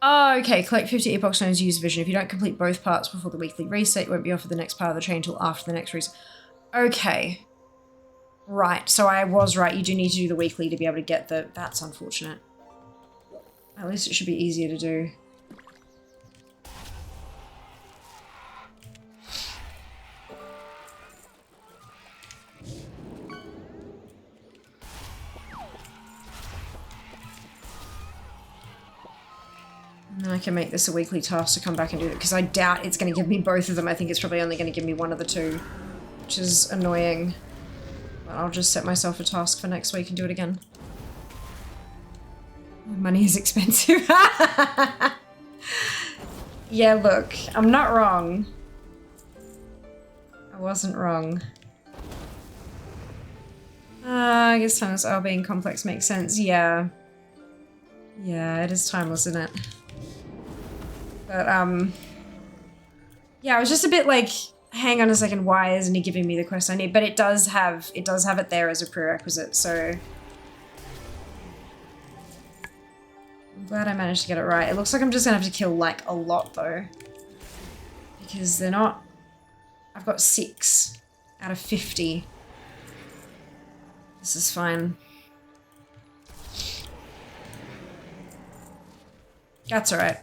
Oh, okay, collect 50 Epoch Stones, use Vision. If you don't complete both parts before the weekly reset, you won't be offered the next part of the chain until after the next reset. Okay. Right, so I was right. You do need to do the weekly to be able to get the... That's unfortunate. At least it should be easier to do. And then I can make this a weekly task to come back and do it, because I doubt it's going to give me both of them. I think it's probably only going to give me one of the two, which is annoying. But I'll just set myself a task for next week and do it again. Money is expensive. Yeah, look, I'm not wrong. I wasn't wrong. I guess timeless R being complex makes sense. Yeah. Yeah, it is timeless, isn't it? But, yeah, I was just a bit like, hang on a second, why isn't he giving me the quest I need? But it does have it there as a prerequisite, so... I'm glad I managed to get it right. It looks like I'm just gonna have to kill, like, a lot, though. Because they're not... I've got 6 out of 50. This is fine. That's alright.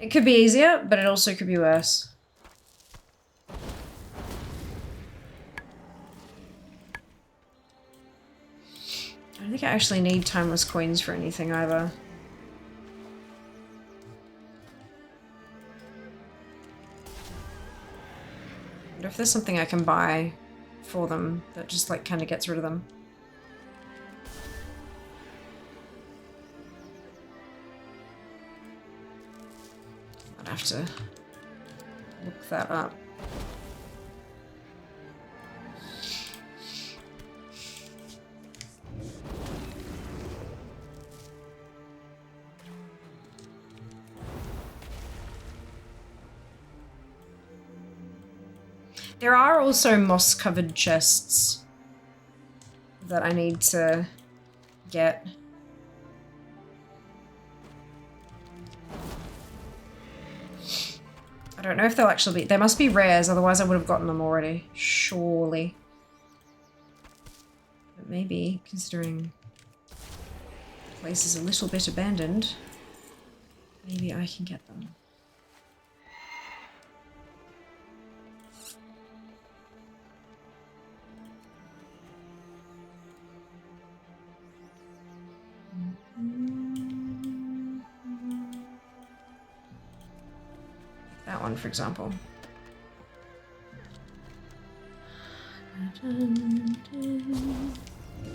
It could be easier, but it also could be worse. I don't think I actually need timeless coins for anything either. I wonder if there's something I can buy for them that just like kind of gets rid of them. I'd have to look that up. There are also moss-covered chests that I need to get. I don't know if they'll actually be... They must be rares, otherwise I would have gotten them already. Surely. But maybe, considering the place is a little bit abandoned, maybe I can get them. That one, for example.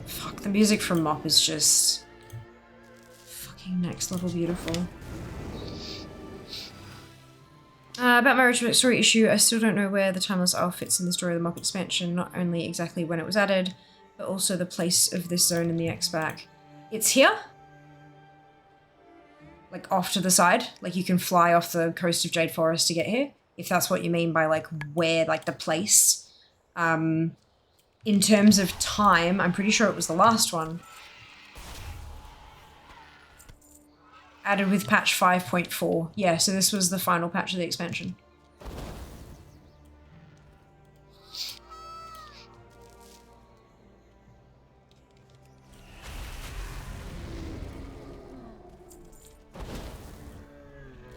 Fuck, the music from Mop is just fucking next level beautiful. About my Retrospect story issue, I still don't know where the Timeless Isle fits in the story of the Mop expansion, not only exactly when it was added, but also the place of this zone in the X-Back. It's here? like off to the side. Like you can fly off the coast of Jade Forest to get here, if that's what you mean by like where, like the place. In terms of time, I'm pretty sure it was the last one. Added with patch 5.4. Yeah, so this was the final patch of the expansion.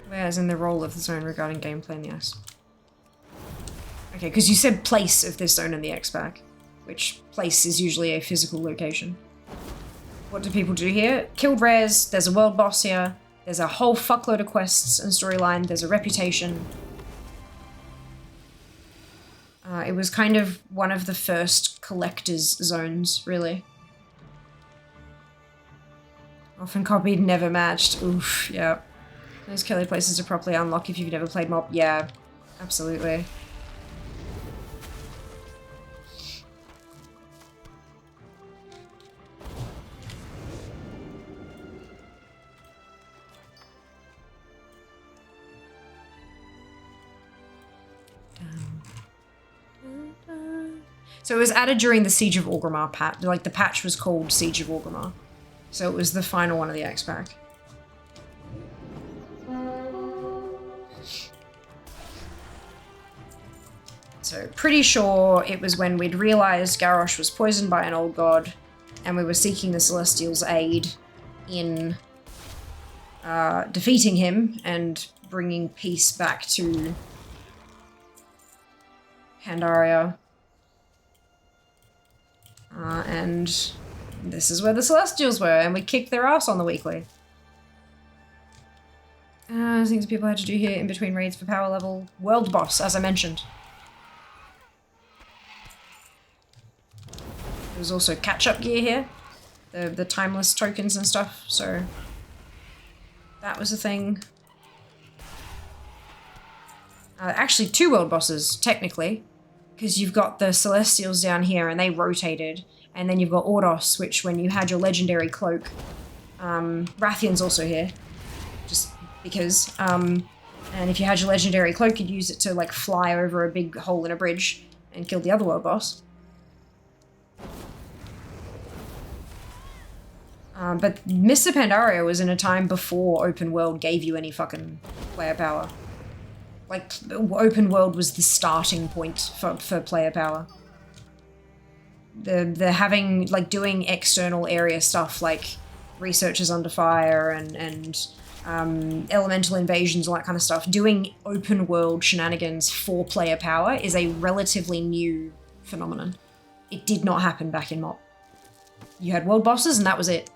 Whereas in the role of the zone regarding gameplay and the ice. Okay, because you said place of this zone in the X-Pack, which place is usually a physical location. What do people do here? Killed rares, there's a world boss here, there's a whole fuckload of quests and storyline, there's a reputation. It was kind of one of the first collector's zones, really. Often copied, never matched. Oof, yeah. Those Kelly places are properly unlocked if you've never played mob. Yeah, absolutely. So it was added during the Siege of Orgrimmar patch. Like, the patch was called Siege of Orgrimmar. So it was the final one of the X-Pack. So pretty sure it was when we'd realized Garrosh was poisoned by an old god, and we were seeking the Celestials' aid in defeating him and bringing peace back to Pandaria. And this is where the Celestials were, and we kicked their ass on the weekly. Things people had to do here in between raids for power level. World boss, as I mentioned. There was also catch-up gear here. The timeless tokens and stuff, so that was a thing. Actually, 2 world bosses, technically. Because you've got the Celestials down here, and they rotated. And then you've got Ordos, which when you had your legendary cloak... Rathian's also here. Just because. And if you had your legendary cloak, you'd use it to, like, fly over a big hole in a bridge and kill the other world boss. But Mr. Pandaria was in a time before open world gave you any fucking player power. Like, open world was the starting point for player power. The having, like, doing external area stuff like researchers under fire and elemental invasions, all that kind of stuff. Doing open world shenanigans for player power is a relatively new phenomenon. It did not happen back in MOP. You had world bosses and that was it.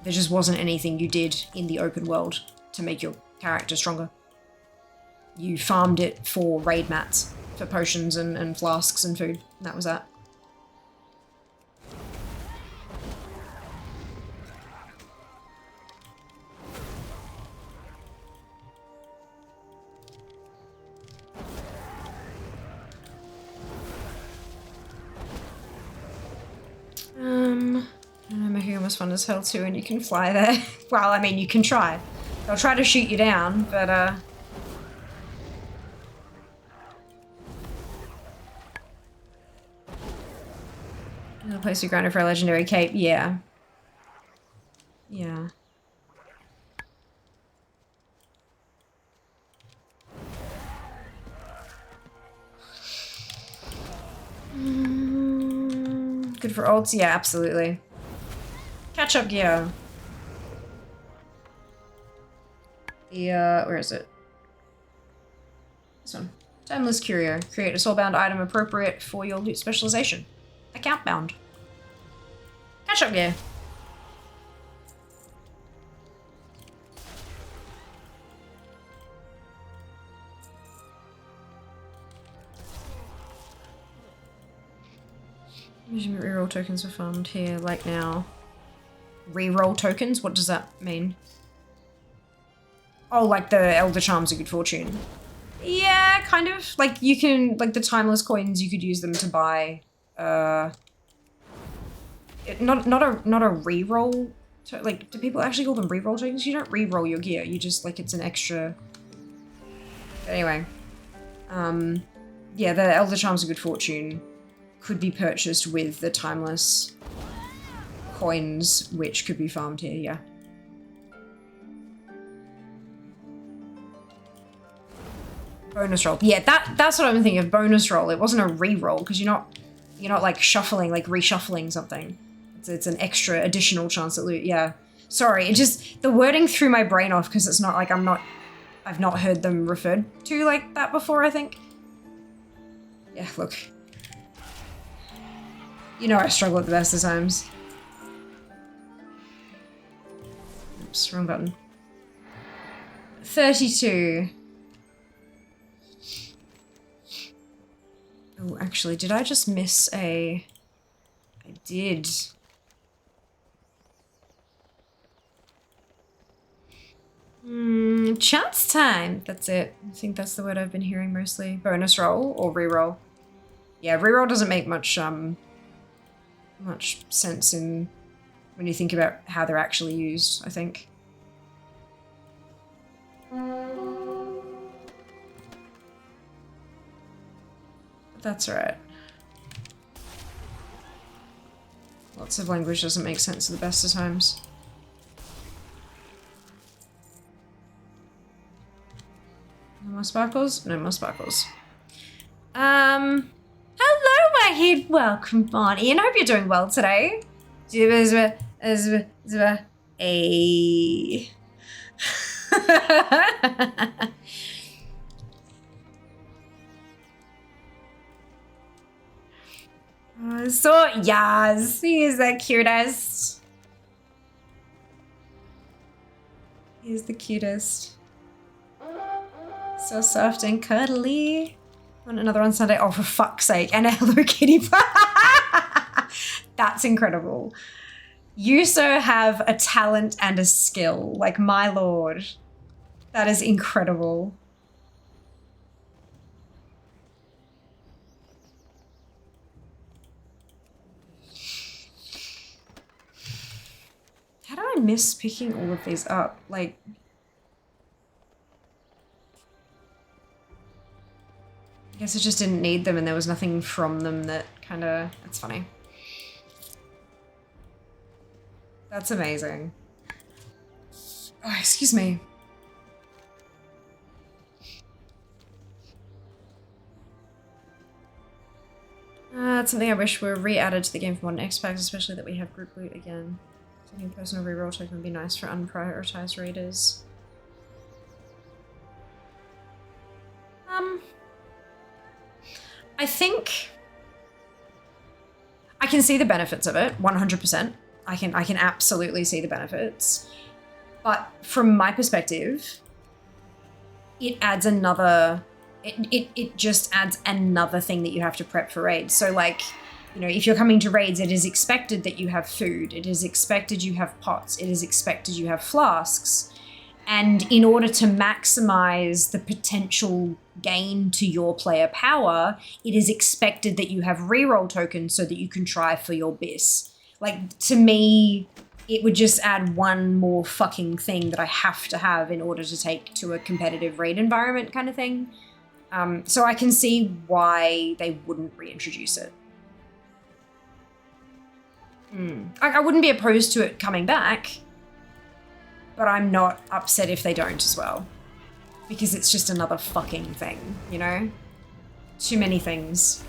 There just wasn't anything you did in the open world to make your character stronger. You farmed it for raid mats, for potions and flasks and food. And that was that. Mechagon was fun as hell too, and you can fly there. Well, I mean, you can try. They'll try to shoot you down, but another place we grinded for a legendary cape, yeah. Yeah. Good for ults? Yeah, absolutely. Catch-up gear. The, where is it? This one. Timeless Curio. Create a soulbound item appropriate for your loot specialization. Account bound. Catch-up gear. Reroll tokens are farmed here, like now. Reroll tokens? What does that mean? Oh, like the Elder Charms of Good Fortune. Yeah, kind of. Like, you can, like, the timeless coins, you could use them to buy, not a reroll Like, do people actually call them reroll tokens? You don't reroll your gear, you just, like, it's an extra... But anyway. Yeah, the Elder Charms of Good Fortune could be purchased with the Timeless coins, which could be farmed here, yeah. Bonus roll. Yeah, that's what I'm thinking of, bonus roll. It wasn't a re-roll, because you're not like shuffling, like reshuffling something. It's an extra additional chance at loot, yeah. Sorry, it just, the wording threw my brain off because it's not like I've not heard them referred to like that before, I think. Yeah, look. You know I struggle at the best of times. Oops, wrong button. 32. Oh, actually, did I just miss a... I did. Chance time. That's it. I think that's the word I've been hearing mostly. Bonus roll or reroll. Yeah, reroll doesn't make much sense in when you think about how they're actually used, I think. That's right. Lots of language doesn't make sense at the best of times. No more sparkles? No more sparkles. Hello, my head. Welcome, Bonnie. And I hope you're doing well today. So, yes, he is the cutest. He is the cutest. So soft and cuddly. Want another on Sunday? Oh, for fuck's sake. And a Hello Kitty. That's incredible. You, sir, have a talent and a skill. Like, my lord. That is incredible. How do I miss picking all of these up? Like... I guess I just didn't need them and there was nothing from them that kind of... That's funny. That's amazing. Oh, excuse me. That's something I wish were re-added to the game for modern X-Packs, especially that we have group loot again. Taking personal reroll token would be nice for unprioritized raiders. I think I can see the benefits of it, 100%. I can absolutely see the benefits. But from my perspective, it adds another, it just adds another thing that you have to prep for raids. So like, you know, if you're coming to raids, it is expected that you have food. It is expected you have pots. It is expected you have flasks. And in order to maximize the potential gain to your player power, it is expected that you have reroll tokens so that you can try for your bis. Like, to me, it would just add one more fucking thing that I have to have in order to take to a competitive raid environment kind of thing. So I can see why they wouldn't reintroduce it. I wouldn't be opposed to it coming back, but I'm not upset if they don't as well. Because it's just another fucking thing, you know? Too many things.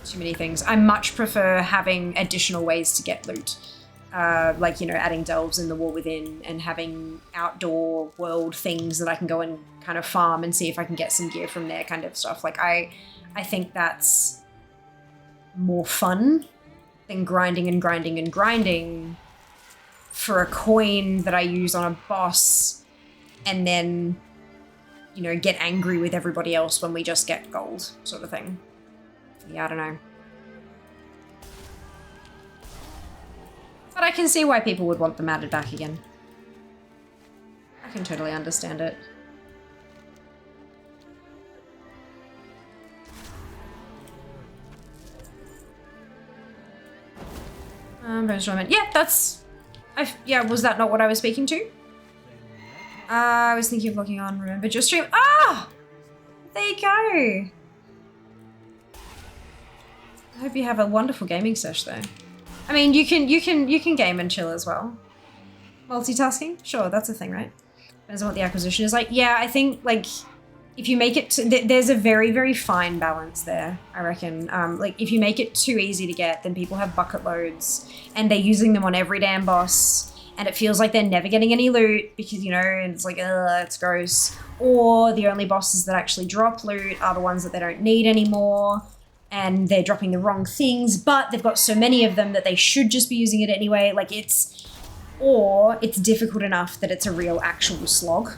Too many things. I much prefer having additional ways to get loot. Like, you know, adding delves in the War Within and having outdoor world things that I can go and kind of farm and see if I can get some gear from there kind of stuff. Like, I think that's more fun than grinding and grinding and grinding for a coin that I use on a boss and then, you know, get angry with everybody else when we just get gold, sort of thing. Yeah, I don't know. But I can see why people would want them added back again. I can totally understand it. Yeah, that's Yeah, was that not what I was speaking to? I was thinking of logging on, remembered your stream. Ah! There you go. I hope you have a wonderful gaming sesh though. I mean, you can game and chill as well. Multitasking? Sure, that's a thing, right? Depends on what the acquisition is like. Yeah, I think, like, if you make it there's a very, very fine balance there, I reckon. Like, if you make it too easy to get, then people have bucket loads, and they're using them on every damn boss, and it feels like they're never getting any loot, because, you know, and it's like, ugh, it's gross. Or the only bosses that actually drop loot are the ones that they don't need anymore, and they're dropping the wrong things, but they've got so many of them that they should just be using it anyway. Like, or it's difficult enough that it's a real actual slog,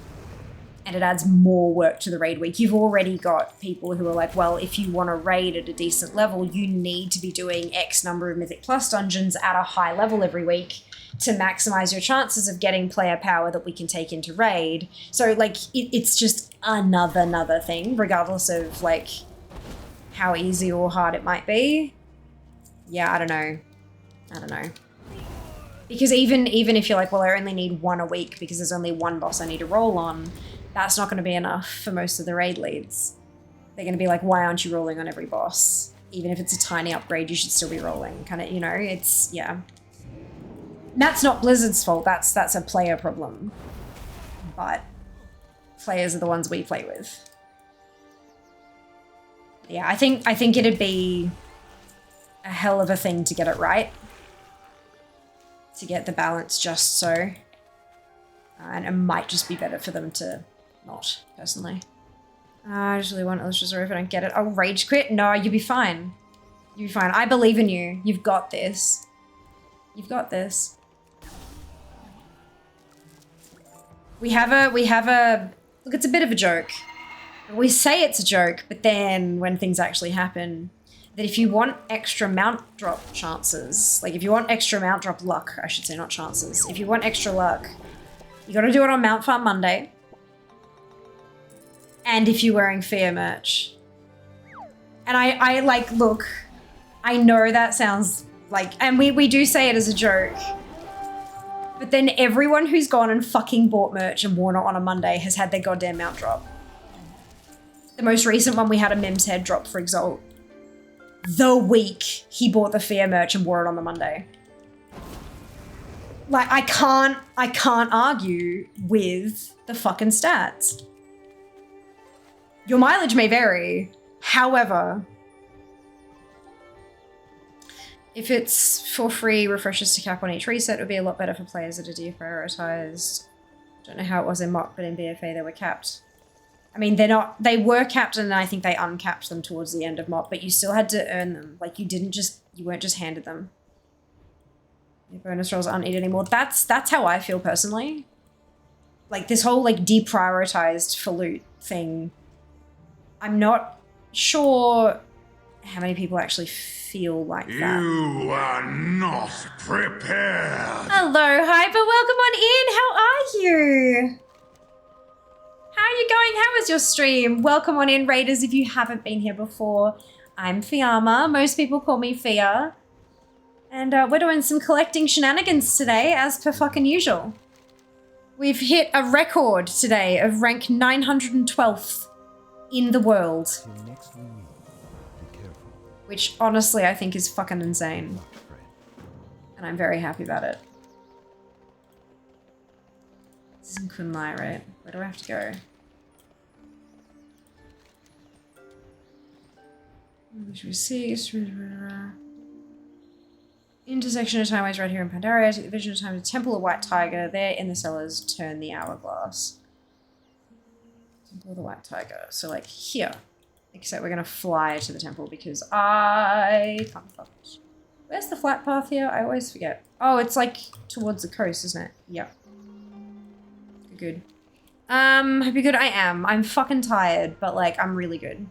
and it adds more work to the raid week. You've already got people who are like, well, if you want to raid at a decent level, you need to be doing X number of Mythic Plus dungeons at a high level every week to maximize your chances of getting player power that we can take into raid. So, like, it's just another thing, regardless of, like, how easy or hard it might be. Yeah, I don't know. Because even if you're like, well, I only need one a week because there's only one boss I need to roll on, that's not going to be enough for most of the raid leads. They're going to be like, why aren't you rolling on every boss? Even if it's a tiny upgrade, you should still be rolling. Kind of, you know, it's, yeah. That's not Blizzard's fault. That's a player problem. But players are the ones we play with. Yeah, I think it'd be a hell of a thing to get it right. To get the balance just so. And it might just be better for them to not, personally. I just really want Illustrator if I don't get it. Oh, rage quit? No, you'll be fine. You'll be fine. I believe in you. You've got this. You've got this. We have a, look, it's a bit of a joke. We say it's a joke, but then when things actually happen, that if you want extra mount drop chances, like if you want extra mount drop luck, I should say, not chances. If you want extra luck, you gotta do it on Mount Farm Monday. And if you're wearing Fear merch. And I like, look, I know that sounds like, and we do say it as a joke, but then everyone who's gone and fucking bought merch and worn it on a Monday has had their goddamn mount drop. The most recent one, we had a Mim's head drop for Exalt. The week he bought the Fear merch and wore it on the Monday. Like, I can't argue with the fucking stats. Your mileage may vary, however, if it's for free refreshes to cap on each reset, it would be a lot better for players that are deprioritized. Don't know how it was in MOC, but in BFA they were capped. I mean, they were capped, and I think they uncapped them towards the end of MOC, but you still had to earn them. Like, you weren't just handed them. Your bonus rolls aren't needed anymore. That's how I feel personally. Like, this whole, like, deprioritized for loot thing, I'm not sure how many people actually feel like that. You are not prepared. Hello, Hyper. Welcome on in. How are you? How are you going? How was your stream? Welcome on in, Raiders, if you haven't been here before. I'm Fiamma. Most people call me Fia. And we're doing some collecting shenanigans today, as per fucking usual. We've hit a record today of rank 912th in the world. Next we meet, be careful. Which, honestly, I think is fucking insane. And I'm very happy about it. This is in Kunlai, right? Where do I have to go? What should we see? Intersection of Timeways right here in Pandaria. Take the vision of time to Temple of White Tiger. There in the cellars, turn the hourglass. Temple of the White Tiger. So, like, here. Except we're gonna fly to the temple because I can't fuck it. Where's the flat path here? I always forget. Oh, it's like towards the coast, isn't it? Yeah. Good. Hope you're good. I am. I'm fucking tired, but like, I'm really good.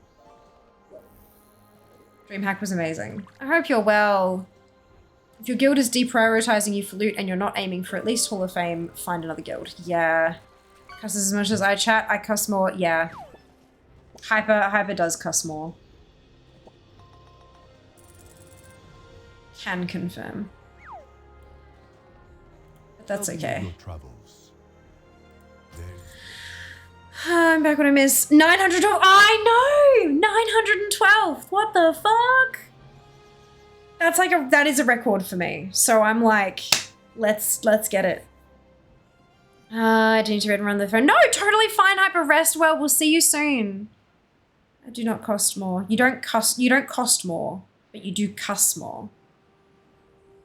Dreamhack was amazing. I hope you're well. If your guild is deprioritizing you for loot and you're not aiming for at least Hall of Fame, find another guild. Yeah. Cuss as much as I chat, I cuss more. Yeah. Hyper does cuss more. Can confirm. But that's okay. Your travels. Then I'm back when I missed 912. I know! 912! What the fuck? That's like that is a record for me. So I'm like, let's get it. I do need to read and run the phone. No, totally fine, Hyper. Rest well. We'll see you soon. I do not cost more. You don't cost more, but you do cuss more.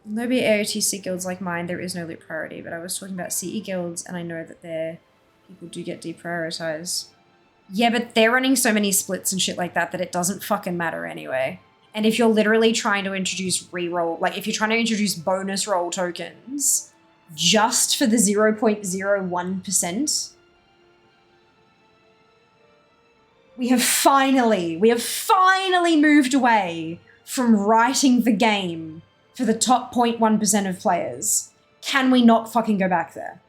There'll be AOTC guilds like mine. There is no loot priority, but I was talking about CE guilds, and I know that their people do get deprioritized. Yeah, but they're running so many splits and shit like that that it doesn't fucking matter anyway. And if you're literally trying to introduce reroll, like if you're trying to introduce bonus roll tokens just for the 0.01%, we have finally moved away from writing the game for the top 0.1% of players. Can we not fucking go back there?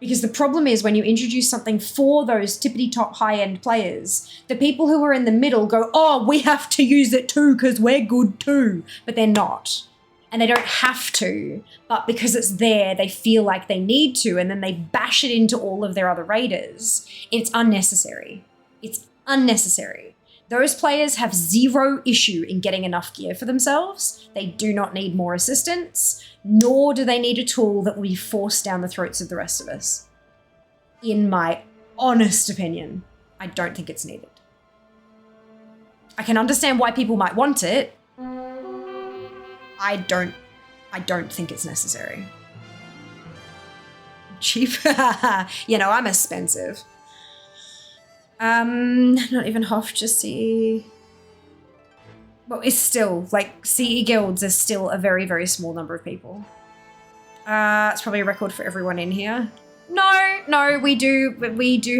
Because the problem is when you introduce something for those tippity-top high-end players, the people who are in the middle go, oh, we have to use it too because we're good too. But they're not. And they don't have to. But because it's there, they feel like they need to, and then they bash it into all of their other raiders. It's unnecessary. It's unnecessary. Those players have zero issue in getting enough gear for themselves. They do not need more assistance, nor do they need a tool that will be forced down the throats of the rest of us. In my honest opinion, I don't think it's needed. I can understand why people might want it. I don't think it's necessary. Cheap? You know, I'm expensive. Not even Hoff, just CE. Well, it's still, like, CE guilds are still a very, very small number of people. It's probably a record for everyone in here. No, we do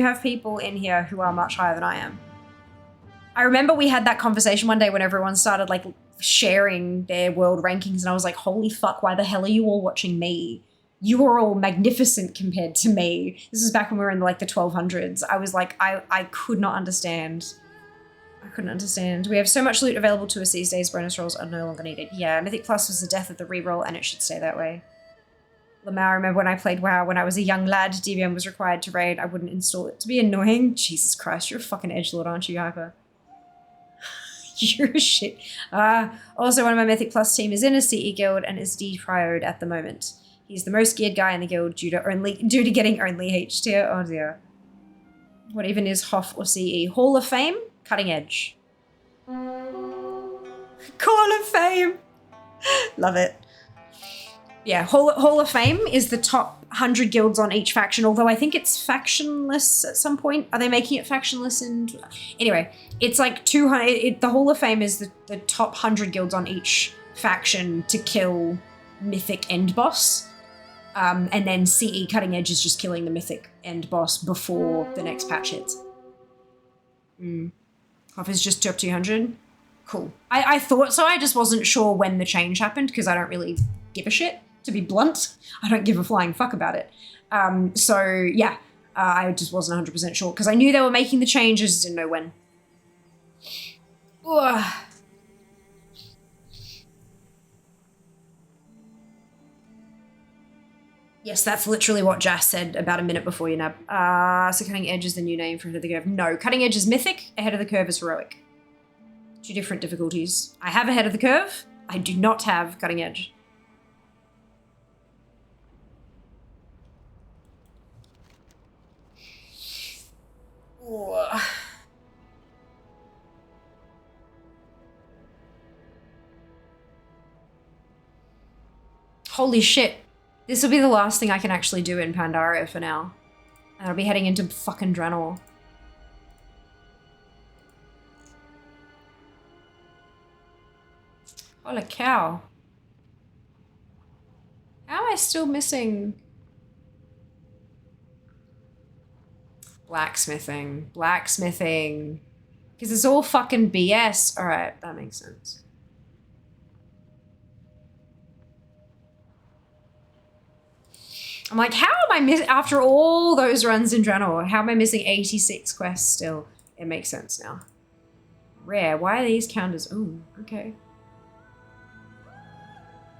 have people in here who are much higher than I am. I remember we had that conversation one day when everyone started, like, sharing their world rankings, and I was like, holy fuck, why the hell are you all watching me? You are all magnificent compared to me. This was back when we were in like the 1200s. I was like, I could not understand. I couldn't understand. We have so much loot available to us these days, bonus rolls are no longer needed. Yeah, Mythic Plus was the death of the reroll, and it should stay that way. Lamau, I remember when I played WoW, when I was a young lad, DBM was required to raid. I wouldn't install it to be annoying. Jesus Christ, you're a fucking edgelord, aren't you, Hyper? You're a shit. Also, one of my Mythic Plus team is in a CE guild and is deprioed at the moment. He's the most geared guy in the guild due to getting only H tier. Oh dear. What even is Hoff or CE? Hall of Fame? Cutting Edge. Hall of Fame! Love it. Yeah, Hall of Fame is the top 100 guilds on each faction, although I think it's factionless at some point. Are they making it factionless? And anyway, it's like 200. The Hall of Fame is the top 100 guilds on each faction to kill Mythic end boss. And then CE Cutting Edge is just killing the Mythic end boss before the next patch hits. Hoff is just top 200. Cool. I thought so. I just wasn't sure when the change happened because I don't really give a shit, to be blunt. I don't give a flying fuck about it. So yeah, I just wasn't 100% sure because I knew they were making the change, I just didn't know when. Ugh. Yes, that's literally what Jas said about a minute before you nab. So Cutting Edge is the new name for Ahead of the Curve. No, Cutting Edge is Mythic, Ahead of the Curve is Heroic. Two different difficulties. I have Ahead of the Curve. I do not have Cutting Edge. Ooh. Holy shit. This will be the last thing I can actually do in Pandaria for now. And I'll be heading into fucking Draenor. Holy cow. How am I still missing? Blacksmithing. Blacksmithing. Because it's all fucking BS. Alright, that makes sense. I'm like, how am I missing, after all those runs in Draenor, how am I missing 86 quests still? It makes sense now. Rare, why are these counters? Ooh, okay.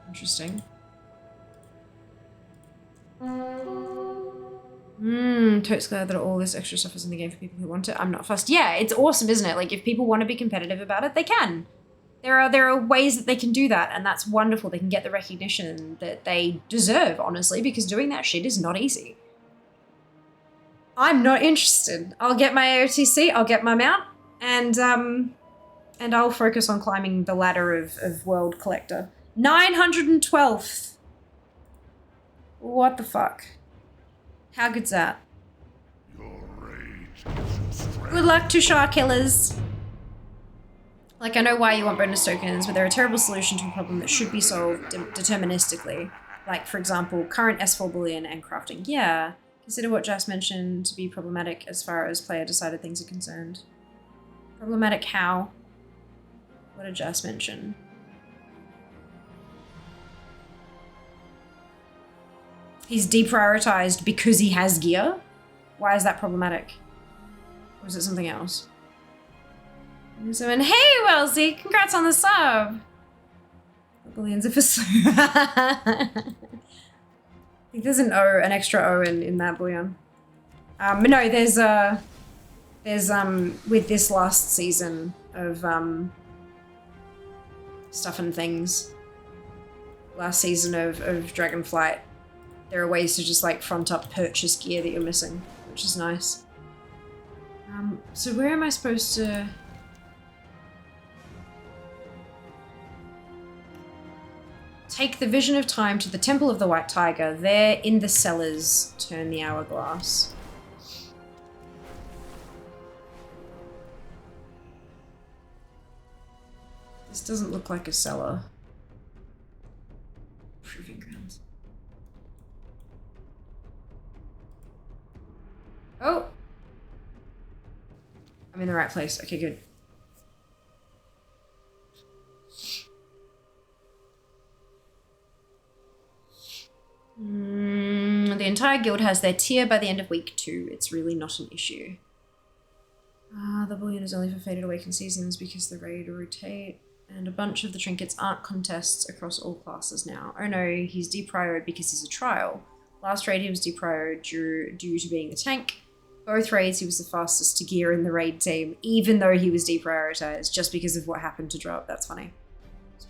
Interesting. Totes glad that all this extra stuff is in the game for people who want it. I'm not fussed. Yeah, it's awesome, isn't it? Like, if people want to be competitive about it, they can. There are ways that they can do that, and that's wonderful. They can get the recognition that they deserve, honestly, because doing that shit is not easy. I'm not interested. I'll get my AOTC, I'll get my mount, and I'll focus on climbing the ladder of World Collector. 912th! What the fuck? How good's that? Good luck to Shark Killers! Like, I know why you want bonus tokens, but they're a terrible solution to a problem that should be solved deterministically. Like, for example, current S4 Boolean and crafting. Yeah. Consider what Jas mentioned to be problematic as far as player-decided things are concerned. Problematic how? What did Jas mention? He's deprioritized because he has gear? Why is that problematic? Or is it something else? So, and hey, Wellesley, congrats on the sub. Billions of I think there's an extra O in that bullion. But no, there's with this last season of stuff and things. Last season of Dragonflight, there are ways to just like front up purchase gear that you're missing, which is nice. So where am I supposed to? Take the Vision of Time to the Temple of the White Tiger. There, in the cellars, turn the hourglass. This doesn't look like a cellar. Proving grounds. Oh! I'm in the right place. Okay, good. The entire guild has their tier by the end of week 2. It's really not an issue. The bullion is only for Faded Awakened seasons because the raid rotate, and a bunch of the trinkets aren't contests across all classes now. Oh no, he's depriored because he's a trial. Last raid he was depriored due to being a tank. Both raids he was the fastest to gear in the raid team, even though he was deprioritized, just because of what happened to drop. That's funny.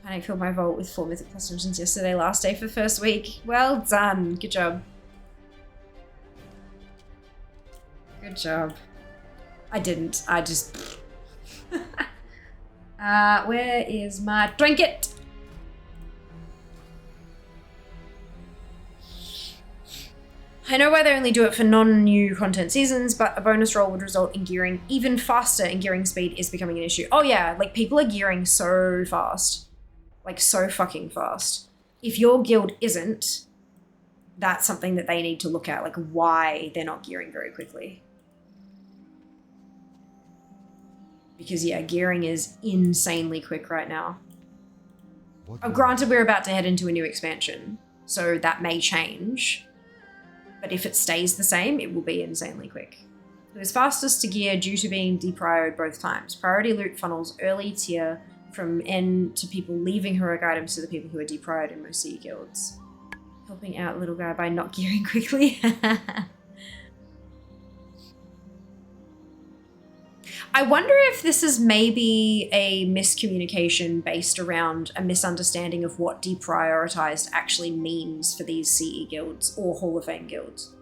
Panic filled my vault with 4 mythic customs since yesterday, last day for first week. Well done. Good job. Good job. I didn't. I just... where is my trinket? I know why they only do it for non-new content seasons, but a bonus roll would result in gearing even faster, and gearing speed is becoming an issue. Oh yeah, like people are gearing so fast. Like, so fucking fast. If your guild isn't, that's something that they need to look at, like why they're not gearing very quickly. Because yeah, gearing is insanely quick right now. Granted, we're about to head into a new expansion, so that may change. But if it stays the same, it will be insanely quick. It was fastest to gear due to being depriored both times. Priority loot funnels early tier from N to people leaving heroic items to the people who are depriored in most CE guilds. Helping out little guy by not gearing quickly. I wonder if this is maybe a miscommunication based around a misunderstanding of what deprioritized actually means for these CE guilds or Hall of Fame guilds.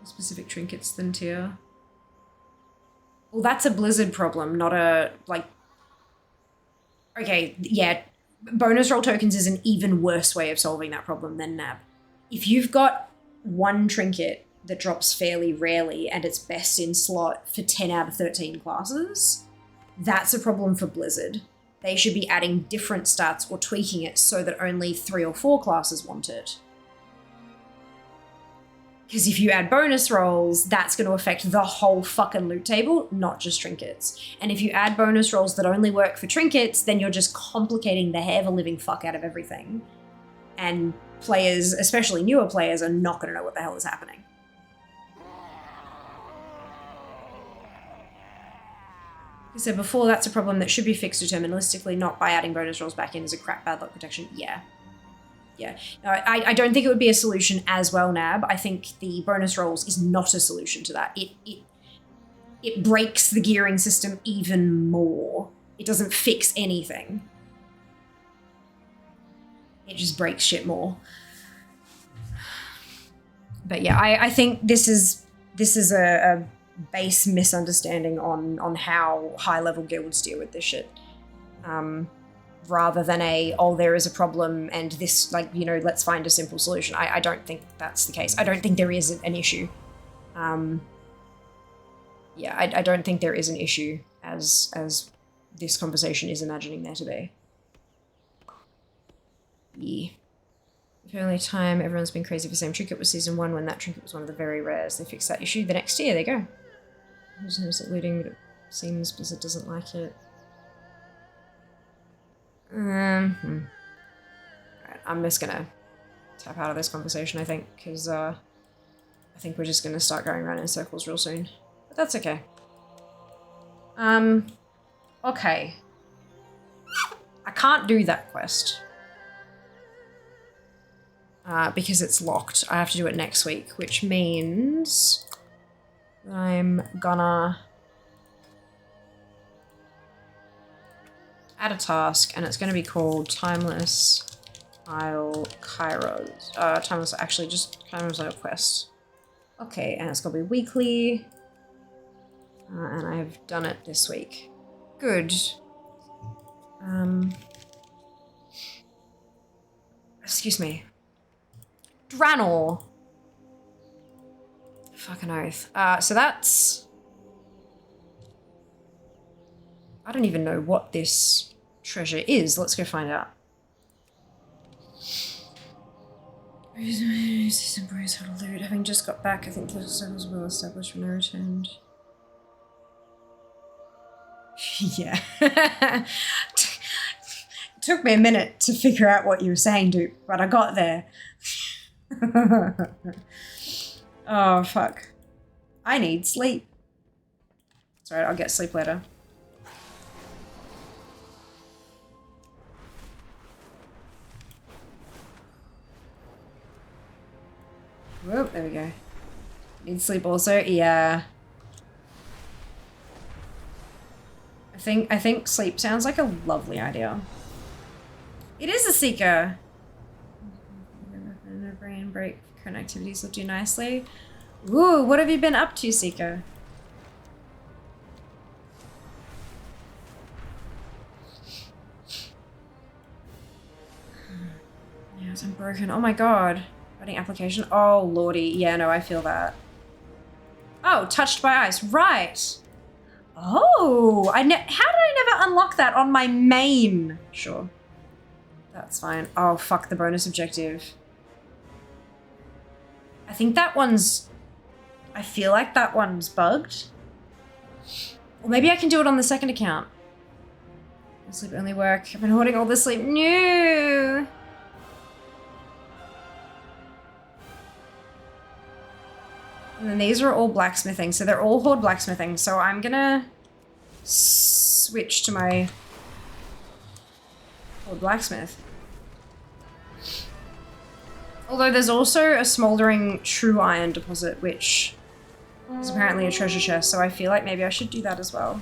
Specific trinkets than tier. Well, that's a Blizzard problem, not a, like... Okay, yeah, bonus roll tokens is an even worse way of solving that problem than NAB. If you've got one trinket that drops fairly rarely and it's best in slot for 10 out of 13 classes, that's a problem for Blizzard. They should be adding different stats or tweaking it so that only 3 or 4 classes want it. Because if you add bonus rolls, that's going to affect the whole fucking loot table, not just trinkets. And if you add bonus rolls that only work for trinkets, then you're just complicating the ever-living fuck out of everything. And players, especially newer players, are not going to know what the hell is happening. I said before, that's a problem that should be fixed deterministically, not by adding bonus rolls back in as a crap bad luck protection. Yeah. Yeah. No, I don't think it would be a solution as well, Nab. I think the bonus rolls is not a solution to that. It breaks the gearing system even more. It doesn't fix anything. It just breaks shit more. But yeah, I think this is a base misunderstanding on how high-level guilds deal with this shit. Rather than there is a problem and this, like, you know, let's find a simple solution. I don't think that's the case. I don't think there is an issue. Yeah, I don't think there is an issue as this conversation is imagining there to be. Yeah. The only time everyone's been crazy for the same trinket was season 1 when that trinket was one of the very rares. They fixed that issue the next year. There you go. Who's noticed it looting, but it seems Blizzard doesn't like it. Right, I'm just gonna tap out of this conversation, I think, because I think we're just gonna start going around in circles real soon. But that's okay. Okay. I can't do that quest. Because it's locked. I have to do it next week, which means I'm gonna add a task, and it's gonna be called Timeless Isle Kairos. Timeless Isle Quest. Okay, and it's gonna be weekly. And I have done it this week. Good. Excuse me. Dranor. Fucking oath. So that's... I don't even know what this treasure is. Let's go find out. Having just got back, I think political circles well established when I returned. Yeah. Took me a minute to figure out what you were saying, dude, but I got there. Oh, fuck. I need sleep. It's alright, I'll get sleep later. Whoop, there we go. Need sleep also? Yeah. I think sleep sounds like a lovely idea. It is a seeker. Brain break current activities will do nicely. Ooh, what have you been up to, Seeker? Yes, I'm broken. Oh my god. Writing application. Oh lordy. Yeah, no, I feel that. Oh, touched by ice. Right. Oh, how did I never unlock that on my main? Sure. That's fine. Oh, fuck the bonus objective. I think that one's... I feel like that one's bugged. Or maybe I can do it on the second account. Sleep only work. I've been hoarding all this sleep. No! And then these are all blacksmithing. So they're all hoard blacksmithing. So I'm gonna switch to my hoard blacksmith. Although there's also a smouldering true iron deposit, which is apparently a treasure chest, so I feel like maybe I should do that as well.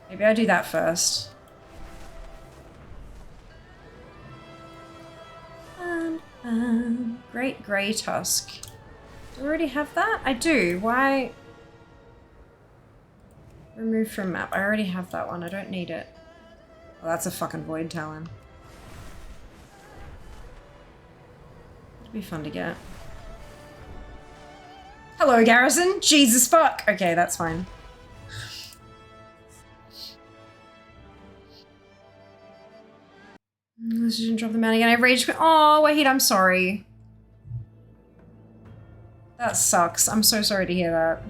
Maybe I do that first. Great Grey Tusk. Do I already have that? I do. Why? Remove from map. I already have that one. I don't need it. Well, that's a fucking Void Talon. It'd be fun to get. Hello, Garrison. Jesus fuck. Okay, that's fine. Let's just drop the man again. I rage quit. Oh, Wahid, I'm sorry. That sucks. I'm so sorry to hear that.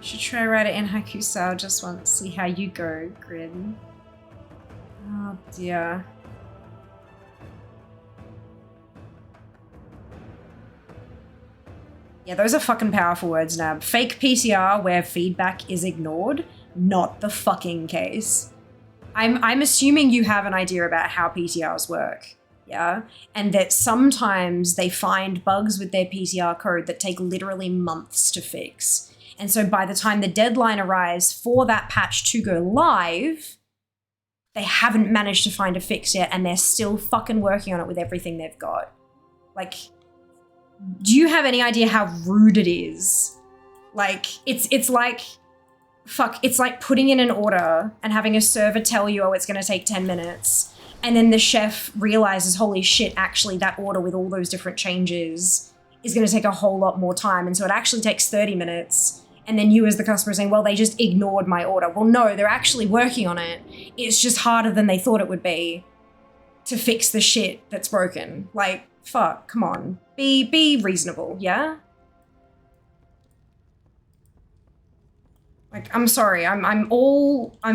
You should try write it in haiku style just once. See how you go, Grin. Oh dear. Yeah, those are fucking powerful words, Nab. Fake PCR where feedback is ignored, not the fucking case. I'm assuming you have an idea about how PCRs work, yeah? And that sometimes they find bugs with their PCR code that take literally months to fix. And so by the time the deadline arrives for that patch to go live, they haven't managed to find a fix yet and they're still fucking working on it with everything they've got. Like, do you have any idea how rude it is? Like, it's like... Fuck, it's like putting in an order and having a server tell you, oh, it's going to take 10 minutes. And then the chef realizes, holy shit, actually that order with all those different changes is going to take a whole lot more time. And so it actually takes 30 minutes. And then you as the customer saying, well, they just ignored my order. Well, no, they're actually working on it. It's just harder than they thought it would be to fix the shit that's broken. Like, fuck, come on. Be reasonable, yeah? Like, I'm sorry, I'm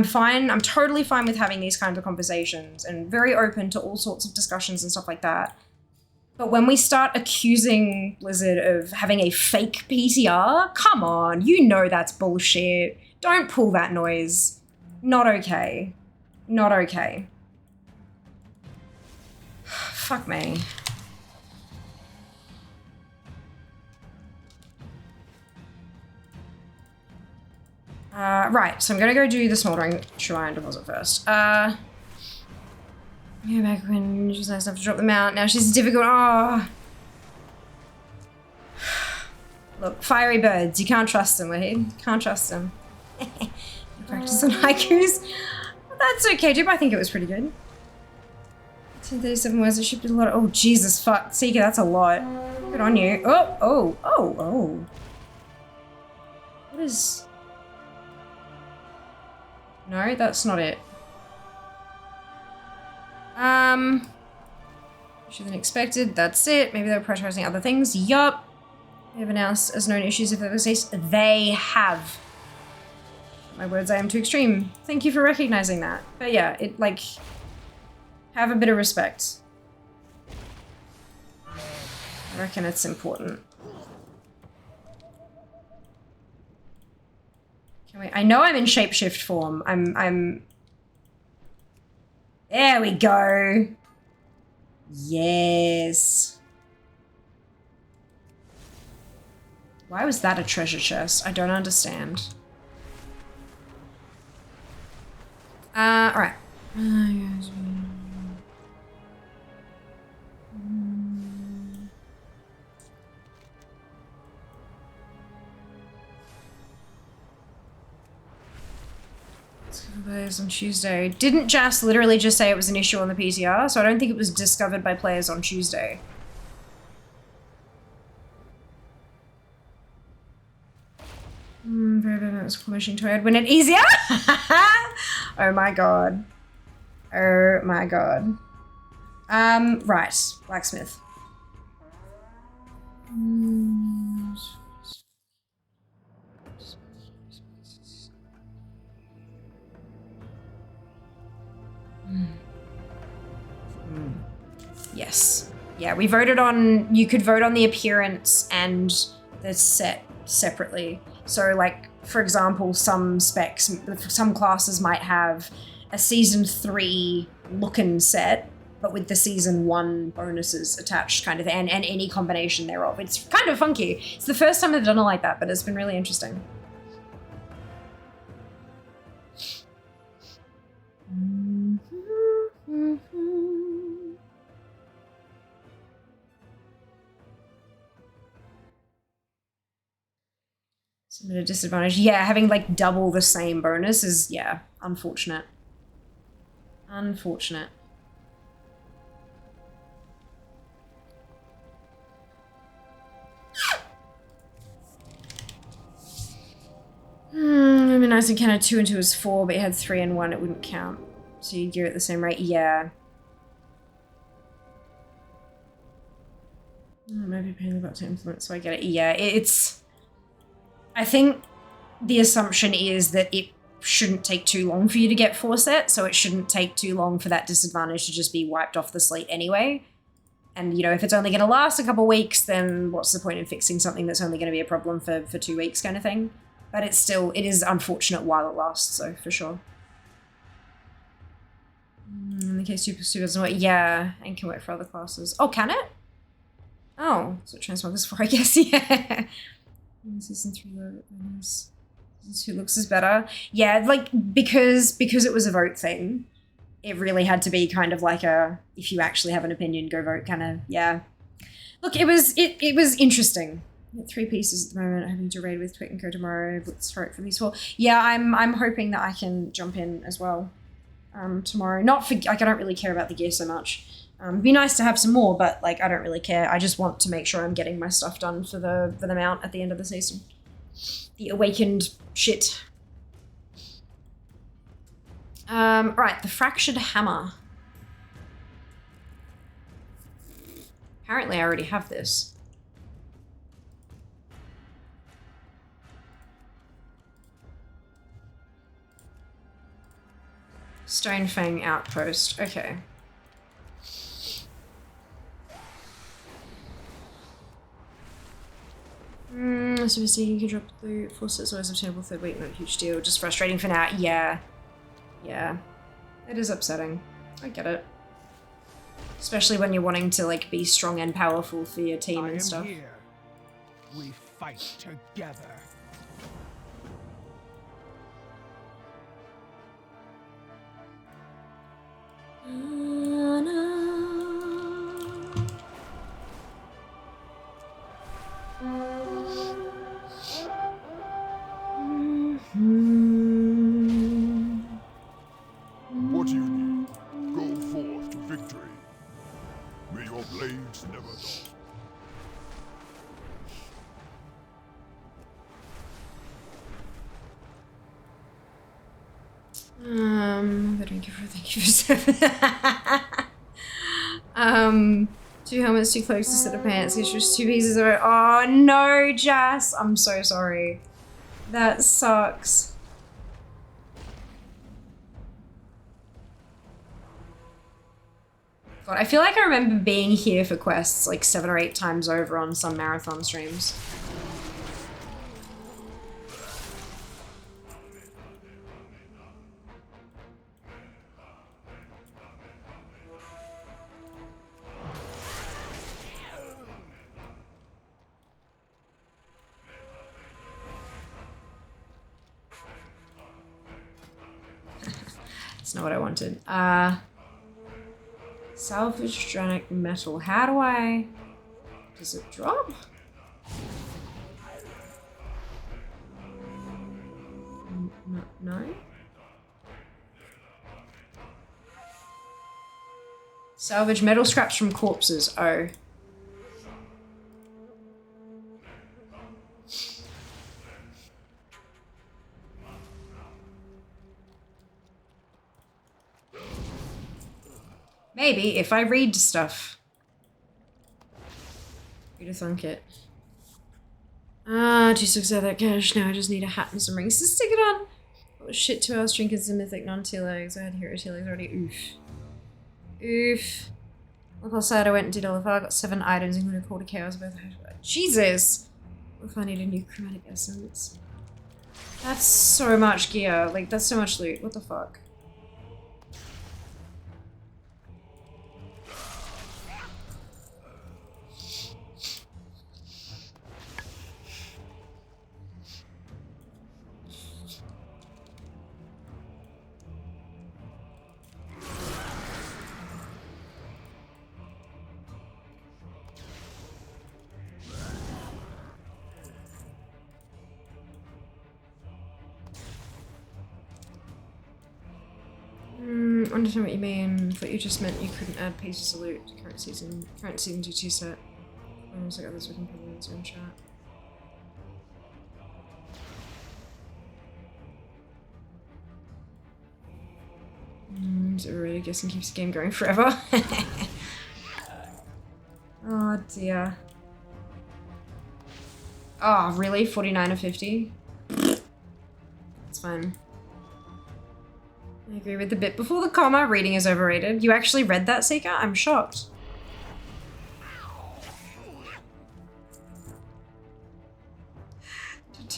fine, I'm totally fine with having these kinds of conversations and very open to all sorts of discussions and stuff like that. But when we start accusing Blizzard of having a fake PCR, come on, you know that's bullshit. Don't pull that noise. Not okay. Not okay. Fuck me. Right, so I'm gonna go do the Smoldering Shrine deposit first. Yeah, back when she was nice enough to drop them out. Now she's difficult. Oh. Look, fiery birds. You can't trust them, Wahid. Can't trust them. Practice on haikus. Well, that's okay, dude. I think it was pretty good. 1037 words. I shipped a lot. Oh, Jesus, fuck. Seeker, that's a lot. Good on you. Oh. What is... No, that's not it. Better than expected. That's it. Maybe they were prioritizing other things. Yup. They have announced as known issues if they exist. They have. My words, I am too extreme. Thank you for recognizing that. But yeah, it like... Have a bit of respect. I reckon it's important. I know I'm in shapeshift form. I'm... There we go. Yes. Why was that a treasure chest? I don't understand. Alright. Players on Tuesday. Didn't Jas literally just say it was an issue on the PCR? So I don't think it was discovered by players on Tuesday. Very bad exclamation toad. Win it easier? Oh my god. Oh my god. Right. Blacksmith. Yes. Yeah, we voted on... You could vote on the appearance and the set separately. So, like, for example, some specs, some classes might have a Season 3 looking set, but with the Season 1 bonuses attached kind of, and any combination thereof. It's kind of funky. It's the first time they've done it like that, but it's been really interesting. Some at a disadvantage. Yeah, having like double the same bonus is, yeah, unfortunate. Unfortunate. It'd be nice if Canada 2 and 2 was 4, but you had 3 and 1, it wouldn't count. So you'd gear at the same rate, yeah. Maybe paying about to implement, so I get it. Yeah, it's... I think the assumption is that it shouldn't take too long for you to get 4 sets, so it shouldn't take too long for that disadvantage to just be wiped off the slate anyway. And, you know, if it's only going to last a couple weeks, then what's the point in fixing something that's only going to be a problem for 2 weeks kind of thing? But it is unfortunate while it lasts, so for sure. In the case Super doesn't work, yeah, and can work for other classes. Oh, can it? Oh, so Transmog's 4, I guess, yeah. Season 3 Season 2 looks is better. Yeah, like, because it was a vote thing, it really had to be kind of like a, if you actually have an opinion, go vote kind of, yeah. Look, it was interesting. 3 pieces at the moment, hoping to raid with Twit and Co tomorrow. Let's throw it for these 4. Yeah, I'm hoping that I can jump in as well tomorrow. Not for, like, I don't really care about the gear so much. It'd be nice to have some more, but like I don't really care. I just want to make sure I'm getting my stuff done for the mount at the end of the season. The awakened shit. Right, the fractured hammer. Apparently I already have this. Stonefang outpost, okay. So you can drop the 4 sets always obtainable 3rd week, not a huge deal. Just frustrating for now. Yeah. Yeah. It is upsetting. I get it. Especially when you're wanting to like be strong and powerful for your team and stuff. Here. We fight together. What do you need? Go forth to victory. May your blades never dull. Thank you for 7. 2 helmets, 2 cloaks, a set of pants, it's just 2 pieces of it. Oh no, Jas! I'm so sorry. That sucks. God, I feel like I remember being here for quests like 7 or 8 times over on some marathon streams. That's not what I wanted. Salvage Dranic Metal. How do I... Does it drop? No? Salvage metal scraps from corpses. Oh. Maybe, if I read stuff. Read a thunk it. 2 sticks out of that cash. Now I just need a hat and some rings to stick it on. Oh shit, 2 hours trinkets and mythic non-teal eggs. I had hero teal eggs already. Oof. Oof. Look outside, I went and did all of that. I got 7 items, including a quarter chaos. Both. Jesus! What if I need a new chromatic essence? That's so much gear. Like, that's so much loot. What the fuck? I understand what you mean. I thought you just meant you couldn't add pieces of loot to current season GT set. I also got this we can probably answer in chat. So we're really guessing keeps the game going forever. Oh dear. Oh, really? 49 or 50? It's fine. I agree with the bit before the comma. Reading is overrated. You actually read that, Seeker? I'm shocked.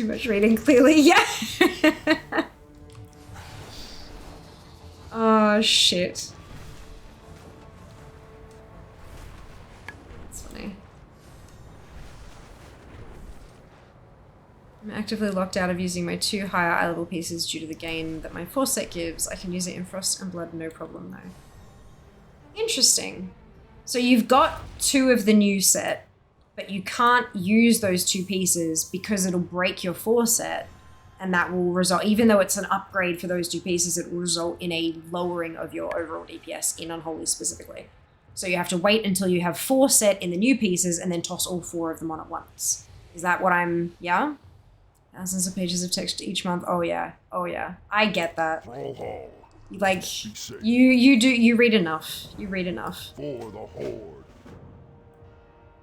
Too much reading, clearly. Yeah. Oh, shit. That's funny. I'm actively locked out of using my 2 higher eye level pieces due to the gain that my 4 set gives. I can use it in Frost and Blood, no problem though. Interesting. So you've got 2 of the new set, but you can't use those 2 pieces because it'll break your 4 set, and that will result, even though it's an upgrade for those 2 pieces, it will result in a lowering of your overall DPS in Unholy specifically. So you have to wait until you have 4 set in the new pieces and then toss all 4 of them on at once. Is that what I'm, yeah? Thousands of pages of text each month. Oh yeah. Oh yeah. I get that. Like, you read enough. You read enough. For the Horde.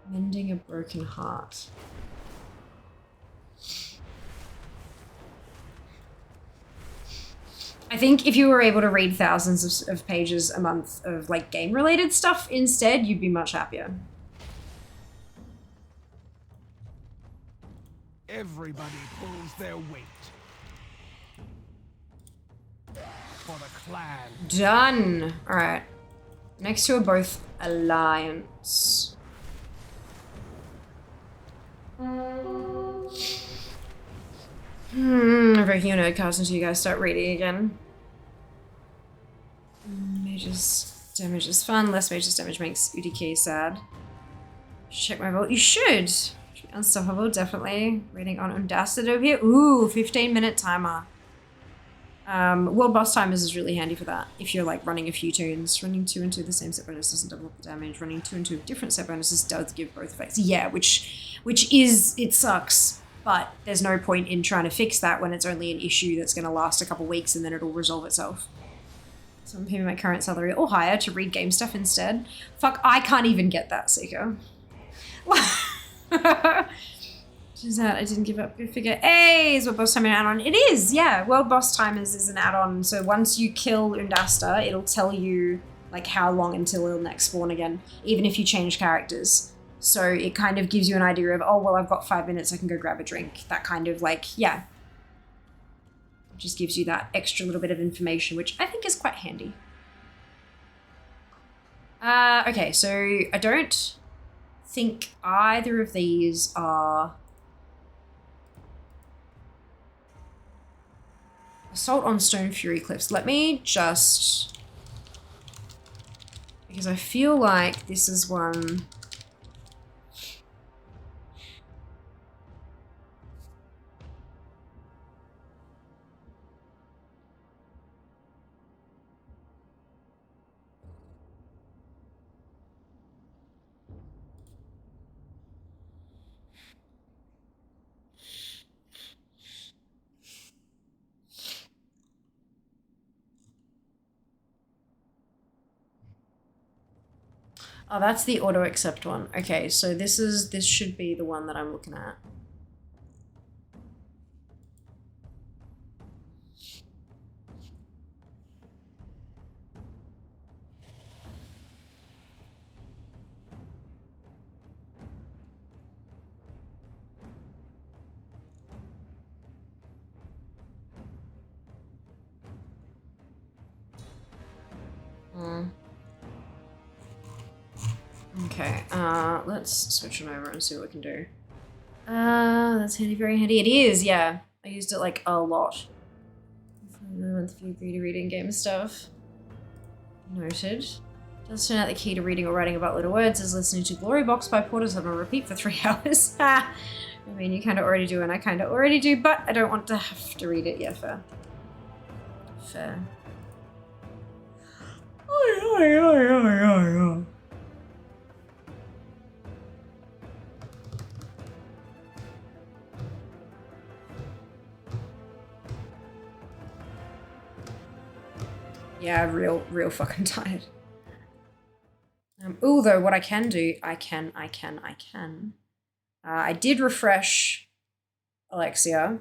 Mending a broken heart. I think if you were able to read thousands of pages a month of like game related stuff instead, you'd be much happier. Everybody pulls their weight. For the clan. Done. Alright. Next two are both Alliance. Breaking your nerdcast until you guys start reading again. Mage's damage is fun. Less mage's damage makes UDK sad. Check my vote. You should. Unstoppable, definitely. Reading on Undasted over here. Ooh, 15-minute timer. World boss timers is really handy for that. If you're like running a few tunes. Running 2 and 2 the same set bonus doesn't double up the damage. Running 2 and 2 different set bonuses does give both effects. Yeah, which is, it sucks. But there's no point in trying to fix that when it's only an issue that's going to last a couple weeks and then it'll resolve itself. So I'm paying my current salary or higher to read game stuff instead. Fuck, I can't even get that, Seeker. Is that I didn't give up. Go figure. Hey, is what boss timer add-on? It is, yeah. World boss timers is an add-on. So once you kill Undasta, it'll tell you like how long until it'll next spawn again, even if you change characters. So it kind of gives you an idea of, oh well, I've got 5 minutes, I can go grab a drink. That kind of like, yeah. It just gives you that extra little bit of information, which I think is quite handy. Okay, so I don't think either of these are Assault on Stone Fury Cliffs. Let me just, because I feel like this is one. Oh, that's the auto accept one. Okay, so this should be the one that I'm looking at. Okay, let's switch it over and see what we can do. That's handy, very handy. It is, yeah. I used it like a lot. Another month if you agree to reading game stuff. Noted. Does turn out the key to reading or writing about little words is listening to Glory Box by Portishead on repeat for 3 hours. I mean, you kind of already do and I kind of already do, but I don't want to have to read it. Yeah, fair. Fair. Yeah, real fucking tired. Although what I can do, I did refresh Alexia,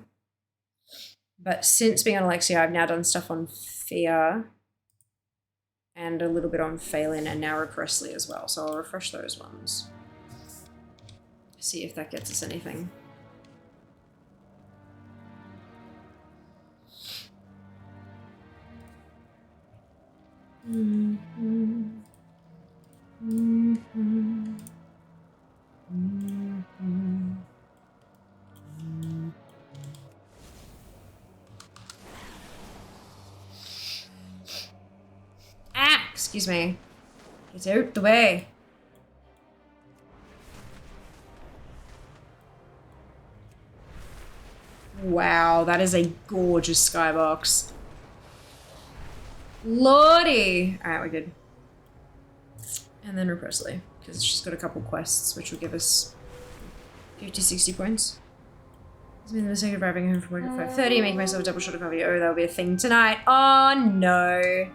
but since being on Alexia, I've now done stuff on Fear and a little bit on Phelan and now Repressly as well. So I'll refresh those ones. See if that gets us anything. Ah! Excuse me. Get out the way. Wow, that is a gorgeous skybox. Lordy! Alright, we're good. And then Repressly, because she's got a couple quests which will give us 50, 60 points. It's been the mistake of arriving home from work at 5:30, making myself a double shot of coffee. Oh, that'll be a thing tonight. Oh no.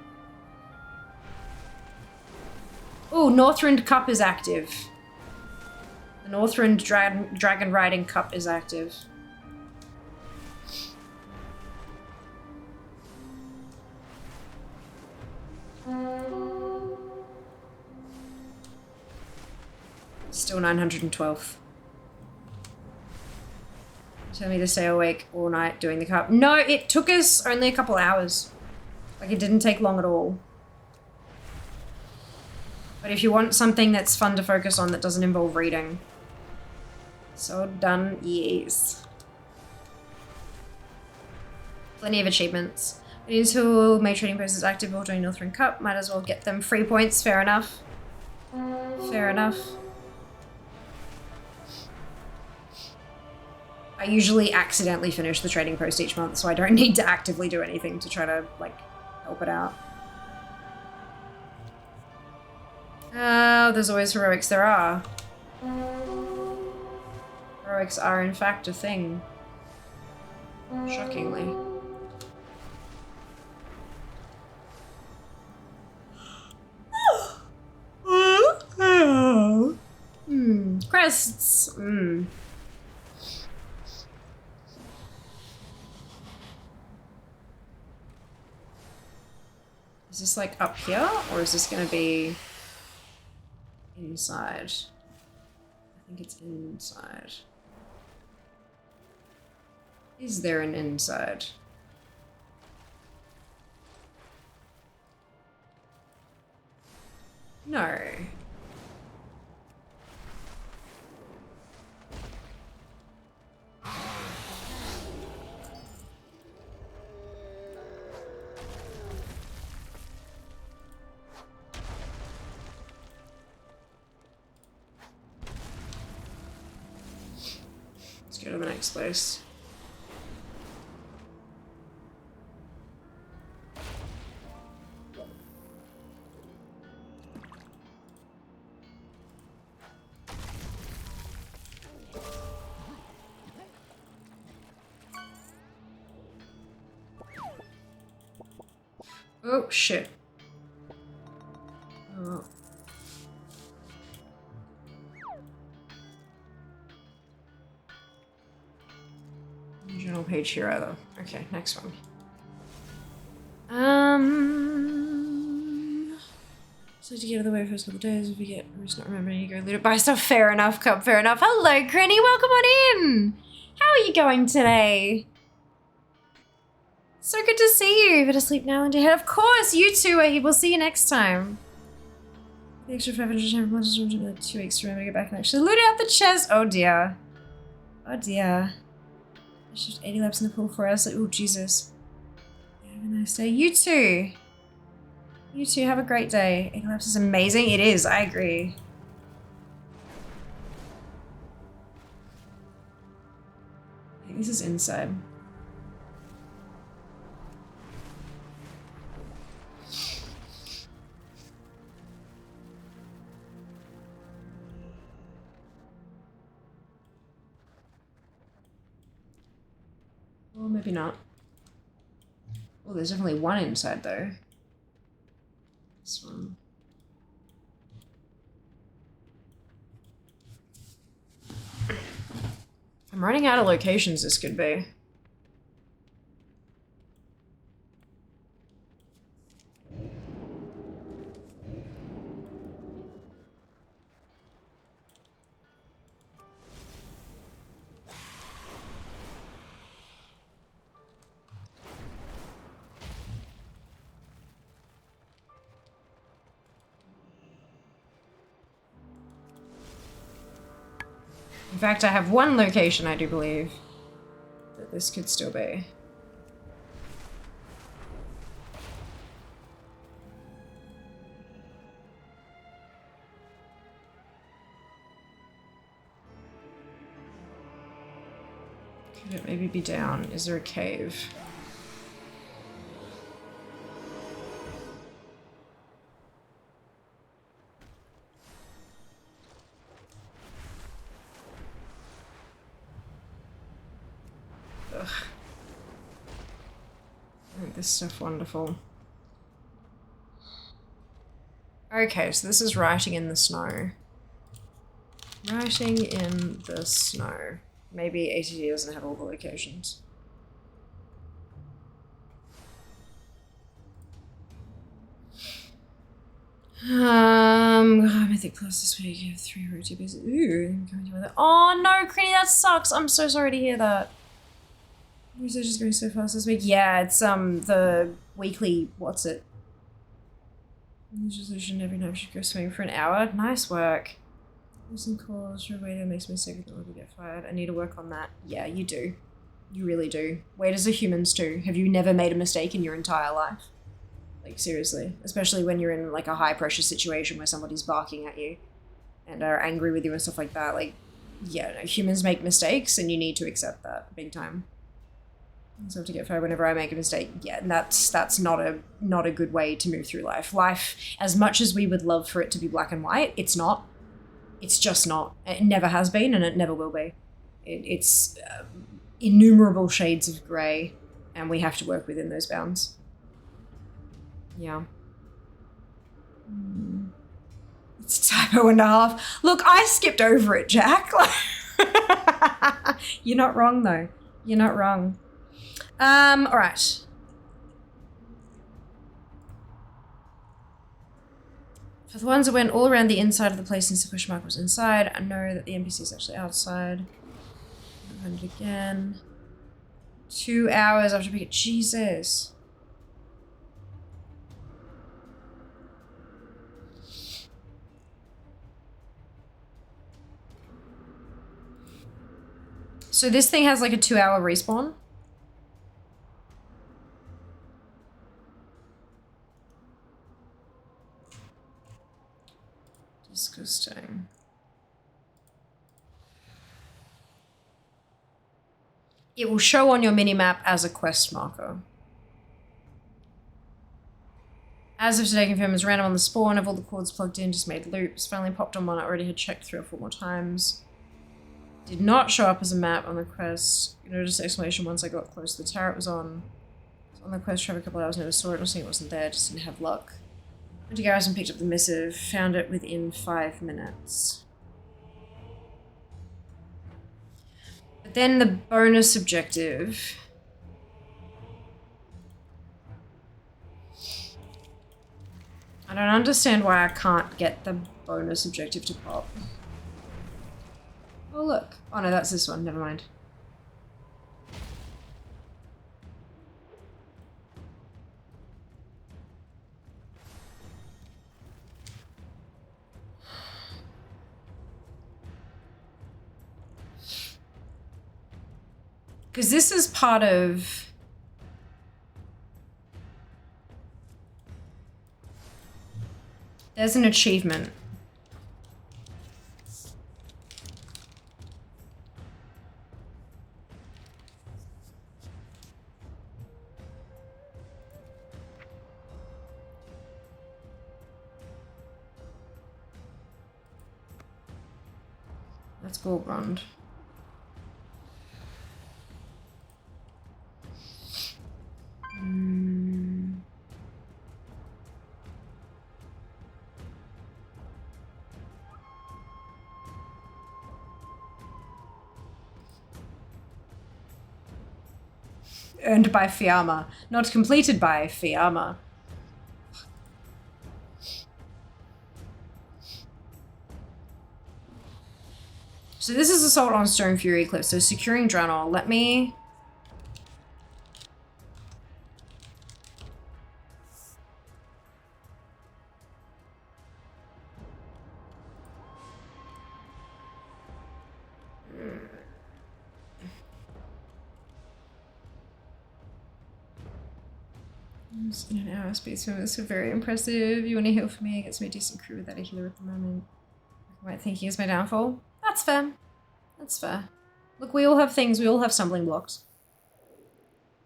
Oh, Northrend Cup is active. The Northrend Dragonriding Cup is active. Still 912th. Tell me to stay awake all night doing the cup. No, it took us only a couple hours. Like, it didn't take long at all. But if you want something that's fun to focus on that doesn't involve reading. So done, yes. Plenty of achievements. Until May Trading Post is active or doing Northrend Cup, might as well get them free points. Fair enough. Fair enough. I usually accidentally finish the trading post each month, so I don't need to actively do anything to try to, like, help it out. Oh, there's always heroics. There are. Heroics are, in fact, a thing. Shockingly. Crests. Is this like up here, or is this gonna be inside? I think it's inside. Is there an inside? No. Let's go to the next place. Oh, shit. Oh. Journal page here either. Okay, next one. So to get out of the way for the first couple of days, if you get or just not remembering, you go loot it, buy stuff. Fair enough, Cup, fair enough. Hello, Granny, welcome on in! How are you going today? So good to see you. Better sleep now and ahead. Of course, you two are here. We'll see you next time. The extra 500 time for 2 weeks to remember to get back and actually loot out the chest. Oh dear. Oh dear. There's just 80 laps in the pool for us. Oh Jesus. Yeah, have a nice day. You too. You too. Have a great day. 80 laps is amazing. It is. I agree. I think this is inside. Well, maybe not. Oh, there's definitely one inside though. This one. I'm running out of locations this could be. fact, I have one location, I do believe, that this could still be. Could it maybe be down? Is there a cave? Ugh. Isn't this stuff wonderful? Okay, so this is writing in the snow. Writing in the snow. Maybe ATD doesn't have all the locations. Mythic Plus this week. You have 3 route pieces. Ooh, oh no, Crini, that sucks. I'm so sorry to hear that. Research is going so fast this week. Yeah, it's the weekly. What's it? Resolution every night should go swimming for an hour. Nice work. Listen calls. Your waiter makes me sick that will get fired. I need to work on that. Yeah, you do. You really do. Waiters are humans too. Have you never made a mistake in your entire life? Like, seriously. Especially when you're in, like, a high-pressure situation where somebody's barking at you and are angry with you and stuff like that. Like, yeah, no, humans make mistakes and you need to accept that big time. So I have to get fired whenever I make a mistake. Yeah, and that's not a good way to move through life. Life, as much as we would love for it to be black and white, it's not. It's just not. It never has been, and it never will be. It's innumerable shades of grey, and we have to work within those bounds. Yeah. It's a typo and a half. Look, I skipped over it, Jack. You're not wrong, though. You're not wrong. All right. For the ones that went all around the inside of the place since the question mark was inside, I know that the NPC is actually outside. Run it again. 2 hours after picking. Jesus. So this thing has like a 2-hour respawn. Disgusting. It will show on your minimap as a quest marker. As of today, confirmed as random on the spawn of all the cords plugged in, just made loops. Finally popped on one I already had checked 3 or 4 more times. Did not show up as a map on the quest. Noticed exclamation once I got close to the tower it was on. On the quest for a couple hours, never saw it, not seeing it wasn't there, just didn't have luck. Went to Garrison, picked up the missive, found it within 5 minutes. But then the bonus objective. I don't understand why I can't get the bonus objective to pop. Oh look. Oh no, that's this one, never mind. Because this is part of... There's an achievement. That's Gorgrond. Earned by Fiamma, not completed by Fiamma. So this is Assault on Stone Fury Cliff. So securing Draenor. Let me... In an hour speed swim is so very impressive. You want to heal for me? I get some decent crew without a healer at the moment. I might think he is my downfall. That's fair. That's fair. Look, we all have things, we all have stumbling blocks.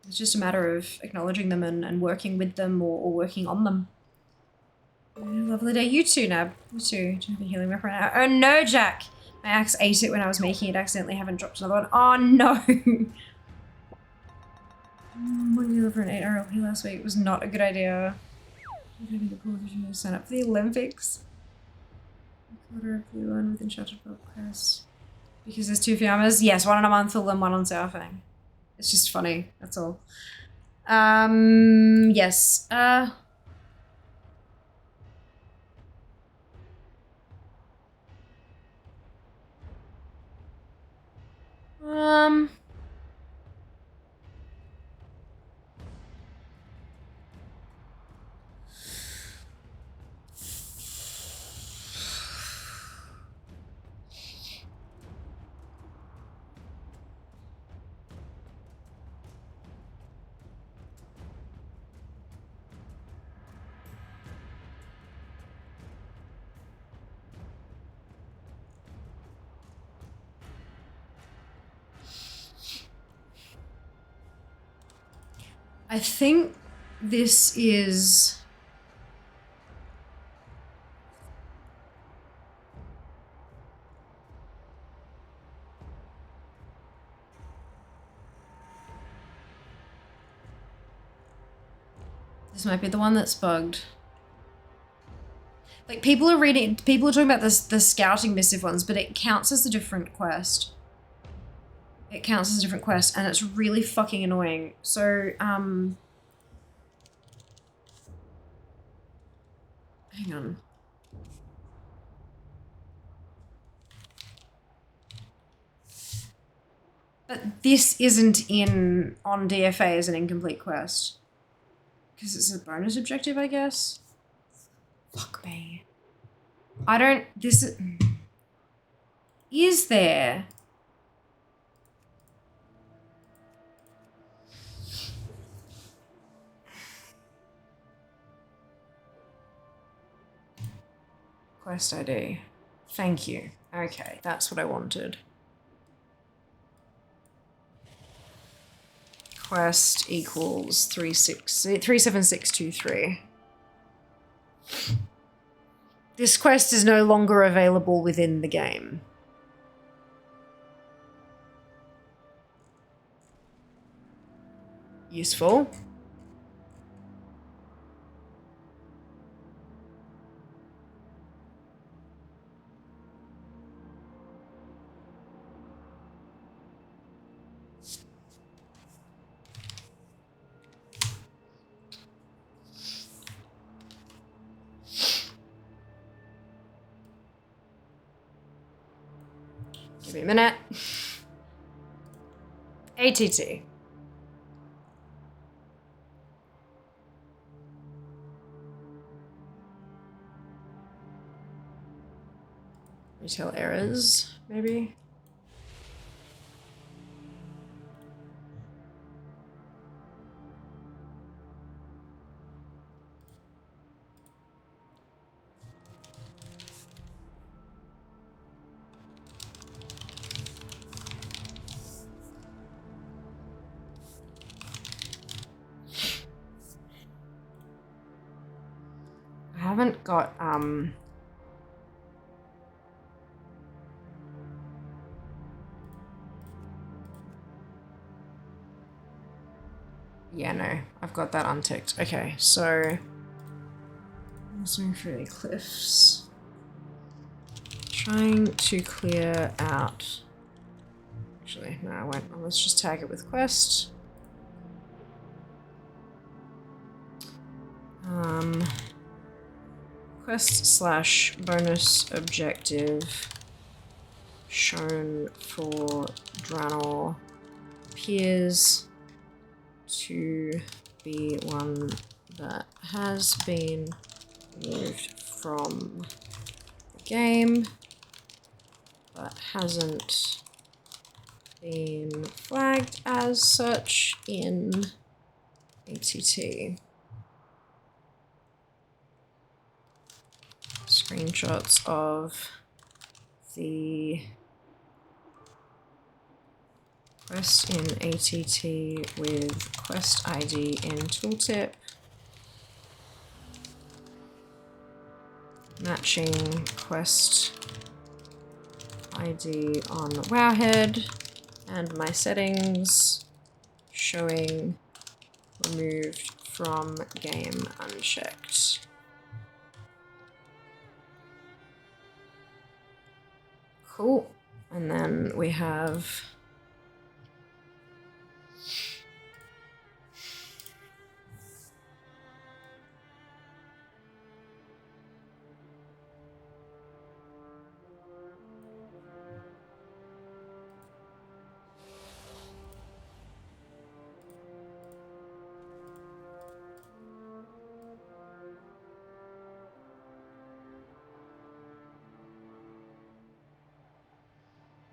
It's just a matter of acknowledging them and working with them or working on them. Lovely day. You too, Nab. You too. Do you have a healing weapon right now? Oh no, Jack! My axe ate it when I was making it. Accidentally haven't dropped another one. Oh no! What did you for an 8 RLP last week? It was not a good idea. Sign up for the Olympics. Quarter of blue one with enchanted book quest. Because there's 2 Fiammas? Yes, one on a monthal and one on Surfing. It's just funny, that's all. Yes. I think this is... This might be the one that's bugged. Like, people are talking about the scouting missive ones, but it counts as a different quest. It counts as a different quest, and it's really fucking annoying. So, hang on. But this isn't on DFA as an incomplete quest. Because it's a bonus objective, I guess? Fuck me. I don't... This... Is there... Quest ID. Thank you. Okay, that's what I wanted. Quest equals 37623. This quest is no longer available within the game. Useful. Give me a minute. ATT. Retail errors, maybe? I haven't got, yeah, no, I've got that unticked. Okay, so... Swimming through the cliffs. Trying to clear out... Actually, no, I won't. Let's just tag it with quest. Quest / bonus objective shown for Draenor appears to be one that has been removed from the game but hasn't been flagged as such in ATT. screenshots of the quest in ATT with quest ID in tooltip. Matching quest ID on Wowhead and my settings showing removed from game unchecked. Cool. And then we have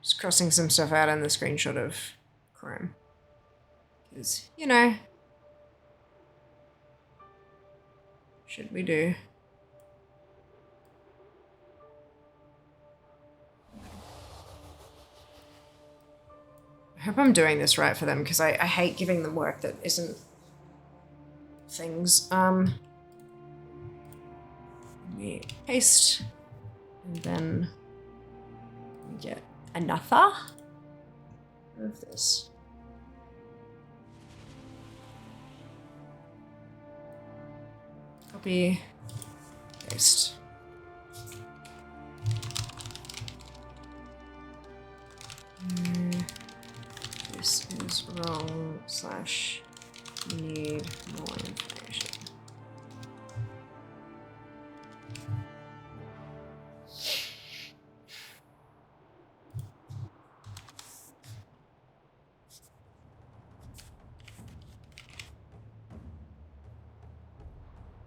just crossing some stuff out in the screenshot of Chrome. Because, you know, should we do? I hope I'm doing this right for them, because I hate giving them work that isn't things. Let me paste, and then we get another of this. Copy, paste. This is wrong / need more information.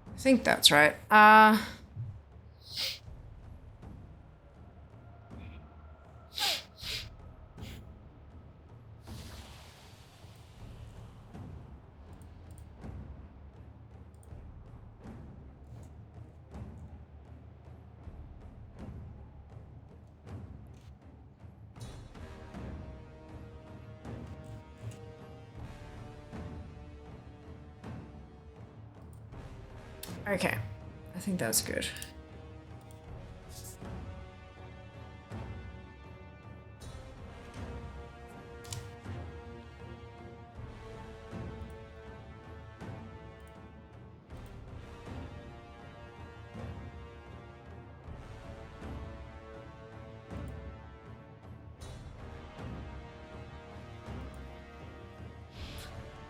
I think that's right. Okay, I think that's good.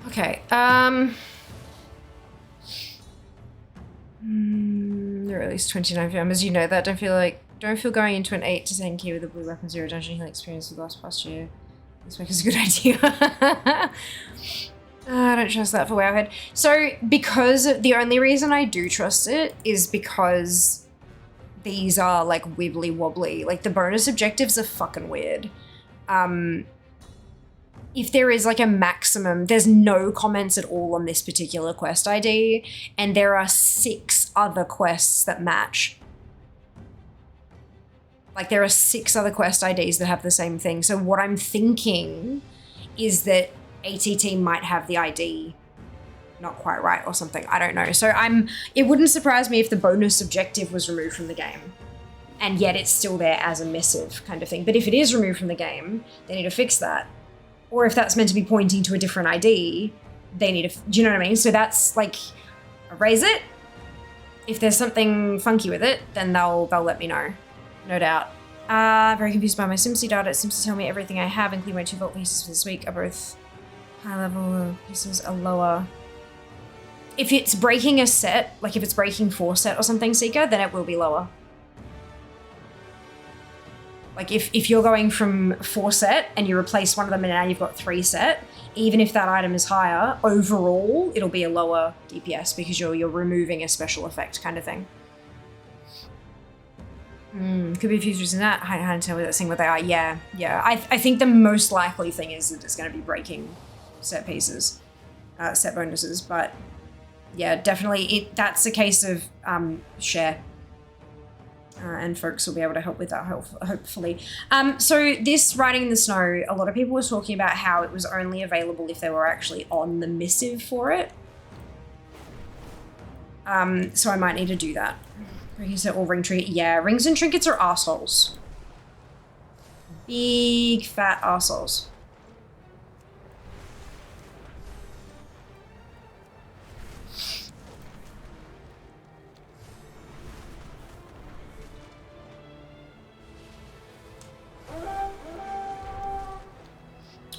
Okay, there are at least 29 members. You know that. Don't feel going into an 8 to 10 key with a blue weapon 0 dungeon healing experience with last past year. This make is a good idea. I don't trust that for Wowhead. So, because the only reason I do trust it is because these are like wibbly wobbly. Like the bonus objectives are fucking weird. If there is like a maximum, there's no comments at all on this particular quest ID, and there are 6 other quests that match. Like there are 6 other quest IDs that have the same thing. So what I'm thinking is that ATT might have the ID not quite right or something. I don't know. So it wouldn't surprise me if the bonus objective was removed from the game, and yet it's still there as a missive kind of thing. But if it is removed from the game, they need to fix that. Or if that's meant to be pointing to a different ID, they need to, do you know what I mean? So that's like, erase it. If there's something funky with it, then they'll let me know. No doubt. Very confused by my SimC data. SimC tell me everything I have, including my 2 vault pieces for this week, are both high level, pieces are lower. If it's breaking a set, like if it's breaking 4 set or something, Seeker, then it will be lower. Like if you're going from 4 set and you replace one of them and now you've got 3 set, even if that item is higher, overall it'll be a lower DPS because you're removing a special effect kind of thing. Could be a few reasons that. I can't tell without seeing what they are. Yeah. I think the most likely thing is that it's going to be breaking set pieces, set bonuses. But yeah, definitely that's a case of share. and folks will be able to help with that, hopefully. So this Riding in the Snow, a lot of people were talking about how it was only available if they were actually on the missive for it. So I might need to do that. He said all ring trinket. Yeah, rings and trinkets are arseholes. Big fat arseholes.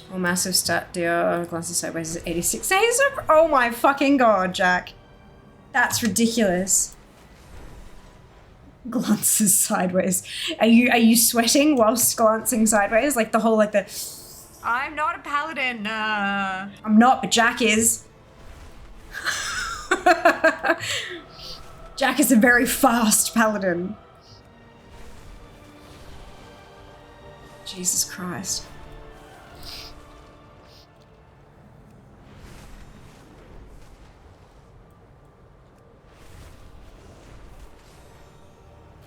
Oh, massive stat deal. Glances sideways is 86. Oh my fucking god, Jack. That's ridiculous. Glances sideways. Are you sweating whilst glancing sideways? Like the whole I'm not a paladin. I'm not, but Jack is. Jack is a very fast paladin. Jesus Christ.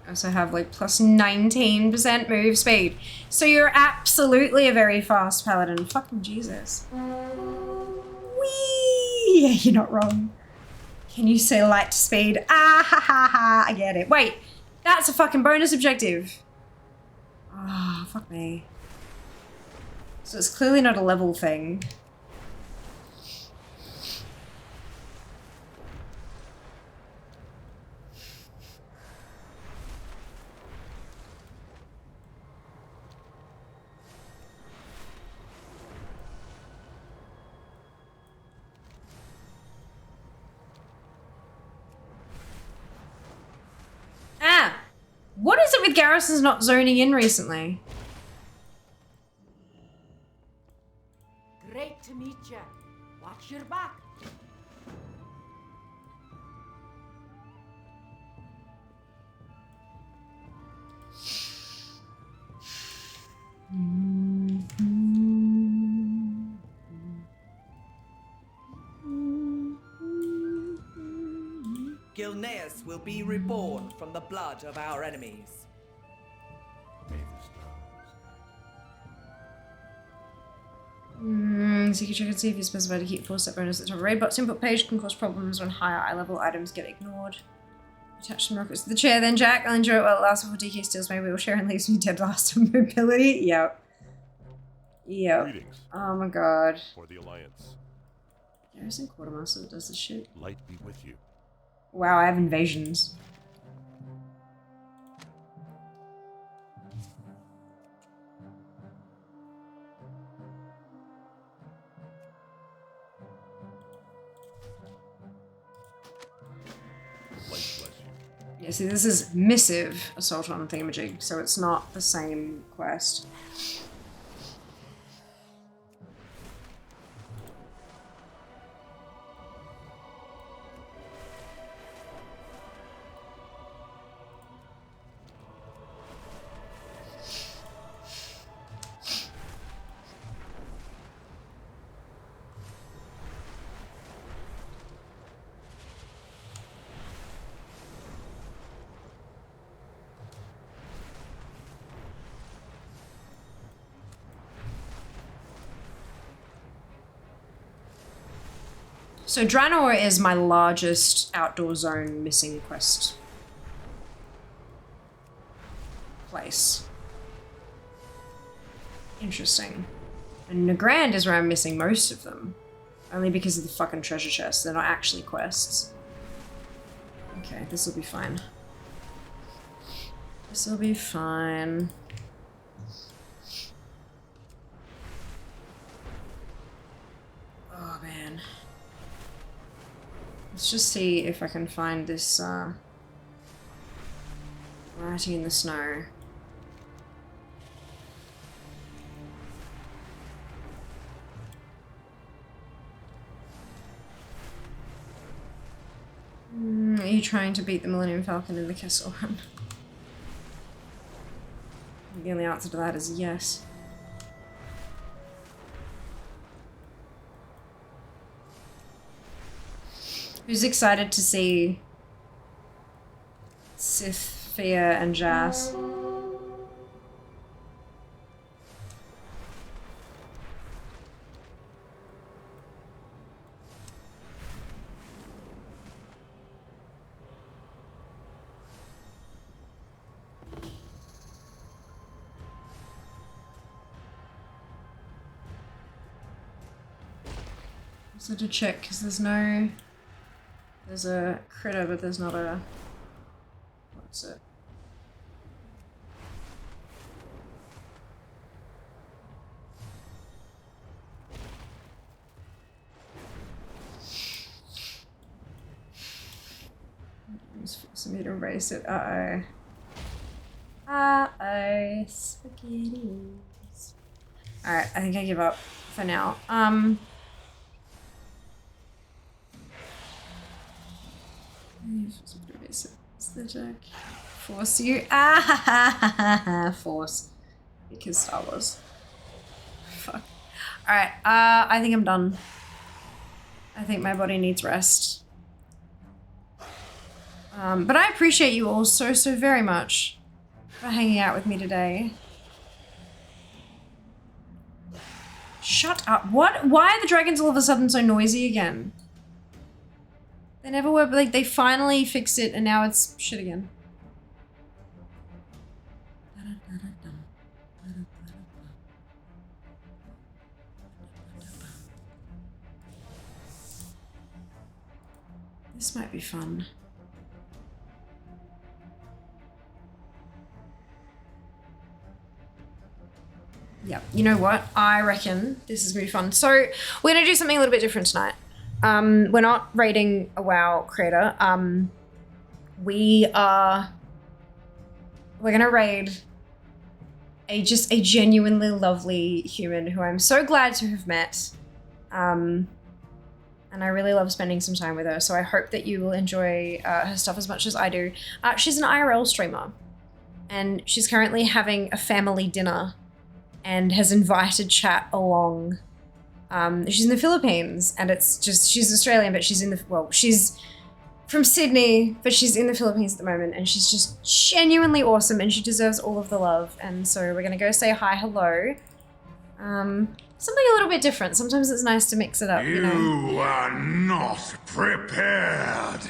I also have like plus 19% move speed. So you're absolutely a very fast paladin. Fucking Jesus. Whee! Yeah, you're not wrong. Can you say light speed? Ah ha ha ha. I get it. Wait, that's a fucking bonus objective. Ah, oh, fuck me. So it's clearly not a level thing. What is it with garrisons not zoning in recently? Great to meet you. Watch your back. Gilneas will be reborn from the blood of our enemies. So you can check and see if you specify to keep 4-step bonus at the top of raid box input page can cause problems when higher eye level items get ignored. Attach some rockets to the chair then, Jack. I'll enjoy it while it lasts before DK steals my wheelchair and leaves me dead last on mobility. Yep. Greetings. Oh my god. For the Alliance. Garrison Quartermaster that does this shit. Light be with you. Wow, I have invasions. Yeah, see, this is missive assault on thingamajig, so it's not the same quest. So Draenor is my largest outdoor zone missing quest place. Interesting. And Nagrand is where I'm missing most of them. Only because of the fucking treasure chests. They're not actually quests. Okay, this will be fine. This will be fine. Oh man. Let's just see if I can find this, Writing in the Snow. Are you trying to beat the Millennium Falcon in the Kessel Run? The only answer to that is yes. Who's excited to see Sith Fia and Jas. So to check, because there's a critter, but there's not a, what's it? It's forcing me to erase it. Uh-oh. Uh-oh. Spaghettis. Alright, I think I give up for now. Force you. Force. Because Star Wars. Fuck. Alright, I think I'm done. I think my body needs rest. But I appreciate you all so very much for hanging out with me today. Shut up. What? Why are the dragons all of a sudden so noisy again? They never were, but like, they finally fixed it and now it's shit again. This might be fun. Yeah, you know what? I reckon this is gonna be fun. So we're gonna do something a little bit different tonight. We're not raiding a WoW creator. We're gonna raid just a genuinely lovely human who I'm so glad to have met. And I really love spending some time with her. So I hope that you will enjoy her stuff as much as I do. She's an IRL streamer and she's currently having a family dinner and has invited chat along. She's in the Philippines and it's just, she's Australian, but she's in the, well, she's from Sydney, but she's in the Philippines at the moment and she's just genuinely awesome and she deserves all of the love. And so we're gonna go say hi, hello. Something a little bit different. Sometimes it's nice to mix it up, you know. You are not prepared.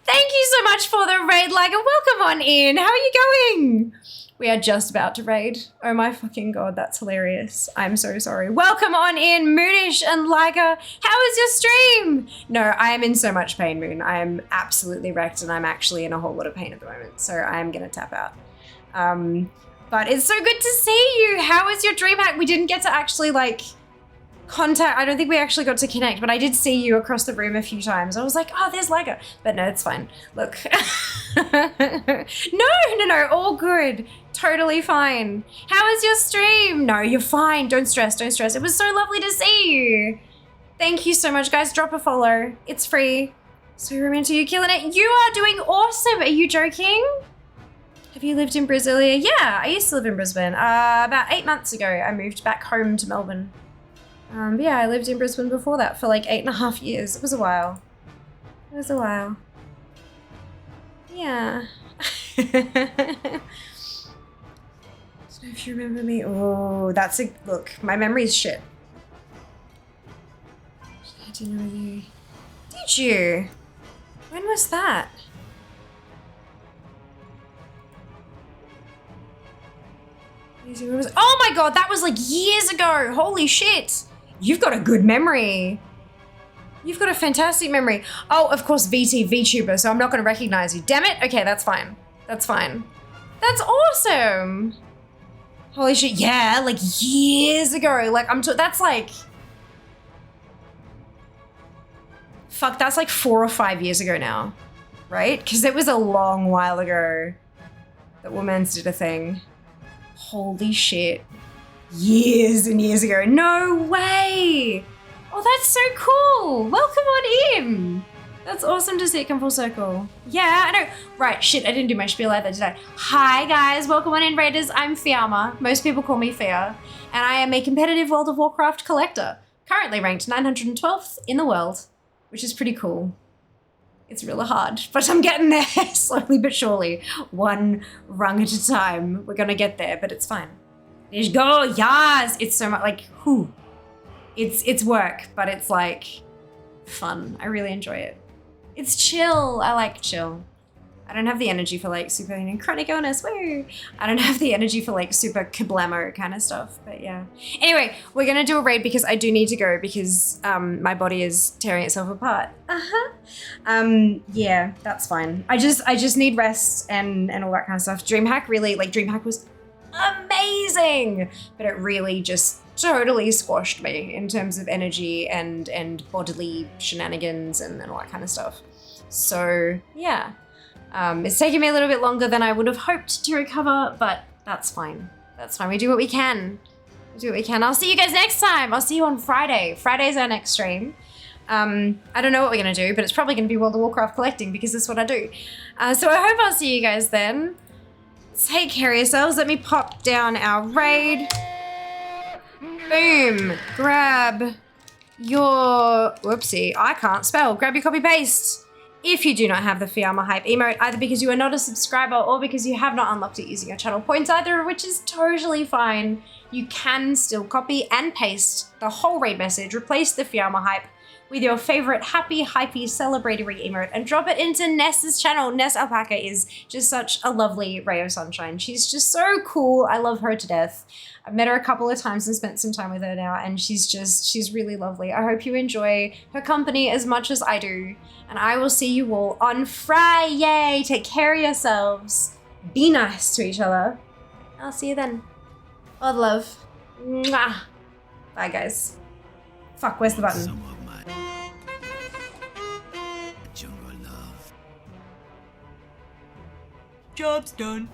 Thank you so much for the raid, Liger. Welcome on in. How are you going? We are just about to raid. Oh my fucking god, that's hilarious. I'm so sorry. Welcome on in, Moonish and Liger. How was your stream? No, I am in so much pain, Moon. I am absolutely wrecked and I'm actually in a whole lot of pain at the moment. So I am gonna tap out. But it's so good to see you. How was your dream hack? We didn't get to actually like contact. I don't think we actually got to connect, but I did see you across the room a few times. I was like, oh, there's Liger. But no, it's fine. Look. No, all good. Totally fine. How was your stream? No, you're fine. Don't stress, don't stress. It was so lovely to see you. Thank you so much, guys. Drop a follow. It's free. So romantic, you killing it. You are doing awesome. Are you joking? Have you lived in Brasilia? Yeah, I used to live in Brisbane. About 8 months ago, I moved back home to Melbourne. But yeah, I lived in Brisbane before that for like 8.5 years. It was a while. It was a while. Yeah. I don't know if you remember me. Oh, that's a look. My memory's shit. I didn't know you. Did you? When was that? Oh my god, that was like years ago. Holy shit. You've got a good memory. You've got a fantastic memory. Oh, of course, VTuber, so I'm not going to recognize you. Damn it. Okay, that's fine. That's fine. That's awesome. Holy shit. Yeah, like years ago. Like, that's like... Fuck, that's like 4 or 5 years ago now. Right? Because it was a long while ago that Women's did a thing. Holy shit. Years and years ago. No way. Oh, that's so cool. Welcome on in. That's awesome to see it come full circle. Yeah, I know. Right, shit, I didn't do my spiel either, did I? Hi, guys. Welcome on in, Raiders. I'm Fiamma. Most people call me Fia. And I am a competitive World of Warcraft collector. Currently ranked 912th in the world, which is pretty cool. It's really hard, but I'm getting there slowly but surely. One rung at a time. We're gonna get there, but it's fine. Let's go, yes! It's so much, like, whew. It's work, but it's like fun. I really enjoy it. It's chill. I like chill. I don't have the energy for like super chronic illness, woo! I don't have the energy for like super kablamo kind of stuff, but yeah. Anyway, we're gonna do a raid because I do need to go because my body is tearing itself apart. Yeah, that's fine. I just need rest and all that kind of stuff. DreamHack really, like DreamHack was amazing, but it really just totally squashed me in terms of energy and bodily shenanigans and all that kind of stuff. So yeah. It's taken me a little bit longer than I would have hoped to recover, but that's fine. That's fine. We do what we can. We do what we can. I'll see you guys next time. I'll see you on Friday. Friday's our next stream. I don't know what we're going to do, but it's probably going to be World of Warcraft collecting because that's what I do. So I hope I'll see you guys then. Take care of yourselves. Let me pop down our raid. Boom. Grab your... Whoopsie. I can't spell. Grab your copy paste. If you do not have the Fiamma Hype emote, either because you are not a subscriber or because you have not unlocked it using your channel points, either of which is totally fine, you can still copy and paste the whole raid message, replace the Fiamma Hype with your favorite happy, hypey, celebratory emote and drop it into Ness's channel. Ness Alpaca is just such a lovely ray of sunshine. She's just so cool. I love her to death. I've met her a couple of times and spent some time with her now, and she's really lovely. I hope you enjoy her company as much as I do. And I will see you all on Friday. Take care of yourselves. Be nice to each other. I'll see you then. All the love. Mwah. Bye, guys. Fuck, where's the button? Job's done.